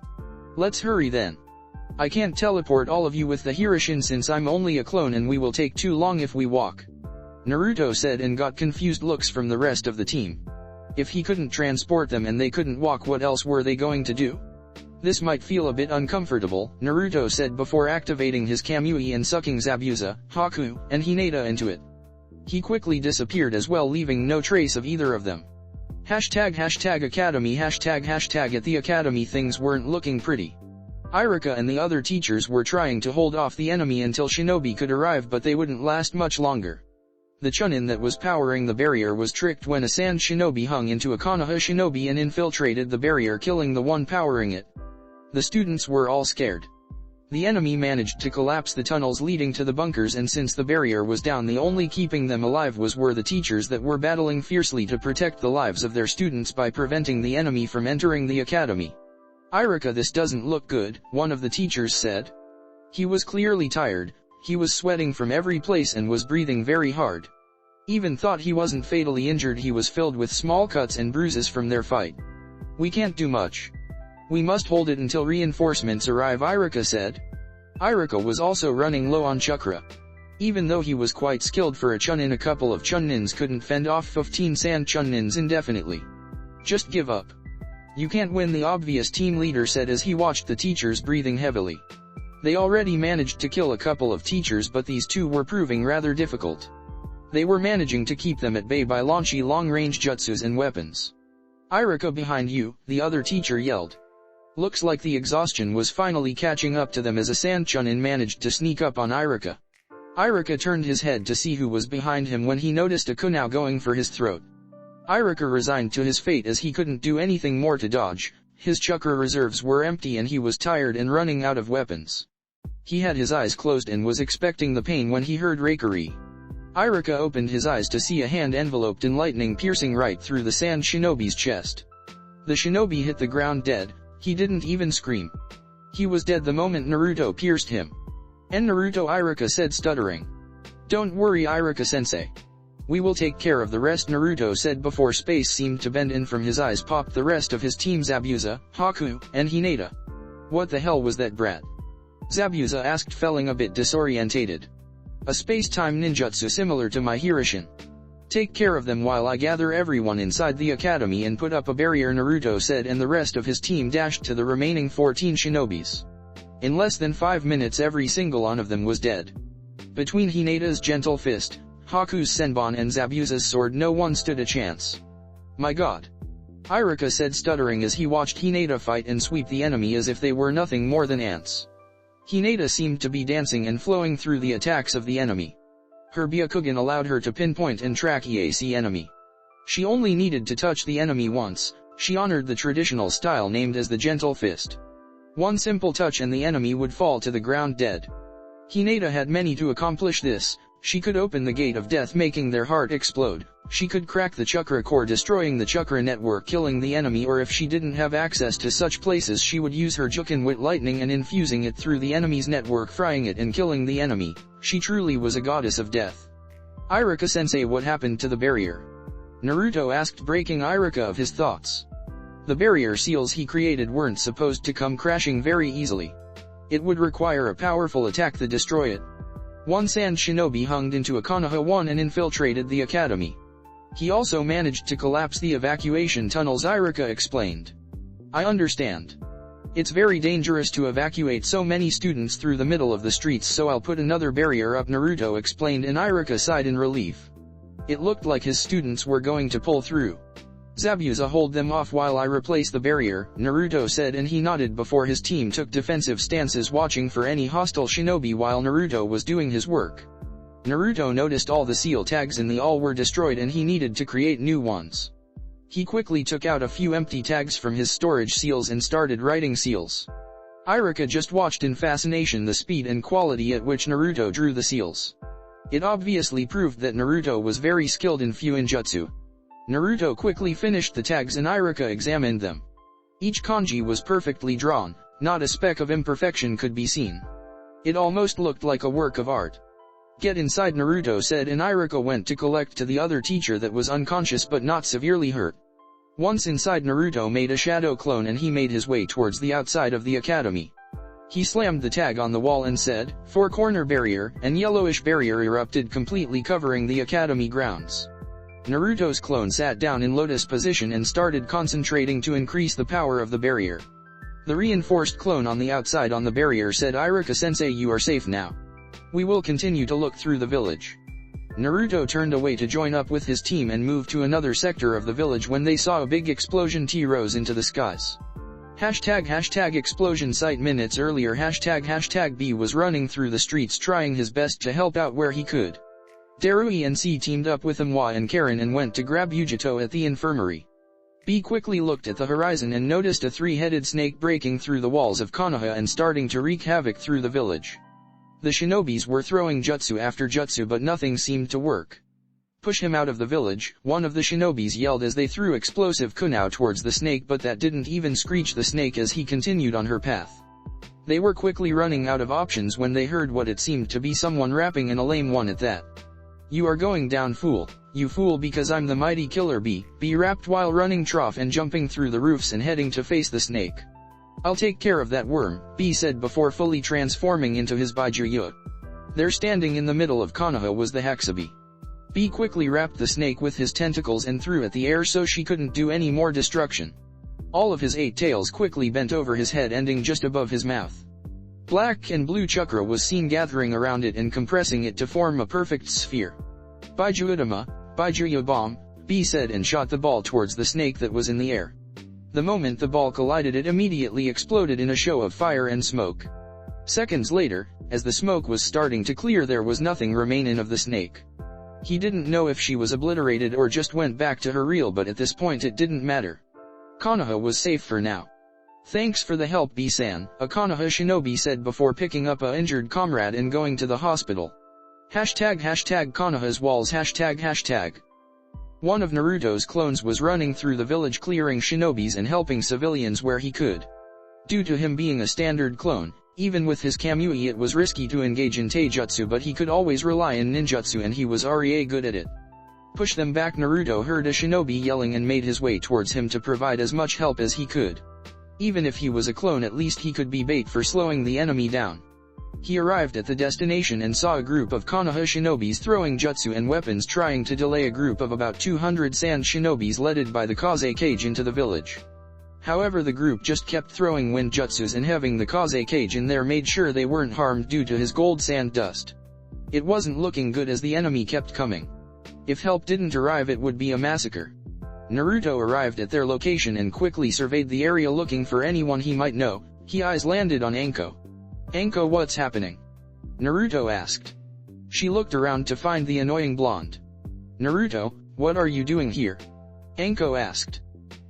Let's hurry then. I can't teleport all of you with the Hirishin since I'm only a clone and we will take too long if we walk. Naruto said and got confused looks from the rest of the team. If he couldn't transport them and they couldn't walk, what else were they going to do? This might feel a bit uncomfortable, Naruto said before activating his Kamui and sucking Zabuza, Haku, and Hinata into it. He quickly disappeared as well, leaving no trace of either of them. #academy #. At the academy things weren't looking pretty. Iruka and the other teachers were trying to hold off the enemy until Shinobi could arrive, but they wouldn't last much longer. The Chunin that was powering the barrier was tricked when a Sand Shinobi hung into a Konoha Shinobi and infiltrated the barrier, killing the one powering it. The students were all scared. The enemy managed to collapse the tunnels leading to the bunkers, and since the barrier was down, the only keeping them alive were the teachers that were battling fiercely to protect the lives of their students by preventing the enemy from entering the academy. Iruka, this doesn't look good, one of the teachers said. He was clearly tired, he was sweating from every place and was breathing very hard. Even thought he wasn't fatally injured, he was filled with small cuts and bruises from their fight. We can't do much. We must hold it until reinforcements arrive, Iruka said. Iruka was also running low on chakra. Even though he was quite skilled for a Chunin, a couple of Chunnins couldn't fend off 15 Sand Chunnins indefinitely. Just give up. You can't win, the obvious team leader said as he watched the teachers breathing heavily. They already managed to kill a couple of teachers, but these two were proving rather difficult. They were managing to keep them at bay by launching long-range jutsus and weapons. Iruka, behind you, the other teacher yelled. Looks like the exhaustion was finally catching up to them as a Sand Chunin managed to sneak up on Iruka. Iruka turned his head to see who was behind him when he noticed a Kunao going for his throat. Iruka resigned to his fate as he couldn't do anything more to dodge. His chakra reserves were empty and he was tired and running out of weapons. He had his eyes closed and was expecting the pain when he heard Reikari. Iruka opened his eyes to see a hand enveloped in lightning piercing right through the Sand Shinobi's chest. The shinobi hit the ground dead. He didn't even scream. He was dead the moment Naruto pierced him. And Naruto, Iruka said, stuttering. Don't worry, Iruka-sensei. We will take care of the rest, Naruto said before space seemed to bend in from his eyes. Popped the rest of his team, Zabuza, Haku, and Hinata. What the hell was that brat? Zabuza asked, feeling a bit disorientated. A space-time ninjutsu similar to my Hirishin. Take care of them while I gather everyone inside the academy and put up a barrier, Naruto said, and the rest of his team dashed to the remaining 14 shinobis. In less than 5 minutes every single one of them was dead. Between Hinata's gentle fist, Haku's senbon and Zabuza's sword, no one stood a chance. My god. Iruka said, stuttering as he watched Hinata fight and sweep the enemy as if they were nothing more than ants. Hinata seemed to be dancing and flowing through the attacks of the enemy. Her Byakugan allowed her to pinpoint and track EAC enemy. She only needed to touch the enemy once. She honored the traditional style named as the gentle fist. One simple touch and the enemy would fall to the ground dead. Hinata had many to accomplish this. She could open the gate of death, making their heart explode. She could crack the chakra core, destroying the chakra network, killing the enemy, or if she didn't have access to such places, she would use her Jukin with lightning and infusing it through the enemy's network, frying it and killing the enemy. She truly was a goddess of death. Iruka-sensei, what happened to the barrier? Naruto asked, breaking Iruka of his thoughts. The barrier seals he created weren't supposed to come crashing very easily. It would require a powerful attack to destroy it. One Sand Shinobi hung into a Konoha 1 and infiltrated the academy. He also managed to collapse the evacuation tunnels, Iruka explained. I understand. It's very dangerous to evacuate so many students through the middle of the streets, so I'll put another barrier up, Naruto explained, and Iruka sighed in relief. It looked like his students were going to pull through. Zabuza, hold them off while I replace the barrier, Naruto said, and he nodded before his team took defensive stances, watching for any hostile shinobi while Naruto was doing his work. Naruto noticed all the seal tags in the all were destroyed and he needed to create new ones. He quickly took out a few empty tags from his storage seals and started writing seals. Iruka just watched in fascination the speed and quality at which Naruto drew the seals. It obviously proved that Naruto was very skilled in Fuinjutsu. Naruto quickly finished the tags and Iruka examined them. Each kanji was perfectly drawn, not a speck of imperfection could be seen. It almost looked like a work of art. Get inside, Naruto said, and Iruka went to collect to the other teacher that was unconscious but not severely hurt. Once inside, Naruto made a shadow clone and he made his way towards the outside of the academy. He slammed the tag on the wall and said, "Four-corner barrier," and yellowish barrier erupted, completely covering the academy grounds. Naruto's clone sat down in lotus position and started concentrating to increase the power of the barrier. The reinforced clone on the outside on the barrier said, "Iruka-sensei, you are safe now. We will continue to look through the village." Naruto turned away to join up with his team and moved to another sector of the village when they saw a big explosion rose into the skies. #explosion site. Minutes earlier, #B was running through the streets trying his best to help out where he could. Darui and C teamed up with Amwa and Karen and went to grab Yugito at the infirmary. B quickly looked at the horizon and noticed a three-headed snake breaking through the walls of Konoha and starting to wreak havoc through the village. The shinobis were throwing jutsu after jutsu but nothing seemed to work. "Push him out of the village," one of the shinobis yelled as they threw explosive kunao towards the snake, but that didn't even screech the snake as he continued on her path. They were quickly running out of options when they heard what it seemed to be someone rapping, and a lame one at that. "You are going down, fool. You fool, because I'm the mighty killer." B rapped while running trough and jumping through the roofs and heading to face the snake. "I'll take care of that worm," B said before fully transforming into his Baijuyu. There, standing in the middle of Konoha, was the Hakubi. B quickly wrapped the snake with his tentacles and threw at the air so she couldn't do any more destruction. All of his 8 tails quickly bent over his head, ending just above his mouth. Black and blue chakra was seen gathering around it and compressing it to form a perfect sphere. "Baijuudama, Baijuyu bomb," B said and shot the ball towards the snake that was in the air. The moment the ball collided, it immediately exploded in a show of fire and smoke. Seconds later, as the smoke was starting to clear, there was nothing remaining of the snake. He didn't know if she was obliterated or just went back to her real, but at this point it didn't matter. Konoha was safe for now. "Thanks for the help, B-san," a Konoha shinobi said before picking up a injured comrade and going to the hospital. #Konoha's walls #. One of Naruto's clones was running through the village clearing shinobis and helping civilians where he could. Due to him being a standard clone, even with his Kamui it was risky to engage in taijutsu, but he could always rely on ninjutsu and he was already good at it. "Push them back," Naruto heard a shinobi yelling and made his way towards him to provide as much help as he could. Even if he was a clone, at least he could be bait for slowing the enemy down. He arrived at the destination and saw a group of Konoha shinobis throwing jutsu and weapons, trying to delay a group of about 200 sand shinobis led by the Kage into the village. However, the group just kept throwing wind jutsus, and having the Kage in there made sure they weren't harmed due to his gold sand dust. It wasn't looking good as the enemy kept coming. If help didn't arrive, it would be a massacre. Naruto arrived at their location and quickly surveyed the area looking for anyone he might know. His eyes landed on Anko. "Anko, what's happening?" Naruto asked. She looked around to find the annoying blonde. "Naruto, what are you doing here?" Anko asked.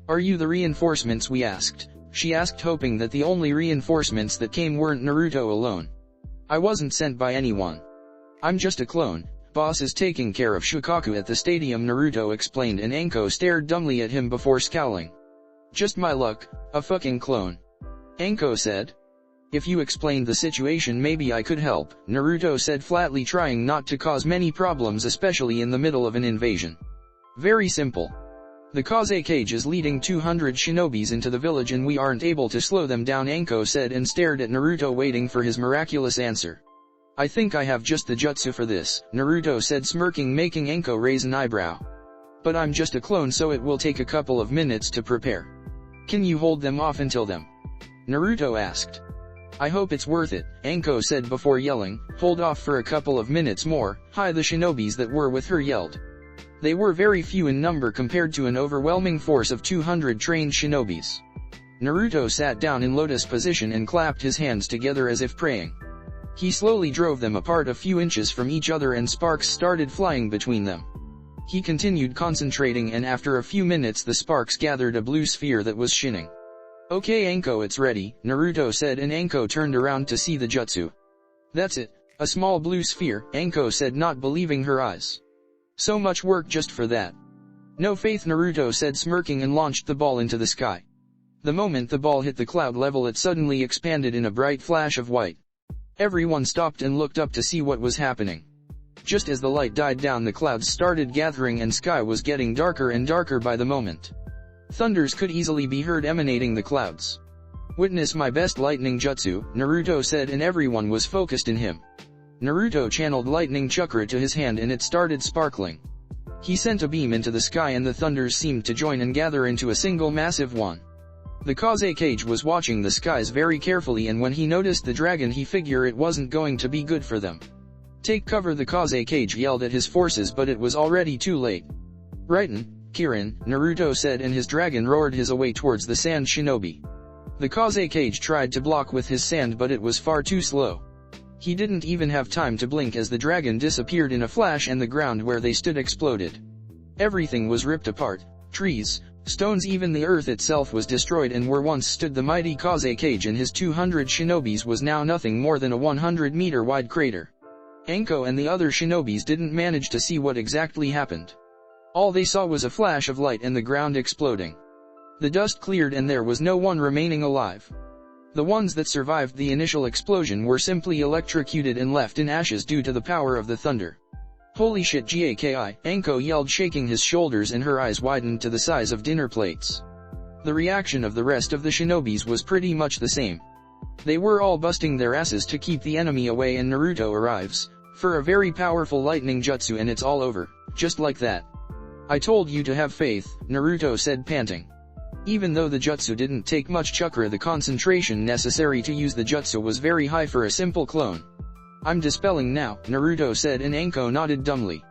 "Are you the reinforcements we asked?" she asked, hoping that the only reinforcements that came weren't Naruto alone. "I wasn't sent by anyone. I'm just a clone. Boss is taking care of Shukaku at the stadium," Naruto explained, and Anko stared dumbly at him before scowling. "Just my luck, a fucking clone," Anko said. "If you explained the situation, maybe I could help," Naruto said flatly, trying not to cause many problems, especially in the middle of an invasion. "Very simple. The Kage is leading 200 shinobis into the village and we aren't able to slow them down," Anko said and stared at Naruto, waiting for his miraculous answer. "I think I have just the jutsu for this," Naruto said, smirking, making Anko raise an eyebrow. But I'm just a clone, so it will take a couple of minutes to prepare. Can you hold them off until then? Naruto asked. I hope it's worth it, Anko said before yelling, hold off for a couple of minutes more. Hi, the shinobis that were with her yelled. They were very few in number compared to an overwhelming force of 200 trained shinobis. Naruto sat down in lotus position and clapped his hands together as if praying. He slowly drove them apart a few inches from each other and sparks started flying between them. He continued concentrating, and after a few minutes the sparks gathered a blue sphere that was shining. Okay Anko, it's ready, Naruto said, and Anko turned around to see the jutsu. That's it, a small blue sphere, Anko said, not believing her eyes. So much work just for that. No faith, Naruto said, smirking, and launched the ball into the sky. The moment the ball hit the cloud level, it suddenly expanded in a bright flash of white. Everyone stopped and looked up to see what was happening. Just as the light died down, the clouds started gathering and sky was getting darker and darker by the moment. Thunders could easily be heard emanating the clouds. Witness my best lightning jutsu, Naruto said, and everyone was focused in him. Naruto channeled lightning chakra to his hand and it started sparkling. He sent a beam into the sky and the thunders seemed to join and gather into a single massive one. The Kage was watching the skies very carefully, and when he noticed the dragon he figured it wasn't going to be good for them. Take cover, the Kage yelled at his forces, but it was already too late. Rightin', Kirin, Naruto said, and his dragon roared his way towards the sand shinobi. The Kage tried to block with his sand, but it was far too slow. He didn't even have time to blink as the dragon disappeared in a flash and the ground where they stood exploded. Everything was ripped apart, trees, stones, even the earth itself was destroyed, and where once stood the mighty Kage and his 200 shinobis was now nothing more than a 100-meter wide crater. Anko and the other shinobis didn't manage to see what exactly happened. All they saw was a flash of light and the ground exploding. The dust cleared and there was no one remaining alive. The ones that survived the initial explosion were simply electrocuted and left in ashes due to the power of the thunder. Holy shit, Gaki, Anko yelled, shaking his shoulders, and her eyes widened to the size of dinner plates. The reaction of the rest of the shinobis was pretty much the same. They were all busting their asses to keep the enemy away, and Naruto arrives for a very powerful lightning jutsu and it's all over, just like that. I told you to have faith, Naruto said, panting. Even though the jutsu didn't take much chakra, the concentration necessary to use the jutsu was very high for a simple clone. I'm dispelling now, Naruto said, and Anko nodded dumbly.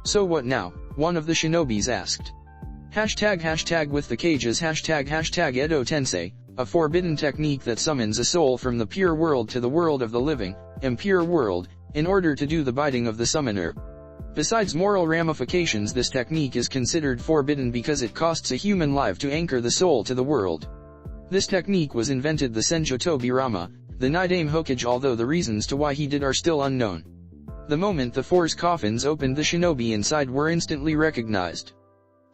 So what now? One of the shinobis asked. Hashtag with the cages, hashtag Edo Tensei, a forbidden technique that summons a soul from the pure world to the world of the living, impure world, in order to do the biting of the summoner. Besides moral ramifications, this technique is considered forbidden because it costs a human life to anchor the soul to the world. This technique was invented the Senju Tobirama, the Nidame Hokage, although the reasons to why he did are still unknown. The moment the 4's coffins opened, the shinobi inside were instantly recognized.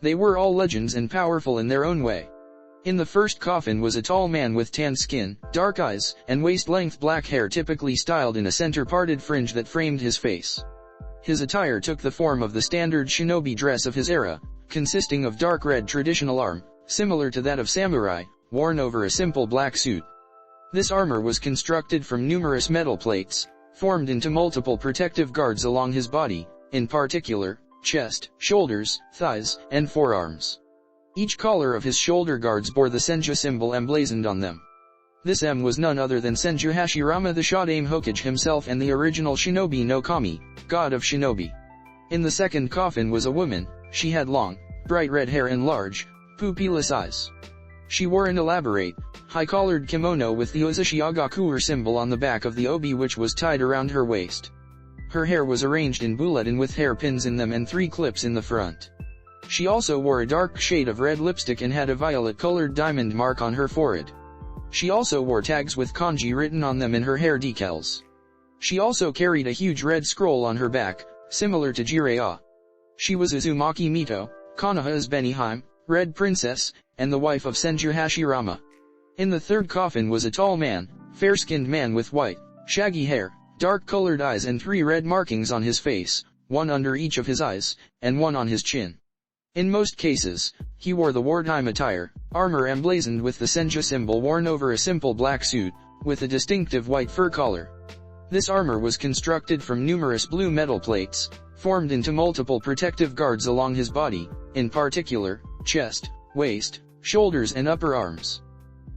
They were all legends and powerful in their own way. In the first coffin was a tall man with tan skin, dark eyes, and waist-length black hair typically styled in a center-parted fringe that framed his face. His attire took the form of the standard shinobi dress of his era, consisting of dark red traditional armor, similar to that of samurai, worn over a simple black suit. This armor was constructed from numerous metal plates, formed into multiple protective guards along his body, in particular, chest, shoulders, thighs, and forearms. Each collar of his shoulder guards bore the Senju symbol emblazoned on them. This M was none other than Senju Hashirama, the Shodaime Hokage himself and the original Shinobi no Kami, god of shinobi. In the second coffin was a woman. She had long, bright red hair and large, pupilless eyes. She wore an elaborate, high-collared kimono with the Ozushiagakuer symbol on the back of the obi, which was tied around her waist. Her hair was arranged in bulleten with hairpins in them and 3 clips in the front. She also wore a dark shade of red lipstick and had a violet-colored diamond mark on her forehead. She also wore tags with kanji written on them in her hair decals. She also carried a huge red scroll on her back, similar to Jiraiya. She was Uzumaki Mito, Konoha's Benihime, Red Princess, and the wife of Senju Hashirama. In the third coffin was a tall man, fair-skinned man with white, shaggy hair, dark-colored eyes and 3 red markings on his face, one under each of his eyes, and one on his chin. In most cases, he wore the wartime attire, armor emblazoned with the Senju symbol worn over a simple black suit, with a distinctive white fur collar. This armor was constructed from numerous blue metal plates, formed into multiple protective guards along his body, in particular, chest, waist, shoulders and upper arms.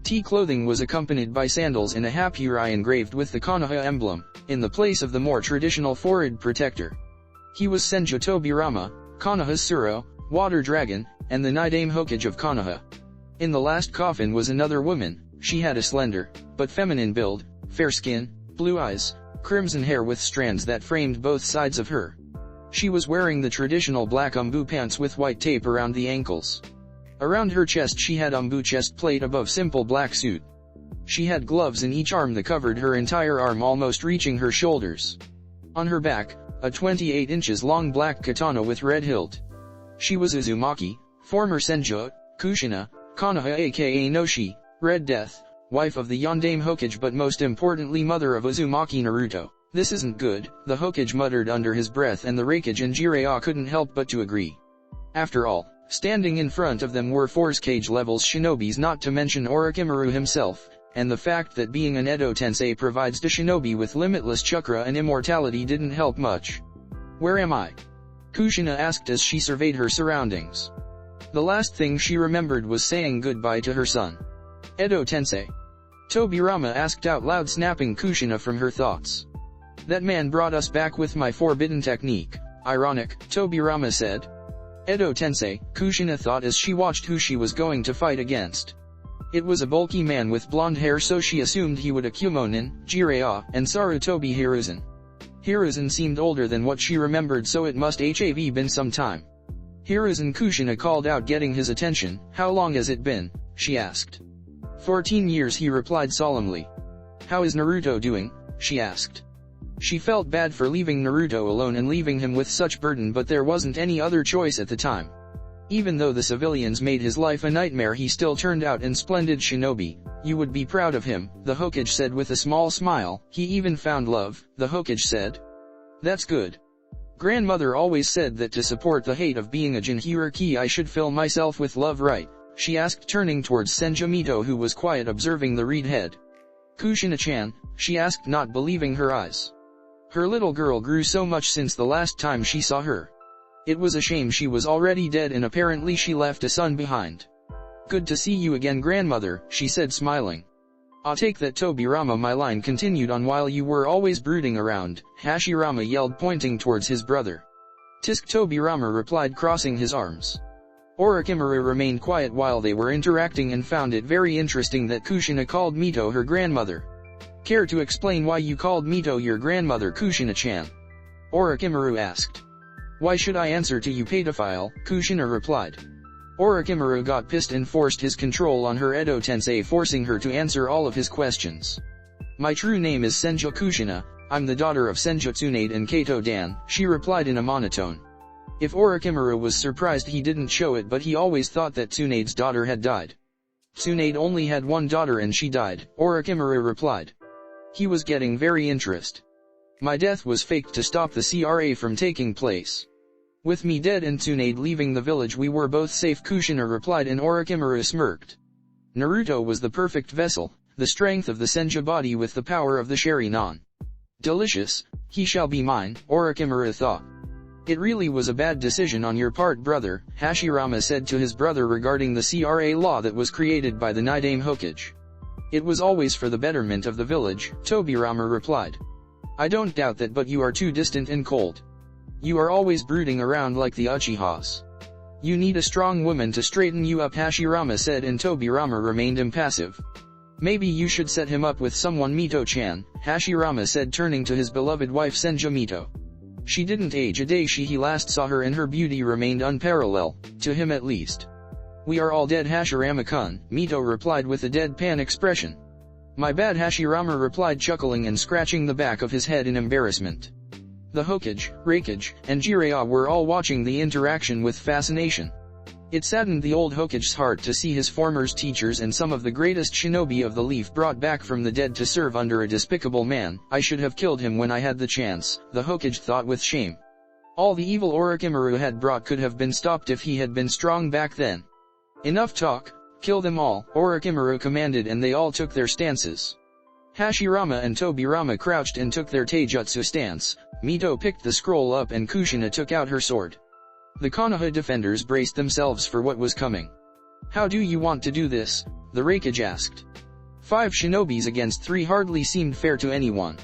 T-clothing was accompanied by sandals and a hapuri engraved with the Konoha emblem, in the place of the more traditional forehead protector. He was Senju Tobirama, Konoha's Suro, Water Dragon, and the Nidame Hokage of Konoha. In the last coffin was another woman. She had a slender, but feminine build, fair skin, blue eyes, crimson hair with strands that framed both sides of her. She was wearing the traditional black umbu pants with white tape around the ankles. Around her chest she had umbu chest plate above simple black suit. She had gloves in each arm that covered her entire arm almost reaching her shoulders. On her back, a 28 inches long black katana with red hilt. She was Uzumaki, former Senju, Kushina, Konoha aka Noshi, Red Death, wife of the Yondaime Hokage but most importantly mother of Uzumaki Naruto. This isn't good, the Hokage muttered under his breath and the Raikage and Jiraiya couldn't help but to agree. After all, standing in front of them were Force Cage levels shinobis not to mention Orochimaru himself, and the fact that being an Edo Tensei provides to shinobi with limitless chakra and immortality didn't help much. Where am I? Kushina asked as she surveyed her surroundings. The last thing she remembered was saying goodbye to her son. Edo Tensei? Tobirama asked out loud, snapping Kushina from her thoughts. That man brought us back with my forbidden technique. Ironic, Tobirama said. Edo Tensei, Kushina thought as she watched who she was going to fight against. It was a bulky man with blonde hair, so she assumed he would a Kumonin, Jiraiya, and Sarutobi Hiruzen. Hiruzen seemed older than what she remembered, so it must have been some time. Hiruzen, Kushina called out, getting his attention. How long has it been? She asked. 14 years, he replied solemnly. How is Naruto doing? She asked. She felt bad for leaving Naruto alone and leaving him with such burden, but there wasn't any other choice at the time. Even though the civilians made his life a nightmare, he still turned out an splendid shinobi. You would be proud of him, the Hokage said with a small smile. He even found love, the Hokage said. That's good. Grandmother always said that to support the hate of being a Jinchuriki I should fill myself with love, right? She asked, turning towards Senju Mito, who was quiet observing the reed head. Kushina-chan? She asked, not believing her eyes. Her little girl grew so much since the last time she saw her. It was a shame she was already dead and apparently she left a son behind. Good to see you again, grandmother, she said smiling. I'll take that, Tobirama. My line continued on. While you were always brooding around, Hashirama yelled, pointing towards his brother. Tisk, Tobirama replied, crossing his arms. Orochimaru remained quiet while they were interacting and found it very interesting that Kushina called Mito her grandmother. Care to explain why you called Mito your grandmother, Kushina-chan? Orochimaru asked. Why should I answer to you, pedophile? Kushina replied. Orochimaru got pissed and forced his control on her Edo Tensei, forcing her to answer all of his questions. My true name is Senju Kushina. I'm the daughter of Senju Tsunade and Kato Dan, she replied in a monotone. If Orochimaru was surprised, he didn't show it, but he always thought that Tsunade's daughter had died. Tsunade only had one daughter and she died, Orochimaru replied. He was getting very interested. My death was faked to stop the CRA from taking place. With me dead and Tsunade leaving the village, we were both safe, Kushina replied, and Orochimaru smirked. Naruto was the perfect vessel, the strength of the Senju body with the power of the Sharingan. Delicious, he shall be mine, Orochimaru thought. It really was a bad decision on your part, brother, Hashirama said to his brother regarding the CRA law that was created by the Nidame Hokage. It was always for the betterment of the village, Tobirama replied. I don't doubt that, but you are too distant and cold. You are always brooding around like the Uchihas. You need a strong woman to straighten you up, Hashirama said, and Tobirama remained impassive. Maybe you should set him up with someone, Mito-chan, Hashirama said, turning to his beloved wife Senju Mito. She didn't age a day he last saw her, and her beauty remained unparalleled, to him at least. We are all dead, Hashirama-kun, Mito replied with a deadpan expression. My bad, Hashirama replied, chuckling and scratching the back of his head in embarrassment. The Hokage, Raikage, and Jiraiya were all watching the interaction with fascination. It saddened the old Hokage's heart to see his former teachers and some of the greatest shinobi of the Leaf brought back from the dead to serve under a despicable man. I should have killed him when I had the chance, the Hokage thought with shame. All the evil Orochimaru had brought could have been stopped if he had been strong back then. Enough talk, kill them all, Orochimaru commanded, and they all took their stances. Hashirama and Tobirama crouched and took their taijutsu stance, Mito picked the scroll up and Kushina took out her sword. The Konoha defenders braced themselves for what was coming. "How do you want to do this?" the Raikage asked. 5 shinobis against 3 hardly seemed fair to anyone.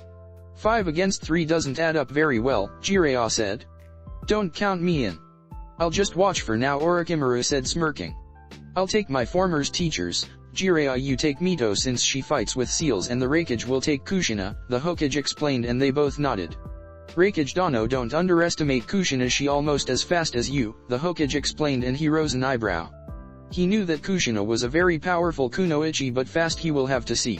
5 against 3 doesn't add up very well, Jiraiya said. "Don't count me in. I'll just watch for now," Orochimaru said, smirking. "I'll take my former's teachers, Jiraiya, you take Mito since she fights with seals, and the Raikage will take Kushina," the Hokage explained, and they both nodded. "Raikage Dono, don't underestimate Kushina, she almost as fast as you," the Hokage explained, and he rose an eyebrow. He knew that Kushina was a very powerful kunoichi, but fast he will have to see.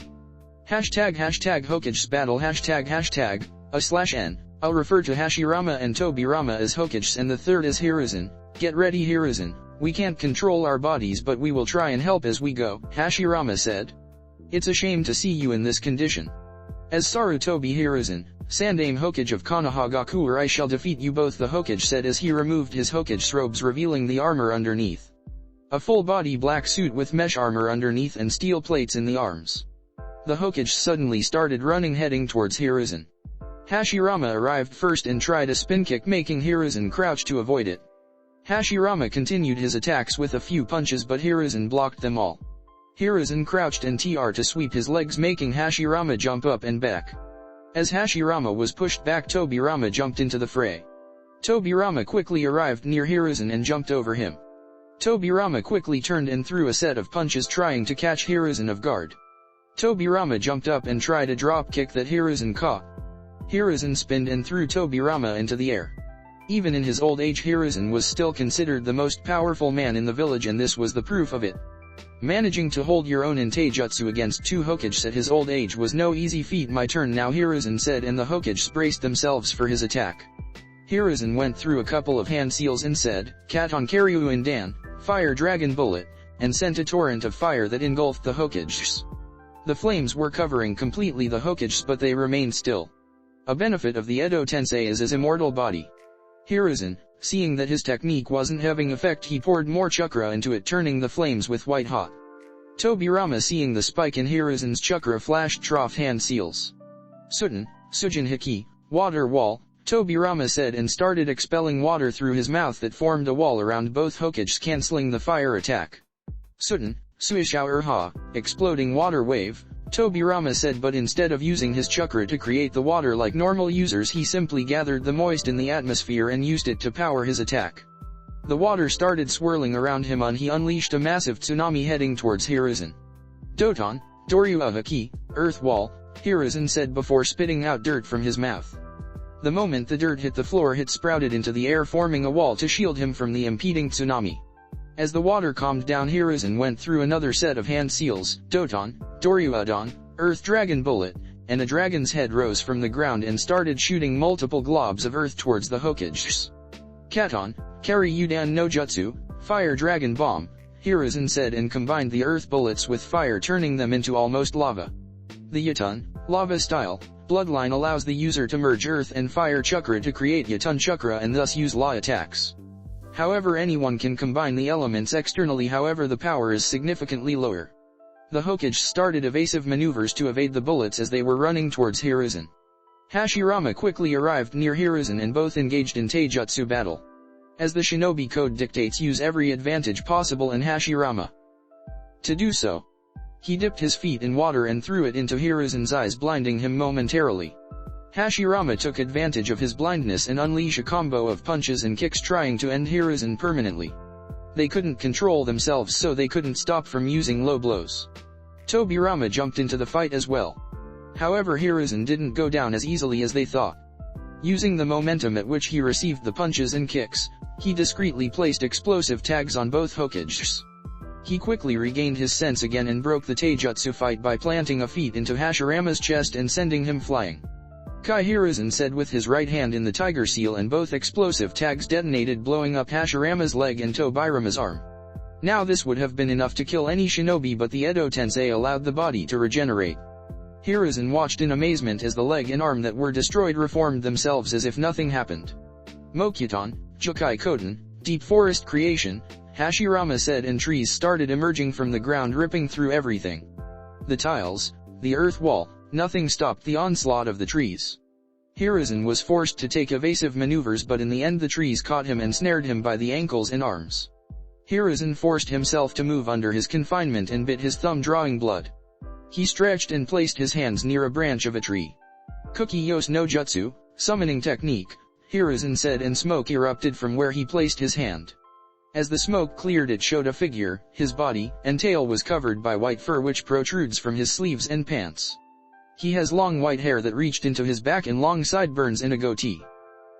Hokage's battle ##n. I'll refer to Hashirama and Tobirama as Hokages and the third as Hiruzen. Get ready, Hiruzen. "We can't control our bodies, but we will try and help as we go," Hashirama said. "It's a shame to see you in this condition. As Sarutobi Hiruzen, Sandaime Hokage of Konohagaku, or I shall defeat you both," the Hokage said as he removed his Hokage's robes, revealing the armor underneath. A full-body black suit with mesh armor underneath and steel plates in the arms. The Hokage suddenly started running, heading towards Hiruzen. Hashirama arrived first and tried a spin kick, making Hiruzen crouch to avoid it. Hashirama continued his attacks with a few punches, but Hiruzen blocked them all. Hiruzen crouched and to sweep his legs, making Hashirama jump up and back. As Hashirama was pushed back, Tobirama jumped into the fray. Tobirama quickly arrived near Hiruzen and jumped over him. Tobirama quickly turned and threw a set of punches, trying to catch Hiruzen off guard. Tobirama jumped up and tried a drop kick that Hiruzen caught. Hiruzen spinned and threw Tobirama into the air. Even in his old age, Hiruzen was still considered the most powerful man in the village, and this was the proof of it. Managing to hold your own in taijutsu against 2 Hokages at his old age was no easy feat. "My turn now," Hiruzen said, and the Hokages braced themselves for his attack. Hiruzen went through a couple of hand seals and said, "Katon Karyuin Dan, Fire Dragon Bullet," and sent a torrent of fire that engulfed the Hokages. The flames were covering completely the Hokages, but they remained still. A benefit of the Edo Tensei is his immortal body. Hiruzen, seeing that his technique wasn't having effect, he poured more chakra into it, turning the flames with white hot. Tobirama, seeing the spike in Hiruzen's chakra, flashed trough hand seals. Sujin Hiki, water wall, Tobirama said, and started expelling water through his mouth that formed a wall around both Hokages, canceling the fire attack. Suishao Urha, exploding water wave, Tobirama said, but instead of using his chakra to create the water like normal users, he simply gathered the moist in the atmosphere and used it to power his attack. The water started swirling around him, and he unleashed a massive tsunami heading towards Hiruzen. Doton, Doryuha Haki, earth wall, Hiruzen said before spitting out dirt from his mouth. The moment the dirt hit the floor, it sprouted into the air, forming a wall to shield him from the impeding tsunami. As the water calmed down, Hiruzen went through another set of hand seals, Doton, Doryuha, Earth Dragon Bullet, and a dragon's head rose from the ground and started shooting multiple globs of earth towards the Hokages. Katon, Karyudan no Jutsu, Fire Dragon Bomb, Hiruzen said, and combined the earth bullets with fire, turning them into almost lava. The Yatun, lava style, bloodline allows the user to merge earth and fire chakra to create Yatun chakra and thus use law attacks. However, anyone can combine the elements externally, however the power is significantly lower. The Hokage started evasive maneuvers to evade the bullets as they were running towards Hiruzen. Hashirama quickly arrived near Hiruzen and both engaged in taijutsu battle. As the shinobi code dictates, use every advantage possible in Hashirama. To do so, he dipped his feet in water and threw it into Hiruzen's eyes, blinding him momentarily. Hashirama took advantage of his blindness and unleashed a combo of punches and kicks, trying to end Hiruzen permanently. They couldn't control themselves, so they couldn't stop from using low blows. Tobirama jumped into the fight as well. However, Hiruzen didn't go down as easily as they thought. Using the momentum at which he received the punches and kicks, he discreetly placed explosive tags on both Hokages. He quickly regained his sense again and broke the taijutsu fight by planting a feet into Hashirama's chest and sending him flying. Kai, Hiruzen said with his right hand in the tiger seal, and both explosive tags detonated, blowing up Hashirama's leg and Tobirama's arm. Now this would have been enough to kill any shinobi, but the Edo Tensei allowed the body to regenerate. Hiruzen watched in amazement as the leg and arm that were destroyed reformed themselves as if nothing happened. Mokyuton, Jukai Koten, deep forest creation, Hashirama said, and trees started emerging from the ground, ripping through everything. The tiles, the earth wall, nothing stopped the onslaught of the trees. Hiruzen was forced to take evasive maneuvers, but in the end the trees caught him and snared him by the ankles and arms. Hiruzen forced himself to move under his confinement and bit his thumb, drawing blood. He stretched and placed his hands near a branch of a tree. Kuki-yos no jutsu, summoning technique, Hiruzen said, and smoke erupted from where he placed his hand. As the smoke cleared, it showed a figure. His body and tail was covered by white fur which protrudes from his sleeves and pants. He has long white hair that reached into his back and long sideburns and a goatee.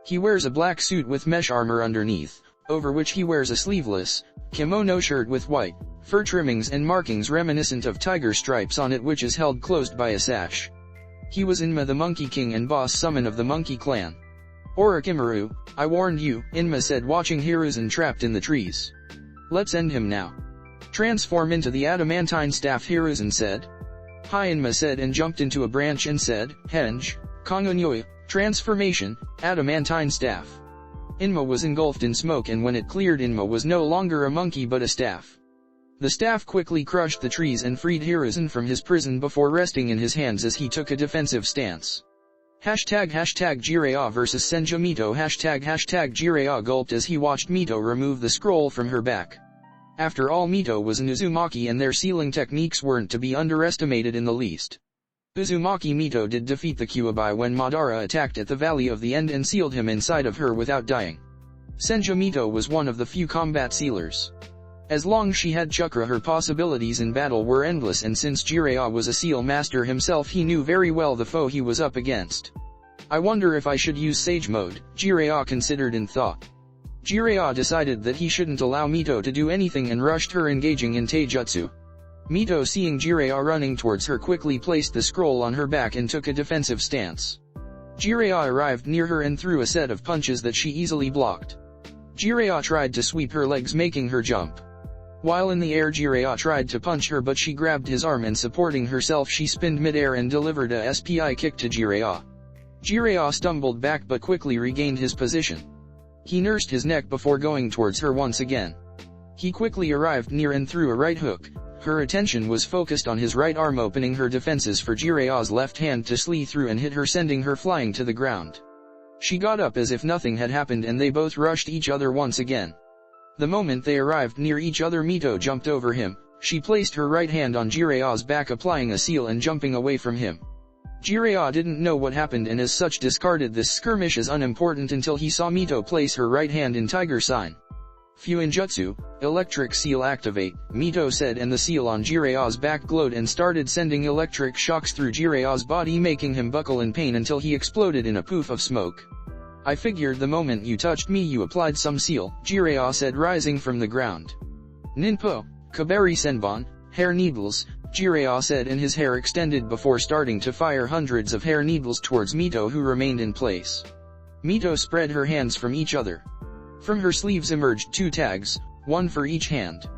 He wears a black suit with mesh armor underneath, over which he wears a sleeveless kimono shirt with white fur trimmings and markings reminiscent of tiger stripes on it, which is held closed by a sash. He was Inma, the Monkey King and boss summon of the Monkey Clan. Orochimaru, I warned you, Inma said, watching Hiruzen trapped in the trees. Let's end him now. Transform into the adamantine staff, Hiruzen said. Hi, Inma said, and jumped into a branch and said, Henge, Kongonyoya, transformation, adamantine staff. Inma was engulfed in smoke, and when it cleared, Inma was no longer a monkey but a staff. The staff quickly crushed the trees and freed Hiruzen from his prison before resting in his hands as he took a defensive stance. Hashtag Jiraiya vs Senju Mito. Hashtag Jiraiya gulped as he watched Mito remove the scroll from her back. After all, Mito was an Uzumaki, and their sealing techniques weren't to be underestimated in the least. Uzumaki Mito did defeat the Kyuubi when Madara attacked at the Valley of the End and sealed him inside of her without dying. Senju Mito was one of the few combat sealers. As long as she had chakra, her possibilities in battle were endless, and since Jiraiya was a seal master himself, he knew very well the foe he was up against. I wonder if I should use Sage Mode, Jiraiya considered in thought. Jiraiya decided that he shouldn't allow Mito to do anything and rushed her, engaging in Taijutsu. Mito, seeing Jiraiya running towards her, quickly placed the scroll on her back and took a defensive stance. Jiraiya arrived near her and threw a set of punches that she easily blocked. Jiraiya tried to sweep her legs, making her jump. While in the air, Jiraiya tried to punch her, but she grabbed his arm and, supporting herself, she spinned mid-air and delivered a SPI kick to Jiraiya. Jiraiya stumbled back but quickly regained his position. He nursed his neck before going towards her once again. He quickly arrived near and threw a right hook. Her attention was focused on his right arm, opening her defenses for Jiraiya's left hand to slee through and hit her, sending her flying to the ground. She got up as if nothing had happened, and they both rushed each other once again. The moment they arrived near each other, Mito jumped over him. She placed her right hand on Jiraiya's back, applying a seal and jumping away from him. Jiraiya didn't know what happened and as such discarded this skirmish as unimportant until he saw Mito place her right hand in tiger sign. Fuinjutsu, electric seal activate, Mito said, and the seal on Jiraiya's back glowed and started sending electric shocks through Jiraiya's body, making him buckle in pain until he exploded in a poof of smoke. I figured the moment you touched me you applied some seal, Jiraiya said, rising from the ground. Ninpo, Kaberi Senbon, hair needles, Jiraiya said, and his hair extended before starting to fire hundreds of hair needles towards Mito, who remained in place. Mito spread her hands from each other. From her sleeves emerged 2 tags, one for each hand.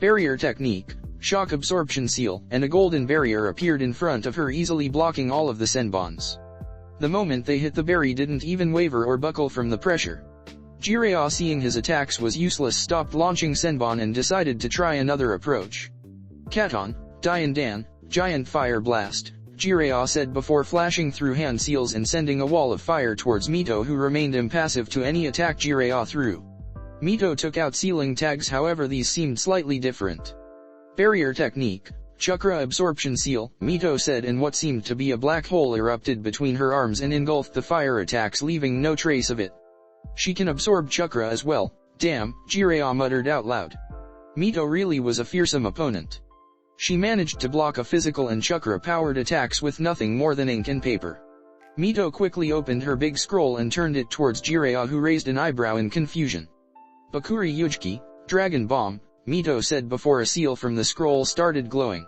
Barrier technique, shock absorption seal, and a golden barrier appeared in front of her, easily blocking all of the senbons. The moment they hit, the berry didn't even waver or buckle from the pressure. Jiraiya, seeing his attacks was useless, stopped launching senbon and decided to try another approach. Katon, Dian, giant fire blast, Jiraiya said before flashing through hand seals and sending a wall of fire towards Mito, who remained impassive to any attack Jiraiya threw. Mito took out sealing tags, however these seemed slightly different. Barrier technique, chakra absorption seal, Mito said, and what seemed to be a black hole erupted between her arms and engulfed the fire attacks, leaving no trace of it. She can absorb chakra as well. Damn, Jiraiya muttered out loud. Mito really was a fearsome opponent. She managed to block a physical and chakra-powered attacks with nothing more than ink and paper. Mito quickly opened her big scroll and turned it towards Jiraiya, who raised an eyebrow in confusion. Bakuri Yujiki, Dragon Bomb, Mito said before a seal from the scroll started glowing.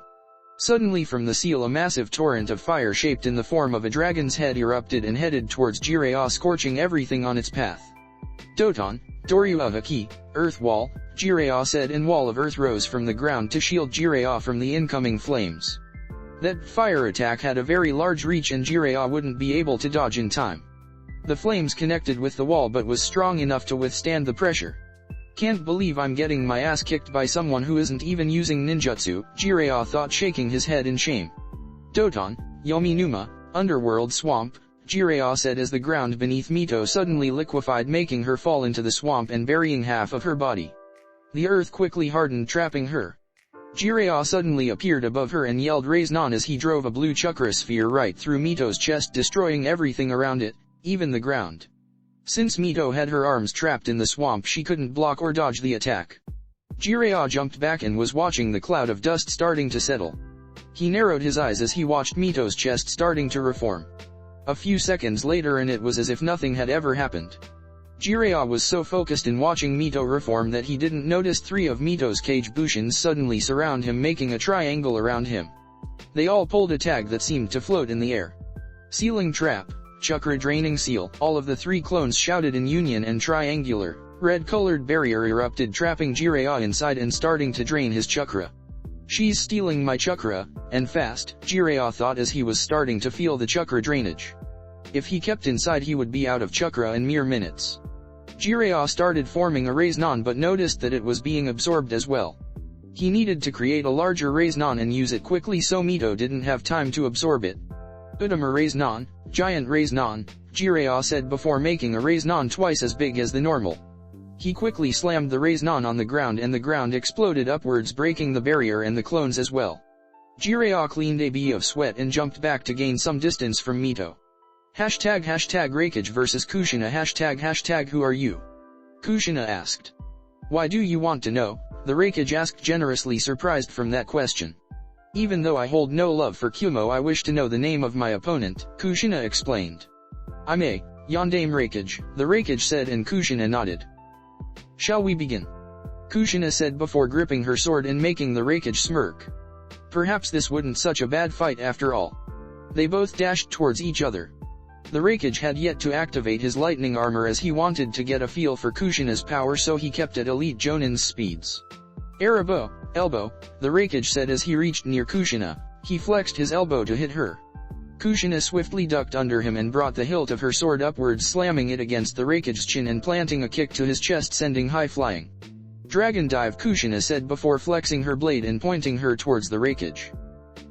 Suddenly from the seal a massive torrent of fire shaped in the form of a dragon's head erupted and headed towards Jiraiya, scorching everything on its path. Doton, Doryu Haki, Earth Wall, Jiraiya said, and wall of earth rose from the ground to shield Jiraiya from the incoming flames. That fire attack had a very large reach and Jiraiya wouldn't be able to dodge in time. The flames connected with the wall but was strong enough to withstand the pressure. Can't believe I'm getting my ass kicked by someone who isn't even using ninjutsu, Jiraiya thought, shaking his head in shame. Doton, Yomi Numa, Underworld Swamp, Jiraiya said as the ground beneath Mito suddenly liquefied, making her fall into the swamp and burying half of her body. The earth quickly hardened, trapping her. Jiraiya suddenly appeared above her and yelled "Raise Non" as he drove a blue chakra sphere right through Mito's chest, destroying everything around it, even the ground. Since Mito had her arms trapped in the swamp, she couldn't block or dodge the attack. Jiraiya jumped back and was watching the cloud of dust starting to settle. He narrowed his eyes as he watched Mito's chest starting to reform. A few seconds later and it was as if nothing had ever happened. Jiraiya was so focused in watching Mito reform that he didn't notice 3 of Mito's Kage Bushins suddenly surround him, making a triangle around him. They all pulled a tag that seemed to float in the air. Sealing trap, chakra draining seal. All of the 3 clones shouted in union, and triangular, red-colored barrier erupted, trapping Jiraiya inside and starting to drain his chakra. "She's stealing my chakra, and fast," Jiraiya thought as he was starting to feel the chakra drainage. If he kept inside he would be out of chakra in mere minutes. Jiraiya started forming a Raise Non but noticed that it was being absorbed as well. He needed to create a larger Raise Non and use it quickly so Mito didn't have time to absorb it. "Udama Raise Non, giant Raise Non," Jiraiya said before making a Raise Non twice as big as the normal. He quickly slammed the Raise Non on the ground and the ground exploded upwards, breaking the barrier and the clones as well. Jiraiya cleaned a bee of sweat and jumped back to gain some distance from Mito. Hashtag Raikage vs Kushina hashtag who are you? Kushina asked. Why do you want to know? The Raikage asked, generously surprised from that question. Even though I hold no love for Kumo, I wish to know the name of my opponent, Kushina explained. I'm a Yondaime Raikage, the Raikage said, and Kushina nodded. Shall we begin? Kushina said before gripping her sword and making the Raikage smirk. Perhaps this wouldn't such a bad fight after all. They both dashed towards each other. The Raikage had yet to activate his lightning armor as he wanted to get a feel for Kushina's power, so he kept at elite Jonin's speeds. Elbow, the Raikage said as he reached near Kushina. He flexed his elbow to hit her. Kushina swiftly ducked under him and brought the hilt of her sword upwards, slamming it against the Raikage's chin and planting a kick to his chest, sending high flying. Dragon dive, Kushina said before flexing her blade and pointing her towards the Raikage.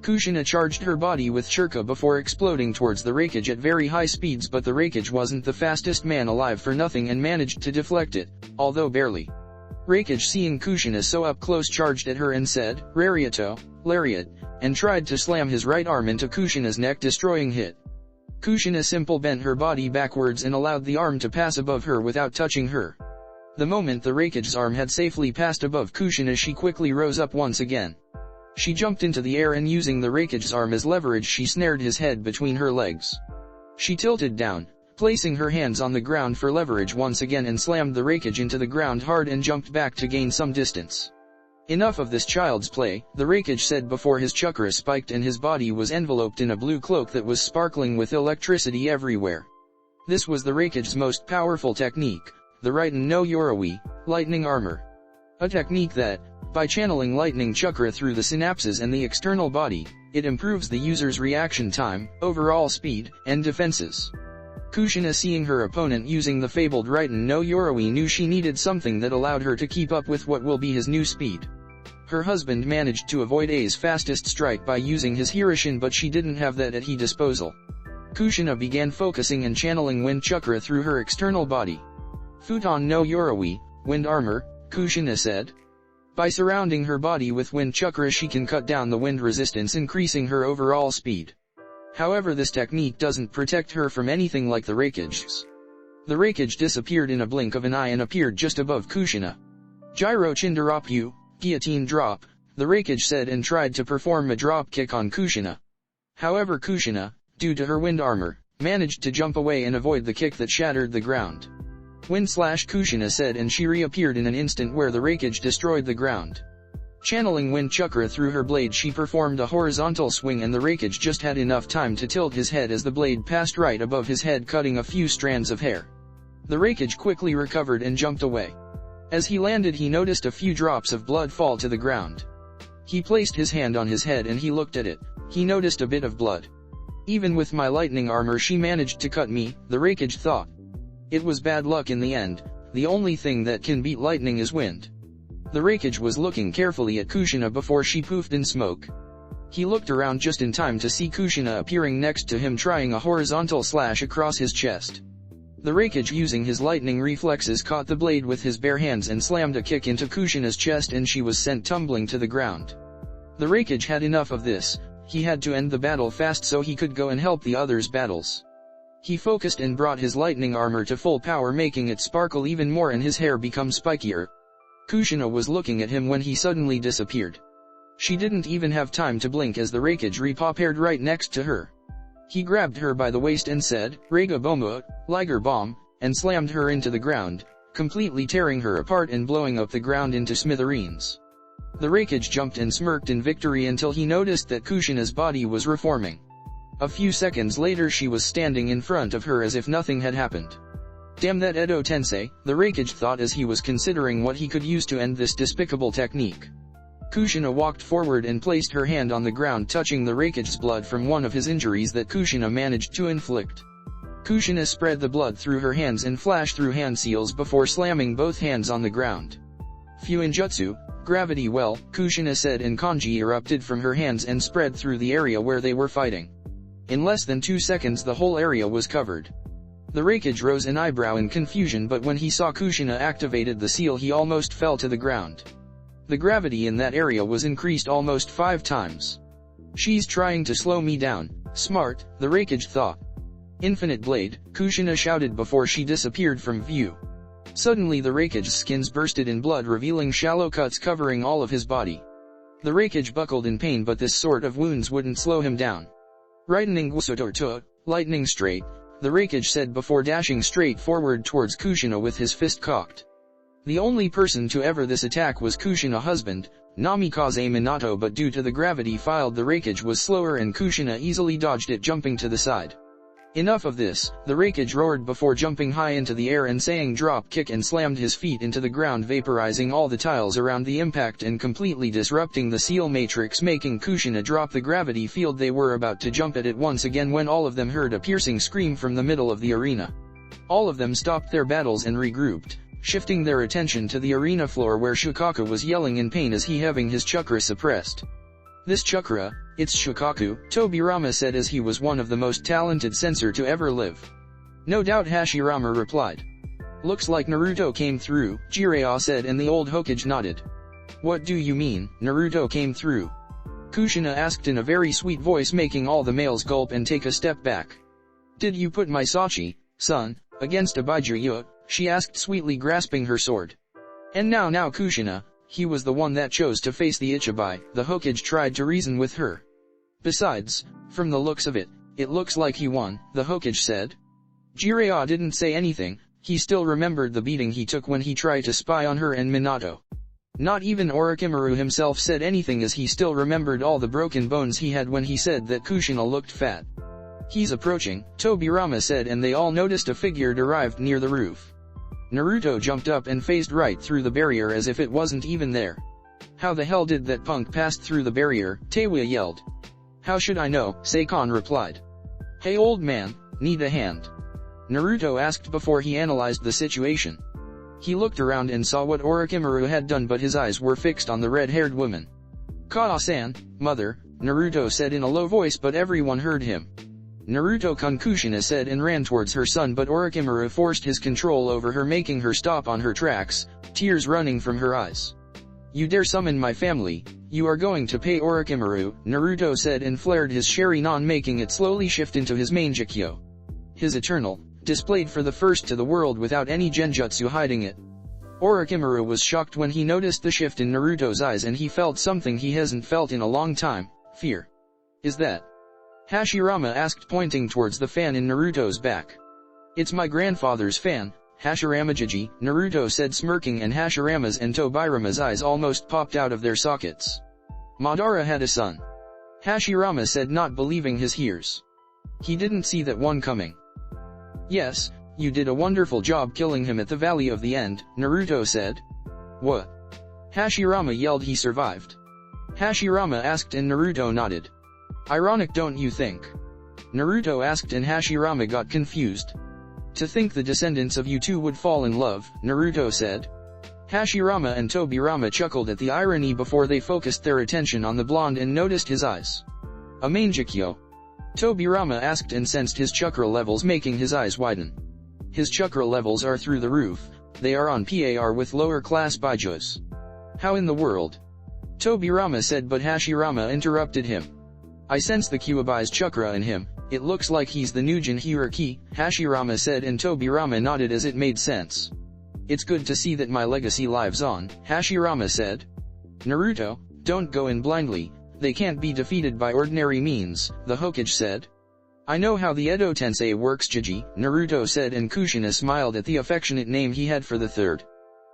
Kushina charged her body with Shurika before exploding towards the Raikage at very high speeds, but the Raikage wasn't the fastest man alive for nothing and managed to deflect it, although barely. Raikage, seeing Kushina so up close, charged at her and said, "Rariato, lariat," and tried to slam his right arm into Kushina's neck, destroying hit. Kushina simply bent her body backwards and allowed the arm to pass above her without touching her. The moment the Raikage's arm had safely passed above Kushina, she quickly rose up once again. She jumped into the air and using the Raikage's arm as leverage, she snared his head between her legs. She tilted down, placing her hands on the ground for leverage once again, and slammed the Raikage into the ground hard and jumped back to gain some distance. Enough of this child's play, the Raikage said before his chakra spiked and his body was enveloped in a blue cloak that was sparkling with electricity everywhere. This was the Raikage's most powerful technique, the Raiten no Yoroi, lightning armor. A technique that, by channeling lightning chakra through the synapses and the external body, it improves the user's reaction time, overall speed, and defenses. Kushina, seeing her opponent using the fabled Raiten no Yoroi, knew she needed something that allowed her to keep up with what will be his new speed. Her husband managed to avoid A's fastest strike by using his Hirishin, but she didn't have that at his disposal. Kushina began focusing and channeling wind chakra through her external body. Futon no Yoroi, wind armor, Kushina said. By surrounding her body with wind chakra, she can cut down the wind resistance, increasing her overall speed. However, this technique doesn't protect her from anything like the Raikage's. The Raikage disappeared in a blink of an eye and appeared just above Kushina. Gyro Chindaropyu, guillotine drop, the Raikage said and tried to perform a drop kick on Kushina. However, Kushina, due to her wind armor, managed to jump away and avoid the kick that shattered the ground. Kushina said, and she reappeared in an instant where the Raikage destroyed the ground. Channeling wind chakra through her blade, she performed a horizontal swing and the Raikage just had enough time to tilt his head as the blade passed right above his head, cutting a few strands of hair. The Raikage quickly recovered and jumped away. As he landed, he noticed a few drops of blood fall to the ground. He placed his hand on his head and he looked at it. He noticed a bit of blood. Even with my lightning armor she managed to cut me, the Raikage thought. It was bad luck in the end. The only thing that can beat lightning is wind. The Raikage was looking carefully at Kushina before she poofed in smoke. He looked around just in time to see Kushina appearing next to him trying a horizontal slash across his chest. The Raikage using his lightning reflexes caught the blade with his bare hands and slammed a kick into Kushina's chest and she was sent tumbling to the ground. The Raikage had enough of this, he had to end the battle fast so he could go and help the others' battles. He focused and brought his lightning armor to full power making it sparkle even more and his hair become spikier. Kushina was looking at him when he suddenly disappeared. She didn't even have time to blink as the Raikage reappeared right next to her. He grabbed her by the waist and said, "Reiga Bomu, Liger Bomb," and slammed her into the ground, completely tearing her apart and blowing up the ground into smithereens. The Raikage jumped and smirked in victory until he noticed that Kushina's body was reforming. A few seconds later she was standing in front of her as if nothing had happened. Damn that Edo Tensei, the Raikage thought as he was considering what he could use to end this despicable technique. Kushina walked forward and placed her hand on the ground touching the Raikage's blood from one of his injuries that Kushina managed to inflict. Kushina spread the blood through her hands and flashed through hand seals before slamming both hands on the ground. Fuinjutsu, gravity well, Kushina said and kanji erupted from her hands and spread through the area where they were fighting. In less than 2 seconds the whole area was covered. The Raikage rose an eyebrow in confusion but when he saw Kushina activated the seal he almost fell to the ground. The gravity in that area was increased almost 5 times. She's trying to slow me down, smart, the Raikage thought. Infinite Blade, Kushina shouted before she disappeared from view. Suddenly the Raikage's skins bursted in blood revealing shallow cuts covering all of his body. The Raikage buckled in pain but this sort of wounds wouldn't slow him down. Lightning Gusotorto, lightning straight, the Raikage said before dashing straight forward towards Kushina with his fist cocked. The only person to ever this attack was Kushina's husband, Namikaze Minato but due to the gravity field the Raikage was slower and Kushina easily dodged it jumping to the side. Enough of this, the Raikage roared before jumping high into the air and saying drop kick and slammed his feet into the ground vaporizing all the tiles around the impact and completely disrupting the seal matrix making Kushina drop the gravity field they were about to jump at it once again when all of them heard a piercing scream from the middle of the arena. All of them stopped their battles and regrouped, shifting their attention to the arena floor where Shukaku was yelling in pain as he having his chakra suppressed. This chakra, it's Shukaku, Tobirama said as he was one of the most talented censor to ever live. No doubt Hashirama replied. Looks like Naruto came through, Jiraiya said and the old Hokage nodded. What do you mean, Naruto came through? Kushina asked in a very sweet voice making all the males gulp and take a step back. Did you put my Sachi, son, against a Baijiryu? She asked sweetly grasping her sword. And now Kushina, he was the one that chose to face the Ichibai, the Hokage tried to reason with her. Besides, from the looks of it, it looks like he won, the Hokage said. Jiraiya didn't say anything, he still remembered the beating he took when he tried to spy on her and Minato. Not even Orochimaru himself said anything as he still remembered all the broken bones he had when he said that Kushina looked fat. He's approaching, Tobirama said and they all noticed a figure arrived near the roof. Naruto jumped up and phased right through the barrier as if it wasn't even there. How the hell did that punk pass through the barrier? Teiwa yelled. How should I know? Seikon replied. Hey old man, need a hand? Naruto asked before he analyzed the situation. He looked around and saw what Orochimaru had done but his eyes were fixed on the red-haired woman. Kaa-san, mother, Naruto said in a low voice but everyone heard him. Naruto-kun Kushina said and ran towards her son but Orochimaru forced his control over her making her stop on her tracks, tears running from her eyes. You dare summon my family, you are going to pay Orochimaru, Naruto said and flared his Sharingan making it slowly shift into his Mangekyo. His eternal, displayed for the first to the world without any Genjutsu hiding it. Orochimaru was shocked when he noticed the shift in Naruto's eyes and he felt something he hasn't felt in a long time, fear. Is that? Hashirama asked pointing towards the fan in Naruto's back. It's my grandfather's fan, Hashirama-jiji, Naruto said smirking and Hashirama's and Tobirama's eyes almost popped out of their sockets. Madara had a son. Hashirama said not believing his ears. He didn't see that one coming. Yes, you did a wonderful job killing him at the Valley of the End, Naruto said. What? Hashirama yelled he survived. Hashirama asked and Naruto nodded. Ironic don't you think? Naruto asked and Hashirama got confused. To think the descendants of you two would fall in love, Naruto said. Hashirama and Tobirama chuckled at the irony before they focused their attention on the blonde and noticed his eyes. A manjikyo? Tobirama asked and sensed his chakra levels making his eyes widen. His chakra levels are through the roof, they are on par with lower class bijos. How in the world? Tobirama said, but Hashirama interrupted him. I sense the Kyuubi's chakra in him, it looks like he's the new Jinchuriki, Hashirama said, and Tobirama nodded as it made sense. It's good to see that my legacy lives on, Hashirama said. Naruto, don't go in blindly, they can't be defeated by ordinary means, the Hokage said. I know how the Edo Tensei works, Jiji, Naruto said, and Kushina smiled at the affectionate name he had for the third.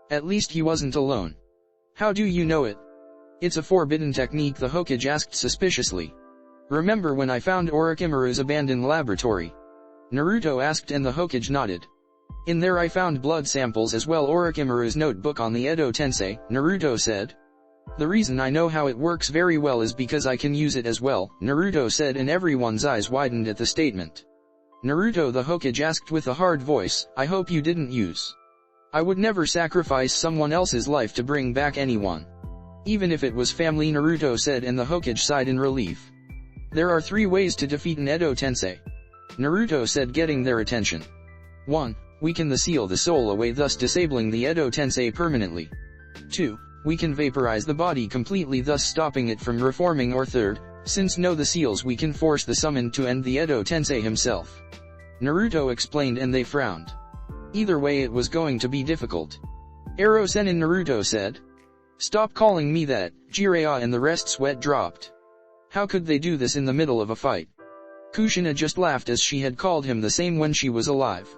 At least he wasn't alone. How do you know it? It's a forbidden technique, the Hokage asked suspiciously. Remember when I found Orochimaru's abandoned laboratory? Naruto asked, and the Hokage nodded. In there I found blood samples as well, Orochimaru's notebook on the Edo Tensei, Naruto said. The reason I know how it works very well is because I can use it as well, Naruto said, and everyone's eyes widened at the statement. Naruto, the Hokage asked with a hard voice, I hope you didn't use. I would never sacrifice someone else's life to bring back anyone. Even if it was family, Naruto said, and the Hokage sighed in relief. There are 3 ways to defeat an Edo Tensei. Naruto said, getting their attention. 1. Weaken the seal the soul away, thus disabling the Edo Tensei permanently. 2. We can vaporize the body completely, thus stopping it from reforming, or 3rd, since know the seals, we can force the summon to end the Edo Tensei himself. Naruto explained, and they frowned. Either way it was going to be difficult. Ero Senin, Naruto said. Stop calling me that, Jiraiya and the rest sweat dropped. How could they do this in the middle of a fight? Kushina just laughed as she had called him the same when she was alive.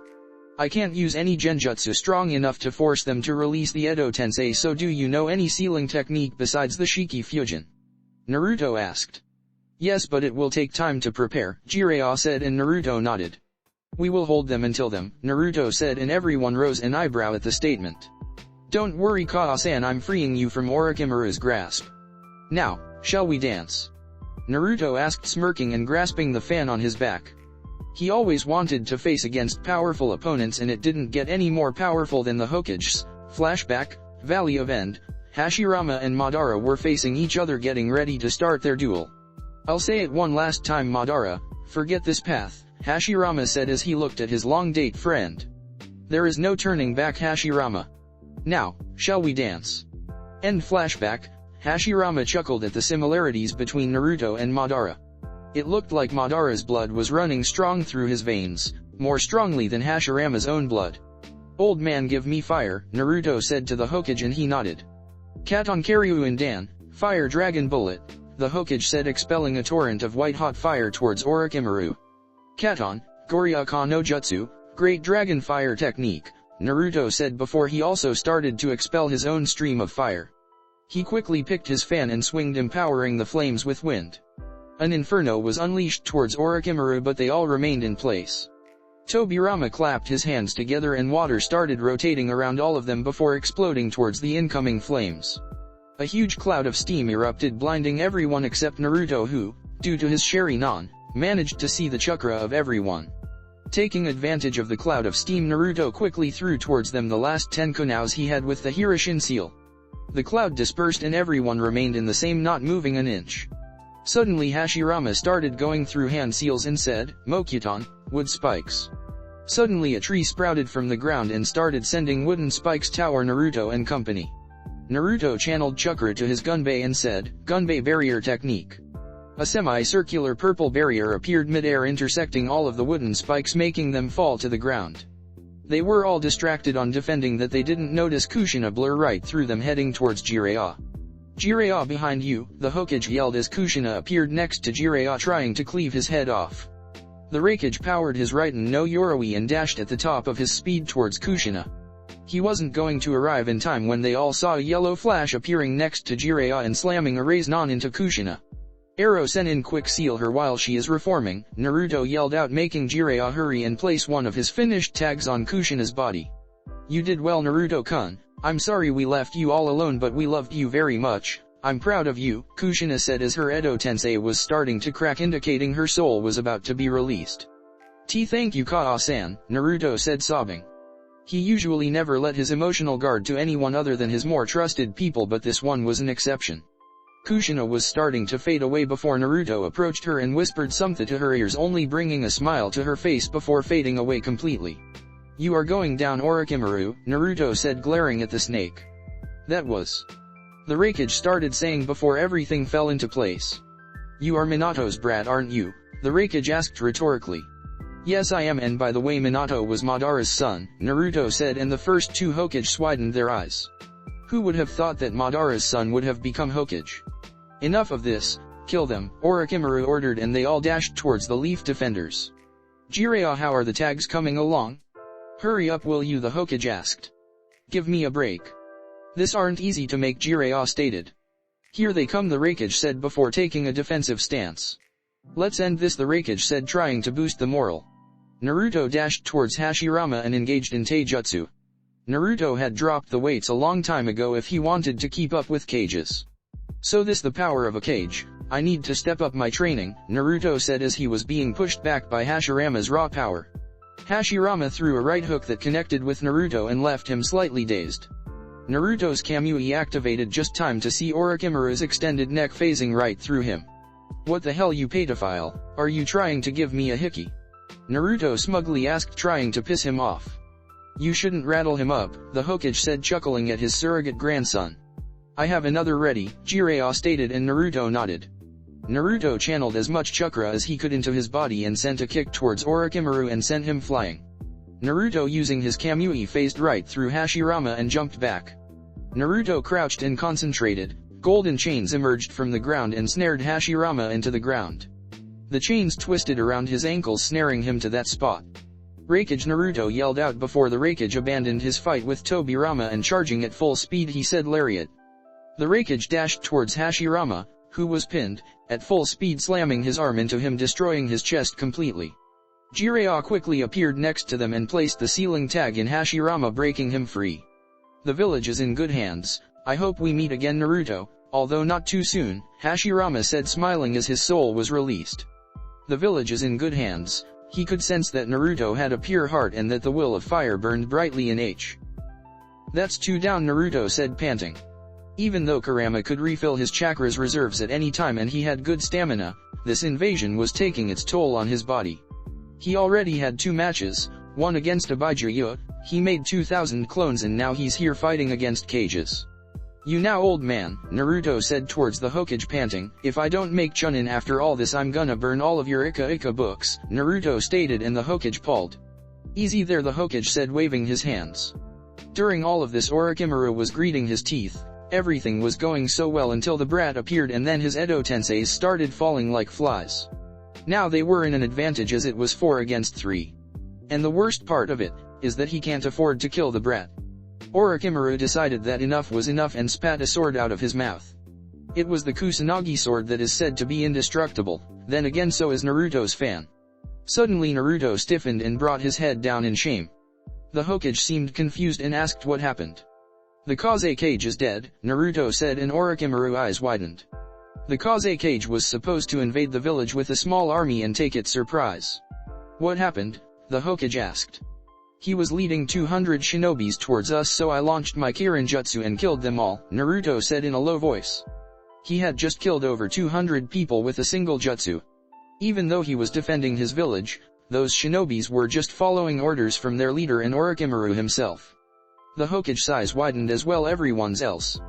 I can't use any genjutsu strong enough to force them to release the Edo Tensei, so do you know any sealing technique besides the Shiki Fusion? Naruto asked. Yes, but it will take time to prepare, Jiraiya said, and Naruto nodded. We will hold them until them, Naruto said, and everyone rose an eyebrow at the statement. Don't worry, Kage-san, I'm freeing you from Orochimaru's grasp. Now, shall we dance? Naruto asked, smirking and grasping the fan on his back. He always wanted to face against powerful opponents, and it didn't get any more powerful than the Hokages. Flashback, Valley of End, Hashirama and Madara were facing each other getting ready to start their duel. I'll say it one last time, Madara, forget this path, Hashirama said as he looked at his long-date friend. There is no turning back, Hashirama. Now, shall we dance? End flashback. Hashirama chuckled at the similarities between Naruto and Madara. It looked like Madara's blood was running strong through his veins, more strongly than Hashirama's own blood. Old man, give me fire, Naruto said to the Hokage, and he nodded. Katon Karyuin Dan, fire dragon bullet, the Hokage said, expelling a torrent of white-hot fire towards Orochimaru. Katon, Goryaka no Jutsu, great dragon fire technique, Naruto said before he also started to expel his own stream of fire. He quickly picked his fan and swinged, empowering the flames with wind. An inferno was unleashed towards Orochimaru, but they all remained in place. Tobirama clapped his hands together and water started rotating around all of them before exploding towards the incoming flames. A huge cloud of steam erupted, blinding everyone except Naruto, who, due to his Sharingan, managed to see the chakra of everyone. Taking advantage of the cloud of steam, Naruto quickly threw towards them the last 10 kunous he had with the Hiroshin seal. The cloud dispersed and everyone remained in the same, not moving an inch. Suddenly Hashirama started going through hand seals and said, Mokuton, wood spikes. Suddenly a tree sprouted from the ground and started sending wooden spikes toward Naruto and company. Naruto channeled chakra to his gunbei and said, Gunbei barrier technique. A semi-circular purple barrier appeared mid-air, intersecting all of the wooden spikes, making them fall to the ground. They were all distracted on defending that they didn't notice Kushina blur right through them, heading towards Jiraiya. Jiraiya, behind you, the Hokage yelled as Kushina appeared next to Jiraiya, trying to cleave his head off. The Raikage powered his Raiden no Yoroi and dashed at the top of his speed towards Kushina. He wasn't going to arrive in time when they all saw a yellow flash appearing next to Jiraiya and slamming a Rasengan into Kushina. Ero Senin, quick, seal her while she is reforming, Naruto yelled out, making Jiraiya hurry and place one of his finished tags on Kushina's body. You did well, Naruto-kun. I'm sorry we left you all alone, but we loved you very much. I'm proud of you, Kushina said as her Edo Tensei was starting to crack, indicating her soul was about to be released. Thank you, Kage-san, Naruto said, sobbing. He usually never let his emotional guard to anyone other than his more trusted people, but this one was an exception. Kushina was starting to fade away before Naruto approached her and whispered something to her ears, only bringing a smile to her face before fading away completely. "You are going down, Orochimaru," Naruto said, glaring at the snake. "That was..." the Raikage started saying before everything fell into place. "You are Minato's brat, aren't you?" the Raikage asked rhetorically. "Yes, I am, and by the way, Minato was Madara's son," Naruto said, and the first two Hokage widened their eyes. Who would have thought that Madara's son would have become Hokage? "Enough of this, kill them," Orochimaru ordered, and they all dashed towards the Leaf Defenders. "Jiraiya, how are the tags coming along?" "Hurry up, will you?" the Hokage asked. "Give me a break. This aren't easy to make," Jiraiya stated. "Here they come," the Raikage said before taking a defensive stance. "Let's end this," the Raikage said, trying to boost the morale. Naruto dashed towards Hashirama and engaged in taijutsu. Naruto had dropped the weights a long time ago if he wanted to keep up with Kage's. "So this the power of a Kage. I need to step up my training," Naruto said as he was being pushed back by Hashirama's raw power. Hashirama threw a right hook that connected with Naruto and left him slightly dazed. Naruto's Kamui activated just time to see Orochimaru's extended neck phasing right through him. "What the hell, you pedophile? Are you trying to give me a hickey?" Naruto smugly asked, trying to piss him off. "You shouldn't rattle him up," the Hokage said, chuckling at his surrogate grandson. "I have another ready," Jiraiya stated, and Naruto nodded. Naruto channeled as much chakra as he could into his body and sent a kick towards Orochimaru and sent him flying. Naruto, using his Kamui, phased right through Hashirama and jumped back. Naruto crouched and concentrated. Golden chains emerged from the ground and snared Hashirama into the ground. The chains twisted around his ankles, snaring him to that spot. "Raikage!" Naruto yelled out before the Raikage abandoned his fight with Tobirama, and charging at full speed he said, "Lariat!" The Raikage dashed towards Hashirama, who was pinned, at full speed, slamming his arm into him, destroying his chest completely. Jiraiya quickly appeared next to them and placed the sealing tag in Hashirama, breaking him free. "The village is in good hands. I hope we meet again, Naruto, although not too soon," Hashirama said, smiling as his soul was released. The village is in good hands. He could sense that Naruto had a pure heart and that the will of fire burned brightly in H. "That's two down," Naruto said, panting. Even though Kurama could refill his chakras reserves at any time and he had good stamina, this invasion was taking its toll on his body. He already had 2 matches, one against Abijaya, he made 2,000 clones, and now he's here fighting against Kages. "You now, old man," Naruto said towards the Hokage, panting. "If I don't make Chunin after all this, I'm gonna burn all of your Ika books," Naruto stated, and the Hokage palled. "Easy there," the Hokage said, waving his hands. During all of this, Orochimaru was gritting his teeth. Everything was going so well until the brat appeared, and then his Edo tenseis started falling like flies. Now they were in an advantage as it was 4 against 3. And the worst part of it is that he can't afford to kill the brat. Orochimaru decided that enough was enough and spat a sword out of his mouth. It was the Kusanagi sword that is said to be indestructible. Then again, so is Naruto's fan. Suddenly Naruto stiffened and brought his head down in shame. The Hokage seemed confused and asked what happened. "The Kage is dead," Naruto said, and Orochimaru's eyes widened. The Kage was supposed to invade the village with a small army and take its surprise. "What happened?" the Hokage asked. "He was leading 200 shinobis towards us, so I launched my Kirinjutsu and killed them all," Naruto said in a low voice. He had just killed over 200 people with a single jutsu. Even though he was defending his village, those shinobis were just following orders from their leader and Orochimaru himself. The Hokage's eyes widened as well everyone's else.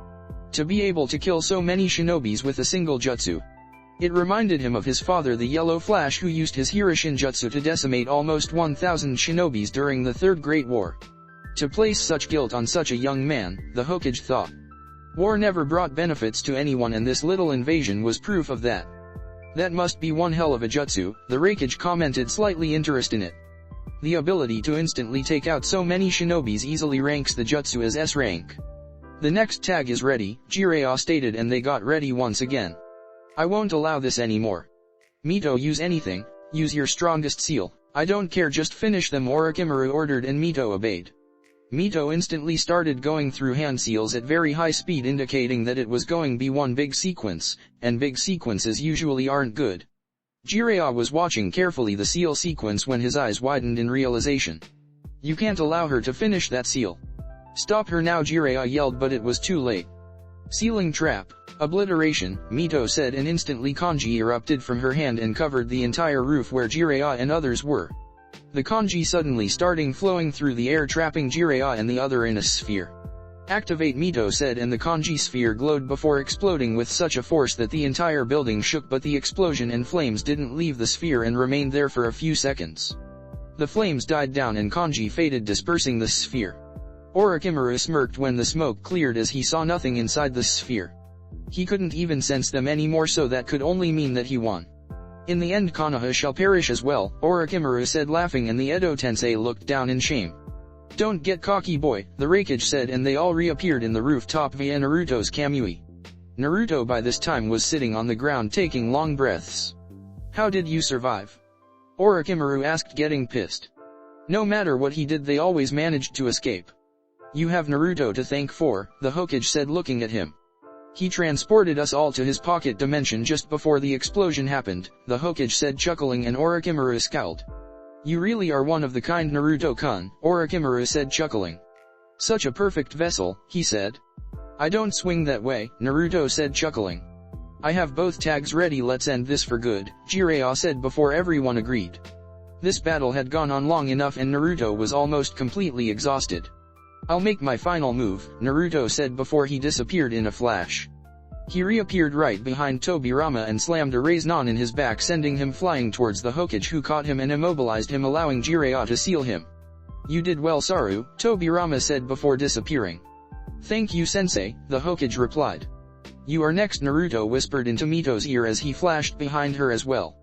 To be able to kill so many shinobis with a single jutsu. It reminded him of his father, the Yellow Flash, who used his Hiroshin jutsu to decimate almost 1,000 shinobis during the Third Great War. To place such guilt on such a young man, the Hokage thought. War never brought benefits to anyone, and this little invasion was proof of that. "That must be one hell of a jutsu," the Raikage commented, slightly interested in it. "The ability to instantly take out so many shinobis easily ranks the jutsu as S rank." "The next tag is ready," Jiraiya stated, and they got ready once again. "I won't allow this anymore. Mito, use anything, use your strongest seal. I don't care, just finish them," Orochimaru ordered, and Mito obeyed. Mito instantly started going through hand seals at very high speed, indicating that it was going to be one big sequence, and big sequences usually aren't good. Jiraiya was watching carefully the seal sequence when his eyes widened in realization. You can't allow her to finish that seal. Stop her now, Jiraiya yelled, but it was too late. Sealing trap. Obliteration, Mito said, and instantly kanji erupted from her hand and covered the entire roof where Jiraiya and others were. The kanji suddenly starting flowing through the air, trapping Jiraiya and the other in a sphere. Activate, Mito said, and the kanji sphere glowed before exploding with such a force that the entire building shook, but the explosion and flames didn't leave the sphere and remained there for a few seconds. The flames died down and kanji faded, dispersing the sphere. Orochimaru smirked when the smoke cleared as he saw nothing inside the sphere. He couldn't even sense them anymore, so that could only mean that he won. In the end, Konoha shall perish as well, Orochimaru said, laughing, and the Edo Tensei looked down in shame. Don't get cocky, boy, the Raikage said, and they all reappeared in the rooftop via Naruto's Kamui. Naruto by this time was sitting on the ground taking long breaths. How did you survive? Orochimaru asked, getting pissed. No matter what he did, they always managed to escape. You have Naruto to thank for, the Hokage said, looking at him. He transported us all to his pocket dimension just before the explosion happened, the Hokage said, chuckling, and Orochimaru scowled. You really are one of the kind, Naruto-kun, Orochimaru said, chuckling. Such a perfect vessel, he said. I don't swing that way, Naruto said, chuckling. I have both tags ready, let's end this for good, Jiraiya said before everyone agreed. This battle had gone on long enough and Naruto was almost completely exhausted. I'll make my final move, Naruto said before he disappeared in a flash. He reappeared right behind Tobirama and slammed a Rasengan in his back, sending him flying towards the Hokage, who caught him and immobilized him, allowing Jiraiya to seal him. You did well, Saru, Tobirama said before disappearing. Thank you, sensei, the Hokage replied. You are next, Naruto whispered into Mito's ear as he flashed behind her as well.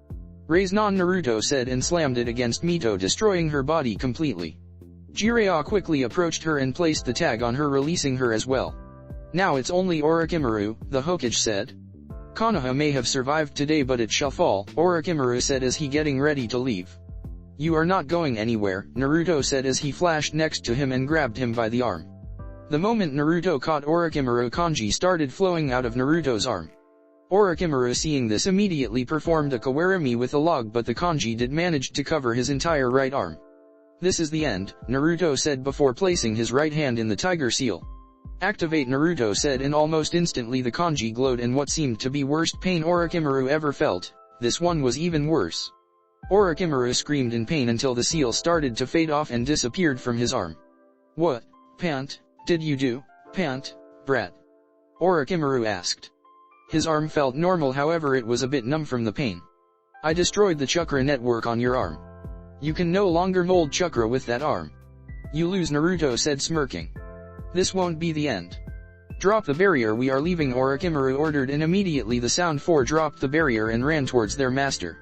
Rasengan, Naruto said, and slammed it against Mito, destroying her body completely. Jiraiya quickly approached her and placed the tag on her, releasing her as well. Now it's only Orochimaru, the Hokage said. Konoha may have survived today, but it shall fall, Orochimaru said as he getting ready to leave. You are not going anywhere, Naruto said as he flashed next to him and grabbed him by the arm. The moment Naruto caught Orochimaru, kanji started flowing out of Naruto's arm. Orochimaru, seeing this, immediately performed a kawarimi with a log, but the kanji did manage to cover his entire right arm. This is the end, Naruto said before placing his right hand in the tiger seal. Activate, Naruto said, and almost instantly the kanji glowed in what seemed to be worst pain Orochimaru ever felt. This one was even worse. Orochimaru screamed in pain until the seal started to fade off and disappeared from his arm. What, pant, did you do, pant, brat? Orochimaru asked. His arm felt normal, however it was a bit numb from the pain. I destroyed the chakra network on your arm. You can no longer mold chakra with that arm. You lose, Naruto said, smirking. This won't be the end. Drop the barrier, we are leaving, Orochimaru ordered, and immediately the Sound Four dropped the barrier and ran towards their master.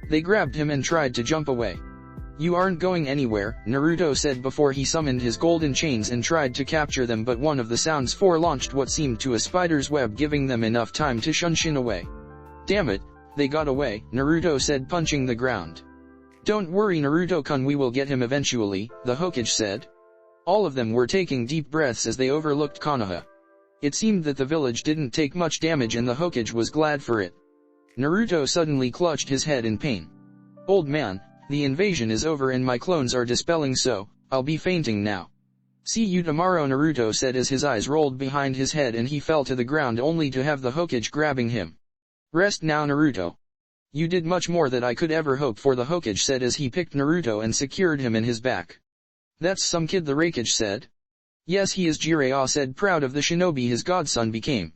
They grabbed him and tried to jump away. You aren't going anywhere, Naruto said before he summoned his golden chains and tried to capture them, but one of the Sounds Four launched what seemed to a spider's web, giving them enough time to shunshin away. Damn it, they got away, Naruto said, punching the ground. Don't worry, Naruto-kun, we will get him eventually, the Hokage said. All of them were taking deep breaths as they overlooked Konoha. It seemed that the village didn't take much damage and the Hokage was glad for it. Naruto suddenly clutched his head in pain. Old man, the invasion is over and my clones are dispelling, so I'll be fainting now. See you tomorrow, Naruto said as his eyes rolled behind his head and he fell to the ground only to have the Hokage grabbing him. Rest now, Naruto. You did much more than I could ever hope for, the Hokage said as he picked Naruto and secured him in his back. That's some kid, the Raikage said. Yes, he is, Jiraiya said, proud of the shinobi his godson became.